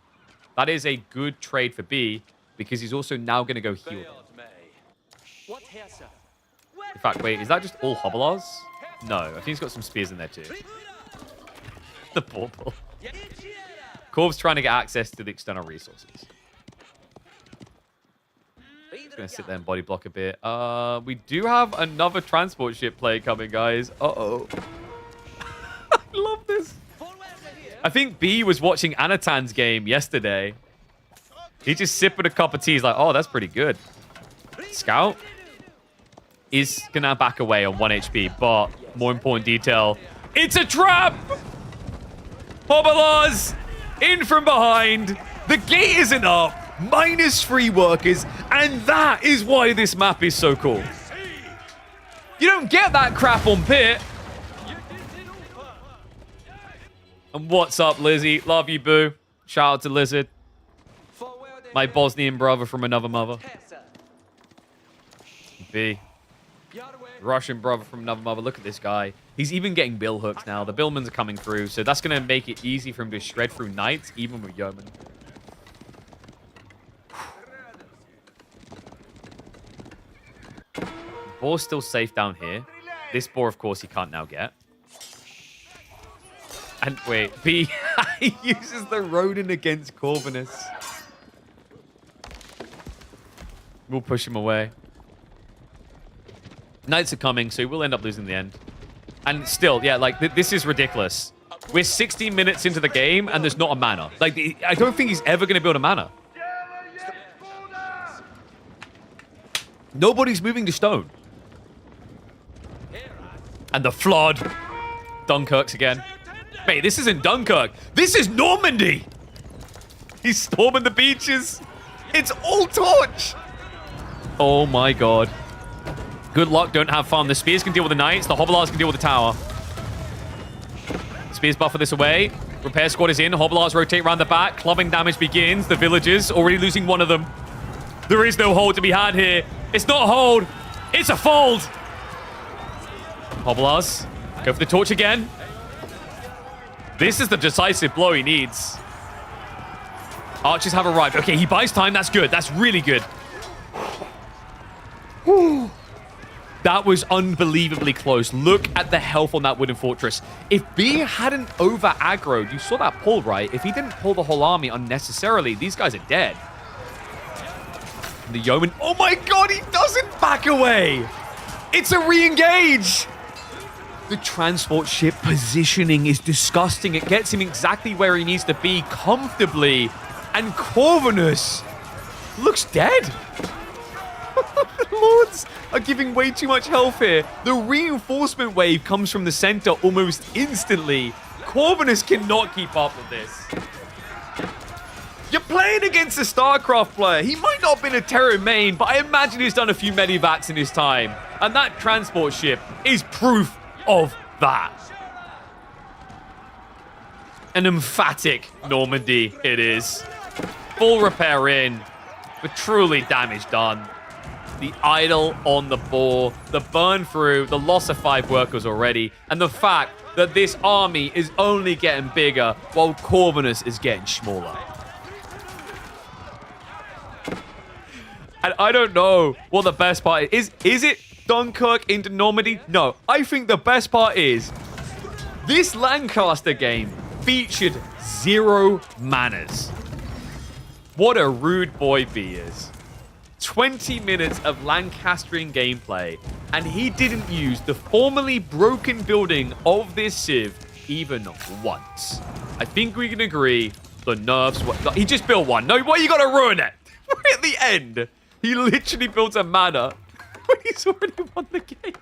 That is a good trade for B, because he's also now going to go heal them. In fact, wait, is that just all Hovelars? No, I think he's got some spears in there too. The bauble. Corv's trying to get access to the external resources. He's going to sit there and body block a bit. We do have another transport ship play coming, guys. Uh-oh. I love this. I think B was watching Anatan's game yesterday. He just sipping a cup of tea. He's like, oh, that's pretty good. Scout is going to back away on 1 HP, but more important detail, it's a trap! Hovelars in from behind. The gate isn't up. -3 workers, and that is why this map is so cool. You don't get that crap on Pit. And what's up, Lizzie? Love you, boo. Shout out to Lizard. My Bosnian brother from another mother. B. Russian brother from another mother. Look at this guy. He's even getting bill hooks now. The billmans are coming through, so that's going to make it easy for him to shred through knights, even with yeomen. Boar's still safe down here. This boar, of course, he can't now get. And wait, B, he uses the Ronin against Corvinus. We'll push him away. Knights are coming, so he will end up losing in the end. And still, yeah, like, this is ridiculous. We're 60 minutes into the game, and there's not a mana. Like, I don't think he's ever going to build a mana. Nobody's moving to stone. And the flood. Dunkirk's again. Mate, this isn't Dunkirk. This is Normandy. He's storming the beaches. It's all torch. Oh, my God. Good luck, don't have fun. The spears can deal with the knights. The hobilars can deal with the tower. Spears buffer this away. Repair squad is in. Hobilars rotate around the back. Clubbing damage begins. The villagers already losing one of them. There is no hold to be had here. It's not a hold. It's a fold. Hobilars. Go for the torch again. This is the decisive blow he needs. Archers have arrived. Okay, he buys time. That's good. That's really good. Whew. That was unbelievably close. Look at the health on that wooden fortress. If B hadn't over-aggroed, you saw that pull, right? If he didn't pull the whole army unnecessarily, these guys are dead. The yeoman... Oh my God, he doesn't back away! It's a re-engage! The transport ship positioning is disgusting. It gets him exactly where he needs to be comfortably. And Corvinus looks dead. The Lords are giving way too much health here. The reinforcement wave comes from the center almost instantly. Corvinus cannot keep up with this. You're playing against a StarCraft player. He might not have been a Terran main, but I imagine he's done a few medivats in his time. And that transport ship is proof of that. An emphatic Normandy it is. Full repair in, but truly damage done. The idle on the boar, the burn through, the loss of 5 workers already, and the fact that this army is only getting bigger while Corvinus is getting smaller. And I don't know what the best part is. Is it Dunkirk into Normandy? No. I think the best part is this Lancaster game featured 0 manners. What a rude boy B is. 20 minutes of Lancastrian gameplay, and he didn't use the formerly broken building of this Civ even once. I think we can agree the nerfs were... He just built one. No, why you gotta ruin it? We're at the end. He literally built a manor when he's already won the game.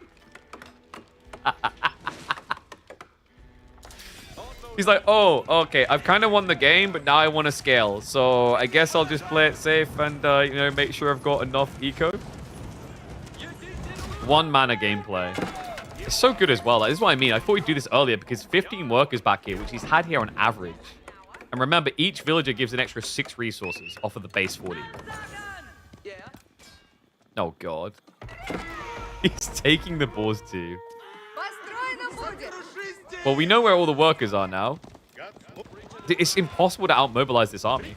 He's like, oh, okay, I've kind of won the game, but now I want to scale. So I guess I'll just play it safe and, you know, make sure I've got enough eco. 1 mana gameplay. It's so good as well. Like, this is what I mean. I thought we'd do this earlier because 15 workers back here, which he's had here on average. And remember, each villager gives an extra 6 resources off of the base 40. Oh, God. He's taking the boars too. Well, we know where all the workers are now. It's impossible to outmobilize this army.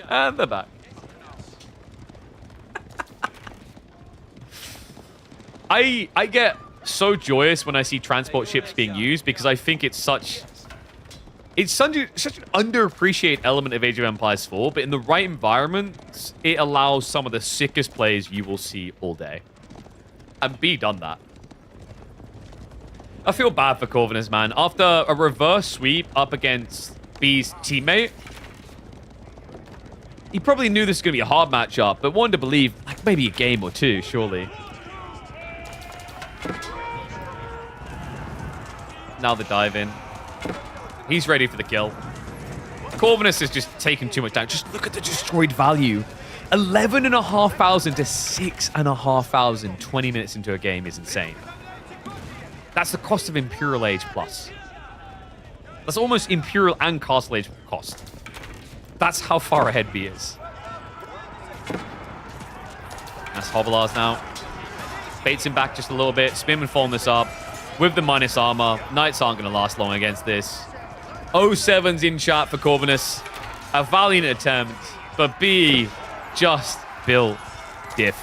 And they're back. I get so joyous when I see transport ships being used because I think it's such an underappreciated element of Age of Empires 4, but in the right environment, it allows some of the sickest plays you will see all day. And B done that. I feel bad for Corvinus, man. After a reverse sweep up against B's teammate, he probably knew this was going to be a hard matchup, but wanted to believe like maybe a game or 2, surely. Now the dive in. He's ready for the kill. Corvinus has just taken too much damage. Just look at the destroyed value. 11,500 to 6,500 20 minutes into a game is insane. That's the cost of Imperial Age plus. That's almost Imperial and Castle Age cost. That's how far ahead B is. That's Hovelars now. Baits him back just a little bit. Spin and foam this up. With the minus armor, Knights aren't going to last long against this. 07's in chat for Corvinus. A valiant attempt, but B just built diff.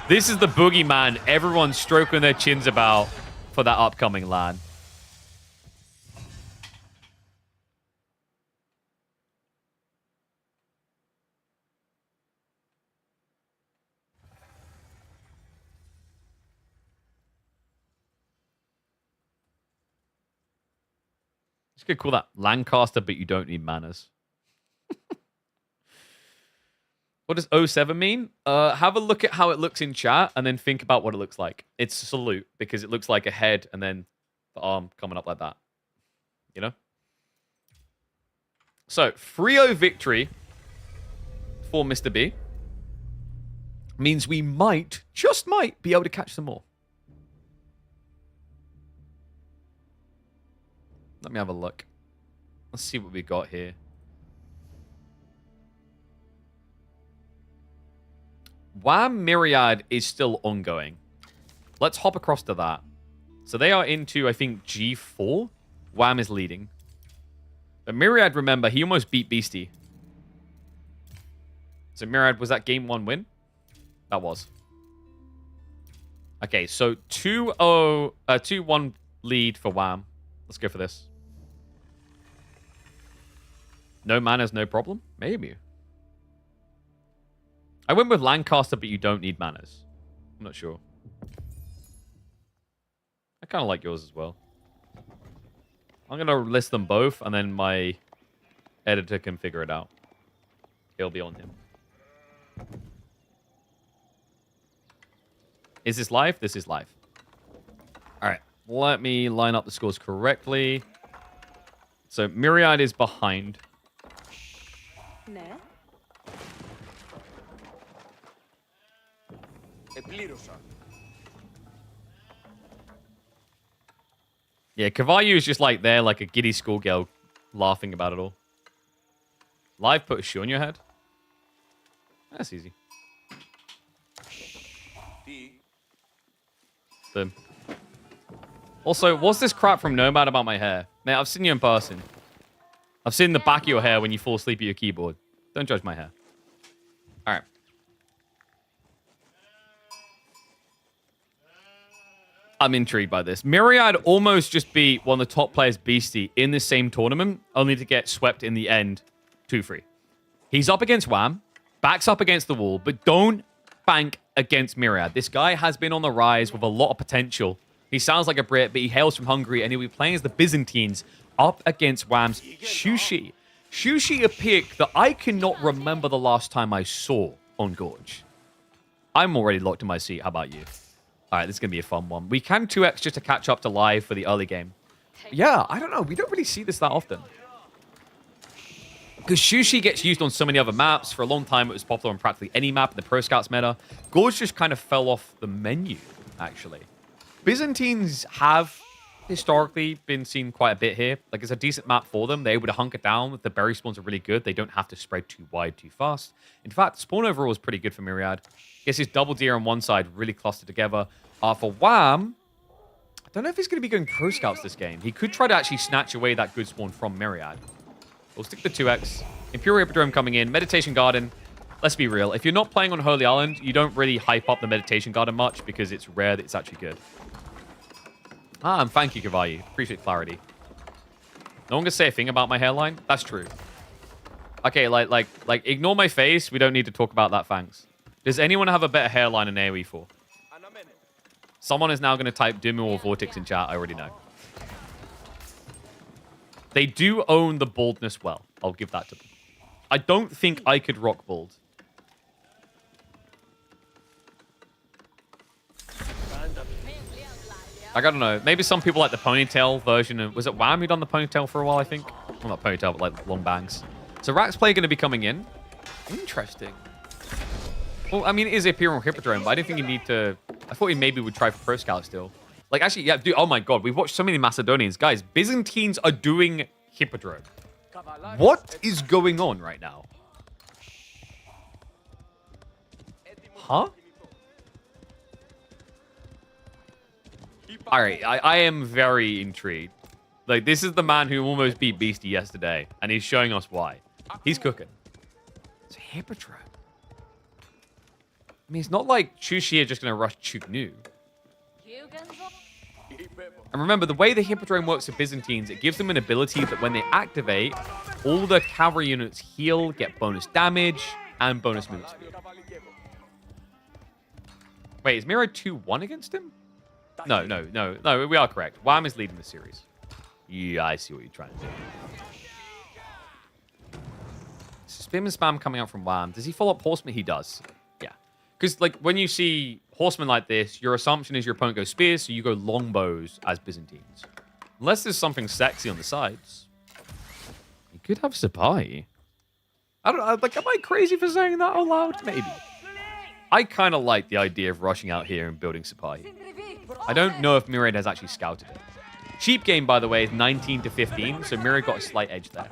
This is the boogeyman everyone's stroking their chins about for that upcoming LAN. You could call that Lancaster, but you don't need manners. What does 07 mean? Have a look at how it looks in chat and then think about what it looks like. It's a salute because it looks like a head and then the arm coming up like that. You know? So, 3-0 victory for Mr. B means we might, just might, be able to catch some more. Let me have a look. Let's see what we got here. Wham Myriad is still ongoing. Let's hop across to that. So they are into, I think, G4. Wham is leading. But Myriad, remember, he almost beat Beastie. So Myriad, was that game 1 win? That was. Okay, so 2-1 lead for Wham. Let's go for this. No manners, no problem? Maybe. I went with Lancaster, but you don't need manners. I'm not sure. I kind of like yours as well. I'm going to list them both, and then my editor can figure it out. It'll be on him. Is this live? This is live. All right. Let me line up the scores correctly. So Myriad is behind. Yeah, Cavallo is just like there, like a giddy schoolgirl, laughing about it all. Live put a shoe on your head? That's easy. Boom. Also, what's this crap from Nomad about my hair? Mate, I've seen you in person. I've seen the back of your hair when you fall asleep at your keyboard. Don't judge my hair. All right. I'm intrigued by this. Myriad almost just beat one of the top players, Beastie, in the same tournament, only to get swept in the end 2-3. He's up against Wham, backs up against the wall, but don't bank against Myriad. This guy has been on the rise with a lot of potential. He sounds like a Brit, but he hails from Hungary, and he'll be playing as the Byzantines up against Wham's Shushi. Shushi, a pick that I cannot remember the last time I saw on Gorge. I'm already locked in my seat. How about you? All right, this is going to be a fun one. We can 2x just to catch up to live for the early game. Yeah, I don't know. We don't really see this that often. Because Shushi gets used on so many other maps. For a long time, it was popular on practically any map in the Pro Scouts meta. Gorge just kind of fell off the menu, actually. Byzantines have historically been seen quite a bit here. Like, it's a decent map for them. They're able to hunker down. The berry spawns are really good. They don't have to spread too wide too fast. In fact, spawn overall is pretty good for Myriad. Guess his double deer on one side really clustered together. For Wham, I don't know if he's going to be going Pro Scouts this game. He could try to actually snatch away that good spawn from Myriad. We'll stick to 2x. Imperial Hippodrome coming in. Meditation Garden. Let's be real. If you're not playing on Holy Island, you don't really hype up the Meditation Garden much because it's rare that it's actually good. And thank you, Cavalli. Appreciate clarity. No one can say a thing about my hairline. That's true. Okay, like, ignore my face. We don't need to talk about that, thanks. Does anyone have a better hairline in AoE 4? Someone is now going to type Dimmu or Vortex in chat. I already know. They do own the baldness well. I'll give that to them. I don't think I could rock bald. I don't know. Maybe some people like the ponytail version of... Was it Wham who done the ponytail for a while, I think? Well, not ponytail, but like long bangs. So Rax Play going to be coming in. Interesting. Well, I mean, it is Imperial Hippodrome, but I didn't think you need to... I thought he maybe would try for Pro Scout still. Like, actually, yeah, dude, oh my god, we've watched so many Macedonians. Guys, Byzantines are doing Hippodrome. What is going on right now? Huh? All right, I am very intrigued. Like, this is the man who almost beat Beastie yesterday, and he's showing us why. He's cooking. It's a Hippodrome. I mean, it's not like Chushi are just going to rush Chuknu. And remember, the way the Hippodrome works for Byzantines, it gives them an ability that when they activate, all the cavalry units heal, get bonus damage, and bonus movement speed. Wait, is Miro 2-1 against him? No, we are correct. Wham is leading the series. Yeah, I see what you're trying to do. Spam and spam coming out from Wham. Does he follow up Horseman? He does. Yeah. Because, like, when you see Horsemen like this, your assumption is your opponent goes spears, so you go longbows as Byzantines. Unless there's something sexy on the sides. You could have Sipahi. I don't know, like, am I crazy for saying that out loud? Maybe. I kind of like the idea of rushing out here and building Sipahi. I don't know if Myriad has actually scouted it. Cheap game, by the way, is 19 to 15, so Myriad got a slight edge there.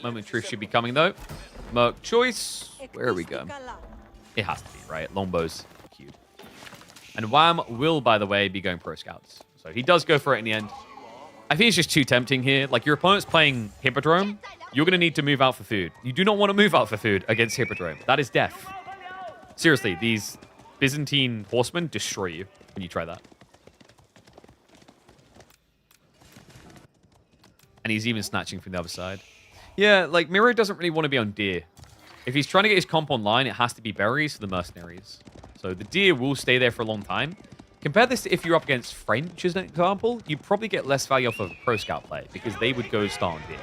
Moment of truth should be coming, though. Merc choice. Where are we going? It has to be, right? Longbows. Cute. And Wham will, by the way, be going pro scouts. So he does go for it in the end. I think it's just too tempting here. Like, your opponent's playing Hippodrome. You're going to need to move out for food. You do not want to move out for food against Hippodrome. That is death. Seriously, these Byzantine horsemen destroy you when you try that. And he's even snatching from the other side. Yeah, like, Miro doesn't really want to be on deer. If he's trying to get his comp online, it has to be berries for the mercenaries. So the deer will stay there for a long time. Compare this to if you're up against French, as an example. You probably get less value off of a pro scout play, because they would go start on deer.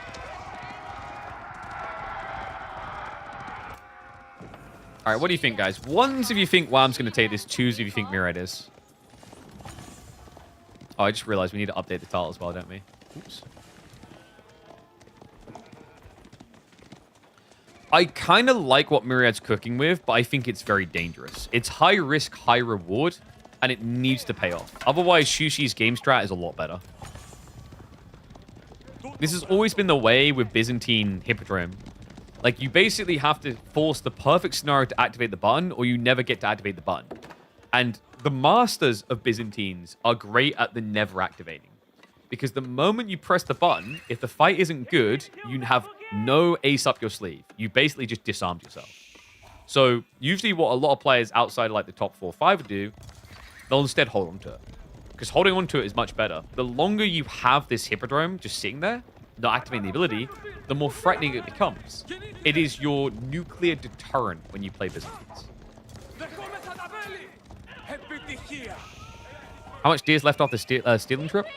All right, what do you think, guys? Ones if you think Wham's going to take this. Twos if you think Myriad is. Oh, I just realized we need to update the title as well, don't we? Oops. I kind of like what Myriad's cooking with, but I think it's very dangerous. It's high risk, high reward, and it needs to pay off. Otherwise, Shushi's game strat is a lot better. This has always been the way with Byzantine Hippodrome. Like, you basically have to force the perfect scenario to activate the button, or you never get to activate the button. And the masters of Byzantines are great at the never activating. Because the moment you press the button, if the fight isn't good, you have no ace up your sleeve. You basically just disarmed yourself. So usually what a lot of players outside of like the top 4 or 5 do, they'll instead hold on to it. Because holding on to it is much better. The longer you have this Hippodrome just sitting there, not activating the ability, the more threatening it becomes. It is your nuclear deterrent when you play Byzantines. How much deer's left off the stealing trip?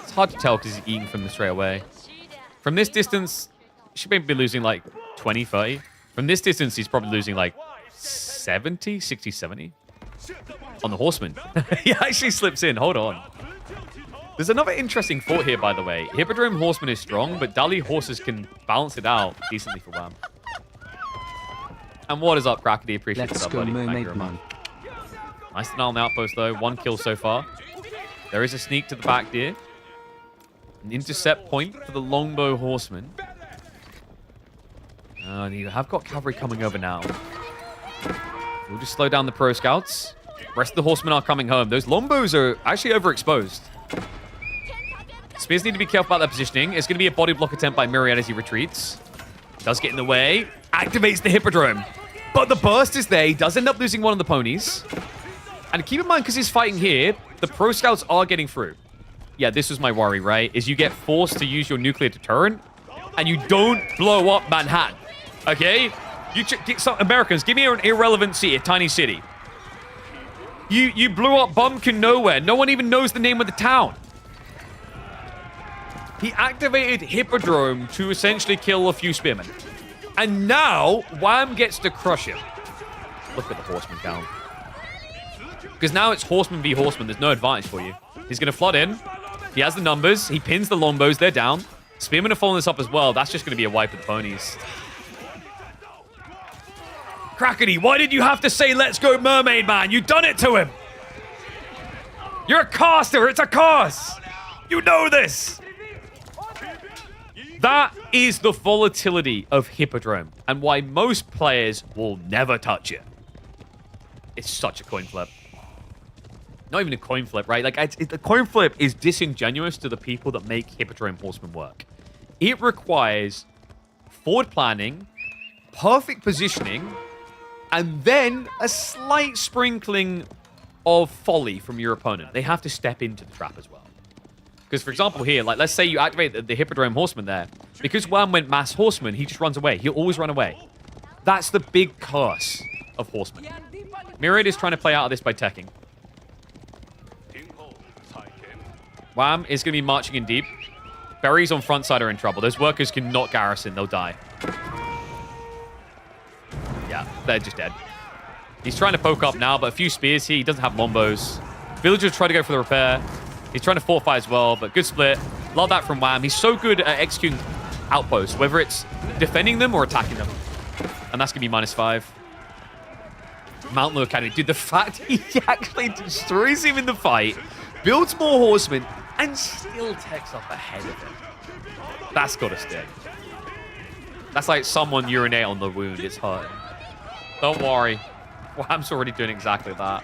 It's hard to tell because he's eating from them straight away. From this distance, he should maybe be losing like 20, 30. From this distance, he's probably losing like 70, 60, 70. On the horseman. He actually slips in. Hold on. There's another interesting thought here, by the way. Hippodrome horseman is strong, but Dali horses can balance it out decently for Wham. And what is up, Crackety? Appreciate the sub, buddy. Thank you very much. Nice denial on the outpost, though. 1 kill so far. There is a sneak to the back deer. An intercept point for the longbow horseman. And you have got cavalry coming over now. We'll just slow down the pro scouts. Rest of the horsemen are coming home. Those longbows are actually overexposed. Spears need to be careful about their positioning. It's going to be a body block attempt by Myriad as he retreats. Does get in the way. Activates the Hippodrome. But the burst is there. He does end up losing one of the ponies. And keep in mind, because he's fighting here, the pro scouts are getting through. Yeah, this was my worry, right? Is you get forced to use your nuclear deterrent, and you don't blow up Manhattan. Okay? Some Americans, give me an irrelevant city, a tiny city. You blew up Bumpkin nowhere. No one even knows the name of the town. He activated Hippodrome to essentially kill a few spearmen. And now, Wham gets to crush him. Look at the horseman count. Because now it's horseman v horseman. There's no advantage for you. He's going to flood in. He has the numbers. He pins the longbows. They're down. Spearmen are following this up as well. That's just going to be a wipe of the ponies. Crackety, why did you have to say, let's go mermaid man? You done it to him. You're a caster. It's a curse. You know this. That is the volatility of Hippodrome and why most players will never touch it. It's such a coin flip. Not even a coin flip, right? Like, the coin flip is disingenuous to the people that make Hippodrome Horseman work. It requires forward planning, perfect positioning, and then a slight sprinkling of folly from your opponent. They have to step into the trap as well. Because, for example, here, like, let's say you activate the Hippodrome Horseman there. Because Wham went Mass Horseman, he just runs away. He'll always run away. That's the big curse of Horseman. Myriad is trying to play out of this by teching. Wham is going to be marching in deep. Berries on front side are in trouble. Those workers cannot garrison. They'll die. Yeah, they're just dead. He's trying to poke up now, but a few spears here. He doesn't have Lombos. Villagers try to go for the repair. He's trying to fortify as well, but good split. Love that from Wham. He's so good at executing outposts, whether it's defending them or attacking them. And that's going to be -5. Mount Lu Academy. Dude, the fact he actually destroys him in the fight, builds more horsemen, and still takes up ahead of him. That's got to stick. That's like someone urinate on the wound. It's hurting. Don't worry. Wham's already doing exactly that.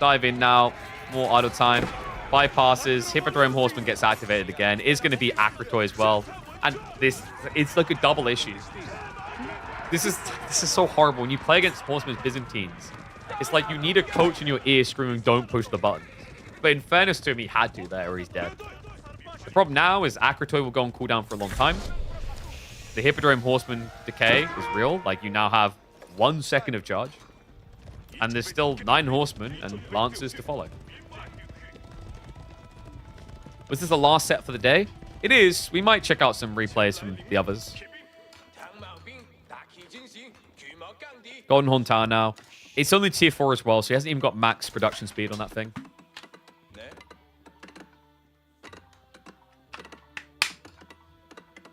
Dive in now. More idle time. Bypasses. Hippodrome Horseman gets activated again. Is going to be Akratoy as well. And it's like a double issue. This is so horrible. When you play against Horsemen's Byzantines, it's like you need a coach in your ear screaming, don't push the button. But in fairness to him, he had to there or he's dead. The problem now is Akratoy will go on cooldown for a long time. The Hippodrome Horseman decay is real. Like, you now have 1 second of charge. And there's still 9 horsemen and lancers to follow. Was this the last set for the day? It is. We might check out some replays from the others. Golden Horn Tower now. It's only tier 4 as well, so he hasn't even got max production speed on that thing.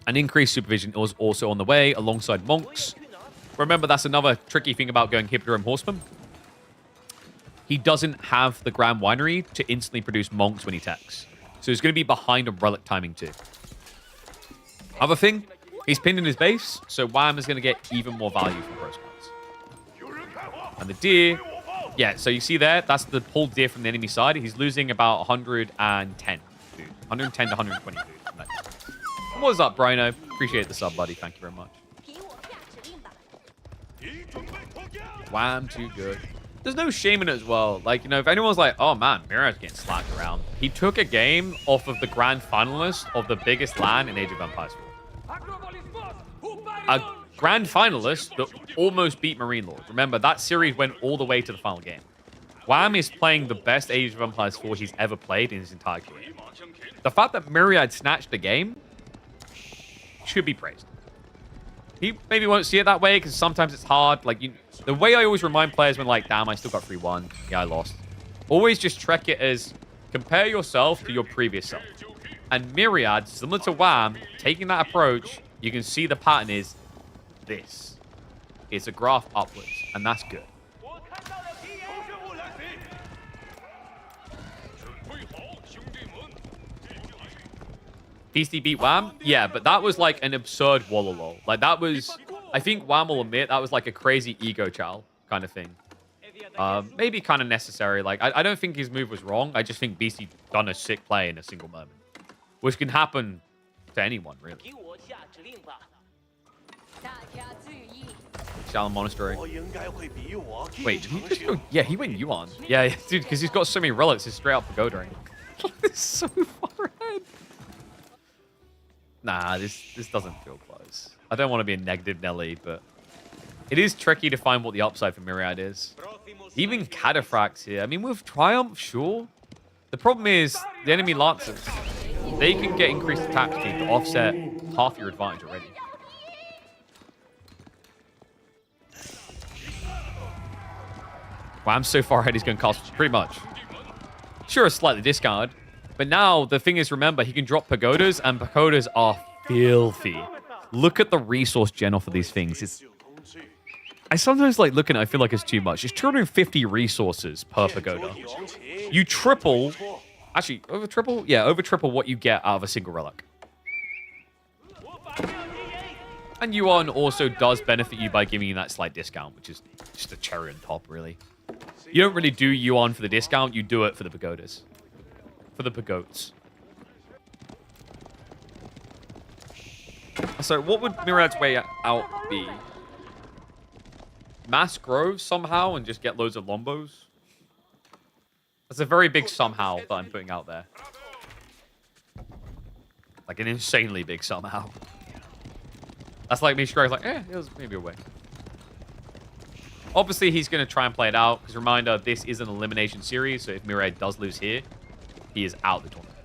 An increased supervision was also on the way alongside monks. Remember, that's another tricky thing about going Hippodrome Horseman. He doesn't have the Grand Winery to instantly produce monks when he techs. So he's going to be behind on relic timing too. Other thing, he's pinned in his base, so Wham is going to get even more value from Pro Scouts. And the deer, yeah, so you see there, that's the pulled deer from the enemy side. He's losing about 110 food. 110 to 120 food. What's up, Brino? Appreciate the sub, buddy. Thank you very much. Wham, too good. There's no shame in it as well. Like, you know, if anyone's like, oh man, Myriad's getting slapped around. He took a game off of the grand finalist of the biggest LAN in Age of Empires 4. A grand finalist that almost beat Marine Lord. Remember, that series went all the way to the final game. Wham is playing the best Age of Empires 4 he's ever played in his entire career. The fact that Myriad snatched the game should be praised. He maybe won't see it that way because sometimes it's hard. Like, the way I always remind players when, like, damn, I still got 3-1. Yeah, I lost. Always just trek it as compare yourself to your previous self. And Myriad, similar to Wham, taking that approach, you can see the pattern is this. It's a graph upwards, and that's good. Beastie beat Wham? Yeah, but that was like an absurd wallolol. Like, that was... I think Wham will admit that was like a crazy ego chow kind of thing. Maybe kind of necessary. Like, I don't think his move was wrong. I just think Beastie done a sick play in a single moment. Which can happen to anyone, really. Shaolin Monastery. Wait, did he just go... Yeah, he went Yuan. Yeah, dude, because he's got so many relics, he's straight up pagoda. It's so far ahead. Nah, this doesn't feel close. I don't want to be a negative Nelly, but it is tricky to find what the upside for Myriad is. Even Cataphracts here. I mean, with Triumph, sure. The problem is the enemy Lancers. They can get increased attack speed to offset half your advantage already. Wow, I'm so far ahead he's going to cost pretty much. Sure, a slightly discard. But now, the thing is, remember, he can drop pagodas, and pagodas are filthy. Look at the resource gen off of these things. I sometimes like looking at it, I feel like it's too much. It's 250 resources per pagoda. You triple... Actually, over triple? Yeah, over triple what you get out of a single relic. And Yuan also does benefit you by giving you that slight discount, which is just a cherry on top, really. You don't really do Yuan for the discount. You do it for the pagodas. For the pagods. So what would Myriad's way out be? Mass Grove somehow and just get loads of Lombos? That's a very big somehow that I'm putting out there. Like an insanely big somehow. That's like me struggling, like, it was maybe a way. Obviously, he's going to try and play it out. Because reminder, this is an elimination series. So if Myriad does lose here, he is out of the tournament.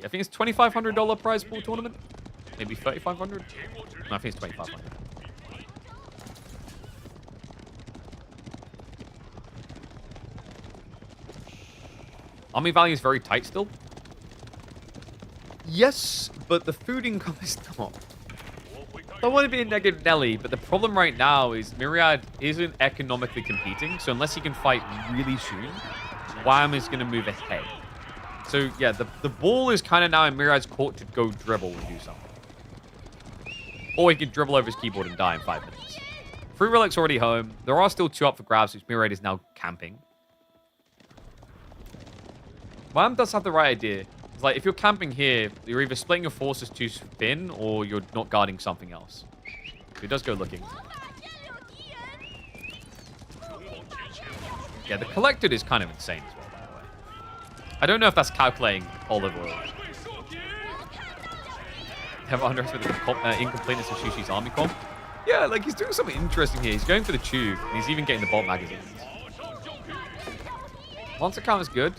I think it's $2,500 prize pool tournament. Maybe $3,500. No, I think it's $2,500. Army value is very tight still. Yes, but the food income is not. I don't want to be a negative Nelly, but the problem right now is Myriad isn't economically competing. So unless he can fight really soon, Wham is going to move ahead. So yeah, the ball is kind of now in Myriad's court to go dribble and do something. Or he can dribble over his keyboard and die in 5 minutes. Free Relic's already home. There are still 2 up for grabs, which Myriad is now camping. Wham does have the right idea. It's like, if you're camping here, you're either splitting your forces too thin, or you're not guarding something else. So he does go looking. Yeah, the Collected is kind of insane as well, by the way. I don't know if that's calculating olive oil. Have underestimated the incompleteness of Shushi's army comp. Yeah, like, he's doing something interesting here. He's going for the tube, and he's even getting the bolt magazines. Lancer count is good.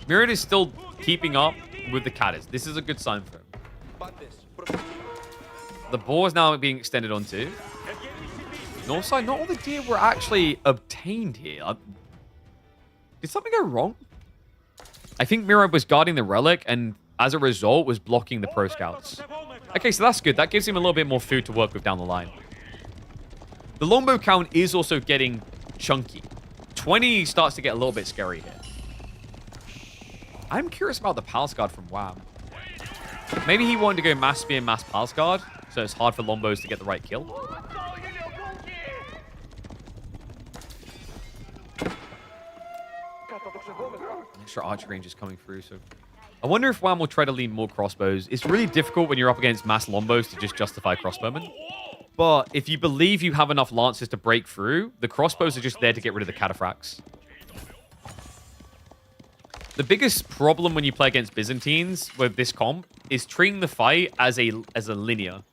Myriad is still keeping up with the Caddis. This is a good sign for him. The boar is now being extended onto. North side, not all the deer were actually obtained here. Did something go wrong? I think Myriad was guarding the relic and as a result was blocking the pro scouts. Okay, so that's good. That gives him a little bit more food to work with down the line. The longbow count is also getting chunky. 20 starts to get a little bit scary here. I'm curious about the Palace Guard from Wham. Maybe he wanted to go Mass Spear, Mass Palace Guard, so it's hard for Lombos to get the right kill. Extra archer range is coming through, so... I wonder if Wham will try to lean more crossbows. It's really difficult when you're up against Mass Lombos to just justify crossbowmen. But if you believe you have enough lances to break through, the crossbows are just there to get rid of the cataphracts. The biggest problem when you play against Byzantines with this comp is treating the fight as a linear.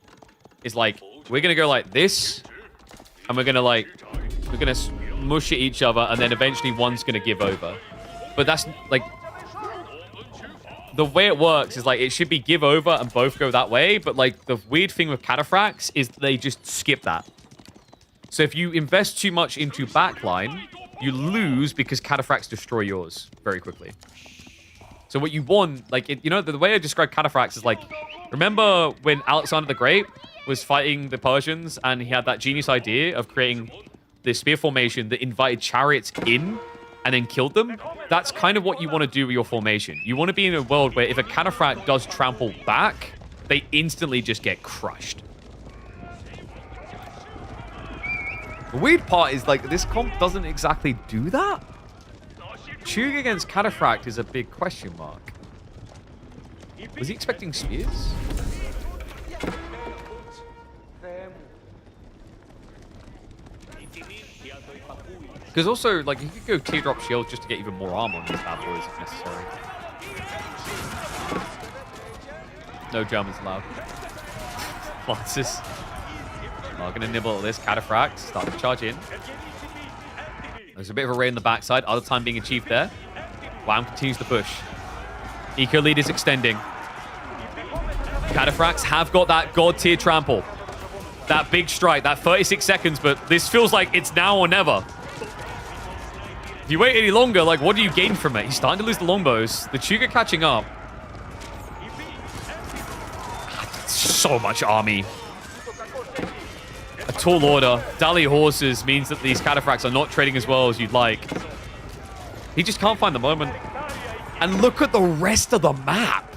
It's like, we're going to go like this, and we're going to smush at each other, and then eventually one's going to give over. But that's, like, the way it works is, like, it should be give over and both go that way, but, like, the weird thing with cataphracts is they just skip that. So if you invest too much into backline, you lose because cataphracts destroy yours very quickly. So what you want, like, the way I describe cataphracts is like, remember when Alexander the Great was fighting the Persians and he had that genius idea of creating the spear formation that invited chariots in and then killed them? That's kind of what you want to do with your formation. You want to be in a world where if a cataphract does trample back, they instantly just get crushed. The weird part is, like, this comp doesn't exactly do that. Chug against Cataphract is a big question mark. Was he expecting spears? Because also, like, you could go teardrop shield just to get even more armor on these bad boys if necessary. No Germans allowed. Lances. I'm going to nibble at this. Cataphract. Start to charge in. There's a bit of a raid in the backside. Other time being achieved there. Wham continues to push. Eco lead is extending. Cataphracts have got that god tier trample. That big strike. That 36 seconds. But this feels like it's now or never. If you wait any longer, like, what do you gain from it? He's starting to lose the longbows. The Chuga catching up. So much army. A tall order. Dally horses means that these cataphracts are not trading as well as you'd like. He just can't find the moment. And look at the rest of the map.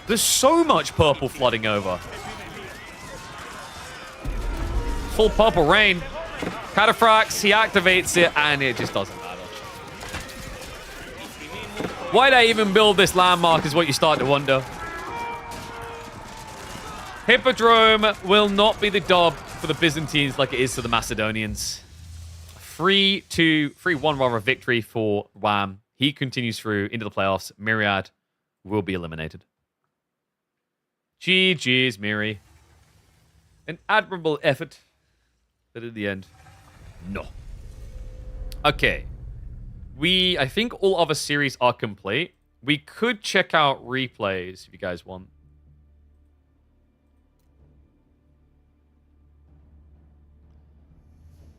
There's so much purple flooding over. Full purple rain. Cataphracts, he activates it, and it just doesn't matter. Why'd I even build this landmark is what you start to wonder. Hippodrome will not be the dub for the Byzantines like it is for the Macedonians. 3-1 rather victory for Wham. He continues through into the playoffs. Myriad will be eliminated. GG's, Miri. An admirable effort. But in the end, no. Okay. I think all other series are complete. We could check out replays if you guys want.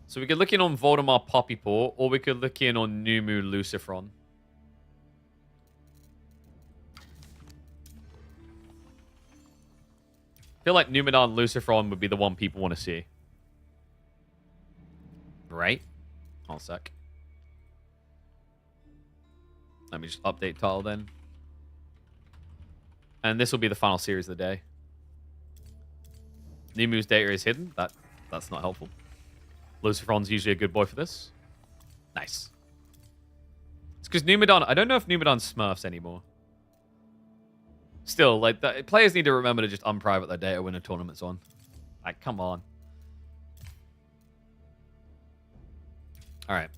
So we could look in on Voldemar Poppypaw, or we could look in on Numu Lucifron. I feel like Numenor Lucifron would be the one people want to see. Right? One sec. Let me just update title then. And this will be the final series of the day. Numu's data is hidden. That's not helpful. Lucifron's usually a good boy for this. Nice. It's because Numedon... I don't know if Numedon smurfs anymore. Still, like, players need to remember to just unprivate their data when a tournament's on. Like, come on. Alright.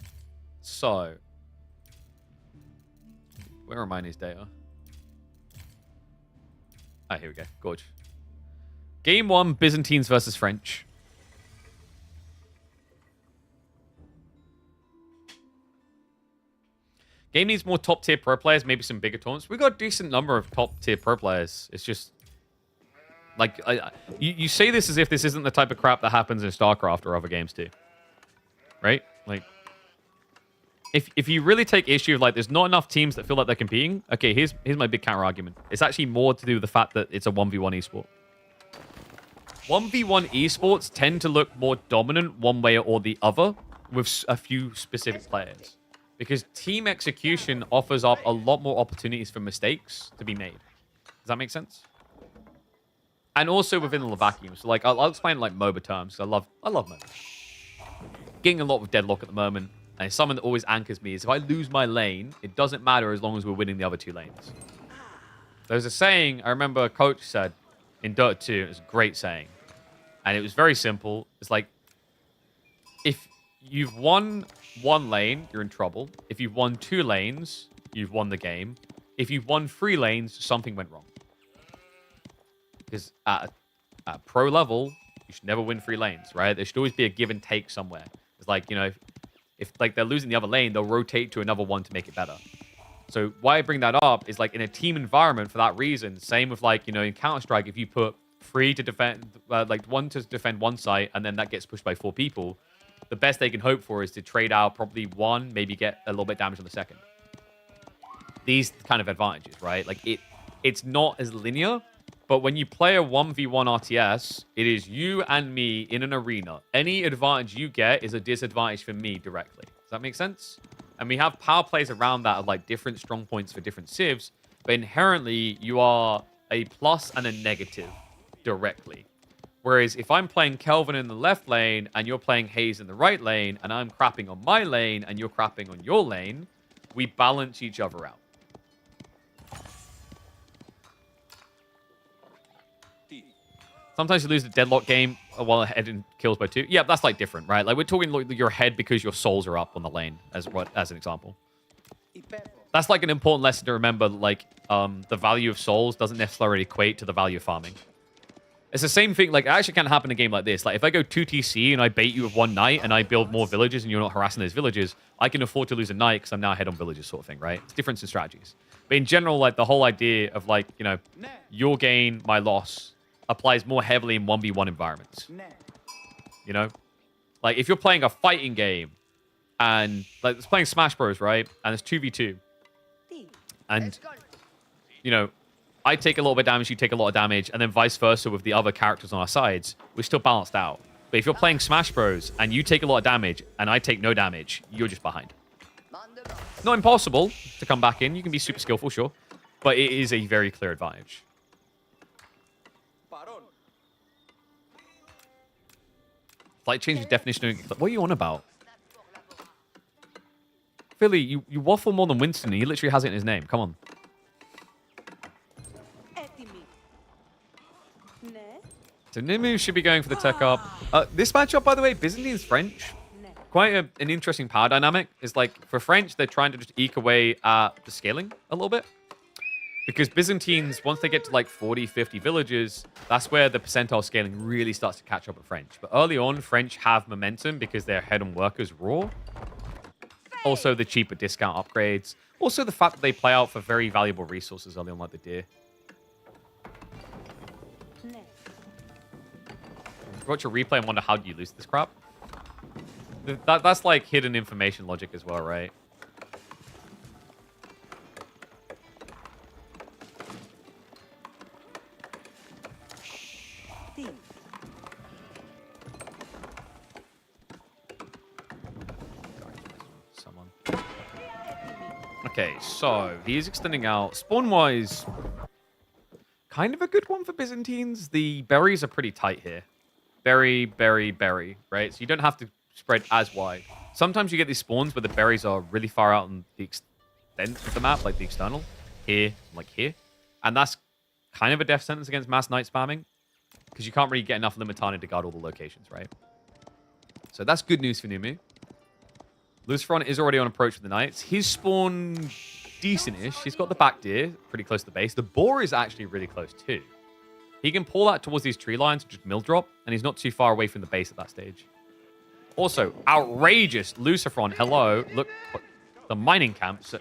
So... where are Mine's data? Ah, here we go. Gorge. Game 1, Byzantines versus French. Game needs more top-tier pro players, maybe some bigger tournaments. We've got a decent number of top-tier pro players. It's just... like, you say this as if this isn't the type of crap that happens in StarCraft or other games too. Right? Like... If you really take issue of, like, there's not enough teams that feel like they're competing, okay, here's my big counter-argument. It's actually more to do with the fact that it's a 1v1 esport. 1v1 esports tend to look more dominant one way or the other with a few specific players. Because team execution offers up a lot more opportunities for mistakes to be made. Does that make sense? And also within the vacuum. So, like, I'll explain, like, MOBA terms. I love MOBA. Getting a lot of deadlock at the moment. And something that always anchors me is if I lose my lane, it doesn't matter as long as we're winning the other two lanes. There's a saying I remember a coach said in Dota 2. It was a great saying. And it was very simple. It's like, if you've won one lane, you're in trouble. If you've won 2 lanes, you've won the game. If you've won 3 lanes, something went wrong. Because at a pro level, you should never win 3 lanes, right? There should always be a give and take somewhere. It's like, you know, if like they're losing the other lane, they'll rotate to another one to make it better. So why I bring that up is like in a team environment for that reason. Same with like, you know, in Counter-Strike, if you put 3 to defend, like 1 to defend one site, and then that gets pushed by 4 people, the best they can hope for is to trade out probably 1, maybe get a little bit damage on the second. These kind of advantages, right? Like it's not as linear, but when you play a 1v1 RTS, it is you and me in an arena. Any advantage you get is a disadvantage for me directly. Does that make sense? And we have power plays around that of like different strong points for different civs, but inherently you are a plus and a negative directly. Whereas if I'm playing Kelvin in the left lane and you're playing Hayes in the right lane and I'm crapping on my lane and you're crapping on your lane, we balance each other out. Sometimes you lose the deadlock game while ahead in kills by 2. Yeah, that's like different, right? Like we're talking like your head because your souls are up on the lane as an example. That's like an important lesson to remember. Like the value of souls doesn't necessarily equate to the value of farming. It's the same thing. Like it actually can happen in a game like this. Like if I go 2 TC and I bait you with 1 knight and I build more villages and you're not harassing those villages, I can afford to lose a knight because I'm now ahead on villages, sort of thing, right? It's difference in strategies. But in general, like the whole idea of like, you know, your gain, my loss applies more heavily in 1v1 environments. You know? Like, if you're playing a fighting game, and, like, it's playing Smash Bros., right? And it's 2v2. And, you know, I take a little bit of damage, you take a lot of damage, and then vice versa with the other characters on our sides, we're still balanced out. But if you're playing Smash Bros., and you take a lot of damage, and I take no damage, you're just behind. Not impossible to come back in. You can be super skillful, sure. But it is a very clear advantage. Like, change the definition of... What are you on about? Philly, you waffle more than Winston. He literally has it in his name. Come on. So Nimu should be going for the tech up. This matchup, by the way, Byzantine's French. Quite an interesting power dynamic. Is like, for French, they're trying to just eke away at the scaling a little bit. Because Byzantines, once they get to like 40, 50 villages, that's where the percentile scaling really starts to catch up with French. But early on, French have momentum because they're head on workers raw. Also, the cheaper discount upgrades. Also, the fact that they play out for very valuable resources early on, like the deer. Watch a replay and wonder how do you lose this crap. That's like hidden information logic as well, right? Someone. Okay, so he is extending out. Spawn-wise, kind of a good one for Byzantines. The berries are pretty tight here. Berry, berry, berry, right? So you don't have to spread as wide. Sometimes you get these spawns where the berries are really far out on the extent of the map, like the external. Here, like here. And that's kind of a death sentence against mass night spamming. Because you can't really get enough Limitani to guard all the locations, right? So that's good news for Numu. Luciferon is already on approach with the Knights. His spawn, decent-ish. He's got the back deer pretty close to the base. The boar is actually really close too. He can pull that towards these tree lines and just mill drop, and he's not too far away from the base at that stage. Also, outrageous Luciferon. Hello. Look, the mining camp, sir.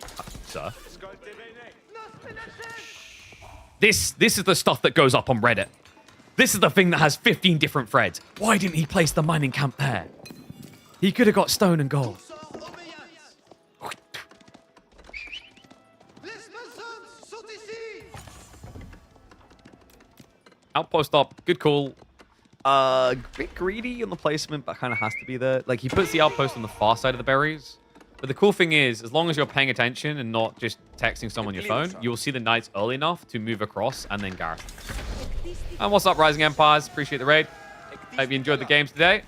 This is the stuff that goes up on Reddit. This is the thing that has 15 different threads. Why didn't he place the mining camp there? He could have got stone and gold. Outpost up. Good call. A bit greedy on the placement, but kind of has to be there. Like, he puts the outpost on the far side of the berries. But the cool thing is, as long as you're paying attention and not just texting someone on your phone, you will see the knights early enough to move across and then garrison. And what's up, Rising Empires? Appreciate the raid. Hope you enjoyed the games today.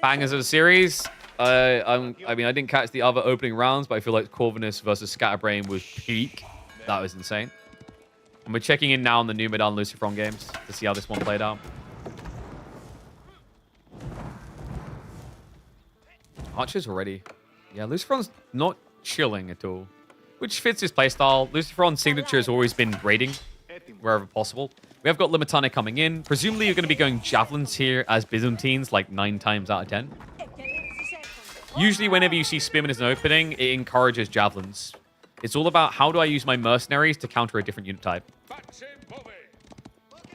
Bangers of a series. I mean, I didn't catch the other opening rounds, but I feel like Corvinus versus Scatterbrain was peak. That was insane. And we're checking in now on the new Medan Luciferon games to see how this one played out. Archers already. Yeah, Luciferon's not chilling at all, which fits his playstyle. Luciferon's signature has always been raiding wherever possible. We have got Limitane coming in. Presumably, you're going to be going javelins here as Byzantines like 9 times out of 10. Usually, whenever you see Spearman as an opening, it encourages javelins. It's all about how do I use my mercenaries to counter a different unit type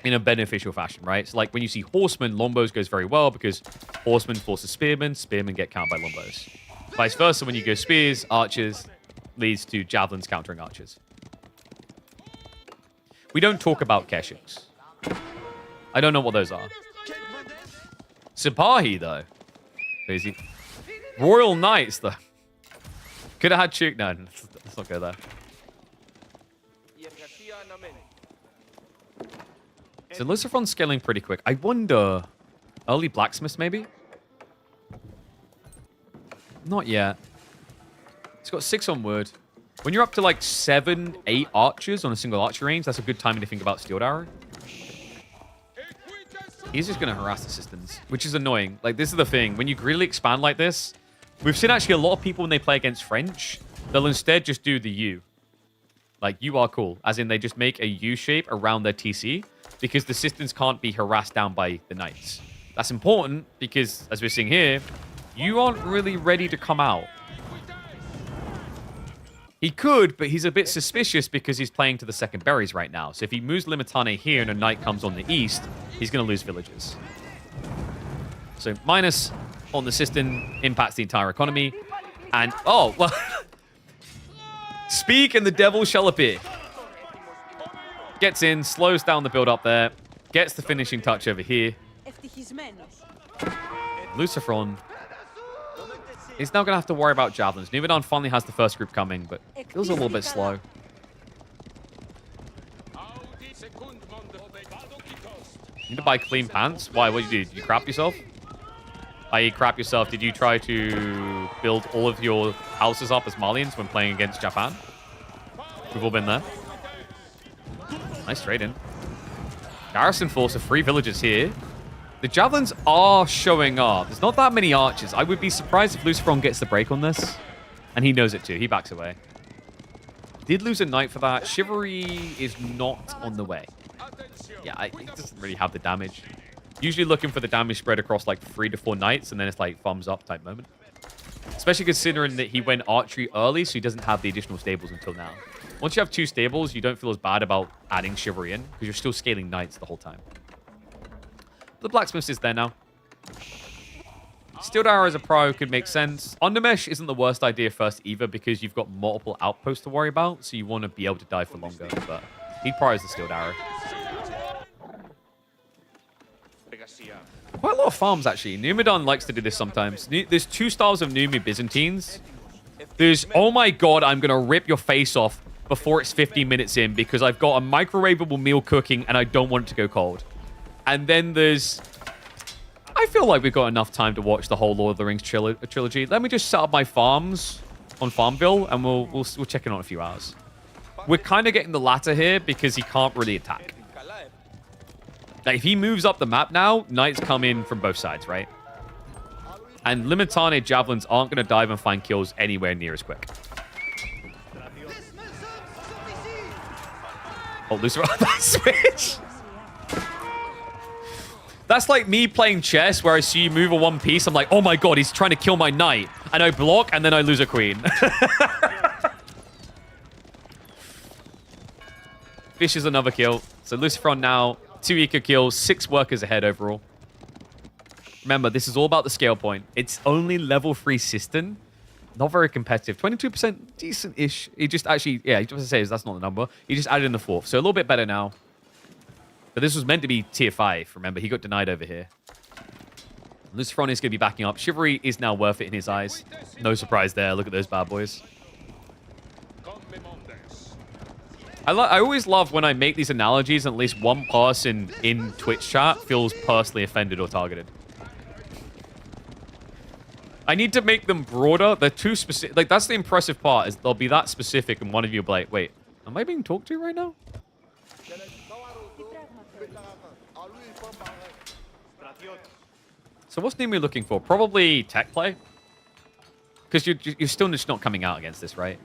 in a beneficial fashion, right? So like when you see horsemen, Lombos goes very well because horsemen forces spearmen, spearmen get countered by Lombos. Vice versa, when you go spears, archers leads to javelins countering archers. We don't talk about Keshiks. I don't know what those are. Sipahi, though. Crazy. Royal Knights, though. Could have had Chuk. No, let's not go there. So Luciferon's scaling pretty quick. I wonder... Early blacksmiths, maybe? Not yet. It's got 6 on wood. When you're up to like 7, 8 archers on a single archer range, that's a good time to think about Steeled Arrow. He's just going to harass the systems, which is annoying. Like, this is the thing. When you greedily expand like this, we've seen actually a lot of people when they play against French, they'll instead just do the U. Like, you are cool. As in, they just make a U shape around their TC because the systems can't be harassed down by the knights. That's important because, as we're seeing here, you aren't really ready to come out. He could, but he's a bit suspicious because he's playing to the second berries right now. So if he moves Limitane here and a knight comes on the east, he's going to lose villages. So minus on the system impacts the entire economy. And, oh, well... Speak and the devil shall appear. Gets in, slows down the build up there. Gets the finishing touch over here. Luciferon is now going to have to worry about javelins. Numidan finally has the first group coming, but it feels a little bit slow. You need to buy clean pants? Why? What did you do? Did you crap yourself? I.e. crap yourself. Did you try to build all of your houses up as Malians when playing against Japan? We've all been there. Nice trade in. Garrison force of 3 villagers here. The javelins are showing up. There's not that many archers. I would be surprised if Luciferon gets the break on this. And he knows it too. He backs away. Did lose a knight for that. Chivalry is not on the way. Yeah, it doesn't really have the damage. Usually looking for the damage spread across like 3 to 4 knights, and then it's like thumbs up type moment. Especially considering that he went archery early, so he doesn't have the additional stables until now. Once you have 2 stables, you don't feel as bad about adding chivalry in, because you're still scaling knights the whole time. The blacksmith is there now. Steel Arrow as a pro could make sense. Undermesh isn't the worst idea first either, because you've got multiple outposts to worry about, so you want to be able to dive for longer, but he'd prize the Steel Arrow. Quite a lot of farms, actually. Numidan likes to do this sometimes. There's 2 styles of Numi Byzantines. There's, oh my god, I'm going to rip your face off before it's 15 minutes in because I've got a microwavable meal cooking and I don't want it to go cold. And then there's... I feel like we've got enough time to watch the whole Lord of the Rings trilogy. Let me just set up my farms on Farmville and we'll check in on a few hours. We're kind of getting the latter here because he can't really attack. Like, if he moves up the map now, knights come in from both sides, right? And Limitane javelins aren't going to dive and find kills anywhere near as quick. Oh, Lucifer, that switch! That's like me playing chess where I see you move a 1 piece. I'm like, oh my god, he's trying to kill my knight. And I block, and then I lose a queen. Fish is another kill. So Lucifer now... 2 eco kills, 6 workers ahead overall. Remember, this is all about the scale point. It's only level 3 system. Not very competitive. 22% decent-ish. He just actually, yeah, he just says that's not the number. He just added in the 4th. So a little bit better now. But this was meant to be tier 5. Remember, he got denied over here. Luciferon is going to be backing up. Chivalry is now worth it in his eyes. No surprise there. Look at those bad boys. I always love when I make these analogies and at least one person in Twitch chat feels personally offended or targeted. I need to make them broader. They're too specific. Like, that's the impressive part, is they'll be that specific and one of you will be like, wait, am I being talked to right now? So what's Numi looking for? Probably tech play? Because you're still just not coming out against this, right?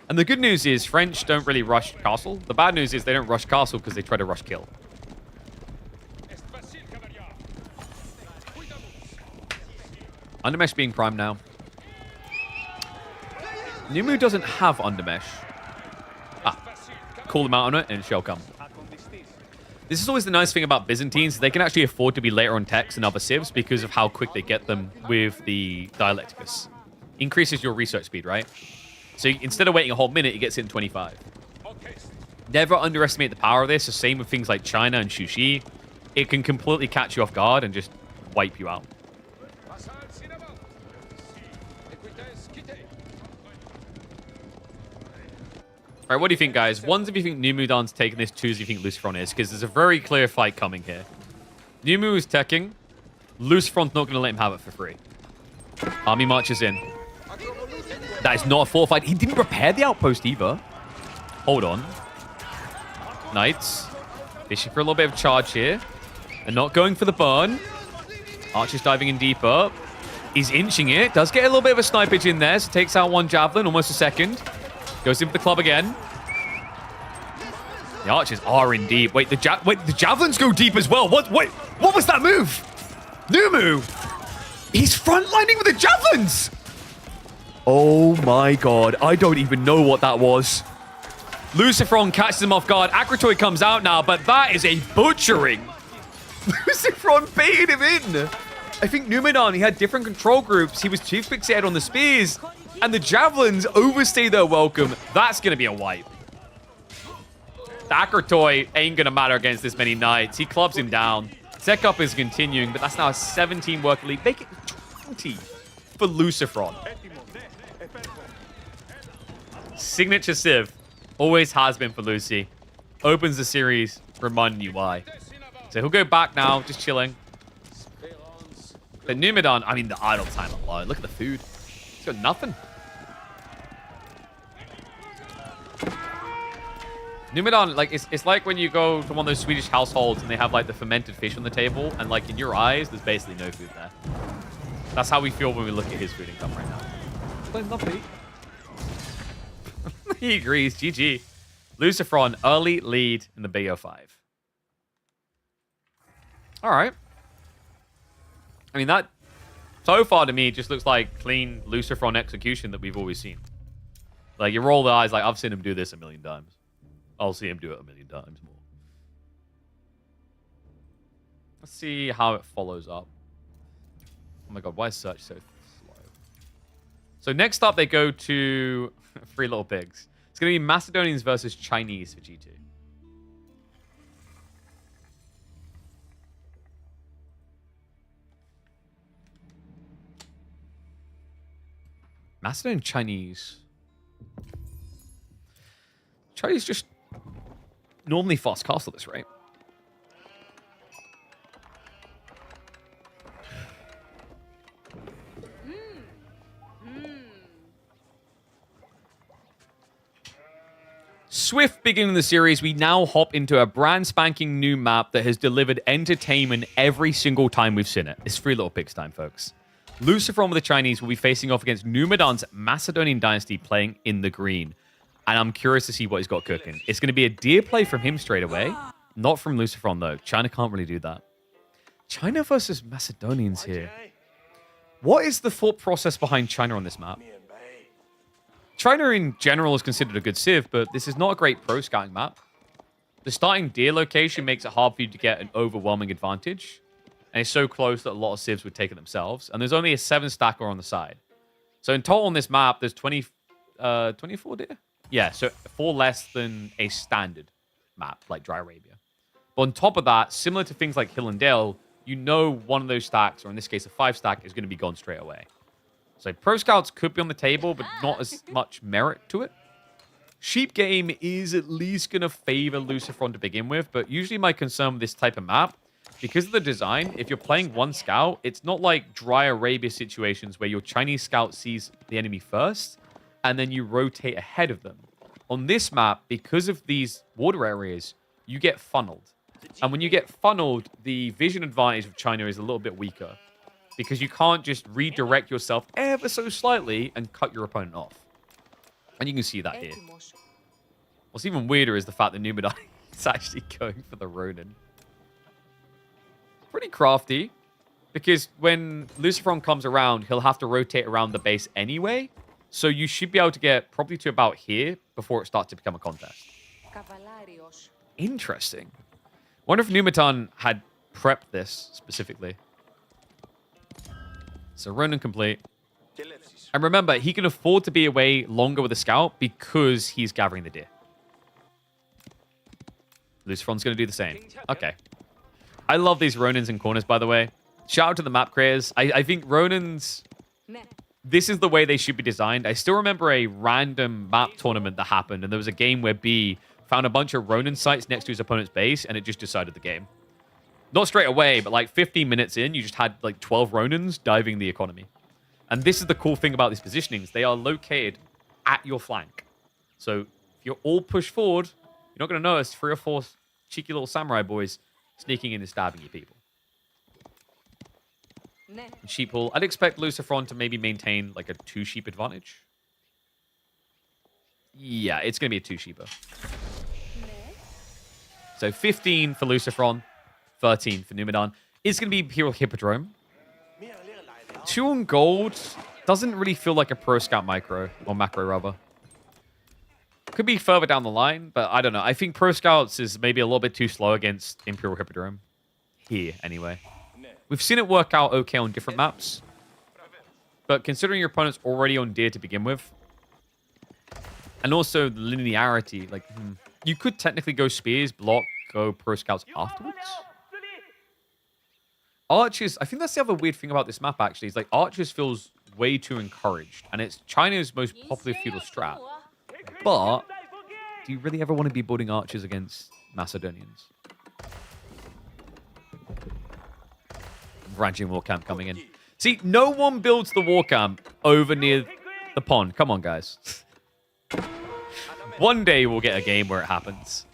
And the good news is French don't really rush castle. The bad news is they don't rush castle because they try to rush kill. Undermesh being prime now. Numu doesn't have Undermesh. Call them out on it and it shall come. This is always the nice thing about Byzantines. They can actually afford to be later on techs and other civs because of how quick they get them with the Dialecticus. Increases your research speed, right? So instead of waiting a whole minute, it gets it in 25. Never underestimate the power of this. The same with things like China and Shushi. It can completely catch you off guard and just wipe you out. All right, what do you think, guys? Ones if you think Numudan's taking this, twos if you think Luciferon is, because there's a very clear fight coming here. Numu is teching. Luciferon's not going to let him have it for free. Army marches in. That is not a fortified. He didn't repair the outpost either. Hold on. Knights. Fishing for a little bit of charge here. They're not going for the burn. Archer's diving in deeper. He's inching it. Does get a little bit of a snipage in there. So takes out one javelin. Almost a second. Goes in for the club again. The archers are in deep. Wait, the javelins go deep as well. What was that move? Numu! He's frontlining with the javelins! Oh my god, I don't even know what that was. Luciferon catches him off guard. Akratoy comes out now, but that is a butchering. Luciferon baited him in. I think Numidan, he had different control groups. He was too fixated on the spears. And the javelins overstay their welcome. That's going to be a wipe. The Akratoy ain't going to matter against this many knights. He clubs him down. Tech up is continuing, but that's now a 17 worker lead. Make it 20 for Luciferon. Signature Civ. Always has been for Lucy. Opens the series, reminding you why. So he'll go back now, just chilling. But Numidan, I mean, the idle time alone. Look at the food. It's got nothing. Numidan, like, it's like when you go to one of those Swedish households and they have, like, the fermented fish on the table, and, like, in your eyes, there's basically no food there. That's how we feel when we look at his food income right now. Playing lovely. He agrees. GG. Lucifron, early lead in the BO5. All right. I mean, that, so far to me, just looks like clean Lucifron execution that we've always seen. Like, you roll the eyes like, I've seen him do this a million times. I'll see him do it a million times more. Let's see how it follows up. Oh my god, why is search so slow? So next up, they go to Three Little Pigs. It's going to be Macedonians versus Chinese for G2. Macedonian Chinese. Chinese just normally fast castle this, right? Swift beginning the series, we now hop into a brand spanking new map that has delivered entertainment every single time we've seen it. It's Three Little Pigs time, folks. Lucifron with the Chinese will be facing off against Numidan's Macedonian dynasty playing in the green. And I'm curious to see what he's got cooking. It's going to be a deer play from him straight away. Not from Lucifron, though. China can't really do that. China versus Macedonians here. What is the thought process behind China on this map? China in general is considered a good civ, but this is not a great pro scouting map. The starting deer location makes it hard for you to get an overwhelming advantage. And it's so close that a lot of civs would take it themselves. And there's only a 7-stacker on the side. So in total on this map, there's 24 deer? Yeah, so 4 less than a standard map, like Dry Arabia. But on top of that, similar to things like Hill and Dale, you know one of those stacks, or in this case a 5-stack, is going to be gone straight away. So Pro Scouts could be on the table, but not as much merit to it. Sheep Game is at least going to favor Lucifron to begin with, but usually my concern with this type of map, because of the design, if you're playing one scout, it's not like Dry Arabia situations where your Chinese scout sees the enemy first, and then you rotate ahead of them. On this map, because of these water areas, you get funneled. And when you get funneled, the vision advantage of China is a little bit weaker, because you can't just redirect yourself ever so slightly and cut your opponent off. And you can see that here. What's even weirder is the fact that Numidan is actually going for the Ronin. Pretty crafty, because when Lucifron comes around, he'll have to rotate around the base anyway. So you should be able to get probably to about here before it starts to become a contest. Interesting. Wonder if Numidan had prepped this specifically. So Ronin complete. And remember, he can afford to be away longer with a scout because he's gathering the deer. Lucifron's going to do the same. Okay. I love these Ronins in corners, by the way. Shout out to the map creators. I think Ronins, this is the way they should be designed. I still remember a random map tournament that happened, and there was a game where B found a bunch of Ronin sites next to his opponent's base, and it just decided the game. Not straight away, but like 15 minutes in, you just had like 12 Ronins diving the economy. And this is the cool thing about these positionings. They are located at your flank. So if you're all pushed forward, you're not going to notice 3 or 4 cheeky little samurai boys sneaking in and stabbing your people. And Sheeple, I'd expect Lucifron to maybe maintain like a 2-sheep advantage. Yeah, it's going to be a 2-sheeper. So 15 for Lucifron, 13 for Numidan. It's going to be Hero Hippodrome. 2 on gold doesn't really feel like a Pro Scout micro, or macro rather. Could be further down the line, but I don't know. I think Pro Scouts is maybe a little bit too slow against Imperial Hippodrome. Here, anyway. We've seen it work out okay on different maps. But considering your opponent's already on deer to begin with, and also the linearity, like, you could technically go Spears, block, go Pro Scouts afterwards. Archers, I think that's the other weird thing about this map, actually, is like Archers feels way too encouraged, and it's China's most popular feudal strat. But do you really ever want to be building Archers against Macedonians? Ranching War Camp coming in. See, no one builds the war camp over near the pond. Come on, guys. One day we'll get a game where it happens.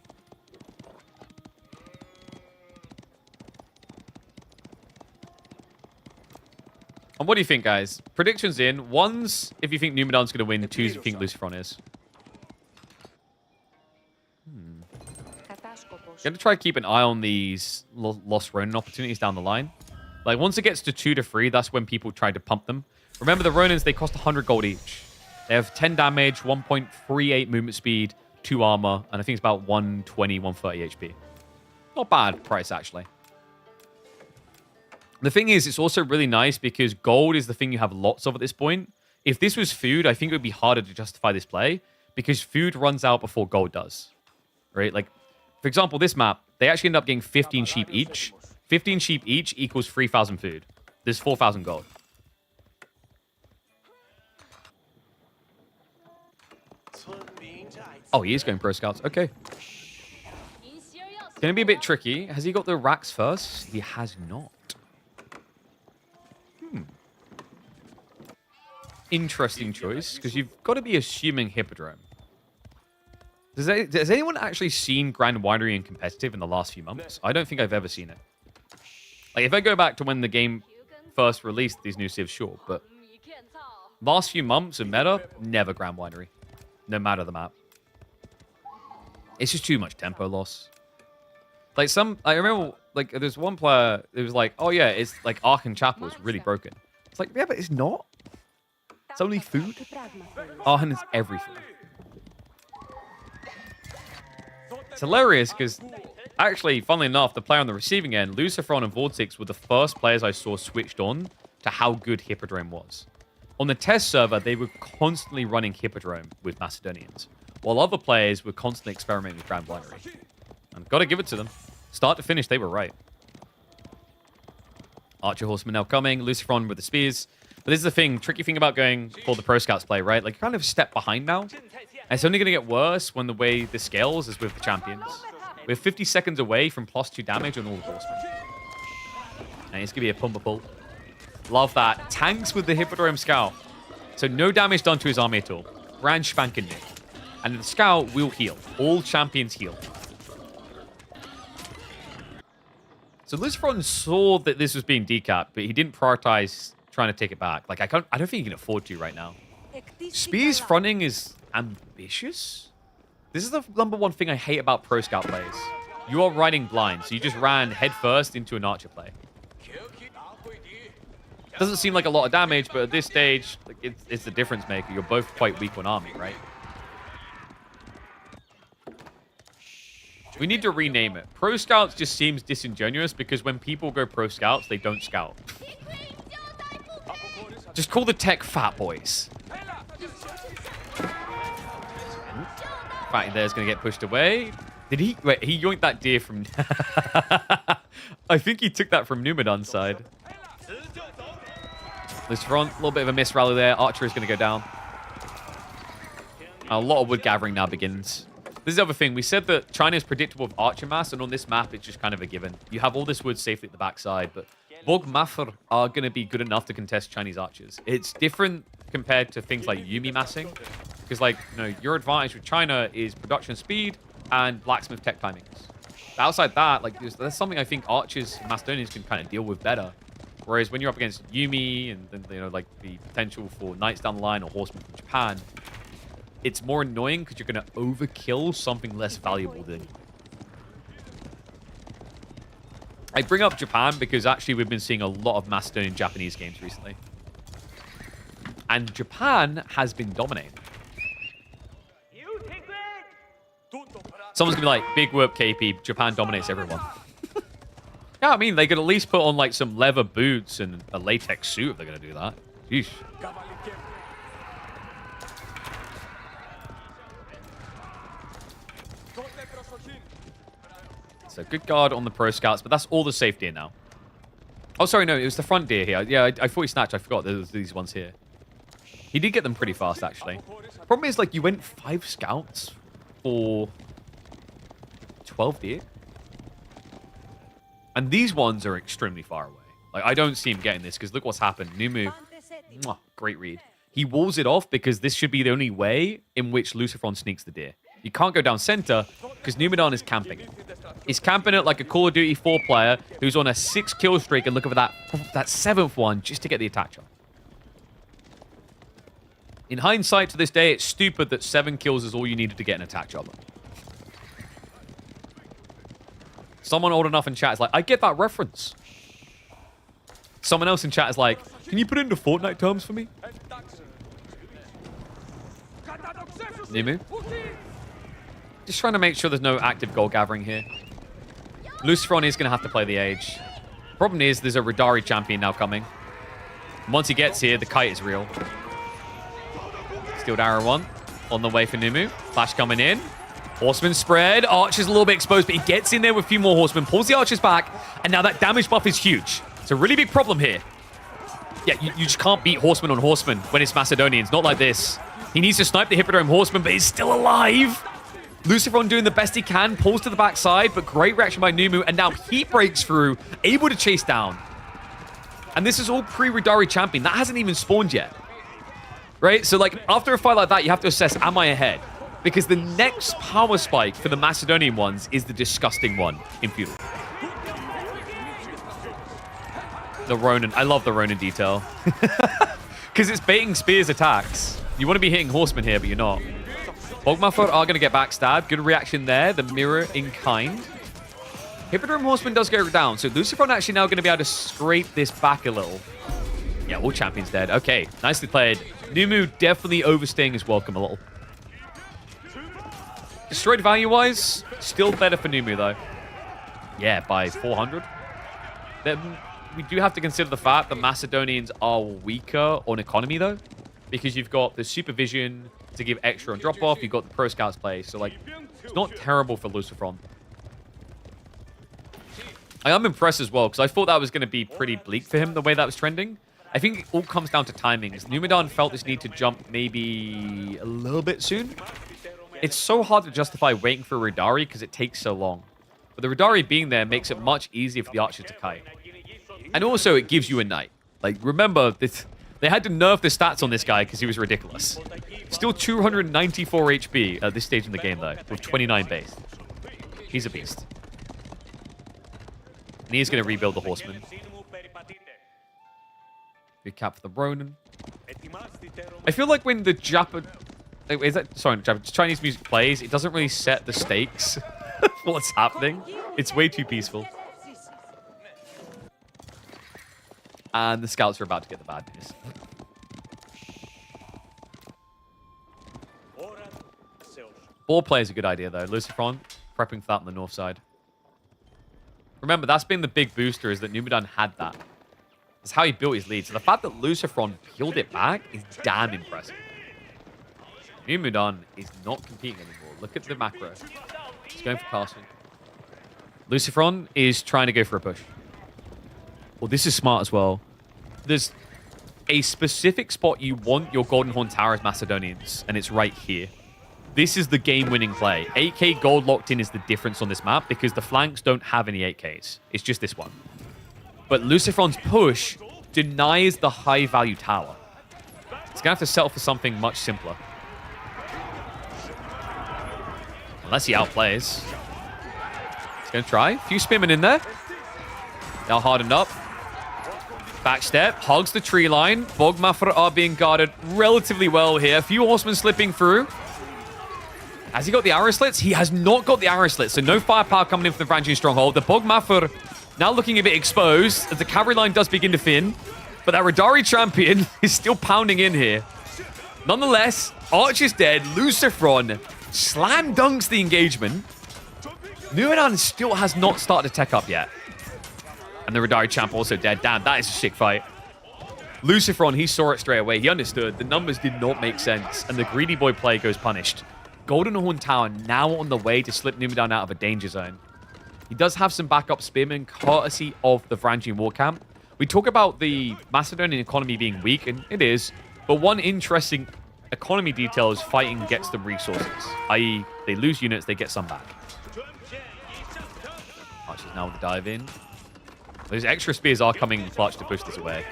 And what do you think, guys? Predictions in. One's if you think Numidan's going to win. Two's if you think Lucifron is. Going to try to keep an eye on these Lost Ronin opportunities down the line. Like, once it gets to 2 to 3, that's when people try to pump them. Remember, the Ronins, they cost 100 gold each. They have 10 damage, 1.38 movement speed, 2 armor, and I think it's about 120, 130 HP. Not bad price, actually. The thing is, it's also really nice because gold is the thing you have lots of at this point. If this was food, I think it would be harder to justify this play because food runs out before gold does. Right? Like, for example, this map, they actually end up getting 15 sheep each. 15 sheep each equals 3,000 food. There's 4,000 gold. Oh, he is going pro scouts. Okay. Gonna be a bit tricky. Has he got the racks first? He has not. Interesting choice, because you've got to be assuming Hippodrome. Has anyone actually seen Grand Winery in competitive in the last few months? I don't think I've ever seen it. Like, if I go back to when the game first released these new civs, sure, but last few months in meta, never Grand Winery. No matter the map. It's just too much tempo loss. Like, I remember, like, there's one player who was like, oh yeah, it's like Arkan Chapel is really broken. It's like, yeah, but it's not. It's only food. Arkan is everything. It's hilarious because, actually, funnily enough, the player on the receiving end, Lucifron and Vortex, were the first players I saw switched on to how good Hippodrome was. On the test server, they were constantly running Hippodrome with Macedonians, while other players were constantly experimenting with Grand Winery. And got to give it to them. Start to finish, they were right. Archer Horseman now coming. Lucifron with the spears. But this is the thing, tricky thing about going for the Pro Scouts play, right? Like, you're kind of a step behind now. And it's only going to get worse when the way this scales is with the champions. We're 50 seconds away from +2 damage on all the horsemen. And it's going to be a pumper pull. Love that. Tanks with the Hippodrome Scout. So no damage done to his army at all. Brand spanking new. And the Scout will heal. All champions heal. So Lucifron saw that this was being decapped, but he didn't prioritize trying to take it back. Like, I don't think he can afford to right now. Spears fronting is ambitious. This is the #1 thing I hate about Pro Scout plays. You are riding blind, so you just ran headfirst into an archer play. Doesn't seem like a lot of damage, but at this stage, like, it's the difference maker. You're both quite weak on army, right? We need to rename it. Pro Scouts just seems disingenuous because when people go Pro Scouts, they don't scout. Just call the tech Fat Boys. Fatty there's going to get pushed away. Did he? Wait, he yoinked that deer from... I think he took that from Numidan's side. Lucifron, a little bit of a miss rally there. Archer is going to go down. A lot of wood gathering now begins. This is the other thing. We said that China is predictable with archer mass, and on this map, it's just kind of a given. You have all this wood safely at the backside, but Bog Maffer are going to be good enough to contest Chinese archers. It's different compared to things like Yumi massing, because, like, you know, your advantage with China is production speed and blacksmith tech timings. But outside that, like, that's something I think archers and Macedonians can kind of deal with better. Whereas when you're up against Yumi and then, you know, like the potential for knights down the line or horsemen from Japan, it's more annoying because you're going to overkill something less valuable than you. I bring up Japan because actually we've been seeing a lot of Macedonian Japanese games recently. And Japan has been dominating. Someone's going to be like, big whoop KP, Japan dominates everyone. Yeah, I mean, they could at least put on like some leather boots and a latex suit if they're going to do that. Yeesh. So good guard on the Pro Scouts, but that's all the safe deer now. Oh, sorry, no, it was the front deer here. Yeah, I thought he snatched. I forgot there was these ones here. He did get them pretty fast, actually. Problem is, like, you went 5 scouts for 12 deer. And these ones are extremely far away. Like, I don't see him getting this because look what's happened. Numu, mwah, great read. He walls it off because this should be the only way in which Lucifron sneaks the deer. You can't go down center because Numidan is camping. He's camping it like a Call of Duty 4 player who's on a 6-kill streak and looking for that 7th one just to get the attack shot. In hindsight to this day, it's stupid that 7 kills is all you needed to get an attack job. Someone old enough in chat is like, I get that reference. Someone else in chat is like, can you put it into Fortnite terms for me? Nimu? Just trying to make sure there's no active goal gathering here. Lucifron is going to have to play the Age. Problem is, there's a Radari champion now coming. And once he gets here, the kite is real. Steeled Arrow 1 on the way for Numu. Flash coming in. Horseman spread. Archer's a little bit exposed, but he gets in there with a few more horsemen. Pulls the Archers back. And now that damage buff is huge. It's a really big problem here. Yeah, you just can't beat Horseman on Horseman when it's Macedonians. Not like this. He needs to snipe the Hippodrome Horseman, but he's still alive. Lucifron doing the best he can. Pulls to the backside, but great reaction by Numu. And now he breaks through, able to chase down. And this is all pre-Radari champion. That hasn't even spawned yet. Right? So, like, after a fight like that, you have to assess, am I ahead? Because the next power spike for the Macedonian ones is the disgusting one in Feudal. The Ronin. I love the Ronin detail. Because it's baiting Spear's attacks. You want to be hitting Horsemen here, but you're not. Bogmafur are going to get backstabbed. Good reaction there. The mirror in kind. Hippodrome Horseman does go down. So Lucifron actually now going to be able to scrape this back a little. Yeah, all champions dead. Okay, nicely played. Numu definitely overstaying his welcome a little. Destroyed value-wise, still better for Numu, though. Yeah, by 400. Then we do have to consider the fact that Macedonians are weaker on economy, though. Because you've got the supervision to give extra on drop-off. You've got the Pro Scouts play. So, like, it's not terrible for Lucifron. I am impressed as well, because I thought that was going to be pretty bleak for him, the way that was trending. I think it all comes down to timings. Numidan felt this need to jump maybe a little bit soon. It's so hard to justify waiting for Radari because it takes so long. But the Radari being there makes it much easier for the Archer to kite. And also, it gives you a knight. Like, remember, they had to nerf the stats on this guy because he was ridiculous. Still 294 HP at this stage in the game, though, with 29 base. He's a beast. And he's going to rebuild the Horseman. Good cap for the Ronin. I feel like when the Chinese music plays, it doesn't really set the stakes for what's happening. It's way too peaceful. And the scouts are about to get the bad news. Ball play is a good idea, though. Lucifron prepping for that on the north side. Remember, that's been the big booster, is that Numidan had that. That's how he built his lead. So the fact that Lucifron peeled it back is damn impressive. Numidan is not competing anymore. Look at the macro. He's going for casting. Lucifron is trying to go for a push. Well, this is smart as well. There's a specific spot you want your Golden Horn Tower as Macedonians, and it's right here. This is the game-winning play. 8k gold locked in is the difference on this map because the flanks don't have any 8ks. It's just this one. But Lucifron's push denies the high-value tower. It's going to have to settle for something much simpler. Unless he outplays. He's going to try. A few spearmen in there. Now hardened up. Backstep. Hugs the tree line. Bogmafra are being guarded relatively well here. A few horsemen slipping through. Has he got the arrow slits? He has not got the arrow slits, so no firepower coming in from the Varangian stronghold. The Bogmafur now looking a bit exposed as the cavalry line does begin to thin. But that Radari champion is still pounding in here. Nonetheless, Archer's dead. Lucifron slam dunks the engagement. Numidan still has not started to tech up yet. And the Radari champ also dead. Damn, that is a sick fight. Lucifron, he saw it straight away. He understood. The numbers did not make sense. And the greedy boy play goes punished. Golden Horn Tower now on the way to slip Numidan out of a danger zone. He does have some backup spearmen, courtesy of the Varangian war camp. We talk about the Macedonian economy being weak, and it is. But one interesting economy detail is fighting gets them resources. I.e., they lose units, they get some back. Archer's now with the dive in. Those extra spears are coming in clutch to push this away.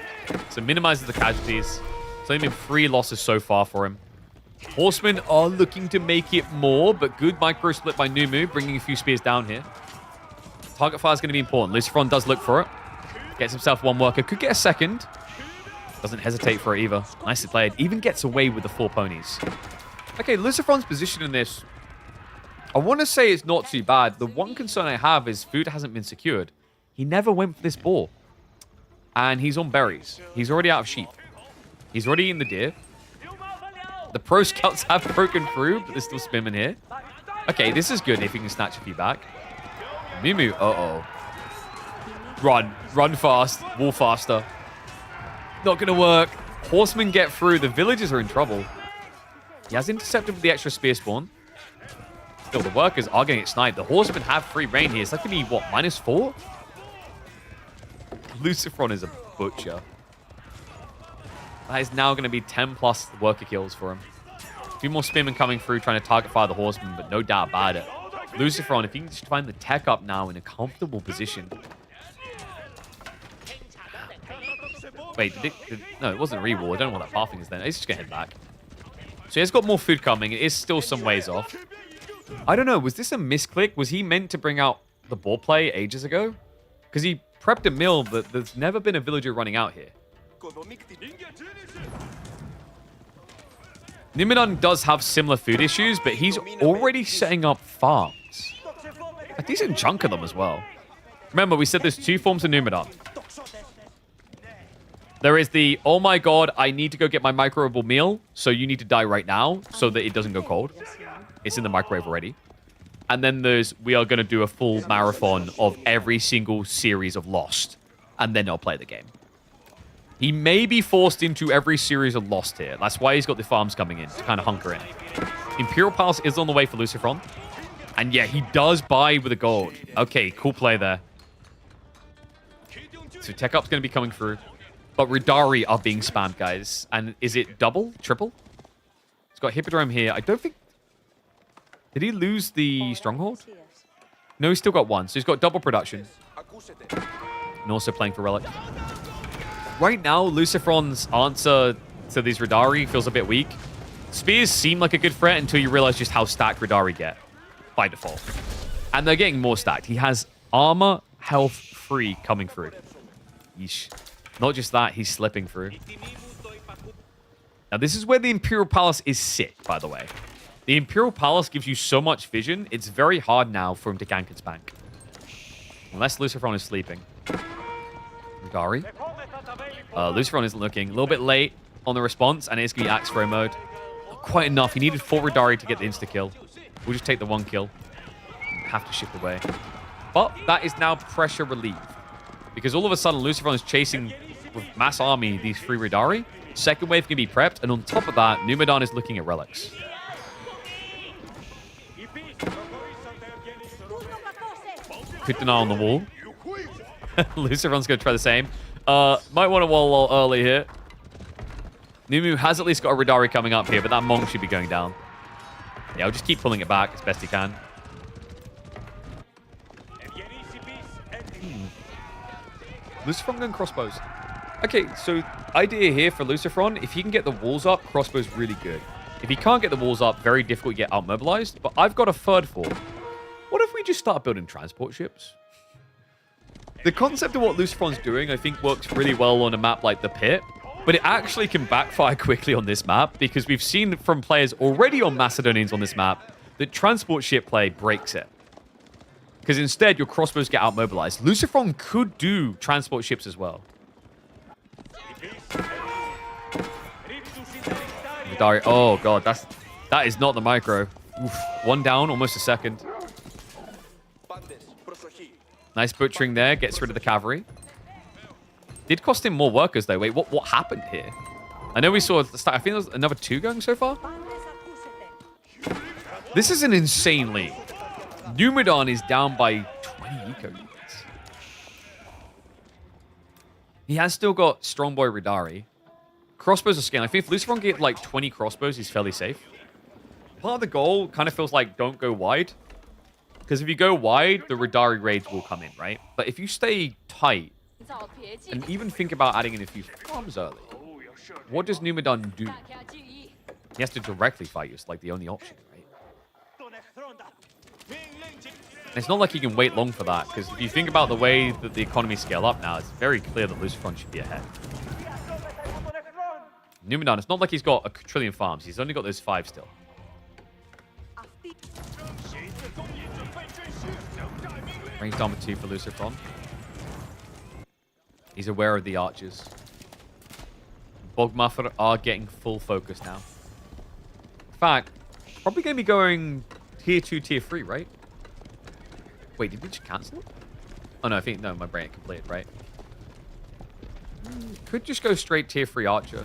So minimizes the casualties. It's only been 3 losses so far for him. Horsemen are looking to make it more, but good micro split by Numu, bringing a few spears down here. Target fire is going to be important. Lucifron does look for it. Gets himself 1 worker. Could get a second. Doesn't hesitate for it either. Nicely played. Even gets away with the 4 ponies. Okay, Lucifron's position in this, I want to say it's not too bad. The one concern I have is food hasn't been secured. He never went for this boar. And he's on berries. He's already out of sheep. He's already in the deer. The pro scouts have broken through, but they're still spamming here. Okay, this is good if he can snatch a few back. Mumu, uh-oh. Run. Run fast. Wall faster. Not going to work. Horsemen get through. The villagers are in trouble. He has intercepted with the extra spear spawn. Still, the workers are going to get sniped. The horsemen have free reign here. It's like going to be, what, -4? Lucifron is a butcher. That is now going to be 10+ worker kills for him. A few more spearmen coming through, trying to target fire the horsemen, but no doubt about it. Lucifron, if you can just find the tech up now in a comfortable position. Wait, no, it wasn't a reward. I don't know what that pathing is then. He's just going to head back. So he has got more food coming. It is still some ways off. I don't know. Was this a misclick? Was he meant to bring out the ball play ages ago? Because he prepped a mill, but there's never been a villager running out here. Nimidon does have similar food issues, but he's already setting up farms. A decent chunk of them as well. Remember, we said there's 2 forms of Numidon. There is the, oh my god, I need to go get my microwavable meal, so you need to die right now so that it doesn't go cold. It's in the microwave already. And then there's, we are going to do a full marathon of every single series of Lost, and then I'll play the game. He may be forced into every series of Lost here. That's why he's got the farms coming in, to kind of hunker in. Imperial Palace is on the way for Lucifron. And yeah, he does buy with a gold. Okay, cool play there. So Tech Up's going to be coming through. But Ridari are being spammed, guys. And is it double? Triple? He's got Hippodrome here. I don't think... Did he lose the Stronghold? No, he's still got 1. So he's got double production. And also playing for Relic. Right now, Lucifron's answer to these Ridari feels a bit weak. Spears seem like a good threat until you realize just how stacked Ridari get by default. And they're getting more stacked. He has armor, health, free coming through. Yeesh. Not just that, he's slipping through. Now, this is where the Imperial Palace is sick, by the way. The Imperial Palace gives you so much vision, it's very hard now for him to gank and spank. Unless Lucifron is sleeping. Ridari. Lucifron is looking a little bit late on the response, and it's going to be Axe Throw mode. Not quite enough. He needed 4 Ridari to get the insta-kill. We'll just take the 1 kill. Have to shift away. But that is now pressure relieved. Because all of a sudden, Lucifron is chasing with mass army these 3 Ridari. Second wave can be prepped, and on top of that, Numidon is looking at relics. Quick denial on the wall. Lucifron's going to try the same. Might want to wall early here. Numu has at least got a Ridari coming up here, but that Monk should be going down. Yeah, I'll just keep pulling it back as best he can. Lucifron going crossbows. Okay, so idea here for Lucifron, if he can get the walls up, crossbow's really good. If he can't get the walls up, very difficult to get out-mobilized, but I've got a third form. What if we just start building transport ships? The concept of what Lucifron's doing, I think, works really well on a map like the Pit, but it actually can backfire quickly on this map, because we've seen from players already on Macedonians on this map that transport ship play breaks it. Because instead, your crossbows get out-mobilized. Lucifron could do transport ships as well. Ridari, oh god, that is not the micro. Oof. 1 down, almost a second. Nice butchering there, gets rid of the cavalry. Did cost him more workers though. Wait, what happened here? I know we saw, I think there's another 2 going so far. This is an insane lead. Numidon is down by 20 eco units. He has still got Strongboy Ridari. Crossbows are scaling. I think if Lucifron can get like 20 crossbows, he's fairly safe. Part of the goal kind of feels like don't go wide. Because if you go wide, the Ridari raids will come in, right? But if you stay tight, And even think about adding in a few farms early. What does Numidan do? He has to directly fight you. It's like the only option, right? And it's not like he can wait long for that, because if you think about the way that the economies scale up now, it's very clear that Lucifron should be ahead. Numidan, it's not like he's got a trillion farms. He's only got those 5 still. Range armor 2 for Lucifron. He's aware of the archers. Bogmuffer are getting full focus now. In fact, probably going to be going tier 2, tier 3, right? Wait, did we just cancel it? Oh, no, I think... No, my brain completed, right? Could just go straight tier 3 archer.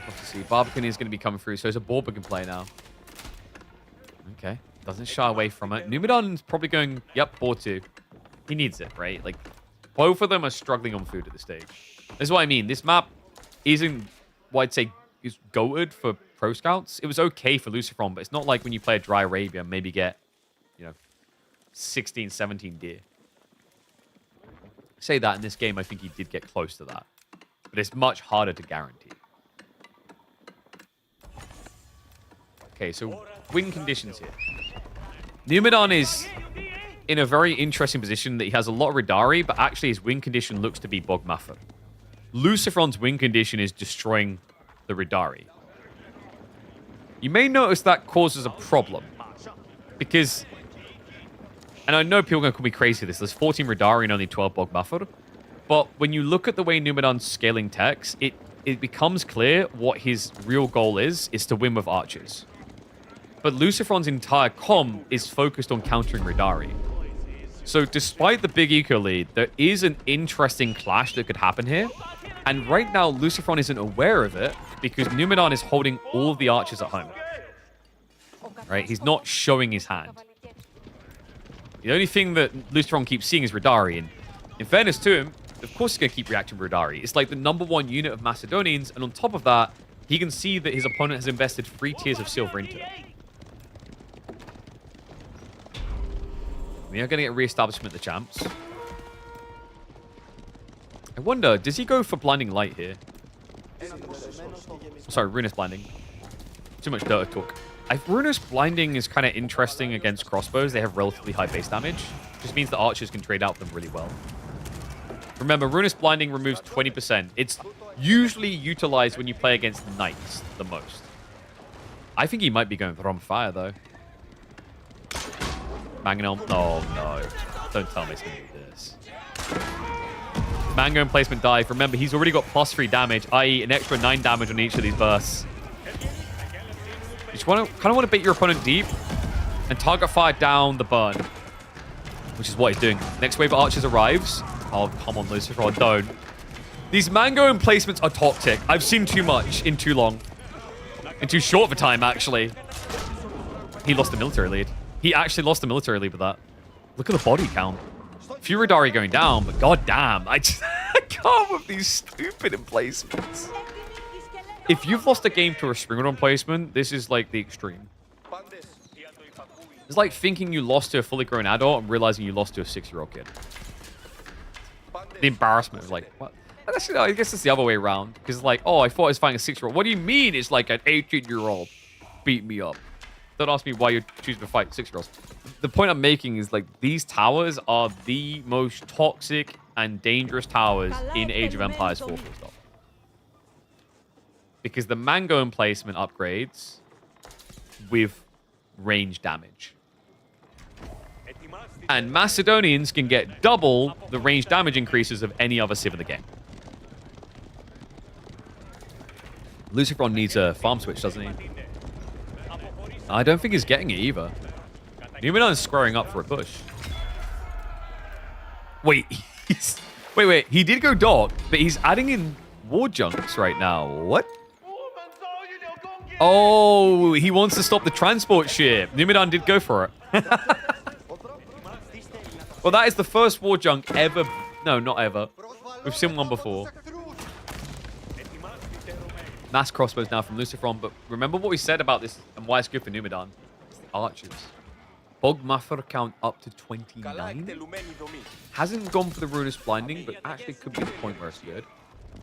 Let's see. Barbican is going to be coming through, so it's a Barbican play now. Okay. Doesn't shy away from it. Numidan's probably going... Yep, board 2. He needs it, right? Like, both of them are struggling on food at this stage. This is what I mean. This map isn't what I'd say is goated for pro scouts. It was okay for Lucifron, but it's not like when you play a dry Arabia, maybe get, 16, 17 deer. Say that in this game, I think he did get close to that. But it's much harder to guarantee. Okay, so win conditions here. Numidan is in a very interesting position that he has a lot of Radari, but actually his win condition looks to be Bogmuffer. Lucifron's win condition is destroying the Radari. You may notice that causes a problem. Because, and I know people are going to call me crazy for this, there's 14 Radari and only 12 Bogmuffer. But when you look at the way Numidan's scaling techs, it becomes clear what his real goal is to win with archers. But Lucifron's entire comm is focused on countering Radari. So despite the big eco lead, there is an interesting clash that could happen here. And right now, Lucifron isn't aware of it because Numidan is holding all of the archers at home. Right? He's not showing his hand. The only thing that Lucifron keeps seeing is Radari. And in fairness to him, of course he's going to keep reacting to Radari. It's like the #1 unit of Macedonians. And on top of that, he can see that his opponent has invested 3 tiers of silver into it. We are going to get re-establishment of the champs. I wonder, does he go for blinding light here? Sorry, Runus blinding. Too much Dota talk. Runus blinding is kind of interesting against crossbows. They have relatively high base damage. Just means the archers can trade out them really well. Remember, Runus blinding removes 20%. It's usually utilized when you play against knights the most. I think he might be going for on fire though. Mangonel. Oh, no. Don't tell me he's going to do this. Mango placement dive. Remember, he's already got +3 damage, i.e. an extra 9 damage on each of these bursts. You just kind of want to bait your opponent deep and target fire down the burn, which is what he's doing. Next wave of archers arrives. Oh, come on, Lucifer, don't. These Mango emplacements are toxic. I've seen too much in too long. In too short of a time, actually. He lost the military lead. He actually lost the military lead with that. Look at the body count. Few Radari going down, but goddamn, I can't with these stupid emplacements. If you've lost a game to a Springer emplacement, this is like the extreme. It's like thinking you lost to a fully grown adult and realizing you lost to a 6-year-old kid. The embarrassment is like, what? Actually, no, I guess it's the other way around. Because it's like, oh, I thought I was fighting a 6-year-old. What do you mean it's like an 18-year-old beat me up? Don't ask me why you're choosing to fight 6-year-olds. The point I'm making is like these towers are the most toxic and dangerous towers in Age of Empires 4 full stop. Because the Mango emplacement upgrades with range damage. And Macedonians can get double the range damage increases of any other civ in the game. Lucifron needs a farm switch, doesn't he? I don't think he's getting it either. Numidan is squaring up for a push. Wait, wait. He did go dark, but he's adding in war junks right now. What? Oh, he wants to stop the transport ship. Numidan did go for it. Well, that is the first war junk ever. No, not ever. We've seen one before. Mass crossbows now from Lucifron, but remember what we said about this and why it's good for Numidan. It's the archers. Bogmaffer count up to 29. Hasn't gone for the Ruinous Blinding, but actually could be the point where it's good.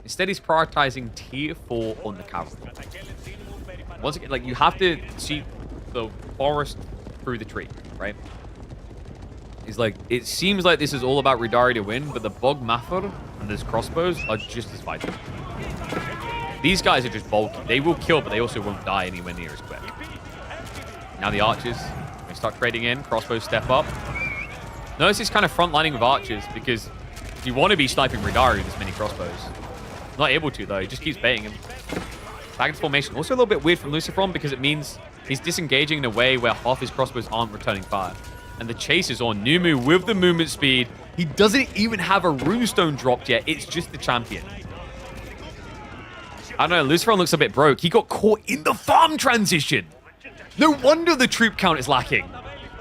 Instead, he's prioritizing tier 4 on the cavalry. Once again, like, you have to see the forest through the tree, right? It's like, it seems like this is all about Ridari to win, but the Bogmaffer and his crossbows are just as vital. These guys are just bulky. They will kill, but they also won't die anywhere near as quick. Now the archers, they start trading in. Crossbows step up. Notice he's kind of front-lining with archers because you want to be sniping Ridari with this many crossbows. Not able to, though. He just keeps baiting him. Back into formation. Also a little bit weird from Lucifron because it means he's disengaging in a way where half his crossbows aren't returning fire. And the chase is on. Numu with the movement speed. He doesn't even have a runestone dropped yet. It's just the champion. I don't know. Lucifron looks a bit broke. He got caught in the farm transition. No wonder the troop count is lacking.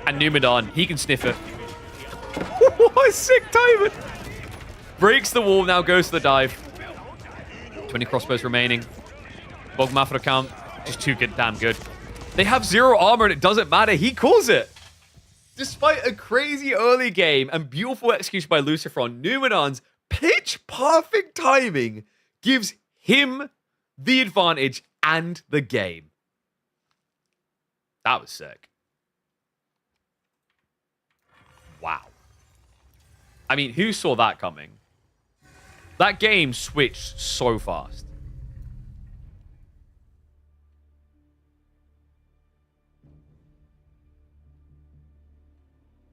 And Numadon, he can sniff it. What a sick timing. Breaks the wall, now goes to the dive. 20 crossbows remaining. Bogmaffer count, just too good, damn good. They have 0 armor and it doesn't matter. He calls it. Despite a crazy early game and beautiful execution by Lucifron, Numadon's pitch perfect timing gives him the advantage and the game. That was sick. Wow. I mean, who saw that coming? That game switched so fast.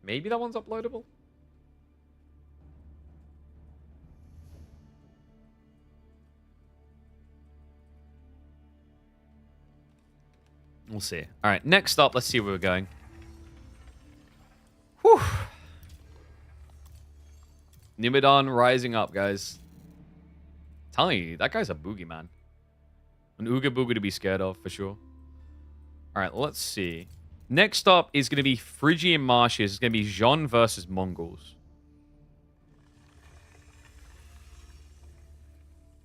Maybe that one's uploadable? We'll see. All right, next up, let's see where we're going. Whew. Numadon rising up, guys. I'm telling you, that guy's a boogeyman. An Ooga Booga to be scared of, for sure. All right, let's see. Next up is going to be Phrygian Marshes. It's going to be Jean versus Mongols.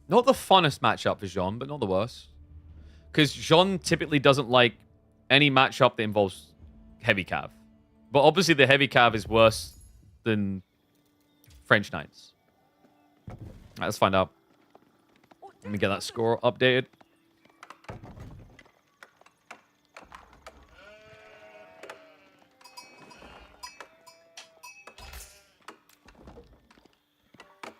Not the funnest matchup for Jean, but not the worst. Because Jean typically doesn't like any matchup that involves heavy cav. But obviously the heavy cav is worse than French Knights. All right, let's find out. Let me get that score updated.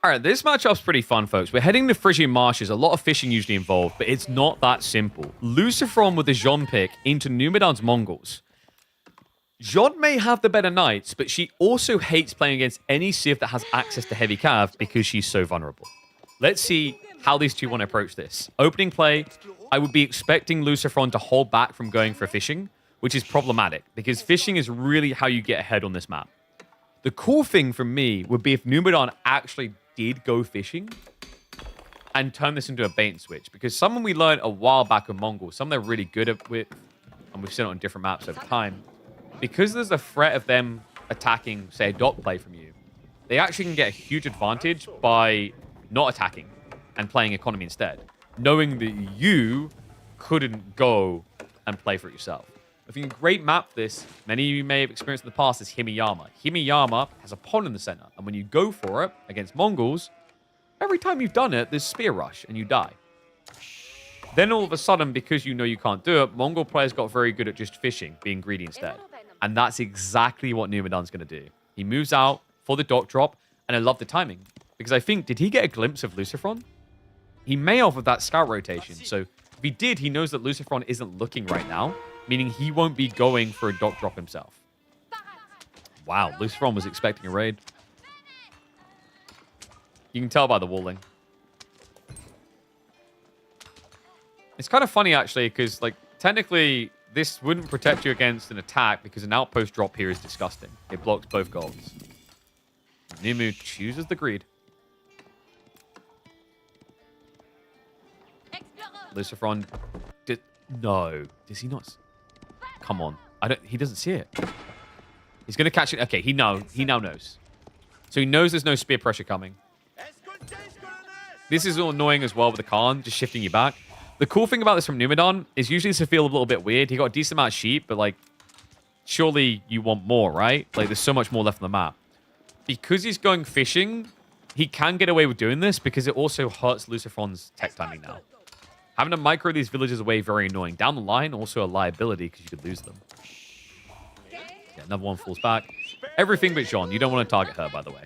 All right, this matchup's pretty fun, folks. We're heading to Phrygian Marshes. A lot of fishing usually involved, but it's not that simple. Lucifron with the Jean pick into Numadon's Mongols. Jean may have the better knights, but she also hates playing against any civ that has access to heavy cav because she's so vulnerable. Let's see how these two want to approach this. Opening play, I would be expecting Lucifron to hold back from going for fishing, which is problematic because fishing is really how you get ahead on this map. The cool thing for me would be if Numadon actually did go fishing and turn this into a bait and switch, because someone we learned a while back with Mongols, something they're really good at with, and we've seen it on different maps over time, because there's a threat of them attacking, say, a dock play from you, they actually can get a huge advantage by not attacking and playing economy instead, knowing that you couldn't go and play for it yourself. I think a great map for this, many of you may have experienced in the past, is Himiyama. Himiyama has a pond in the center, and when you go for it against Mongols, every time you've done it, there's spear rush, and you die. Then all of a sudden, because you know you can't do it, Mongol players got very good at just fishing, being greedy instead. And that's exactly what Numadon's going to do. He moves out for the dock drop, and I love the timing. Because I think, did he get a glimpse of Lucifron? He may have with that scout rotation. So if he did, he knows that Lucifron isn't looking right now, meaning he won't be going for a dock drop himself. Wow, Lucifron was expecting a raid. You can tell by the walling. It's kind of funny, actually, because, like, technically, this wouldn't protect you against an attack because an outpost drop here is disgusting. It blocks both goals. Numu chooses the greed. Lucifron did... No. Does he not... Come on. He doesn't see it. He's going to catch it. Okay, he now knows. So he knows there's no spear pressure coming. This is all annoying as well with the Khan, just shifting you back. The cool thing about this from Numadon is usually this will feel a little bit weird. He got a decent amount of sheep, but like surely you want more, right? Like, there's so much more left on the map. Because he's going fishing, he can get away with doing this because it also hurts Lucifron's tech timing now. Having to micro these villages away, very annoying. Down the line, also a liability because you could lose them. Yeah, another one falls back. Everything but Jean. You don't want to target her, by the way.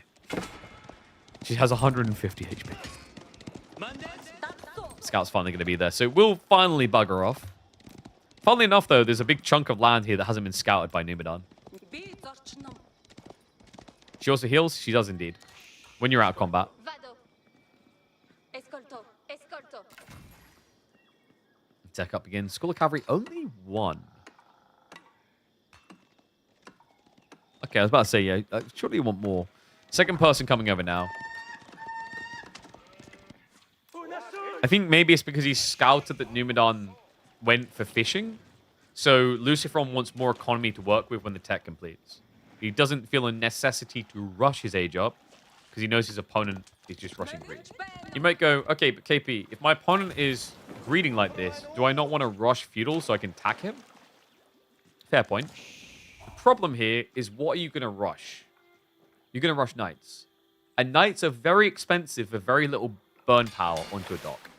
She has 150 HP. Scout's finally going to be there, so we'll finally bug her off. Funnily enough, though, there's a big chunk of land here that hasn't been scouted by Numidan. She also heals? She does indeed. When you're out of combat. Tech up again. School of Cavalry, only one. Okay, I was about to say, yeah, surely you want more. Second person coming over now. I think maybe it's because he scouted that Numidan went for fishing. So Lucifron wants more economy to work with when the tech completes. He doesn't feel a necessity to rush his age up because he knows his opponent is just rushing greed. You might go, okay, but KP, if my opponent is greeding like this, do I not want to rush feudal so I can attack him? Fair point. The problem here is, what are you going to rush? You're going to rush knights. And knights are very expensive for very little burn power onto a dock.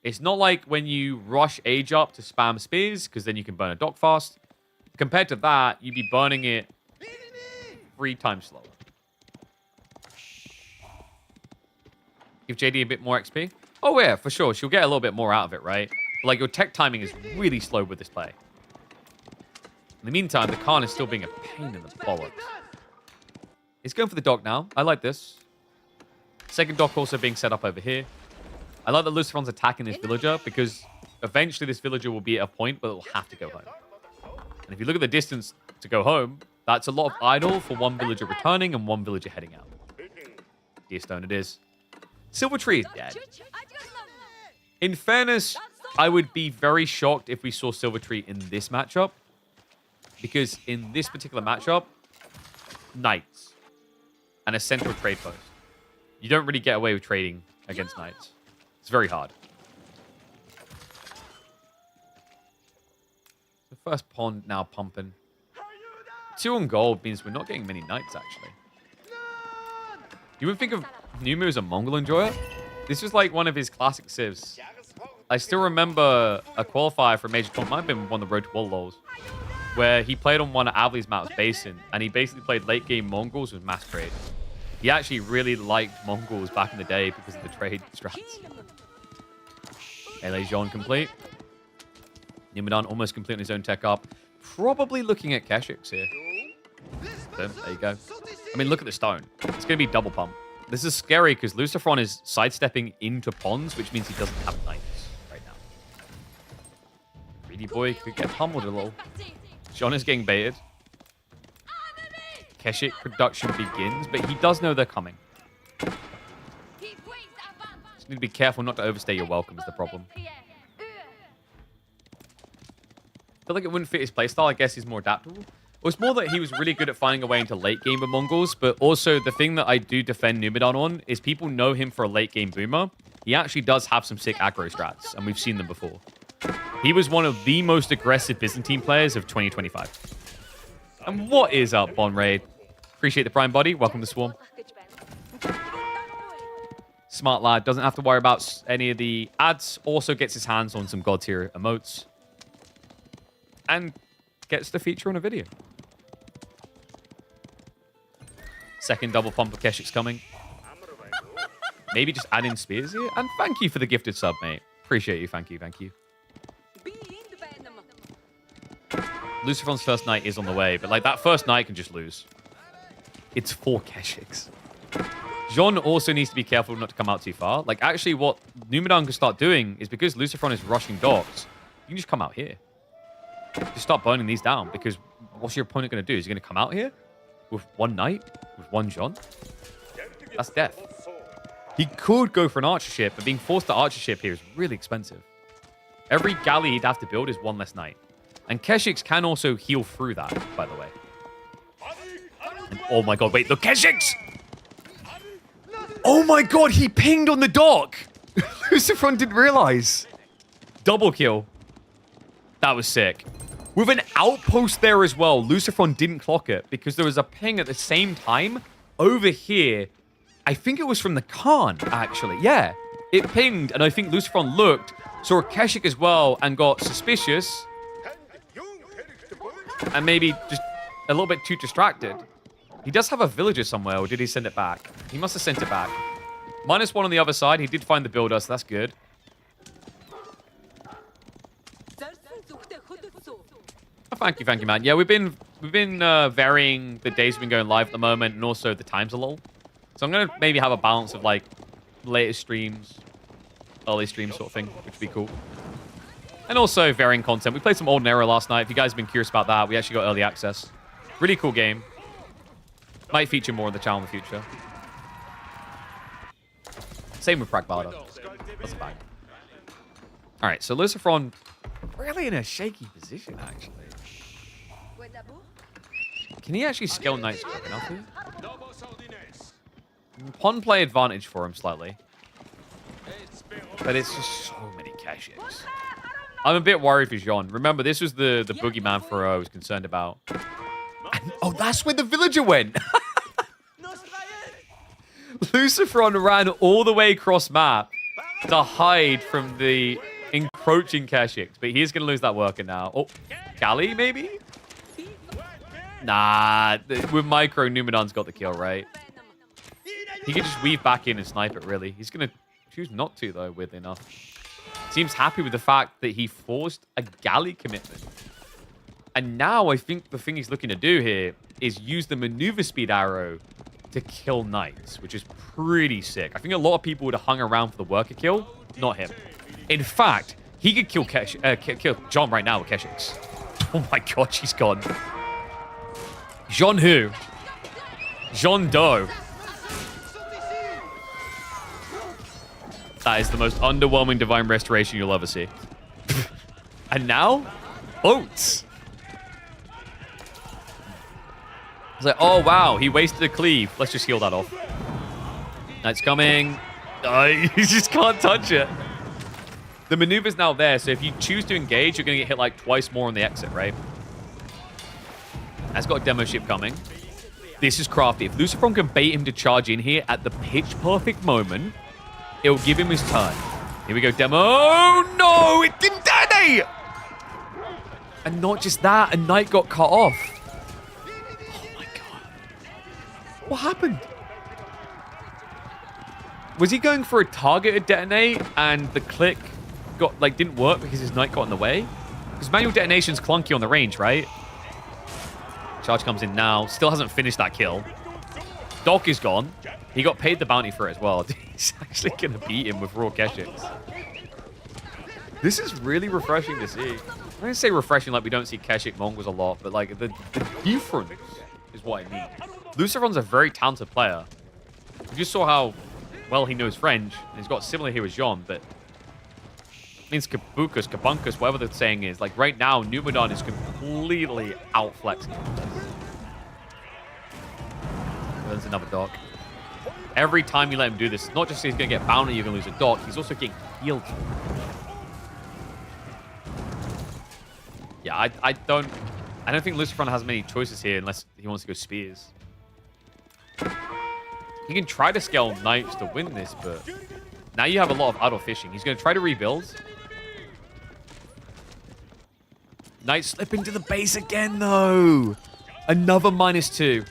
It's not like when you rush age up to spam spears, because then you can burn a dock fast. Compared to that, you'd be burning it 3 times slower. Give JD a bit more XP? Oh yeah, for sure. She'll get a little bit more out of it, right? But like, your tech timing is really slow with this play. In the meantime, the Khan is still being a pain in the bollocks. He's going for the dock now. I like this. Second dock also being set up over here. I like that Lucifron's attacking this villager because eventually this villager will be at a point where it will have to go home. And if you look at the distance to go home, that's a lot of idle for one villager returning and one villager heading out. Deerstone it is. Silver Tree is dead. In fairness, I would be very shocked if we saw Silver Tree in this matchup. Because in this particular matchup, knights and a central trade post. You don't really get away with trading against knights. It's very hard. The first pond now pumping. 2 on gold means we're not getting many knights, actually. You would think of Numu as a Mongol enjoyer? This was like one of his classic civs. I still remember a qualifier for a major tournament, might have been one of the Road to World Lols, where he played on one of Avli's maps, Basin, and he basically played late game Mongols with mass trade. He actually really liked Mongols back in the day because of the trade strats. Eliminations complete. Numidan almost complete on his own tech up. Probably looking at Keshiks here. So, there you go. I mean, look at the stone. It's going to be double pump. This is scary because Lucifron is sidestepping into ponds, which means he doesn't have knights right now. Greedy boy could get pummeled a little. John is getting baited. Keshik production begins, but he does know they're coming. Just need to be careful not to overstay your welcome is the problem. I feel like it wouldn't fit his playstyle. I guess he's more adaptable. Well, it's more that he was really good at finding a way into late game with Mongols, but also the thing that I do defend Numidan on is people know him for a late game boomer. He actually does have some sick aggro strats, and we've seen them before. He was one of the most aggressive Byzantine players of 2025. And what is up, Bon Raid? Appreciate the Prime Body. Welcome to Swarm. Smart lad. Doesn't have to worry about any of the ads. Also gets his hands on some God tier emotes. And gets the feature on a video. Second double pump of Keshik's coming. Maybe just add in spears here. And thank you for the gifted sub, mate. Appreciate you. Thank you. Thank you. Lucifron's first knight is on the way, but like that first knight can just lose. It's 4 Keshiks. Jean also needs to be careful not to come out too far. Like actually what Numidan can start doing is because Lucifron is rushing docks, you can just come out here. Just start burning these down because what's your opponent going to do? Is he going to come out here with 1 knight, with 1 Jean? That's death. He could go for an archership, but being forced to archership here is really expensive. Every galley he'd have to build is 1 less knight. And Keshiks can also heal through that, by the way. And, oh my god, wait, the Keshiks! Oh my god, he pinged on the dock! Lucifron didn't realize. Double kill. That was sick. with an outpost there as well. Lucifron didn't clock it because there was a ping at the same time over here. I think it was from the Khan, actually. Yeah, it pinged, and I think Lucifron looked, saw a Keshik as well, and got suspicious. And maybe just a little bit too distracted. He does have a villager somewhere, or did he send it back? He must have sent it back. -1 on the other side. He did find the builder, so that's good. Oh, thank you, man. Yeah, we've been varying the days we've been going live at the moment, and also the times a little. So I'm gonna maybe have a balance of like later streams, early streams sort of thing, which would be cool. And also varying content. We played some Old Nero last night. If you guys have been curious about that, we actually got early access. Really cool game. Might feature more on the channel in the future. Same with Pragmata. That's bad. Alright, so Lucifron really in a shaky position, actually. Can he actually scale Knights quick enough here? Pawn play advantage for him slightly. But it's just so many Keshiks. I'm a bit worried for Jean. Remember, this was the boogeyman for I was concerned about. And, oh, that's where the villager went! Lucifron ran all the way across map to hide from the encroaching Keshiks. But he's going to lose that worker now. Oh, Kali, maybe? Nah, with micro, Numenon's got the kill, right? He could just weave back in and snipe it, really. He's going to choose not to, though, weirdly enough. Seems happy with the fact that he forced a galley commitment. And now I think the thing he's looking to do here is use the maneuver speed arrow to kill Knights, which is pretty sick. I think a lot of people would have hung around for the worker kill. Not him. In fact, he could kill kill John right now with Keshiks. Oh my god, she's gone. Jean who? Jean Doe. That is the most underwhelming Divine Restoration you'll ever see. And now, boats. It's like, oh wow, he wasted a cleave. Let's just heal that off. Knight's coming. Oh, you just can't touch it. The maneuver's now there, so if you choose to engage, you're going to get hit like twice more on the exit, right? That's got a demo ship coming. This is crafty. If Lucifron can bait him to charge in here at the pitch-perfect moment, it'll give him his turn. Here we go, demo. Oh, no, it didn't detonate! And not just that, a knight got cut off. Oh, my God. What happened? Was he going for a targeted detonate and the click didn't work because his knight got in the way? Because manual detonation's clunky on the range, right? Charge comes in now. Still hasn't finished that kill. Doc is gone. He got paid the bounty for it as well. He's actually going to beat him with raw Keshiks. This is really refreshing to see. I'm going to say refreshing like we don't see Keshik Mongols a lot, but like the difference is what I mean. Lucifron's a very talented player. We just saw how well he knows French. And he's got similar here with Jean, but it means Kabukus, Kabunkus, whatever the saying is. Like right now, Numenor is completely outflexing. There's another dock. Every time you let him do this, not just he's going to get bounty, you're going to lose a dock, he's also getting healed. Yeah, I don't think Lucifron has many choices here unless he wants to go spears. He can try to scale knights to win this, but now you have a lot of idle fishing. He's going to try to rebuild. Knights slip into the base again, though. Another -2.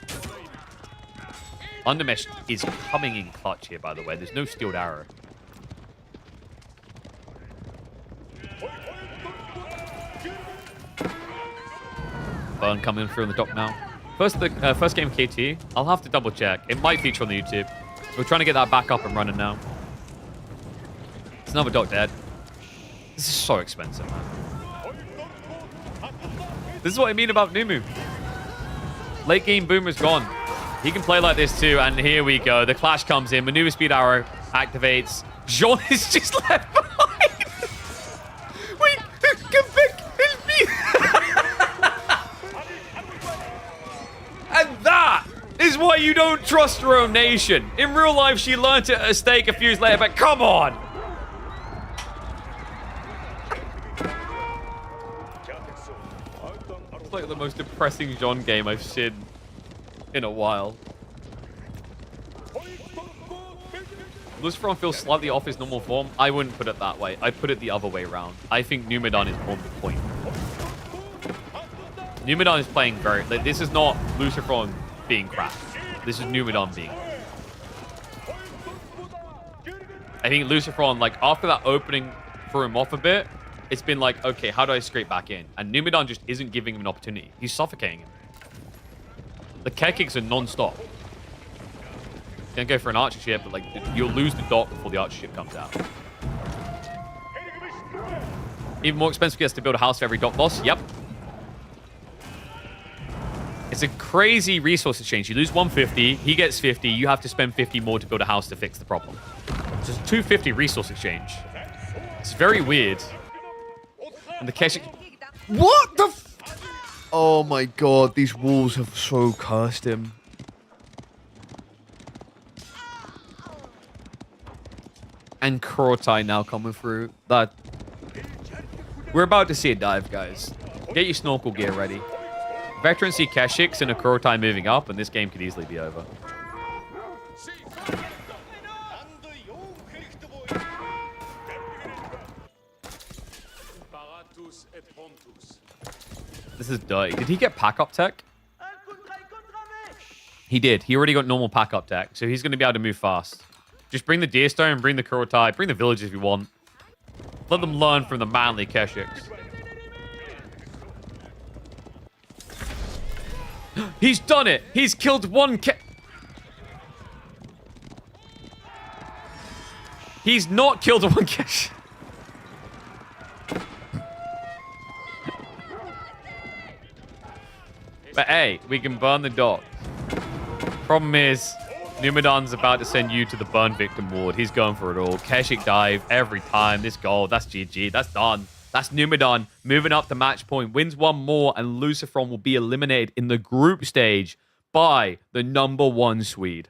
Undermesh is coming in clutch here, by the way. There's no steeled arrow. Burn coming through on the dock now. First game KT. I'll have to double check. It might feature on the YouTube. We're trying to get that back up and running now. It's another dock dead. This is so expensive, man. This is what I mean about Numu. Late game Boomer's gone. He can play like this too, and here we go. The clash comes in. Maneuver speed arrow activates. Jean is just left behind. Wait, come back. Help me. And that is why you don't trust your own nation. In real life, she learned it at a stake a few years later, but come on. It's like the most depressing Jean game I've seen in a while. Lucifron feels slightly off his normal form. I wouldn't put it that way. I'd put it the other way around. I think Numidan is on the point. Numidan is playing very... Like, this is not Lucifron being crap. This is Numidan being... I think Lucifron, like, after that opening threw him off a bit, it's been like, okay, how do I scrape back in? And Numidan just isn't giving him an opportunity. He's suffocating him. The care kicks are non-stop. Gonna go for an archer ship, but like you'll lose the dock before the archer ship comes out. Even more expensive gets to build a house for every dock boss. Yep. It's a crazy resource exchange. You lose 150, he gets 50, you have to spend 50 more to build a house to fix the problem. So it's a 250 resource exchange. It's very weird. And the cash... What the f... Oh my god, these walls have so cursed him. And Kurotai now coming through. That we're about to see a dive, guys. Get your snorkel gear ready. Veteran see Keshiks and a Kurotai moving up, and this game could easily be over. This is dirty. Did he get pack-up tech? He did. He already got normal pack-up tech, so he's going to be able to move fast. Just bring the Deerstone, bring the Kurotai, bring the villagers if you want. Let them learn from the manly Keshiks. He's done it! He's killed one He's not killed one Kesh. But hey, we can burn the dock. Problem is... Numidan's about to send you to the burn victim ward. He's going for it all. Keshik dive every time. This goal, that's GG. That's done. That's Numidan moving up to match point. Wins one more, and Lucifron will be eliminated in the group stage by the #1 Swede.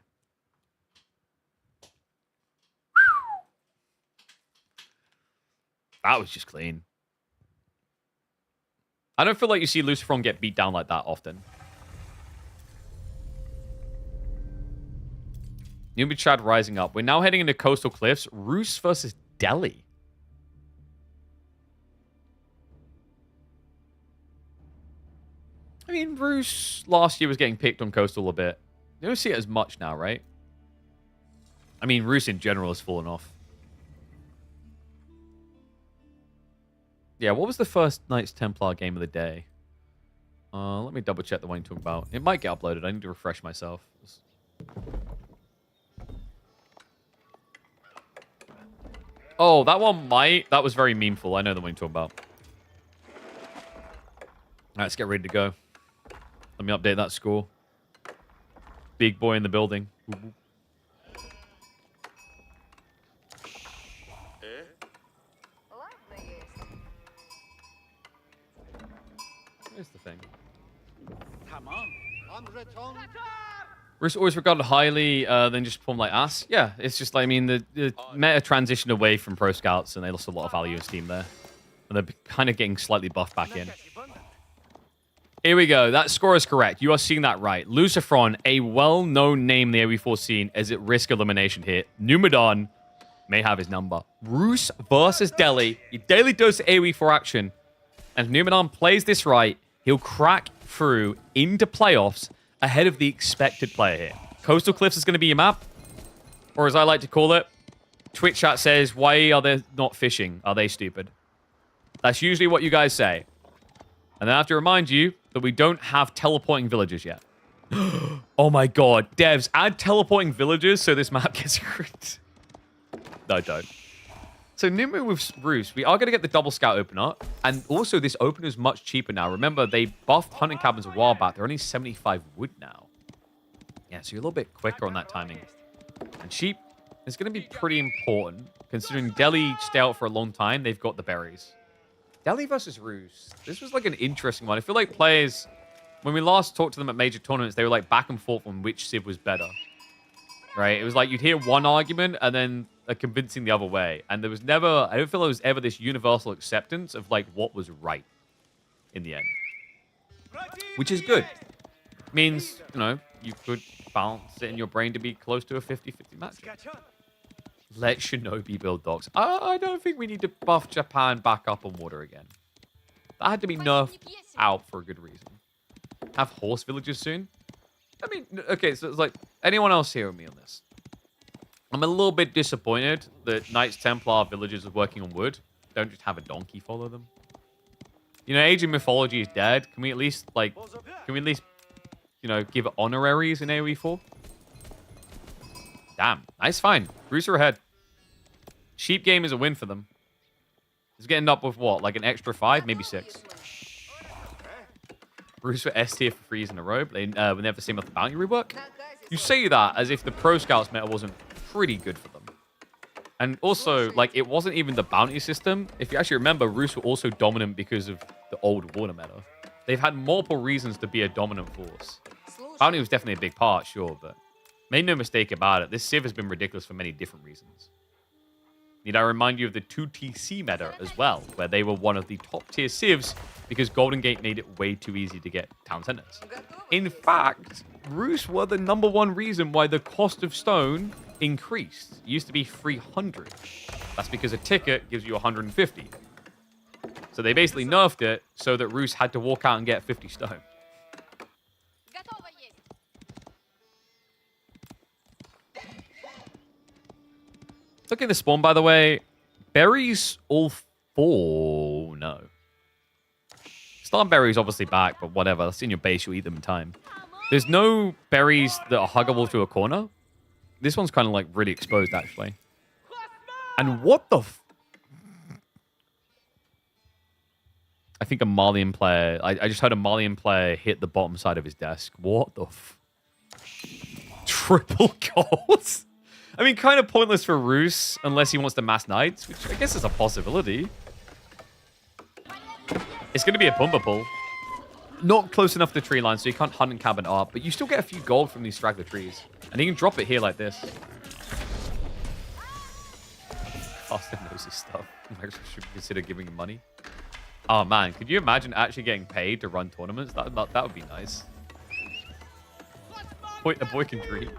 That was just clean. I don't feel like you see Lucifron get beat down like that often. Newbie Chad rising up. We're now heading into Coastal Cliffs. Roos versus Delhi. I mean, Roos last year was getting picked on Coastal a bit. You don't see it as much now, right? I mean, Roos in general has fallen off. Yeah, what was the first Knights Templar game of the day? Let me double check the one you're talking about. It might get uploaded. I need to refresh myself. Oh, that one might. That was very meaningful. I know the one you're talking about. All right, let's get ready to go. Let me update that score. Big boy in the building. Where's the thing? We're always regarded highly, then just perform like ass. Yeah, it's just like, I mean, the meta transitioned away from Pro Scouts, and they lost a lot of value in Steam there. And they're kind of getting slightly buffed back in. Here we go. That score is correct. You are seeing that right. Lucifron, a well-known name in the AoE4 scene, is at risk of elimination here. Numidan may have his number. Roos versus Delhi. Your daily dose of AoE4 action. And if Numidan plays this right, he'll crack through into playoffs ahead of the expected player here. Coastal Cliffs is going to be your map. Or as I like to call it, Twitch chat says, why are they not fishing? Are they stupid? That's usually what you guys say. And then I have to remind you that we don't have teleporting villagers yet. Oh my god. Devs, add teleporting villagers so this map gets crit. No, don't. So Nimue with Roos, we are going to get the double scout opener. And also this opener is much cheaper now. Remember, they buffed hunting cabins a while back. They're only 75 wood now. Yeah, so you're a little bit quicker on that timing. And sheep is going to be pretty important. Considering Delhi stay out for a long time, they've got the berries. Delhi versus Roos. This was like an interesting one. I feel like players, when we last talked to them at major tournaments, they were like back and forth on which civ was better. Right? It was like you'd hear one argument and then convincing the other way. And there was never, I don't feel there was ever this universal acceptance of like what was right in the end. which is good. Means, you know, you could balance it in your brain to be close to a 50-50 match. Let Shinobi build docks. I don't think we need to buff Japan back up on water again. That had to be nerfed out for a good reason. Have horse villages soon? I mean, okay, so it's like, anyone else hearing me on this? I'm a little bit disappointed that Knights Templar villages are working on wood. Don't just have a donkey follow them. You know, Age of Mythology is dead. Can we at least, like, you know, give it honoraries in AoE 4? Damn, nice find. Bruce are ahead. Sheep game is a win for them. It's getting up with what, like an extra 5, maybe 6. Bruce were S tier for 3s in a row, but they were never seen with the bounty rework. You say that as if the Pro Scouts meta wasn't pretty good for them. And also, like, it wasn't even the bounty system. If you actually remember, Rus were also dominant because of the old water meta. They've had multiple reasons to be a dominant force. Bounty was definitely a big part, sure, but made no mistake about it, this Civ has been ridiculous for many different reasons. Need I remind you of the 2TC meta as well, where they were one of the top tier Civs because Golden Gate made it way too easy to get town centers. In fact, Rus were the #1 reason why the cost of stone increased. It used to be 300. That's because a ticket gives you 150. So they basically nerfed it so that Rus had to walk out and get 50 stone. Look at the spawn, by the way. Berries all 4. No. Starberry's obviously back, but whatever. That's in your base. You'll eat them in time. There's no berries that are huggable to a corner. This one's kind of like really exposed, actually. And what the... I think a Malian player... I just heard a Malian player hit the bottom side of his desk. What the... Triple goals? I mean, kind of pointless for Rus, unless he wants to mass knights, which I guess is a possibility. It's going to be a bumper pull. Not close enough to tree line, so you can't hunt and cabin up, but you still get a few gold from these straggler trees. And you can drop it here like this. Austin knows his stuff. Microsoft should consider giving him money. Oh, man. Could you imagine actually getting paid to run tournaments? That would be nice. A boy can dream.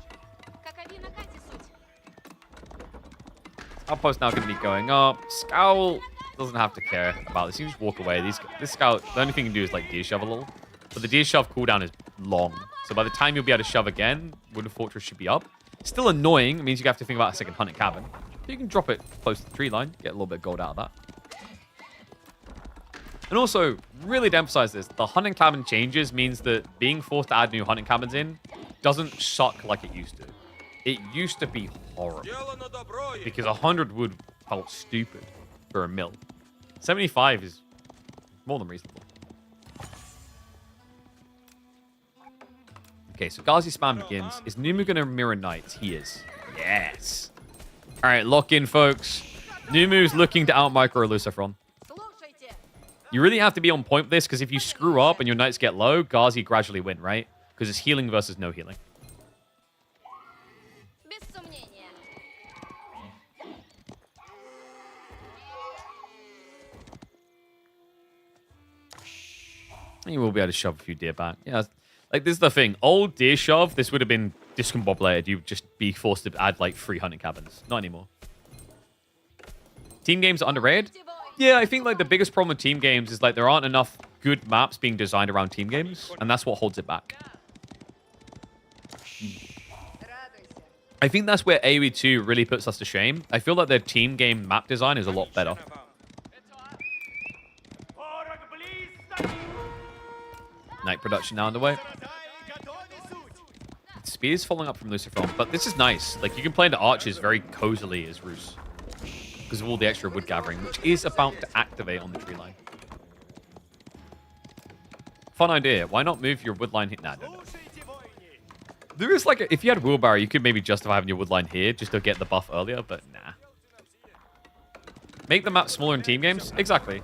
Outpost now going to be going up. Scowl doesn't have to care about this. You can just walk away. This Scout, the only thing you can do is like deer shove a little. But the deer shove cooldown is long. So by the time you'll be able to shove again, Wooden Fortress should be up. Still annoying. It means you have to think about a second hunting cabin. But you can drop it close to the tree line. Get a little bit of gold out of that. And also, really to emphasize this, the hunting cabin changes means that being forced to add new hunting cabins in doesn't suck like it used to. It used to be horrible because 100 wood felt stupid for a mill. 75 is more than reasonable. Okay, so Ghazi spam begins. Is Numu going to mirror knights? He is. Yes. All right, lock in, folks. Numu's looking to out-micro Lucifron. You really have to be on point with this because if you screw up and your knights get low, Ghazi gradually win, right? Because it's healing versus no healing. You will be able to shove a few deer back. Yeah, like this is the thing. Old deer shove, this would have been discombobulated. You'd just be forced to add like 300 cabins. Not anymore. Team games are underrated? Yeah, I think like the biggest problem with team games is like there aren't enough good maps being designed around team games, and that's what holds it back. I think that's where AoE 2 really puts us to shame. I feel like their team game map design is a lot better. Night production now underway. Spears following up from Lucifron, but this is nice. Like you can play into archers very cozily as Rus because of all the extra wood gathering, which is about to activate on the tree line. Fun idea. Why not move your wood line here? Nah, no. There is like, if you had wheelbarrow, you could maybe justify having your wood line here just to get the buff earlier, but nah. Make the map smaller in team games? Exactly.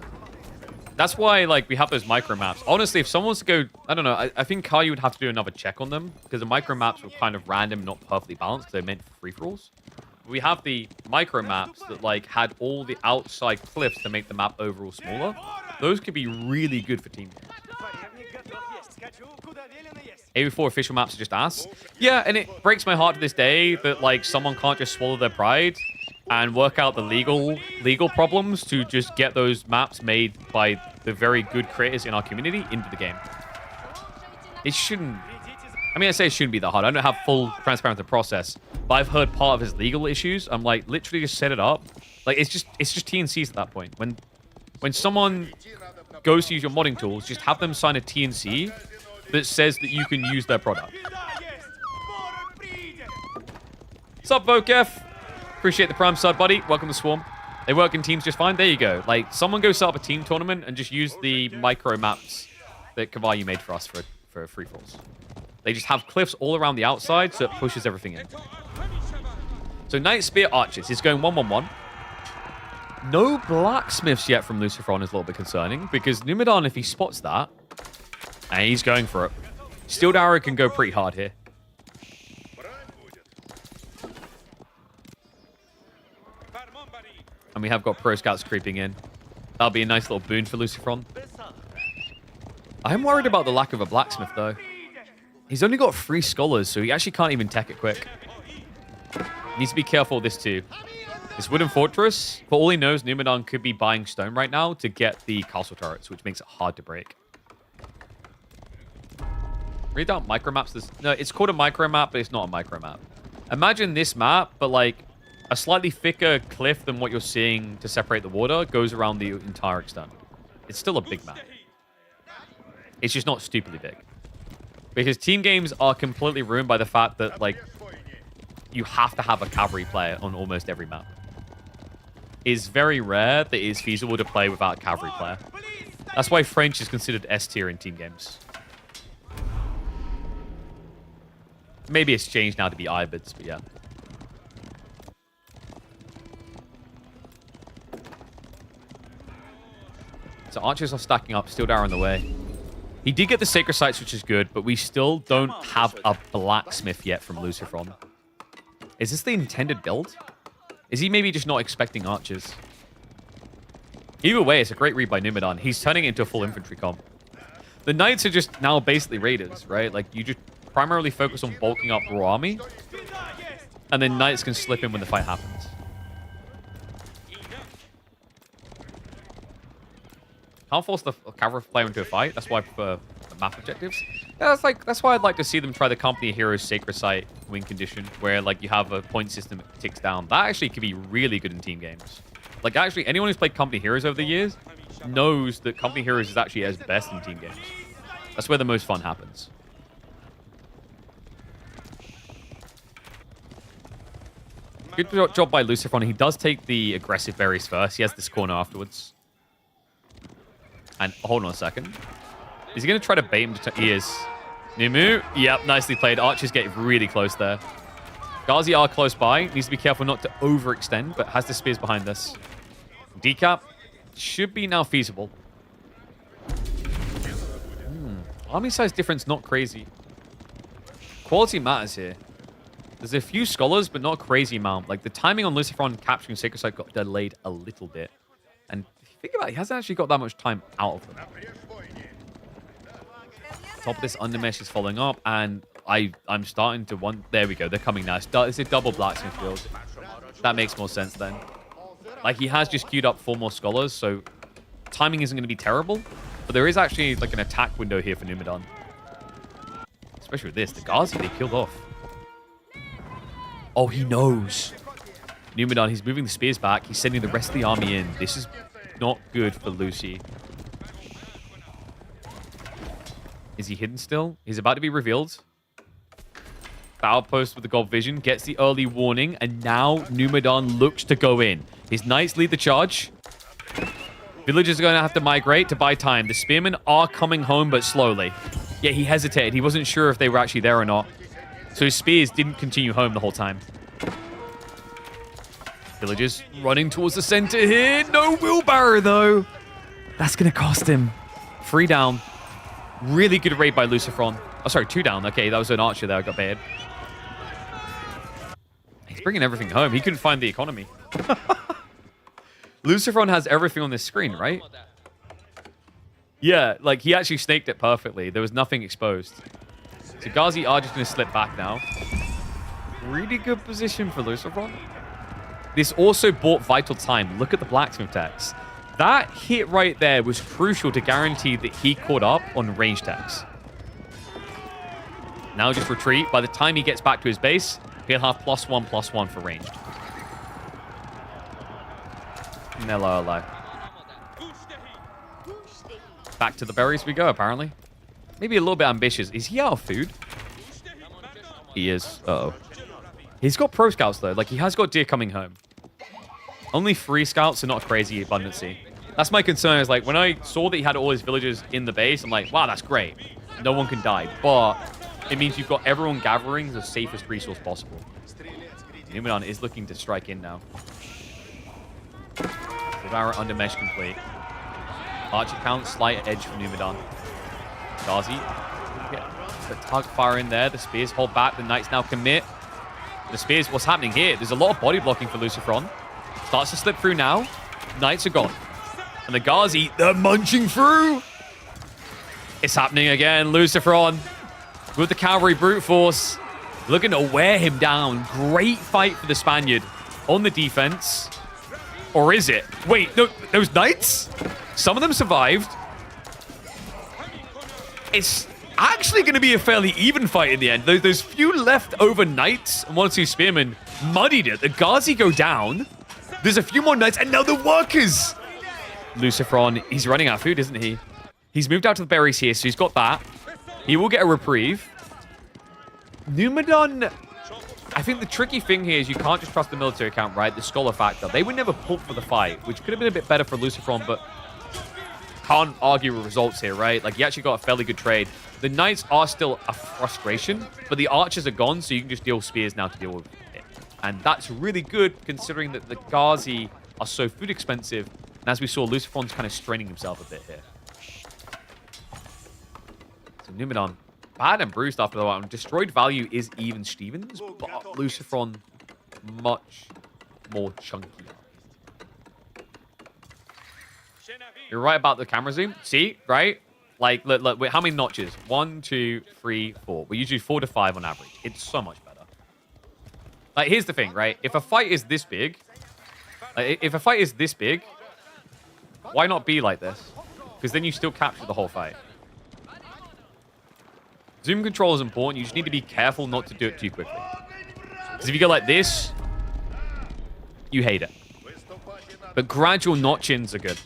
That's why, like, we have those micro maps. Honestly, if someone wants to go, I don't know, I think Kyle would have to do another check on them because the micro maps were kind of random, not perfectly balanced because they meant for free-for-alls. We have the micro maps that like had all the outside cliffs to make the map overall smaller. Those could be really good for team games. AV4 official maps are just ass. Yeah, and it breaks my heart to this day that like someone can't just swallow their pride and work out the legal problems to just get those maps made by the very good creators in our community into the game. It shouldn't. I mean, I say it shouldn't be that hard. I don't have full transparency of the process, but I've heard part of his legal issues. I'm like, literally just set it up. Like it's just TNCs at that point. When someone goes to use your modding tools, just have them sign a TNC that says that you can use their product. Sup, Vokef? Appreciate the prime sub, buddy. Welcome to Swarm. They work in teams just fine. There you go. Like, someone go set up a team tournament and just use the micro maps that Kavayu made for us for free falls. They just have cliffs all around the outside, so it pushes everything in. So Knight Spear Archers is going 1-1-1. No blacksmiths yet from Lucifron is a little bit concerning, because Numidan, if he spots that, and he's going for it. Steel Arrow can go pretty hard here. And we have got Pro Scouts creeping in. That'll be a nice little boon for Lucifron. I'm worried about the lack of a blacksmith, though. He's only got 3 scholars, so he actually can't even tech it quick. Needs to be careful of this, too. This Wooden Fortress, for all he knows, Numidan could be buying stone right now to get the castle turrets, which makes it hard to break. Read out micromaps. No, it's called a micromap, but it's not a micromap. Imagine this map, but like a slightly thicker cliff than what you're seeing to separate the water goes around the entire extent. It's still a big map. It's just not stupidly big. Because team games are completely ruined by the fact that like you have to have a cavalry player on almost every map. It's very rare that it is feasible to play without a cavalry player. That's why French is considered S tier in team games. Maybe it's changed now to be Ibids, but yeah. So archers are stacking up, Steel Arrow on the way. He did get the Sacred Sites, which is good, but we still don't have a blacksmith yet from Lucifron. Is this the intended build? Is he maybe just not expecting archers? Either way, it's a great read by Numidan. He's turning it into a full infantry comp. The knights are just now basically raiders, right? Like, you just primarily focus on bulking up raw army, and then knights can slip in when the fight happens. Can't force the cavalry player into a fight. That's why I prefer the map objectives. Yeah, that's why I'd like to see them try the Company of Heroes Sacred Site win condition, where like you have a point system that ticks down. That actually could be really good in team games. Like actually, anyone who's played Company of Heroes over the years knows that Company of Heroes is actually as best in team games. That's where the most fun happens. Good job by Lucifron. He does take the aggressive berries first. He has this corner afterwards. And hold on a second. Is he going to try to bait him? He is. Nimu. Yep, nicely played. Archers get really close there. Ghazi are close by. Needs to be careful not to overextend, but has the spears behind this. Decap should be now feasible. Army size difference, not crazy. Quality matters here. There's a few scholars, but not a crazy amount. Like, the timing on Lucifron capturing Sacred Site got delayed a little bit. And if you think about it, he hasn't actually got that much time out of them. Top of this undermesh is following up, and I'm starting to want... There we go, they're coming now. It's a double blacksmith build. That makes more sense then. Like, he has just queued up 4 more scholars, so timing isn't going to be terrible. But there is actually, like, an attack window here for Numidan. Especially with this. The Ghazi, they killed off. Oh, he knows. Numidan, he's moving the spears back. He's sending the rest of the army in. This is not good for Lucy. Is he hidden still? He's about to be revealed. Battle post with the gold vision. Gets the early warning. And now Numidan looks to go in. His knights lead the charge. Villagers are going to have to migrate to buy time. The spearmen are coming home, but slowly. Yeah, he hesitated. He wasn't sure if they were actually there or not. So his spears didn't continue home the whole time. Villagers running towards the center here. No wheelbarrow, though. That's going to cost him. 3 down. Really good raid by Lucifron. Oh, sorry, 2 down. Okay, that was an archer there. I got baited. He's bringing everything home. He couldn't find the economy. Lucifron has everything on this screen, right? Yeah, like he actually snaked it perfectly. There was nothing exposed. So Ghazi are just going to slip back now. Really good position for Lucifron. This also bought vital time. Look at the blacksmith techs. That hit right there was crucial to guarantee that he caught up on range techs. Now just retreat. By the time he gets back to his base, he'll have +1/+1 for ranged. Hello, hello. Back to the berries we go, apparently. Maybe a little bit ambitious. Is he out of food? He is. Uh-oh. He's got pro scouts, though. Like, he has got deer coming home. Only 3 scouts, so not a crazy abundancy. That's my concern, is like, when I saw that he had all his villagers in the base, I'm like, wow, that's great. No one can die. But it means you've got everyone gathering the safest resource possible. Numinon is looking to strike in now. Devour under mesh complete. Archer count, slight edge for Numinon. Ghazi. Get the target fire in there. The spears hold back. The knights now commit. The spears, what's happening here? There's a lot of body blocking for Lucifron. Starts to slip through now. Knights are gone. And the Ghazi, they're munching through. It's happening again. Lucifron with the cavalry brute force. Looking to wear him down. Great fight for the Spaniard on the defense. Or is it? Wait, no, those knights? Some of them survived. It's actually going to be a fairly even fight in the end. Those few leftover knights and 1 or 2 spearmen muddied it. The Ghazi go down. There's a few more knights, and now the workers. Lucifron, he's running out of food, isn't he? He's moved out to the berries here, so he's got that. He will get a reprieve. Numinon, I think the tricky thing here is you can't just trust the military account, right? The scholar factor. They would never pull for the fight, which could have been a bit better for Lucifron, but can't argue with results here, right? Like, he actually got a fairly good trade. The knights are still a frustration, but the archers are gone, so you can just deal spears now to deal with it. And that's really good, considering that the Ghazi are so food expensive. And as we saw, Lucifron's kind of straining himself a bit here. So Numinon, bad and bruised after the one. Destroyed value is even Stevens, but Lucifron much more chunky. You're right about the camera zoom. See, right? Like, look, wait, how many notches? 1, 2, 3, 4. We usually 4 to 5 on average. It's so much better. Like, here's the thing, right? If a fight is this big, why not be like this? Because then you still capture the whole fight. Zoom control is important. You just need to be careful not to do it too quickly. Because if you go like this, you hate it. But gradual notch-ins are good.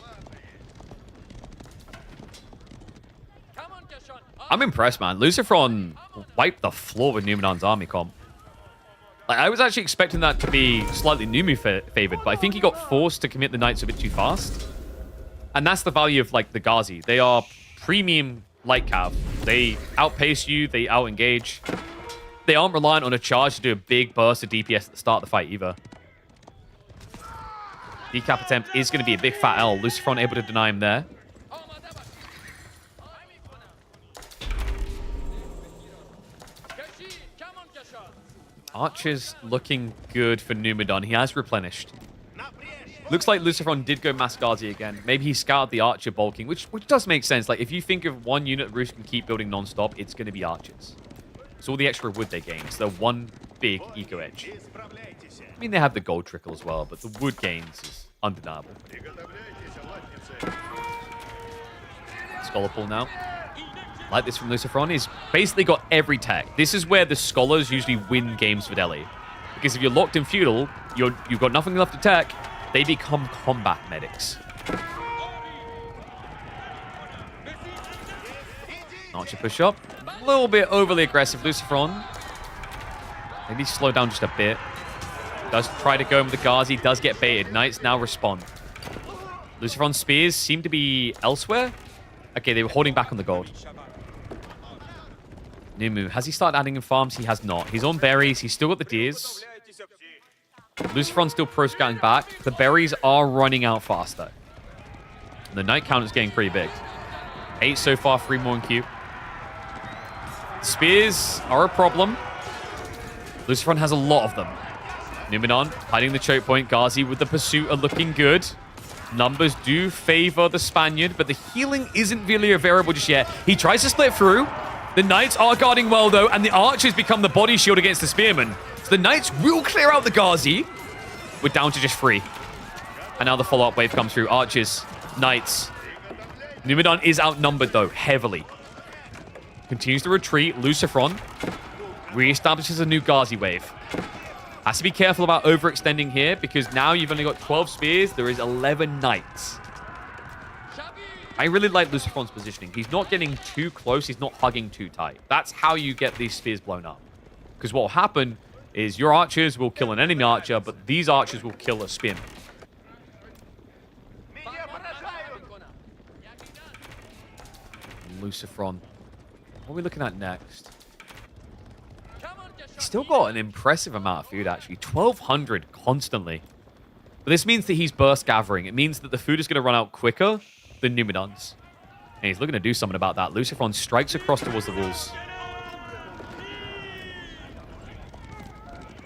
I'm impressed, man. Lucifron wiped the floor with Numinon's army comp. Like, I was actually expecting that to be slightly Numu favored, but I think he got forced to commit the knights a bit too fast. And that's the value of, like, the Ghazi. They are premium light cav. They outpace you. They out-engage. They aren't reliant on a charge to do a big burst of DPS at the start of the fight either. Decap attempt is going to be a big fat L. Lucifron able to deny him there. Archer's looking good for Numinon. He has replenished. Looks like Lucifron did go Mass Ghazi again. Maybe he scouted the Archer bulking, which does make sense. Like, if you think of one unit Roost can keep building non-stop, it's going to be Archers. It's all the extra wood they gain. So they're one big eco edge. I mean, they have the gold trickle as well, but the wood gains is undeniable. Scholar pull now. Like this from Lucifron. He's basically got every tech. This is where the scholars usually win games for Delhi. Because if you're locked in feudal, you've got nothing left to tech, they become combat medics. Archer push up. A little bit overly aggressive, Lucifron. Maybe slow down just a bit. Does try to go in with the Ghazi, does get baited. Knights now respond. Lucifron's spears seem to be elsewhere. Okay, they were holding back on the gold. Numu, has he started adding in farms? He has not. He's on berries. He's still got the deers. Lucifron's still pro-scouting back. The berries are running out faster. And the knight count is getting pretty big. 8 so far, 3 more in queue. Spears are a problem. Lucifron has a lot of them. Numenon hiding the choke point. Ghazi with the pursuit are looking good. Numbers do favor the Spaniard, but the healing isn't really a variable just yet. He tries to split through. The Knights are guarding well, though, and the Archers become the body shield against the Spearmen. So the Knights will clear out the Ghazi. We're down to just 3. And now the follow-up wave comes through. Archers, Knights. Numenon is outnumbered, though, heavily. Continues to retreat. Lucifron reestablishes a new Ghazi wave. Has to be careful about overextending here, because now you've only got 12 spears. There is 11 Knights. I really like Lucifron's positioning. He's not getting too close. He's not hugging too tight. That's how you get these spears blown up. Because what will happen is your archers will kill an enemy archer, but these archers will kill a spearman. Lucifron. What are we looking at next? He's still got an impressive amount of food, actually. 1,200 constantly. But this means that he's burst gathering. It means that the food is going to run out quicker than Numenon's. And he's looking to do something about that. Lucifron strikes across towards the walls.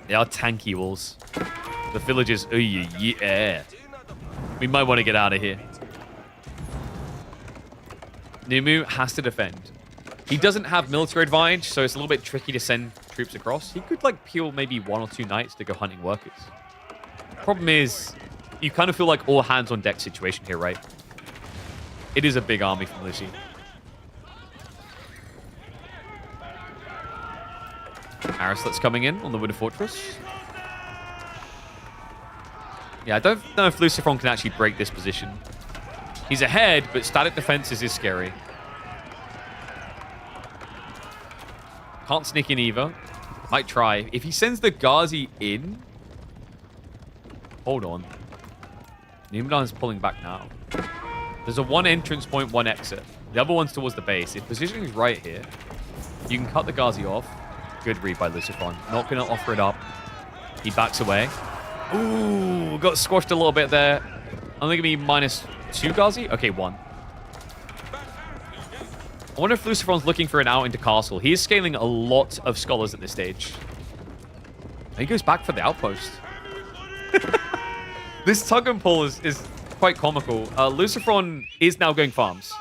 They are tanky walls. The villagers, oh yeah. We might want to get out of here. Numu has to defend. He doesn't have military advantage, so it's a little bit tricky to send troops across. He could, like, peel maybe 1 or 2 knights to go hunting workers. Problem is, you kind of feel like all hands on deck situation here, right? It is a big army from Lucy. Arislet's coming in on the Winter Fortress. Yeah, I don't know if Lucifron can actually break this position. He's ahead, but static defenses is scary. Can't sneak in either. Might try. If he sends the Ghazi in... Hold on. Numenon's pulling back now. There's a 1 entrance point, 1 exit. The other one's towards the base. If positioning is right here, you can cut the Ghazi off. Good read by Lucifron. Not going to offer it up. He backs away. Ooh, got squashed a little bit there. Only going to be -2 Ghazi? Okay, 1. I wonder if Lucifron's looking for an out into castle. He is scaling a lot of scholars at this stage. And he goes back for the outpost. This tug and pull is quite comical. Lucifron is now going farms.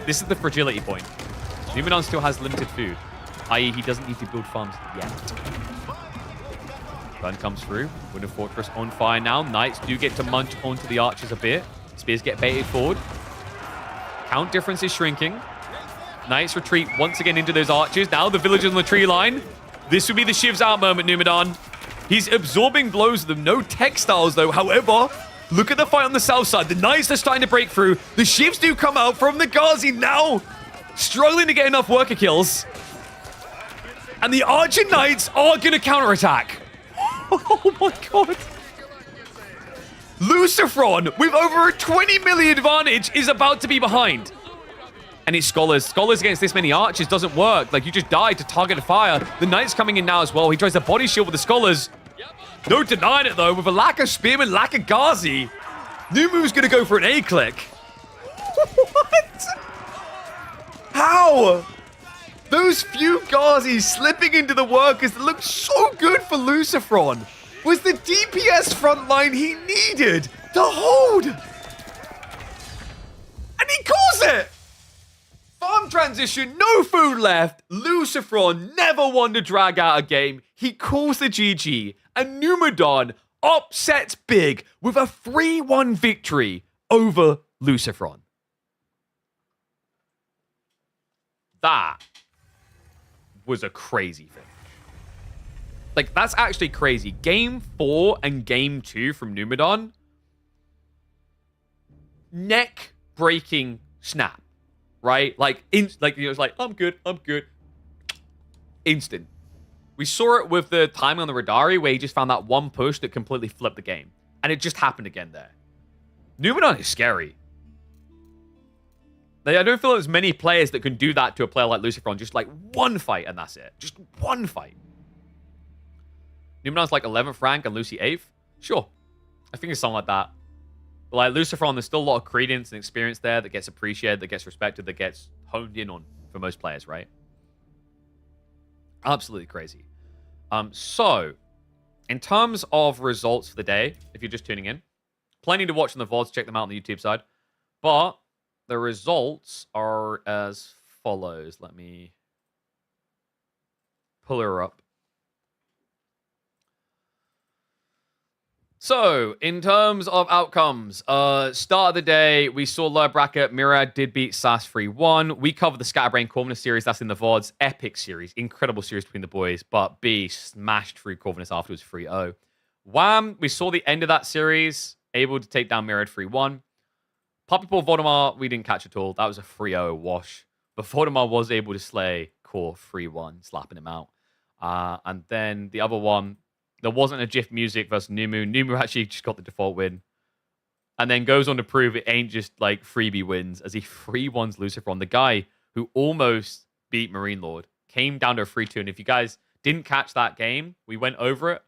This is the fragility point. Numenon still has limited food, i.e. he doesn't need to build farms yet. Burn comes through. Winter Fortress on fire now. Knights do get to munch onto the archers a bit. Spears get baited forward. Count difference is shrinking. Knights retreat once again into those archers. Now the villagers on the tree line. This would be the Shiv's out moment, Numenon. He's absorbing blows of them. No textiles, though. However, look at the fight on the south side. The Knights are starting to break through. The Shivs do come out from the Ghazi now. Struggling to get enough worker kills. And the Archer Knights are going to counterattack. Oh my god. Lucifron, with over a 20 million advantage, is about to be behind. And it's Scholars. Scholars against this many archers doesn't work. Like, you just died to targeted fire. The Knight's coming in now as well. He tries to body shield with the Scholars. No denying it, though. With a lack of Spearmen, lack of Ghazi, Numu's going to go for an A-click. What? How? Those few Ghazis slipping into the workers that looked so good for Lucifron was the DPS front line he needed to hold. And he calls it. Farm transition, no food left. Lucifron never won to drag out a game. He calls the GG. And Numadon upsets big with a 3-1 victory over Lucifron. That was a crazy thing. Like, that's actually crazy. Game 4 and Game 2 from Numadon. Neck-breaking snap. Right? Like, it was like, I'm good. Instant. We saw it with the timing on the Radari, where he just found that one push that completely flipped the game. And it just happened again there. Numadon is scary. Like, I don't feel there's many players that can do that to a player like Lucifron. Just like one fight and that's it. Just one fight. Numadon's like 11th rank and Lucy 8th. Sure. I think it's something like that. But like Lucifron, there's still a lot of credence and experience there that gets appreciated, that gets respected, that gets honed in on for most players, right? Absolutely crazy. So, In terms of results for the day, if you're just tuning in, plenty to watch on the VODs. Check them out on the YouTube side. But the results are as follows. Let me pull her up. So, in terms of outcomes, start of the day, we saw lower bracket. Murad did beat SAS 3-1. We covered the Scatterbrain Corvinus series. That's in the VODs. Epic series. Incredible series between the boys. But B smashed through Corvinus afterwards 3-0. Wham! We saw the end of that series. Able to take down Murad 3-1. Puppy Paw Vodemar, we didn't catch at all. That was a 3-0 wash. But Vodemar was able to slay Core 3-1, slapping him out. And then the other one, there wasn't a GIF Music versus Numu. Numu actually just got the default win. And then goes on to prove it ain't just like freebie wins as he 3-1s Luciferon. The guy who almost beat Marine Lord came down to a 3-2. And if you guys didn't catch that game, we went over it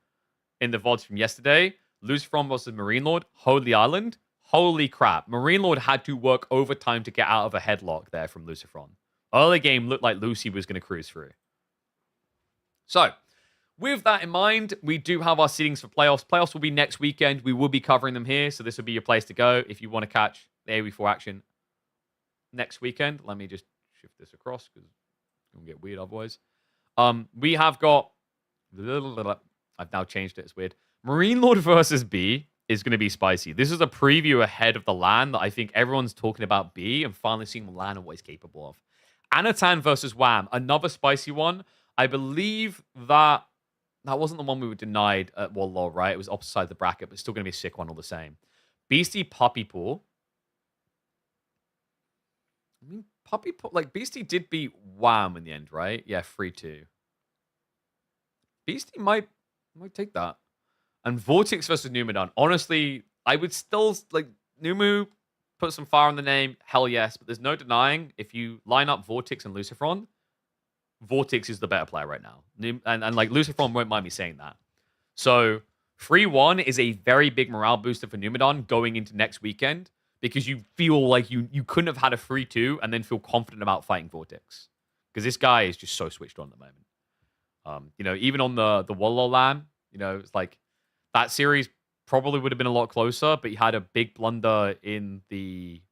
in the VODs from yesterday. Luciferon versus Marine Lord, Holy Island. Holy crap. Marine Lord had to work overtime to get out of a headlock there from Luciferon. Early game looked like Lucy was going to cruise through. So, with that in mind, we do have our seedings for playoffs. Playoffs will be next weekend. We will be covering them here, so this will be your place to go if you want to catch the AOE4 action next weekend. Let me just shift this across because it's going to get weird otherwise. We have got... I've now changed it. It's weird. Marine Lord versus B is going to be spicy. This is a preview ahead of the LAN that I think everyone's talking about B and finally seeing LAN and what he's capable of. Anatan versus Wham, another spicy one. I believe that wasn't the one we were denied at Wall, right? It was opposite side of the bracket, but still going to be a sick one all the same. Beastie Puppy Paw. I mean, Puppy Paw, like Beastie did beat Wham in the end, right? Yeah, 3-2. Beastie might take that. And Vortex versus Numadon. Honestly, I would still, like, Numu, put some fire on the name. Hell yes. But there's no denying, if you line up Vortex and Luciferon, Vortex is the better player right now. And like, Luciferon won't mind me saying that. So, 3-1 is a very big morale booster for Numadon going into next weekend because you feel like you couldn't have had a 3-2 and then feel confident about fighting Vortex. Because this guy is just so switched on at the moment. You know, even on the Wallow LAN, you know, it's like, that series probably would have been a lot closer, but he had a big blunder in the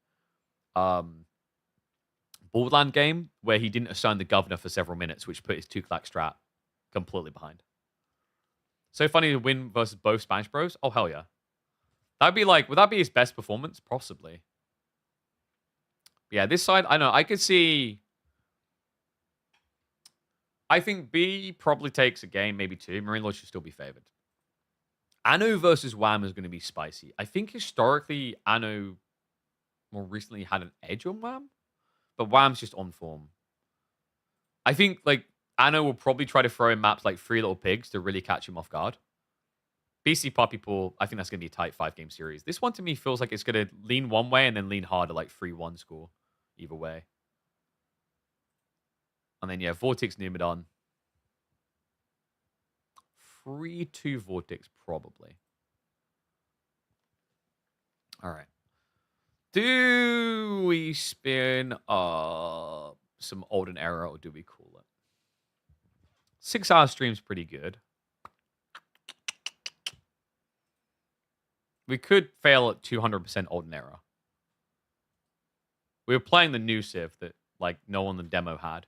Borderland game where he didn't assign the governor for several minutes, which put his 2-clack strat completely behind. So funny to win versus both Spanish bros. Oh, hell yeah. That'd be like, would that be his best performance? Possibly. Yeah, this side, I know. I could see... I think B probably takes a game, maybe two. Marine Lord should still be favored. Anno versus Wham is going to be spicy. I think historically, Anno more recently had an edge on Wham, but Wham's just on form. I think like Anno will probably try to throw in maps like Three Little Pigs to really catch him off guard. BC Puppy Pool, I think that's going to be a tight 5-game series. This one to me feels like it's going to lean one way and then lean harder, like 3-1 score either way. And then, yeah, Vortex Numadon. 3-2 Vortex, probably. All right. Do we spin some Olden Era or do we call it? 6-hour stream's pretty good. We could fail at 200% Olden Era. We were playing the new Civ that like no one in the demo had.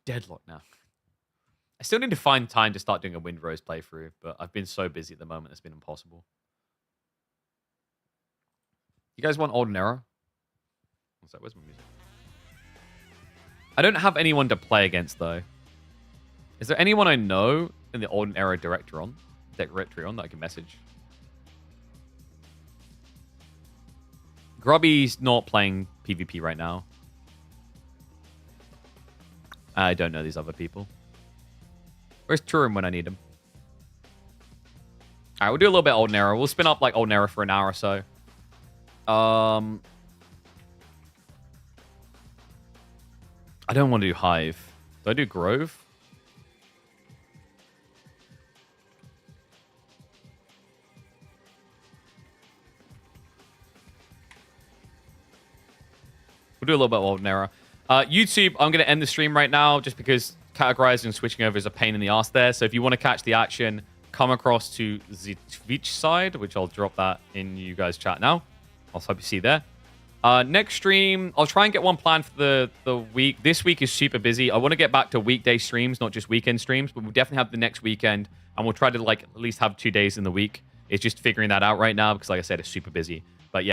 Deadlock now. I still need to find time to start doing a Windrose playthrough, but I've been so busy at the moment, it's been impossible. You guys want Olden Era? What's that? Where's my music? I don't have anyone to play against, though. Is there anyone I know in the Olden Era directory on that I can message? Grubby's not playing PvP right now. I don't know these other people. Where's Turin when I need him? All right, we'll do a little bit Olden Era. We'll spin up like Olden Era for an hour or so. I don't want to do Hive. Do I do Grove? We'll do a little bit of Olden Era. YouTube, I'm going to end the stream right now just because categorizing and switching over is a pain in the ass there. So if you want to catch the action, come across to the Twitch side, which I'll drop that in you guys' chat now. I'll hope you see there. Next stream, I'll try and get one planned for the week. This week is super busy. I want to get back to weekday streams, not just weekend streams, but we'll definitely have the next weekend, and we'll try to like at least have 2 days in the week. It's just figuring that out right now because, like I said, it's super busy.